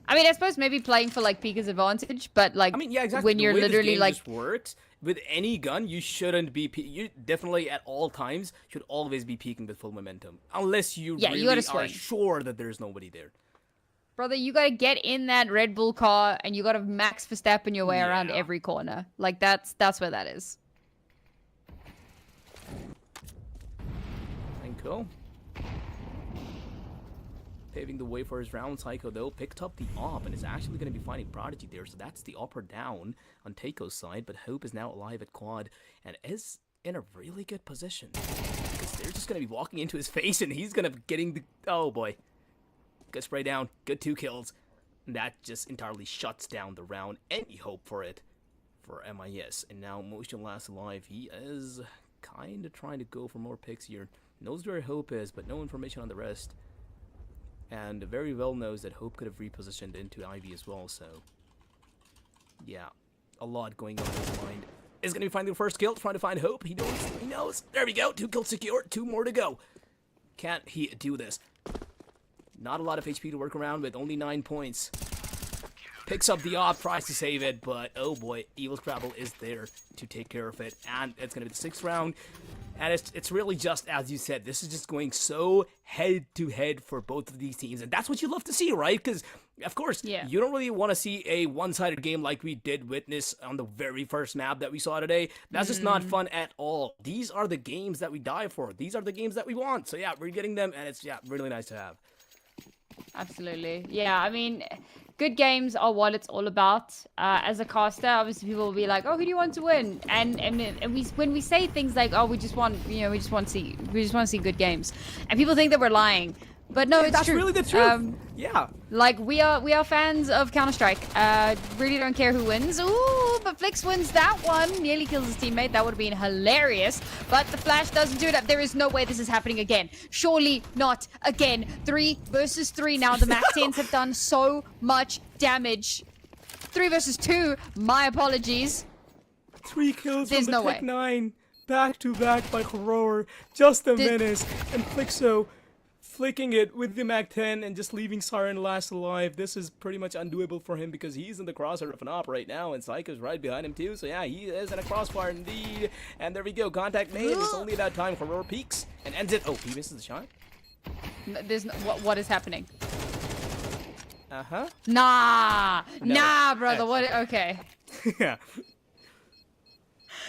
I mean, I suppose maybe playing for like Pika's advantage, but like, I mean, yeah, exactly. when The you're way this literally game like, just works with any gun, you shouldn't be. You definitely at all times should always be peeking with full momentum, unless you Yeah, you really gotta are swing. sure that there's nobody there. brother, you gotta get in that Red Bull car and you gotta Max Verstappen your way around Yeah. every corner. Like that's where that is. And cool. Paving the way for his round, Psycho though picked up the op and is actually going to be finding Prodigy there, so that's the upper down on Taiko's side, but Hope is now alive at quad and is in a really good position because they're just going to be walking into his face and he's going to be getting the, oh boy, good spray down, good 2 kills, and that just entirely shuts down the round. Any hope for it for MIS, and now Motionless alive. He is kind of trying to go for more picks here, knows where Hope is, but no information on the rest. And very well knows that Hope could have repositioned into Ivy as well, so yeah, a lot going on in his mind. Is going to be finding the first kill, trying to find Hope. He knows. There we go, 2 kills secure, 2 more to go. Can't he do this? Not a lot of HP to work around with, only 9 points. Picks up the op, tries to save it, but oh boy, Evil Scrabble is there to take care of it. And it's going to be the 6th round. And it's really just, as you said, this is just going so head-to-head for both of these teams. And that's what you love to see, right? Because, of course, you don't really want to see a one-sided game like we did witness on the very first map that we saw today. That's just not fun at all. These are the games that we die for. These are the games that we want. So, yeah, we're getting them, and it's, yeah, really nice to have. Absolutely. Yeah, I mean, good games are what it's all about. As a caster, obviously people will be like, "Oh, who do you want to win?" And we when we say things like, "Oh, we just want to see good games," and people think that we're lying. But no, it's That's true. really the truth. Yeah. Like we are fans of Counter-Strike. Really don't care who wins. Ooh, but Flix wins that one. Nearly kills his teammate. That would have been hilarious. But the flash doesn't do it. There is no way this is happening again. Surely not again. 3 versus 3 now. The MAC-10s have done so much damage. 3 versus 2. My apologies. 3 kills There's from no the way. Tech 9, back to back by Horror. Just a menace. And Flixo flicking it with the MAC-10 and just leaving Siren last alive. This is pretty much undoable for him because he's in the crosshair of an op right now, and Psycho's right behind him too. So yeah, he is in a crossfire indeed. And there we go, contact made. It's only about time. Horror peaks and ends it. Oh, he misses the shot. There's no, what is happening? Uh-huh. Nah, brother. What? Okay. Yeah.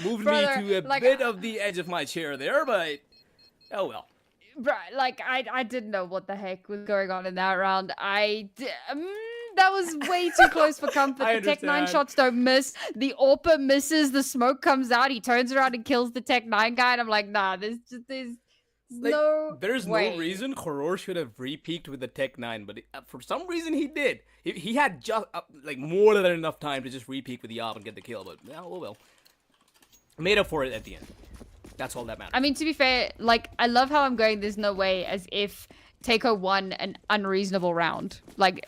Moved Brother, me to a like, bit of the edge of my chair there, but oh well. Right, like I didn't know what the heck was going on in that round. That was way too close for comfort. I The Tech 9 understand. shots don't miss. The AWPer misses. The smoke comes out. He turns around and kills the Tech 9 guy. And I'm like, nah, there's Like, no there's way. no reason Horror should have re-peaked with the Tech 9, but for some reason he did. He had just like more than enough time to just re-peak with the op and get the kill, but oh well. Made up for it at the end. That's all that matters. I mean, to be fair, like, I love how I'm going, there's no way, as if Takeo won an unreasonable round. Like,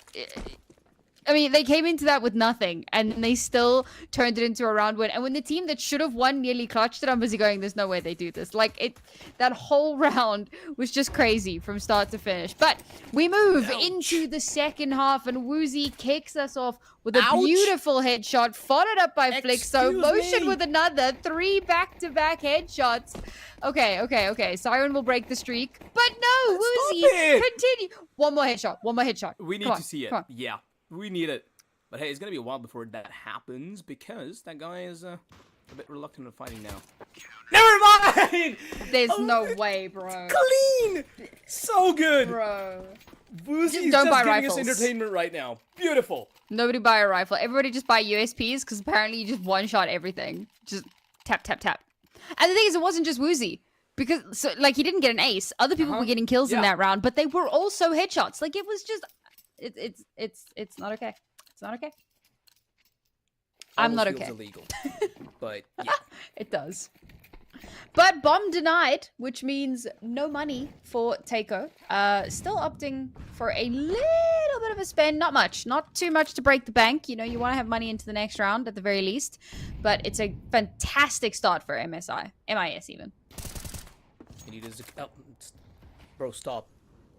I mean, they came into that with nothing, and they still turned it into a round win. And when the team that should have won nearly clutched it, I'm busy going, there's no way they do this. Like, that whole round was just crazy from start to finish. But we move into the second half, and Woozy kicks us off with a beautiful headshot, followed up by Flixo. Excuse Motion me. with another 3 back-to-back headshots. Okay. Siren will break the streak. But no, Woozy, it. continue. One more headshot. We need Come on, to see it. come on. Yeah, we need it. But hey, it's gonna be a while before that happens because that guy is a bit reluctant on fighting now. Never mind. There's no way, bro. Clean. So good. Bro. Woozy's don't just buy giving rifles. us entertainment right now. Beautiful. Nobody buy a rifle. Everybody just buy USPs because apparently you just one-shot everything. Just tap. And the thing is, it wasn't just Woozy. Because so like he didn't get an ace. Other people were getting kills in that round, but they were also headshots. Like it was just it's not okay. It's not okay. I'm not okay. Illegal. But yeah. It does. But bomb denied, which means no money for Takeo. Still opting for a little bit of a spend. Not much. Not too much to break the bank. You know, you want to have money into the next round at the very least. But it's a fantastic start for MSI. MIS even. And he does... Oh, bro, stop.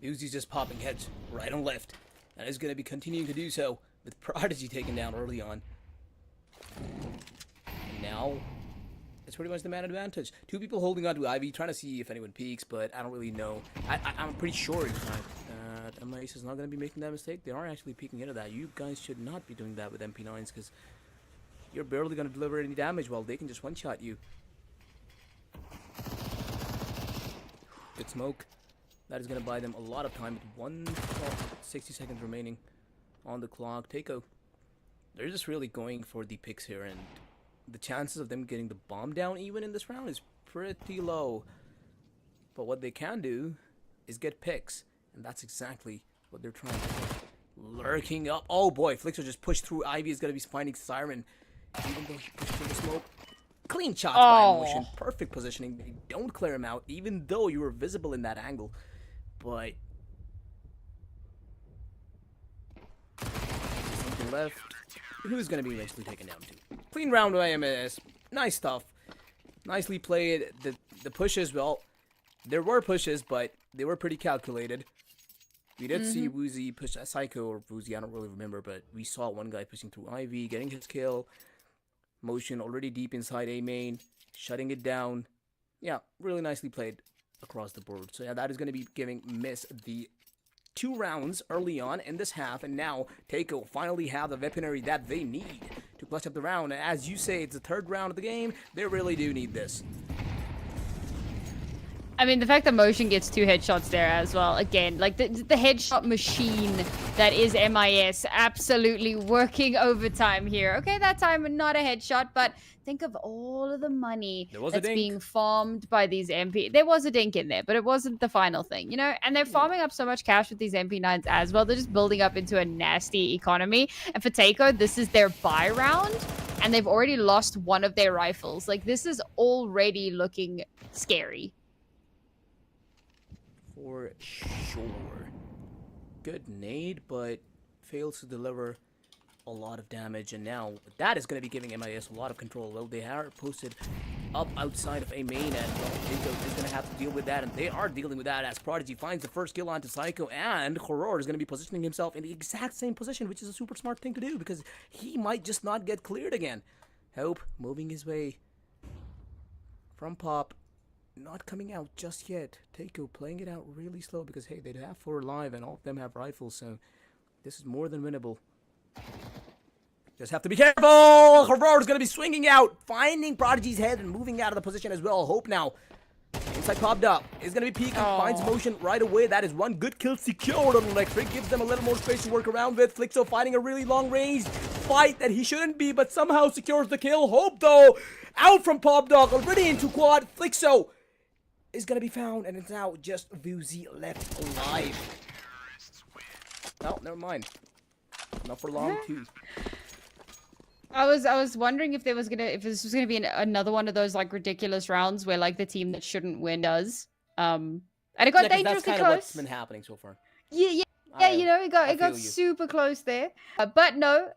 Uzi's just popping heads right and left. And is going to be continuing to do so with Prodigy taken down early on. And now... it's pretty much the man advantage. Two people holding on to Ivy, trying to see if anyone peeks, but I don't really know. I'm pretty sure that MIS is not going to be making that mistake. They are actually peeking into that. You guys should not be doing that with MP9s, because you're barely going to deliver any damage while they can just one-shot you. Good smoke. That is going to buy them a lot of time with 60 seconds remaining on the clock. Takeo, they're just really going for the picks here, and the chances of them getting the bomb down even in this round is pretty low. But what they can do is get picks, and that's exactly what they're trying to do. Lurking up. Oh boy, Flixo just pushed through. Ivy is going to be finding Siren, even though he pushed through the smoke. Clean shots by Motion. Perfect positioning. They don't clear him out, even though you were visible in that angle. But something left. Who's going to be eventually taken down too? Clean round by MIS. Nice stuff. Nicely played. The pushes, well, there were pushes, but they were pretty calculated. We did see Woozy push Psycho or Woozy, I don't really remember, but we saw one guy pushing through Ivy, getting his kill. Motion already deep inside A main, shutting it down. Yeah, really nicely played across the board. So yeah, that is going to be giving Miss the 2 rounds early on in this half, and now Takeo finally have the weaponry that they need to clutch up the round. And as you say, it's the 3rd round of the game. They really do need this. I mean, the fact that Motion gets 2 headshots there as well, again, like the headshot machine that is MIS, absolutely working overtime here. Okay, that time not a headshot, but think of all of the money that's being farmed by these MP. There was a dink in there, but it wasn't the final thing, you know? And they're farming up so much cash with these MP9s as well. They're just building up into a nasty economy. And for Takeo, this is their buy round, and they've already lost one of their rifles. Like, this is already looking scary. For sure. Good nade, but fails to deliver a lot of damage, and now that is going to be giving MIS a lot of control. Well, they are posted up outside of A main, and well, Takeo is going to have to deal with that, and they are dealing with that as Prodigy finds the first kill onto Psycho, and Horror is going to be positioning himself in the exact same position, which is a super smart thing to do, because he might just not get cleared again. Hope moving his way from Pop. Not coming out just yet. Takeo playing it out really slow because, hey, they have 4 alive and all of them have rifles, so this is more than winnable. Just have to be careful! Horror's gonna be swinging out, finding Prodigy's head and moving out of the position as well. Hope now. Inside popped up. Is gonna be peeking, finds Motion right away. That is 1 good kill secured on Electric. Gives them a little more space to work around with. Flixo fighting a really long range fight that he shouldn't be, but somehow secures the kill. Hope, though, out from Pop Dog, already into quad. Flixo is gonna be found, and it's now just Woozy left alive. Oh, never mind. Not for long, too. I was wondering if this was gonna be another one of those like ridiculous rounds where like the team that shouldn't win does. And it got dangerously that's kind close. Of what's been happening so far. Yeah, you know, it got super close there. But no,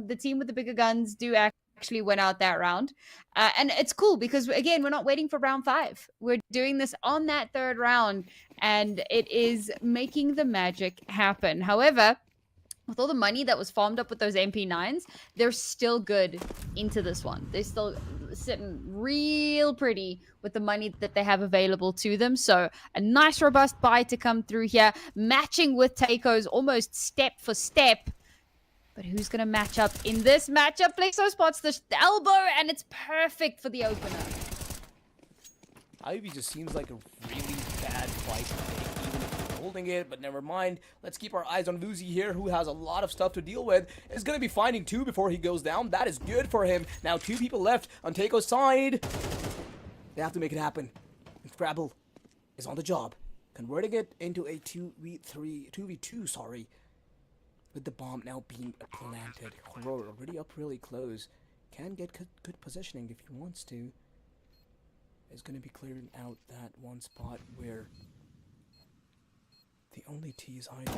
the team with the bigger guns do actually win out that round. And it's cool because, again, we're not waiting for round 5. We're doing this on that 3rd round, and it is making the magic happen. However, with all the money that was farmed up with those MP9s, they're still good into this one. They're still sitting real pretty with the money that they have available to them. So a nice robust buy to come through here, matching with Takeo's almost step for step. But who's going to match up in this matchup? Flixo spots the elbow, and it's perfect for the opener. Ivy just seems like a really bad fight to take, even if you're holding it, but never mind. Let's keep our eyes on Woozy here, who has a lot of stuff to deal with. Is going to be finding 2 before he goes down. That is good for him. Now 2 people left on Takeo's side. They have to make it happen. Scrabble is on the job, converting it into a 2v2, sorry, with the bomb now being planted. Horror already up really close. Can get good positioning if he wants to. Is going to be clearing out that one spot where the only T is hiding.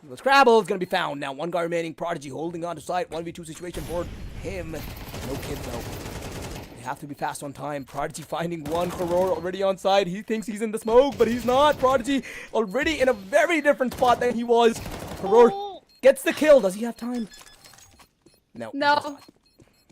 The Scrabble is going to be found now. One guy remaining. Prodigy holding on to site. 1v2 situation for him. No kid though. They have to be fast on time. Prodigy finding one. Horror already on side. He thinks he's in the smoke, but he's not. Prodigy already in a very different spot than he was. Horror gets the kill. Does he have time? No. No.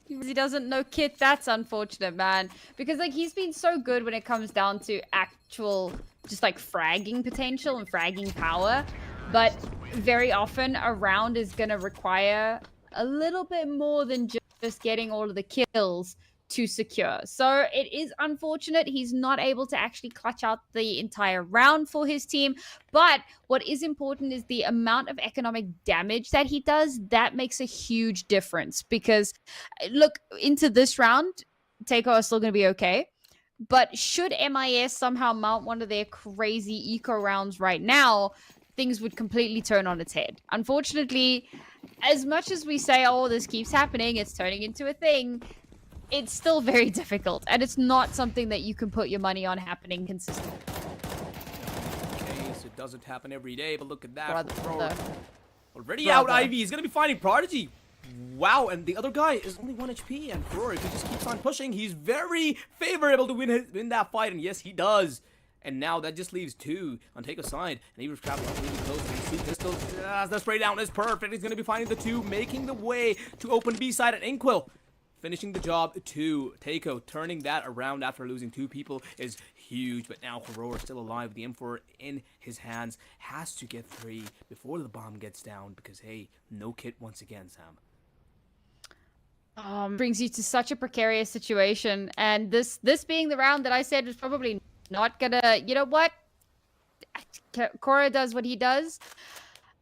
He doesn't know Kit. That's unfortunate, man. Because, like, he's been so good when it comes down to actual, just, like, fragging potential and fragging power. But very often, a round is going to require a little bit more than just getting all of the kills to secure. So it is unfortunate he's not able to actually clutch out the entire round for his team. But what is important is the amount of economic damage that he does. That makes a huge difference because look, into this round, Takeo are still going to be okay. But should MIS somehow mount one of their crazy eco rounds right now, things would completely turn on its head. Unfortunately, as much as we say, oh, this keeps happening, it's turning into a thing, it's still very difficult, and it's not something that you can put your money on happening consistently. Case, it doesn't happen every day, but look at that. Already Brother. out Ivy. He's going to be finding Prodigy. Wow, and the other guy is only 1 HP, and Roar, if he just keeps on pushing, he's very favorable to win that fight, and yes, he does. And now that just leaves 2 on Takeo's side, and he was traveling up really close. And you see Pistol, the spray down is perfect. He's going to be finding the 2, making the way to open B side, and Inkwell finishing the job to Takeo. Turning that around after losing 2 people is huge, but now Horror still alive. The M4 in his hands has to get 3 before the bomb gets down because, hey, no kit once again, Sam. Brings you to such a precarious situation, and this being the round that I said was probably not gonna, you know what? Korra does what he does,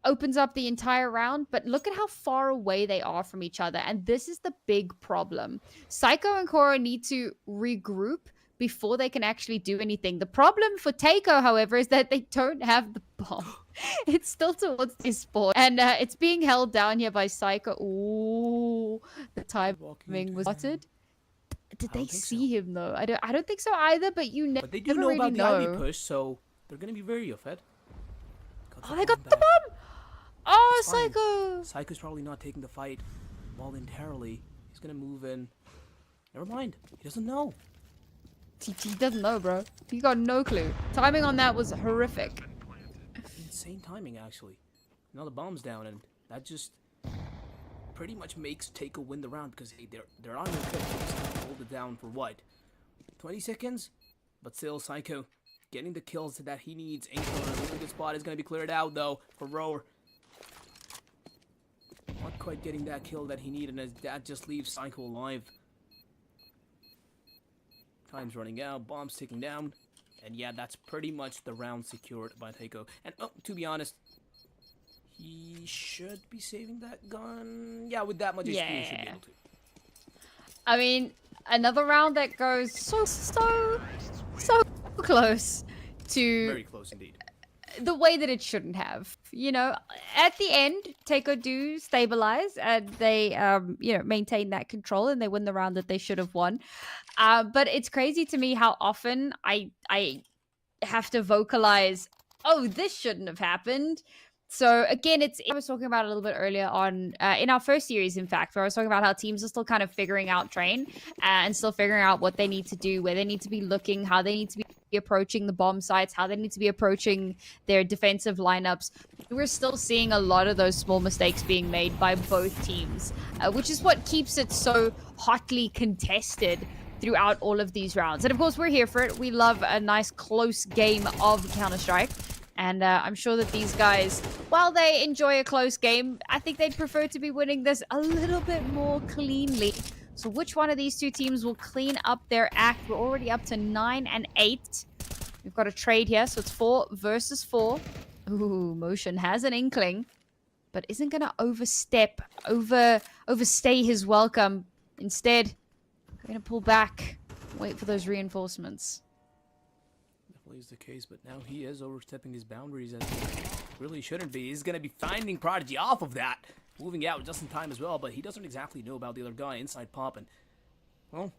opens up the entire round, but look at how far away they are from each other, and this is the big problem. Psycho and Korra need to regroup before they can actually do anything. The problem for Takeo, however, is that they don't have the bomb. It's still towards his spawn, and it's being held down here by Psycho. Ooh, the timing was spotted. Did they see him though? I don't think so either. But you never. But they do know really about the know. Ivy push, so they're gonna be very of it. Oh, they got the bomb. Oh, Psycho. Psycho's probably not taking the fight voluntarily. He's gonna move in. Never mind. He doesn't know. He doesn't know, bro. He got no clue. Timing on that was horrific. Insane timing, actually. Now the bomb's down, and that just pretty much makes Takeo win the round because hey, they're on their fit. They just have to hold it down for what? 20 seconds? But still, Psycho getting the kills that he needs. Ankle in a really good spot is going to be cleared out, though, for Roar. Not quite getting that kill that he needed, as that just leaves Psycho alive. Time's running out, bombs ticking down, and yeah, that's pretty much the round secured by Takeo. And oh, to be honest, he should be saving that gun. Yeah, with that much HP, he should be able to. I mean, another round that goes so close to Very close indeed. the way that it shouldn't have. You know, at the end, Takeo do stabilize and they, maintain that control and they win the round that they should have won. But it's crazy to me how often I have to vocalize, oh, this shouldn't have happened. So again, I was talking about it a little bit earlier on in our first series, in fact, where I was talking about how teams are still kind of figuring out Train and still figuring out what they need to do, where they need to be looking, how they need to be approaching the bomb sites, how they need to be approaching their defensive lineups. We're still seeing a lot of those small mistakes being made by both teams, which is what keeps it so hotly contested throughout all of these rounds. And of course, we're here for it. We love a nice close game of Counter-Strike. And I'm sure that these guys, while they enjoy a close game, I think they'd prefer to be winning this a little bit more cleanly. So which one of these two teams will clean up their act? We're already up to 9 and 8. We've got a trade here, so it's 4 versus 4. Ooh, Motion has an inkling, but isn't going to overstay his welcome. Instead, we're going to pull back, wait for those reinforcements. definitely is the case, but now he is overstepping his boundaries as he really shouldn't be. He's going to be finding Prodigy off of that, moving out just in time as well, but he doesn't exactly know about the other guy inside Pop, and, well,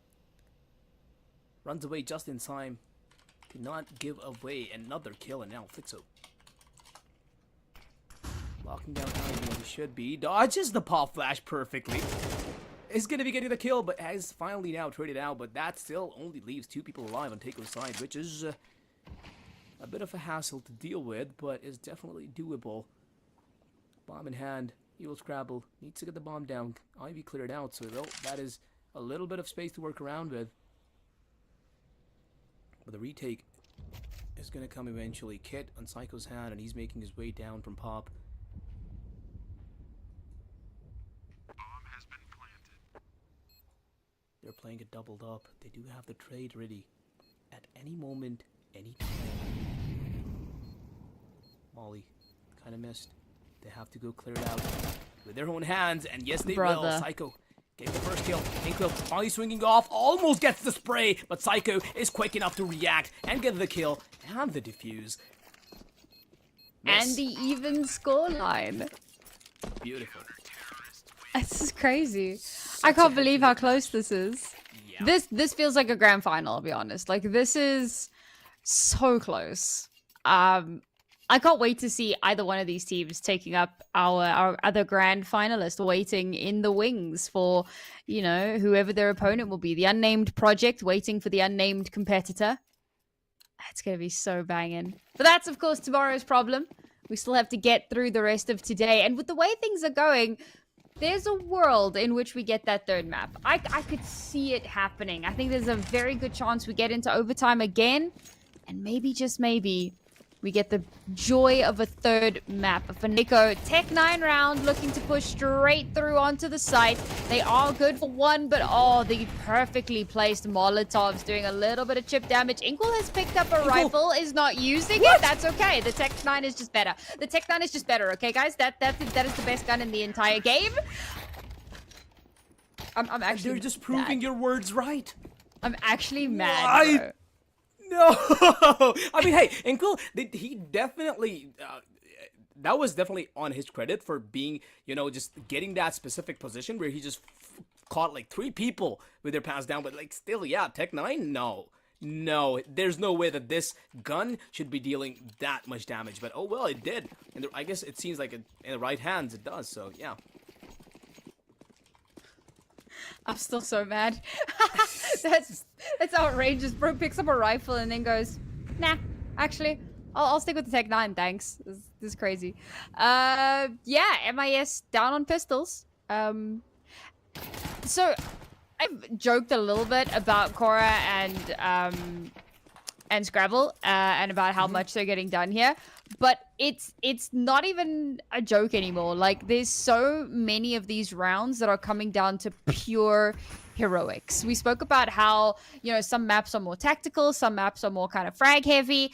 runs away just in time to not give away another kill, and now Flixo locking down Ivy as he should be. Dodges the Pop Flash perfectly. Is going to be getting the kill, but has finally now traded out, but that still only leaves 2 people alive on Taco's side, which is a bit of a hassle to deal with, but is definitely doable. Bomb in hand, he will scrabble, needs to get the bomb down. Ivy cleared out, so well, that is a little bit of space to work around with. But the retake is going to come eventually. Kit on Psycho's hand, and he's making his way down from Pop. They're playing it doubled up. They do have the trade ready at any moment, any time. Molly kind of missed. They have to go clear it out with their own hands, and yes, they will. Psycho getting the first kill. Inkville finally swinging off, almost gets the spray, but Psycho is quick enough to react and get the kill and the defuse. And the even scoreline. Beautiful. This is crazy. I can't believe how close this is. Yeah. This feels like a grand final, I'll be honest. Like, this is so close. I can't wait to see either one of these teams taking up our other grand finalist, waiting in the wings for, you know, whoever their opponent will be. The unnamed project waiting for the unnamed competitor. It's going to be so banging. But that's, of course, tomorrow's problem. We still have to get through the rest of today. And with the way things are going, there's a world in which we get that third map. I could see it happening. I think there's a very good chance we get into overtime again. And maybe, just maybe, we get the joy of a third map. A Fanico Tech-9 round looking to push straight through onto the site. They are good for 1, but oh, the perfectly placed Molotovs doing a little bit of chip damage. Inkle has picked up a rifle, is not using it. That's okay. The Tech-9 is just better. The Tech-9 is just better, okay, guys? That is the best gun in the entire game. I'm actually They're just proving your words right. I'm actually mad, bro. No, I mean, hey, Inkle, he definitely, that was definitely on his credit for being, you know, just getting that specific position where he just caught like 3 people with their pants down, but like still, yeah, Tech-9, no, there's no way that this gun should be dealing that much damage, but oh well, it did, and I guess it seems like in the right hands it does, so yeah. I'm still so mad. That's outrageous. Bro picks up a rifle and then goes, nah, actually, I'll stick with the Tech-9, thanks. This is crazy. Yeah, MIS down on pistols. So I've joked a little bit about Cora and Scrabble and about how much they're getting done here, but it's not even a joke anymore. Like, there's so many of these rounds that are coming down to pure heroics. We spoke about how, you know, some maps are more tactical, some maps are more kind of frag heavy,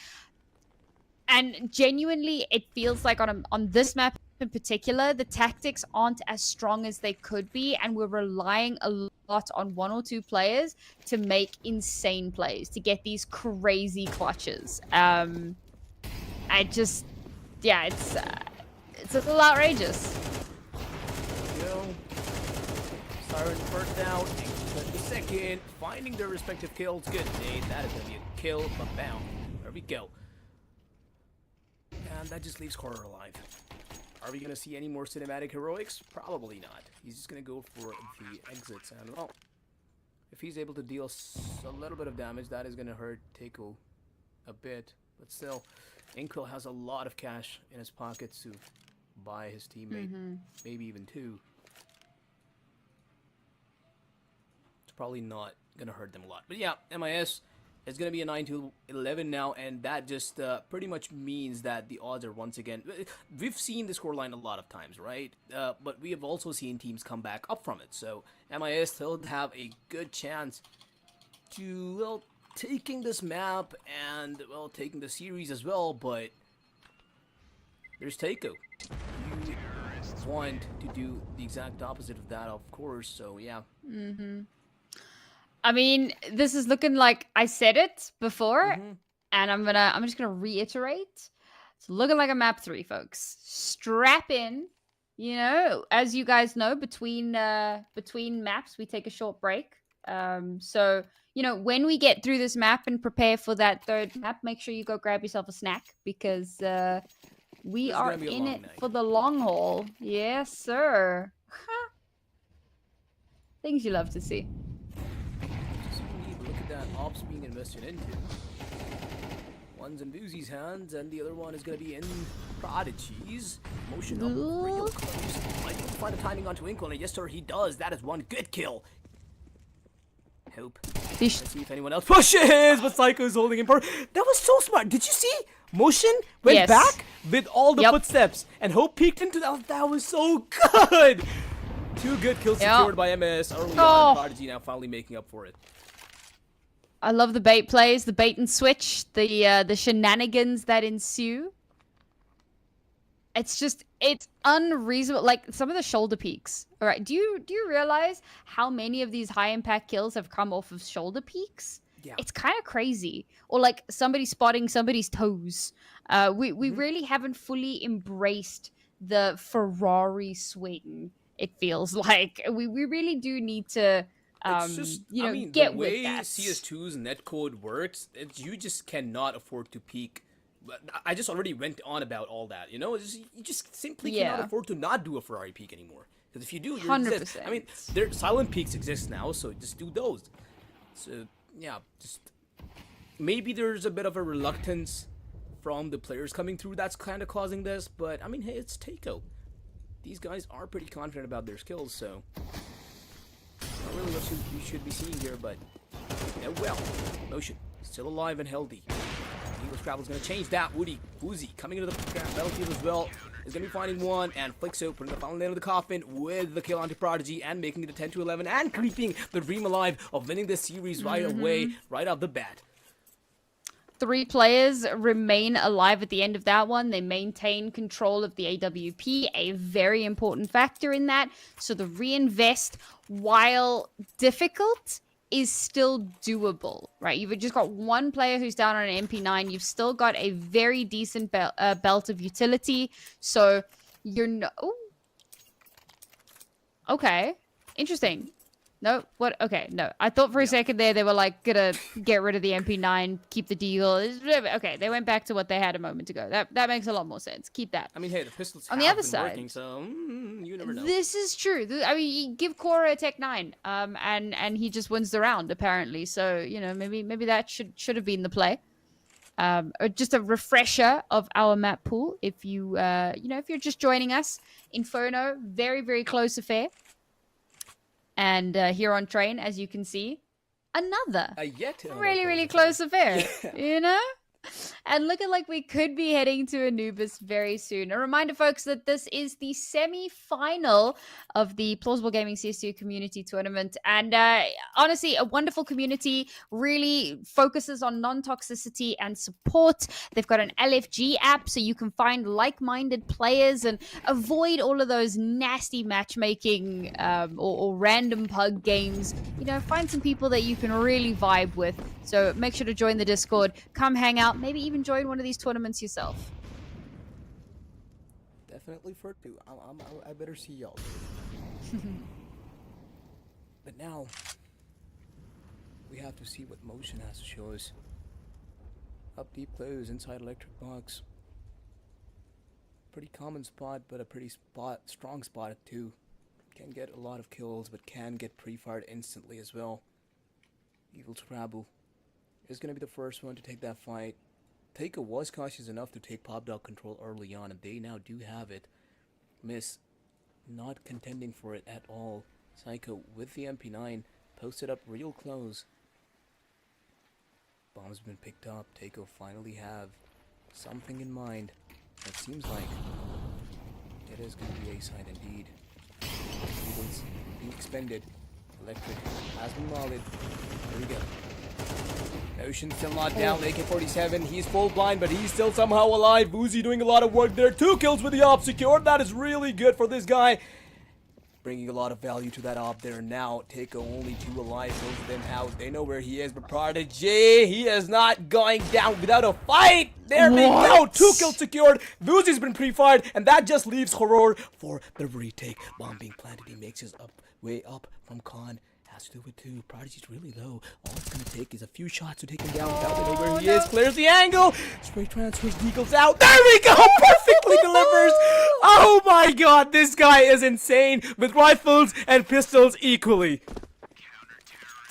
and genuinely it feels like on this map in particular, the tactics aren't as strong as they could be, and we're relying a lot on 1 or 2 players to make insane plays, to get these crazy clutches. Yeah, it's a little outrageous. Go. Siren first out, the second, finding their respective kills. Good day, that is gonna be a kill, but bam, there we go. And that just leaves Horror alive. Are we gonna see any more cinematic heroics? Probably not. He's just gonna go for the exits, and well, if he's able to deal a little bit of damage, that is gonna hurt Taco a bit, but still, Inkle has a lot of cash in his pockets to buy his teammate, maybe even 2. It's probably not gonna hurt them a lot, but yeah, MIS is gonna be a 9-11 now, and that just pretty much means that the odds are once again. We've seen the scoreline a lot of times, right? But we have also seen teams come back up from it. So MIS still have a good chance to, well, taking this map and, well, taking the series as well. But there's Taco. You want to do the exact opposite of that, of course. So yeah. I mean, this is looking like I said it before, and I'm just gonna reiterate. It's looking like a map 3, folks. Strap in. You know, as you guys know, between maps we take a short break. So you know, when we get through this map and prepare for that third map, make sure you go grab yourself a snack because we This is are gonna be a in long it night. for the long haul. Yes, sir. Things you love to see. So we need to look at that ops being invested into. One's in Boozy's hands, and the other one is going to be in Prodigy's. Motion up real close. Might be able to find the timing onto Inkle, and yes, sir, he does. That is one good kill. Hope. These- Let's see if anyone else pushes, but Psycho's holding him. That was so smart. Did you see? Motion went Yes. back with all the Yep. footsteps, and Hope peeked into that. That was so good. 2 good kills Yep. secured by MS early Oh. on. Prodigy now finally making up for it. I love the bait plays, the bait and switch, the shenanigans that ensue. It's unreasonable. Like some of the shoulder peaks. All right, do you realize how many of these high impact kills have come off of shoulder peaks? Yeah. It's kind of crazy. Or like somebody spotting somebody's toes. We really haven't fully embraced the Ferrari swing. It feels like we really do need to. It's just, You know, I mean, get the with way that. CS2's netcode works, you just cannot afford to peak. But I just already went on about all that, you know? You just simply cannot Yeah. afford to not do a Ferrari peak anymore. Because if you do, you're 100%. I mean, there silent peaks exist now, so just do those. So, yeah, just maybe there's a bit of a reluctance from the players coming through that's kind of causing this, but I mean, hey, it's Taiko. These guys are pretty confident about their skills, so not really what you should be seeing here, but yeah, well, Motion still alive and healthy. Eagle Scrabble's gonna change that. Woozy coming into the battlefield as well. Is gonna be finding one, and Flixo putting the final nail in the coffin with the kill onto Prodigy and making it a 10-11 and keeping the dream alive of winning this series right away, right off the bat. 3 players remain alive at the end of that one. They maintain control of the AWP, a very important factor in that. So the reinvest, while difficult, is still doable, right? You've just got 1 player who's down on an MP9. You've still got a very decent belt of utility. So you're no... Ooh. Okay. Interesting. No, what? Okay, no. I thought for a second there they were like gonna get rid of the MP9, keep the deagle. Okay, they went back to what they had a moment ago. That makes a lot more sense. Keep that. I mean, hey, the pistols On have the other been side, working, so you never know. This is true. I mean, you give Cora a Tech 9, and he just wins the round apparently. So you know, maybe that should have been the play. Or just a refresher of our map pool. If you you know, if you're just joining us, Inferno, very very close affair. And here on Train, as you can see, another Yet another really close close affair, you know? And looking like we could be heading to Anubis very soon. A reminder, folks, that this is the semi-final of the Plausible Gaming CS2 Community Tournament. And honestly, a wonderful community, really focuses on non-toxicity and support. They've got an LFG app, so you can find like-minded players and avoid all of those nasty matchmaking or random pug games. You know, find some people that you can really vibe with. So make sure to join the Discord, come hang out, maybe even join one of these tournaments yourself. Definitely for 2. I better see y'all. But now we have to see what Motion has to show us. Up deep close inside electric box. Pretty common spot, but a pretty strong spot too. Can get a lot of kills, but can get pre-fired instantly as well. Evil Scrabble is going to be the first one to take that fight. Taika was cautious enough to take Pop Dog control early on, and they now do have it. Miss not contending for it at all. Psycho with the MP9 posted up real close. Bomb's been picked up. Taiko finally have something in mind. It seems like it is going to be a side indeed. Eagles being expended. Electric has been modded. There we go. Ocean still not down. AK-47. He's full blind, but he's still somehow alive. Woozy doing a lot of work there. 2 kills with the op secured. That is really good for this guy. bringing a lot of value to that op there. Now, Takeo only 2 alive, both of them out. They know where he is, but Prodigy, he is not going down without a fight. There we go, 2 kills secured. Vuzi's been pre-fired, and that just leaves Horror for the retake. Bomb being planted, he makes his way up from Khan. Has to do it too. Prodigy's really low. All it's gonna take is a few shots to take him down. Now they know where he is. Clears the angle. Spray transfers. Deagle's out. There we go. Perfectly delivers. Oh my god, this guy is insane with rifles and pistols equally.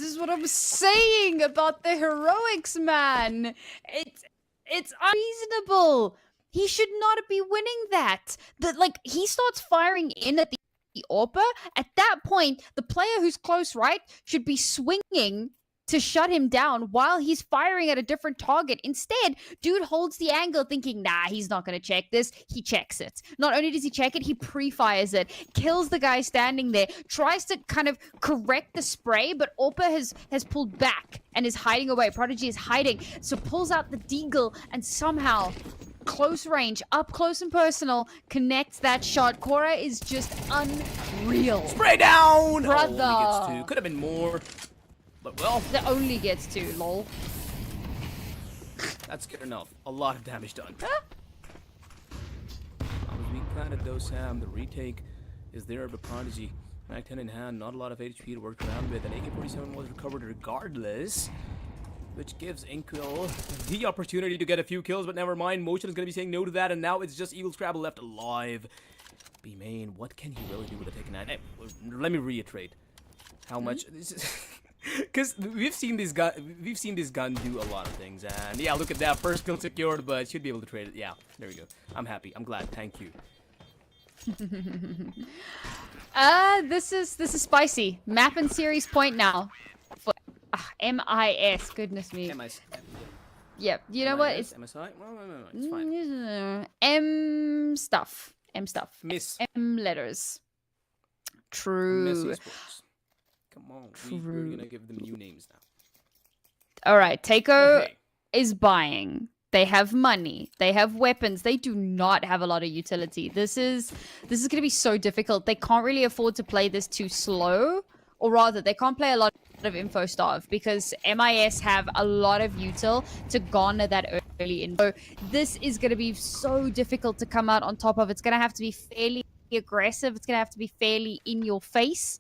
This is what I'm saying about the heroics, man. It's unreasonable. He should not be winning that. He starts firing in at the AWPer. At that point, the player who's close right should be swinging to shut him down while he's firing at a different target. Instead, dude holds the angle thinking, nah, he's not going to check this. He checks it. Not only does he check it, he pre-fires it, kills the guy standing there, tries to kind of correct the spray, but AWPer has pulled back and is hiding away. Prodigy is hiding, so pulls out the deagle and somehow close range, up close and personal, connects that shot. Cora is just unreal. Spray down! Brother. Oh, only gets 2. Could have been more. But well, That only gets 2, lol. that's good enough. A lot of damage done. We planted though, Sam. The retake is there, but Prodigy, Mac 10 in hand, not a lot of HP to work around with. An AK-47 was recovered regardless, which gives Inkwell the opportunity to get a few kills, but never mind. Motion is going to be saying no to that, and now it's just Evil Scrabble left alive. B-Main, what can he really do with a taken out? Hey, let me reiterate how much this is. Because we've seen this gun do a lot of things, and yeah, look at that, first kill secured, but should be able to trade it. Yeah, there we go. I'm happy. I'm glad. Thank you. This is spicy. Map and series point now. MIS, goodness me. MIS. Yep. You know what? It's MSI. Well, no, it's fine. M stuff. Miss. M letters. True. Messy sports. Come on, we're gonna give them new names now. All right, Takeo Hey. is buying. They have money. They have weapons. They do not have a lot of utility. This is going to be so difficult. They can't really afford to play this too slow, or rather, they can't play a lot of info starve because MIS have a lot of util to garner that early info. This is going to be so difficult to come out on top of. It's going to have to be fairly aggressive. It's going to have to be fairly in your face.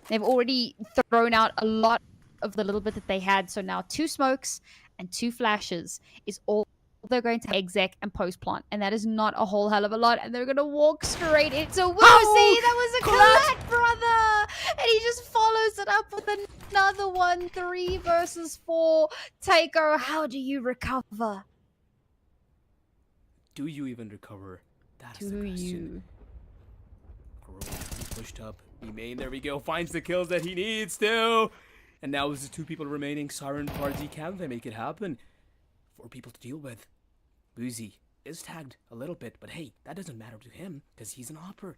They've already thrown out a lot of the little bit that they had. So now 2 smokes and 2 flashes is all they're going to exec and post plant. And that is not a whole hell of a lot. And they're going to walk straight into Woozy. That was a collat, brother. And he just follows it up with another one. 3 versus 4. Takeo, how do you recover? Do you even recover? That is the question. Pushed up. B-Main, there we go. Finds the kills that he needs to. And now there's 2 people remaining. Siren, Party, can they make it happen? 4 people to deal with. Woozy is tagged a little bit, but hey, that doesn't matter to him because he's an hopper.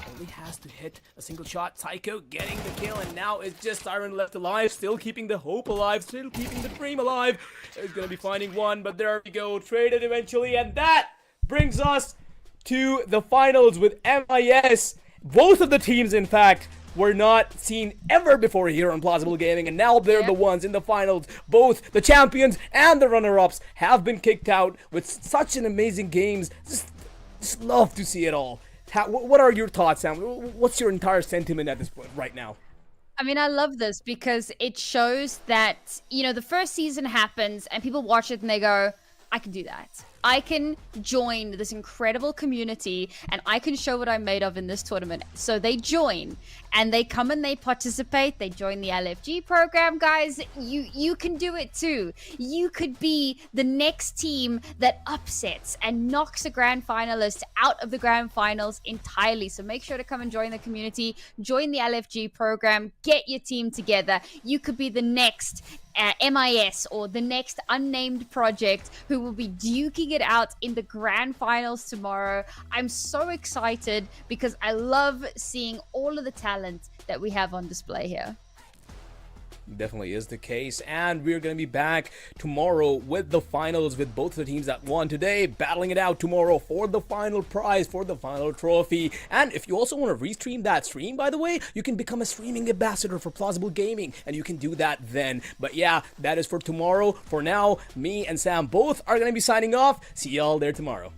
Only has to hit a single shot. Psycho getting the kill, and now it's just Siren left alive, still keeping the hope alive, still keeping the dream alive. He's gonna be finding one, but there we go. Traded eventually, and that brings us to the finals with MIS. Both of the teams, in fact, were not seen ever before here on Plausible Gaming, and now they're the ones in the finals. Both the champions and the runner-ups have been kicked out with such an amazing games. Just love to see it all. What are your thoughts, Sam? What's your entire sentiment at this point right now? I mean, I love this because it shows that, you know, the first season happens and people watch it and they go, I can do that. I can join this incredible community and I can show what I'm made of in this tournament. So they join and they come and they participate. They join the LFG program, guys. You can do it too. You could be the next team that upsets and knocks a grand finalist out of the grand finals entirely. So make sure to come and join the community, join the LFG program, get your team together. You could be the next MIS or the next unnamed project who will be duking it out in the grand finals tomorrow. I'm so excited because I love seeing all of the talent that we have on display here. Definitely is the case, and we're going to be back tomorrow with the finals, with both the teams that won today battling it out tomorrow for the final prize, for the final trophy. And if you also want to restream that stream, by the way, you can become a streaming ambassador for Plausible Gaming, and you can do that then. But yeah, that is for tomorrow. For now, me and Sam both are going to be signing off. See y'all there tomorrow.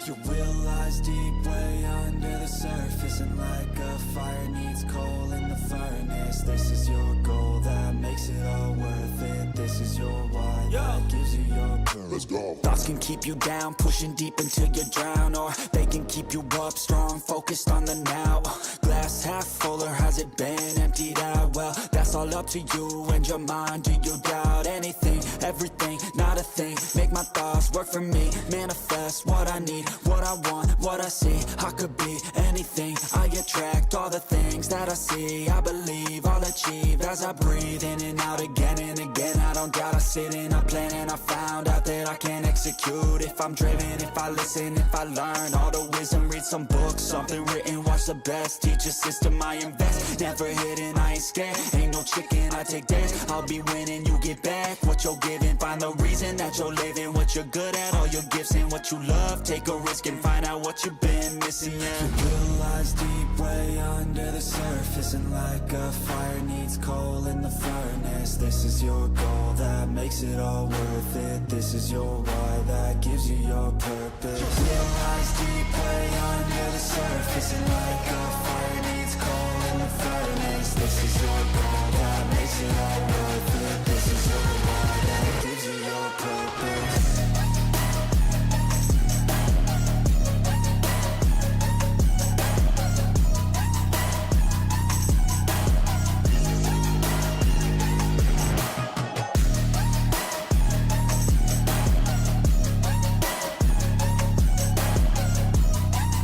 Your will lies deep way under the surface, and like a fire needs coal in the furnace. This is your goal that makes it all worth it. This is your why that gives you your purpose. Let's go. Thoughts can keep you down, pushing deep until you drown, or they can keep you up strong, focused on the now. Glass half full, or has it been emptied out? Well, that's all up to you and your mind. Do you doubt anything, everything, not a thing? Make my thoughts work for me, manifest what I need, what I want, what I see. I could be anything, I attract all the things that I see. I believe I'll achieve as I breathe in and out again and again. I don't doubt, I sit and I plan, and I found out that I can execute if I'm driven, if I listen, if I learn all the wisdom. Read some books, something written, watch the best, teach a system I invest. Never hidden, I ain't scared, ain't no chicken, I take dares. I'll be winning, you get back what you're giving. Find the reason that you're living, what you're good at, all your gifts and what you love. Take a risk and find out what you've been missing, yeah. Your will lies deep way under the surface, and like a fire needs coal in the furnace. This is your goal that makes it all worth it. This is your why that gives you your purpose. Your will lies deep way under the surface, and like a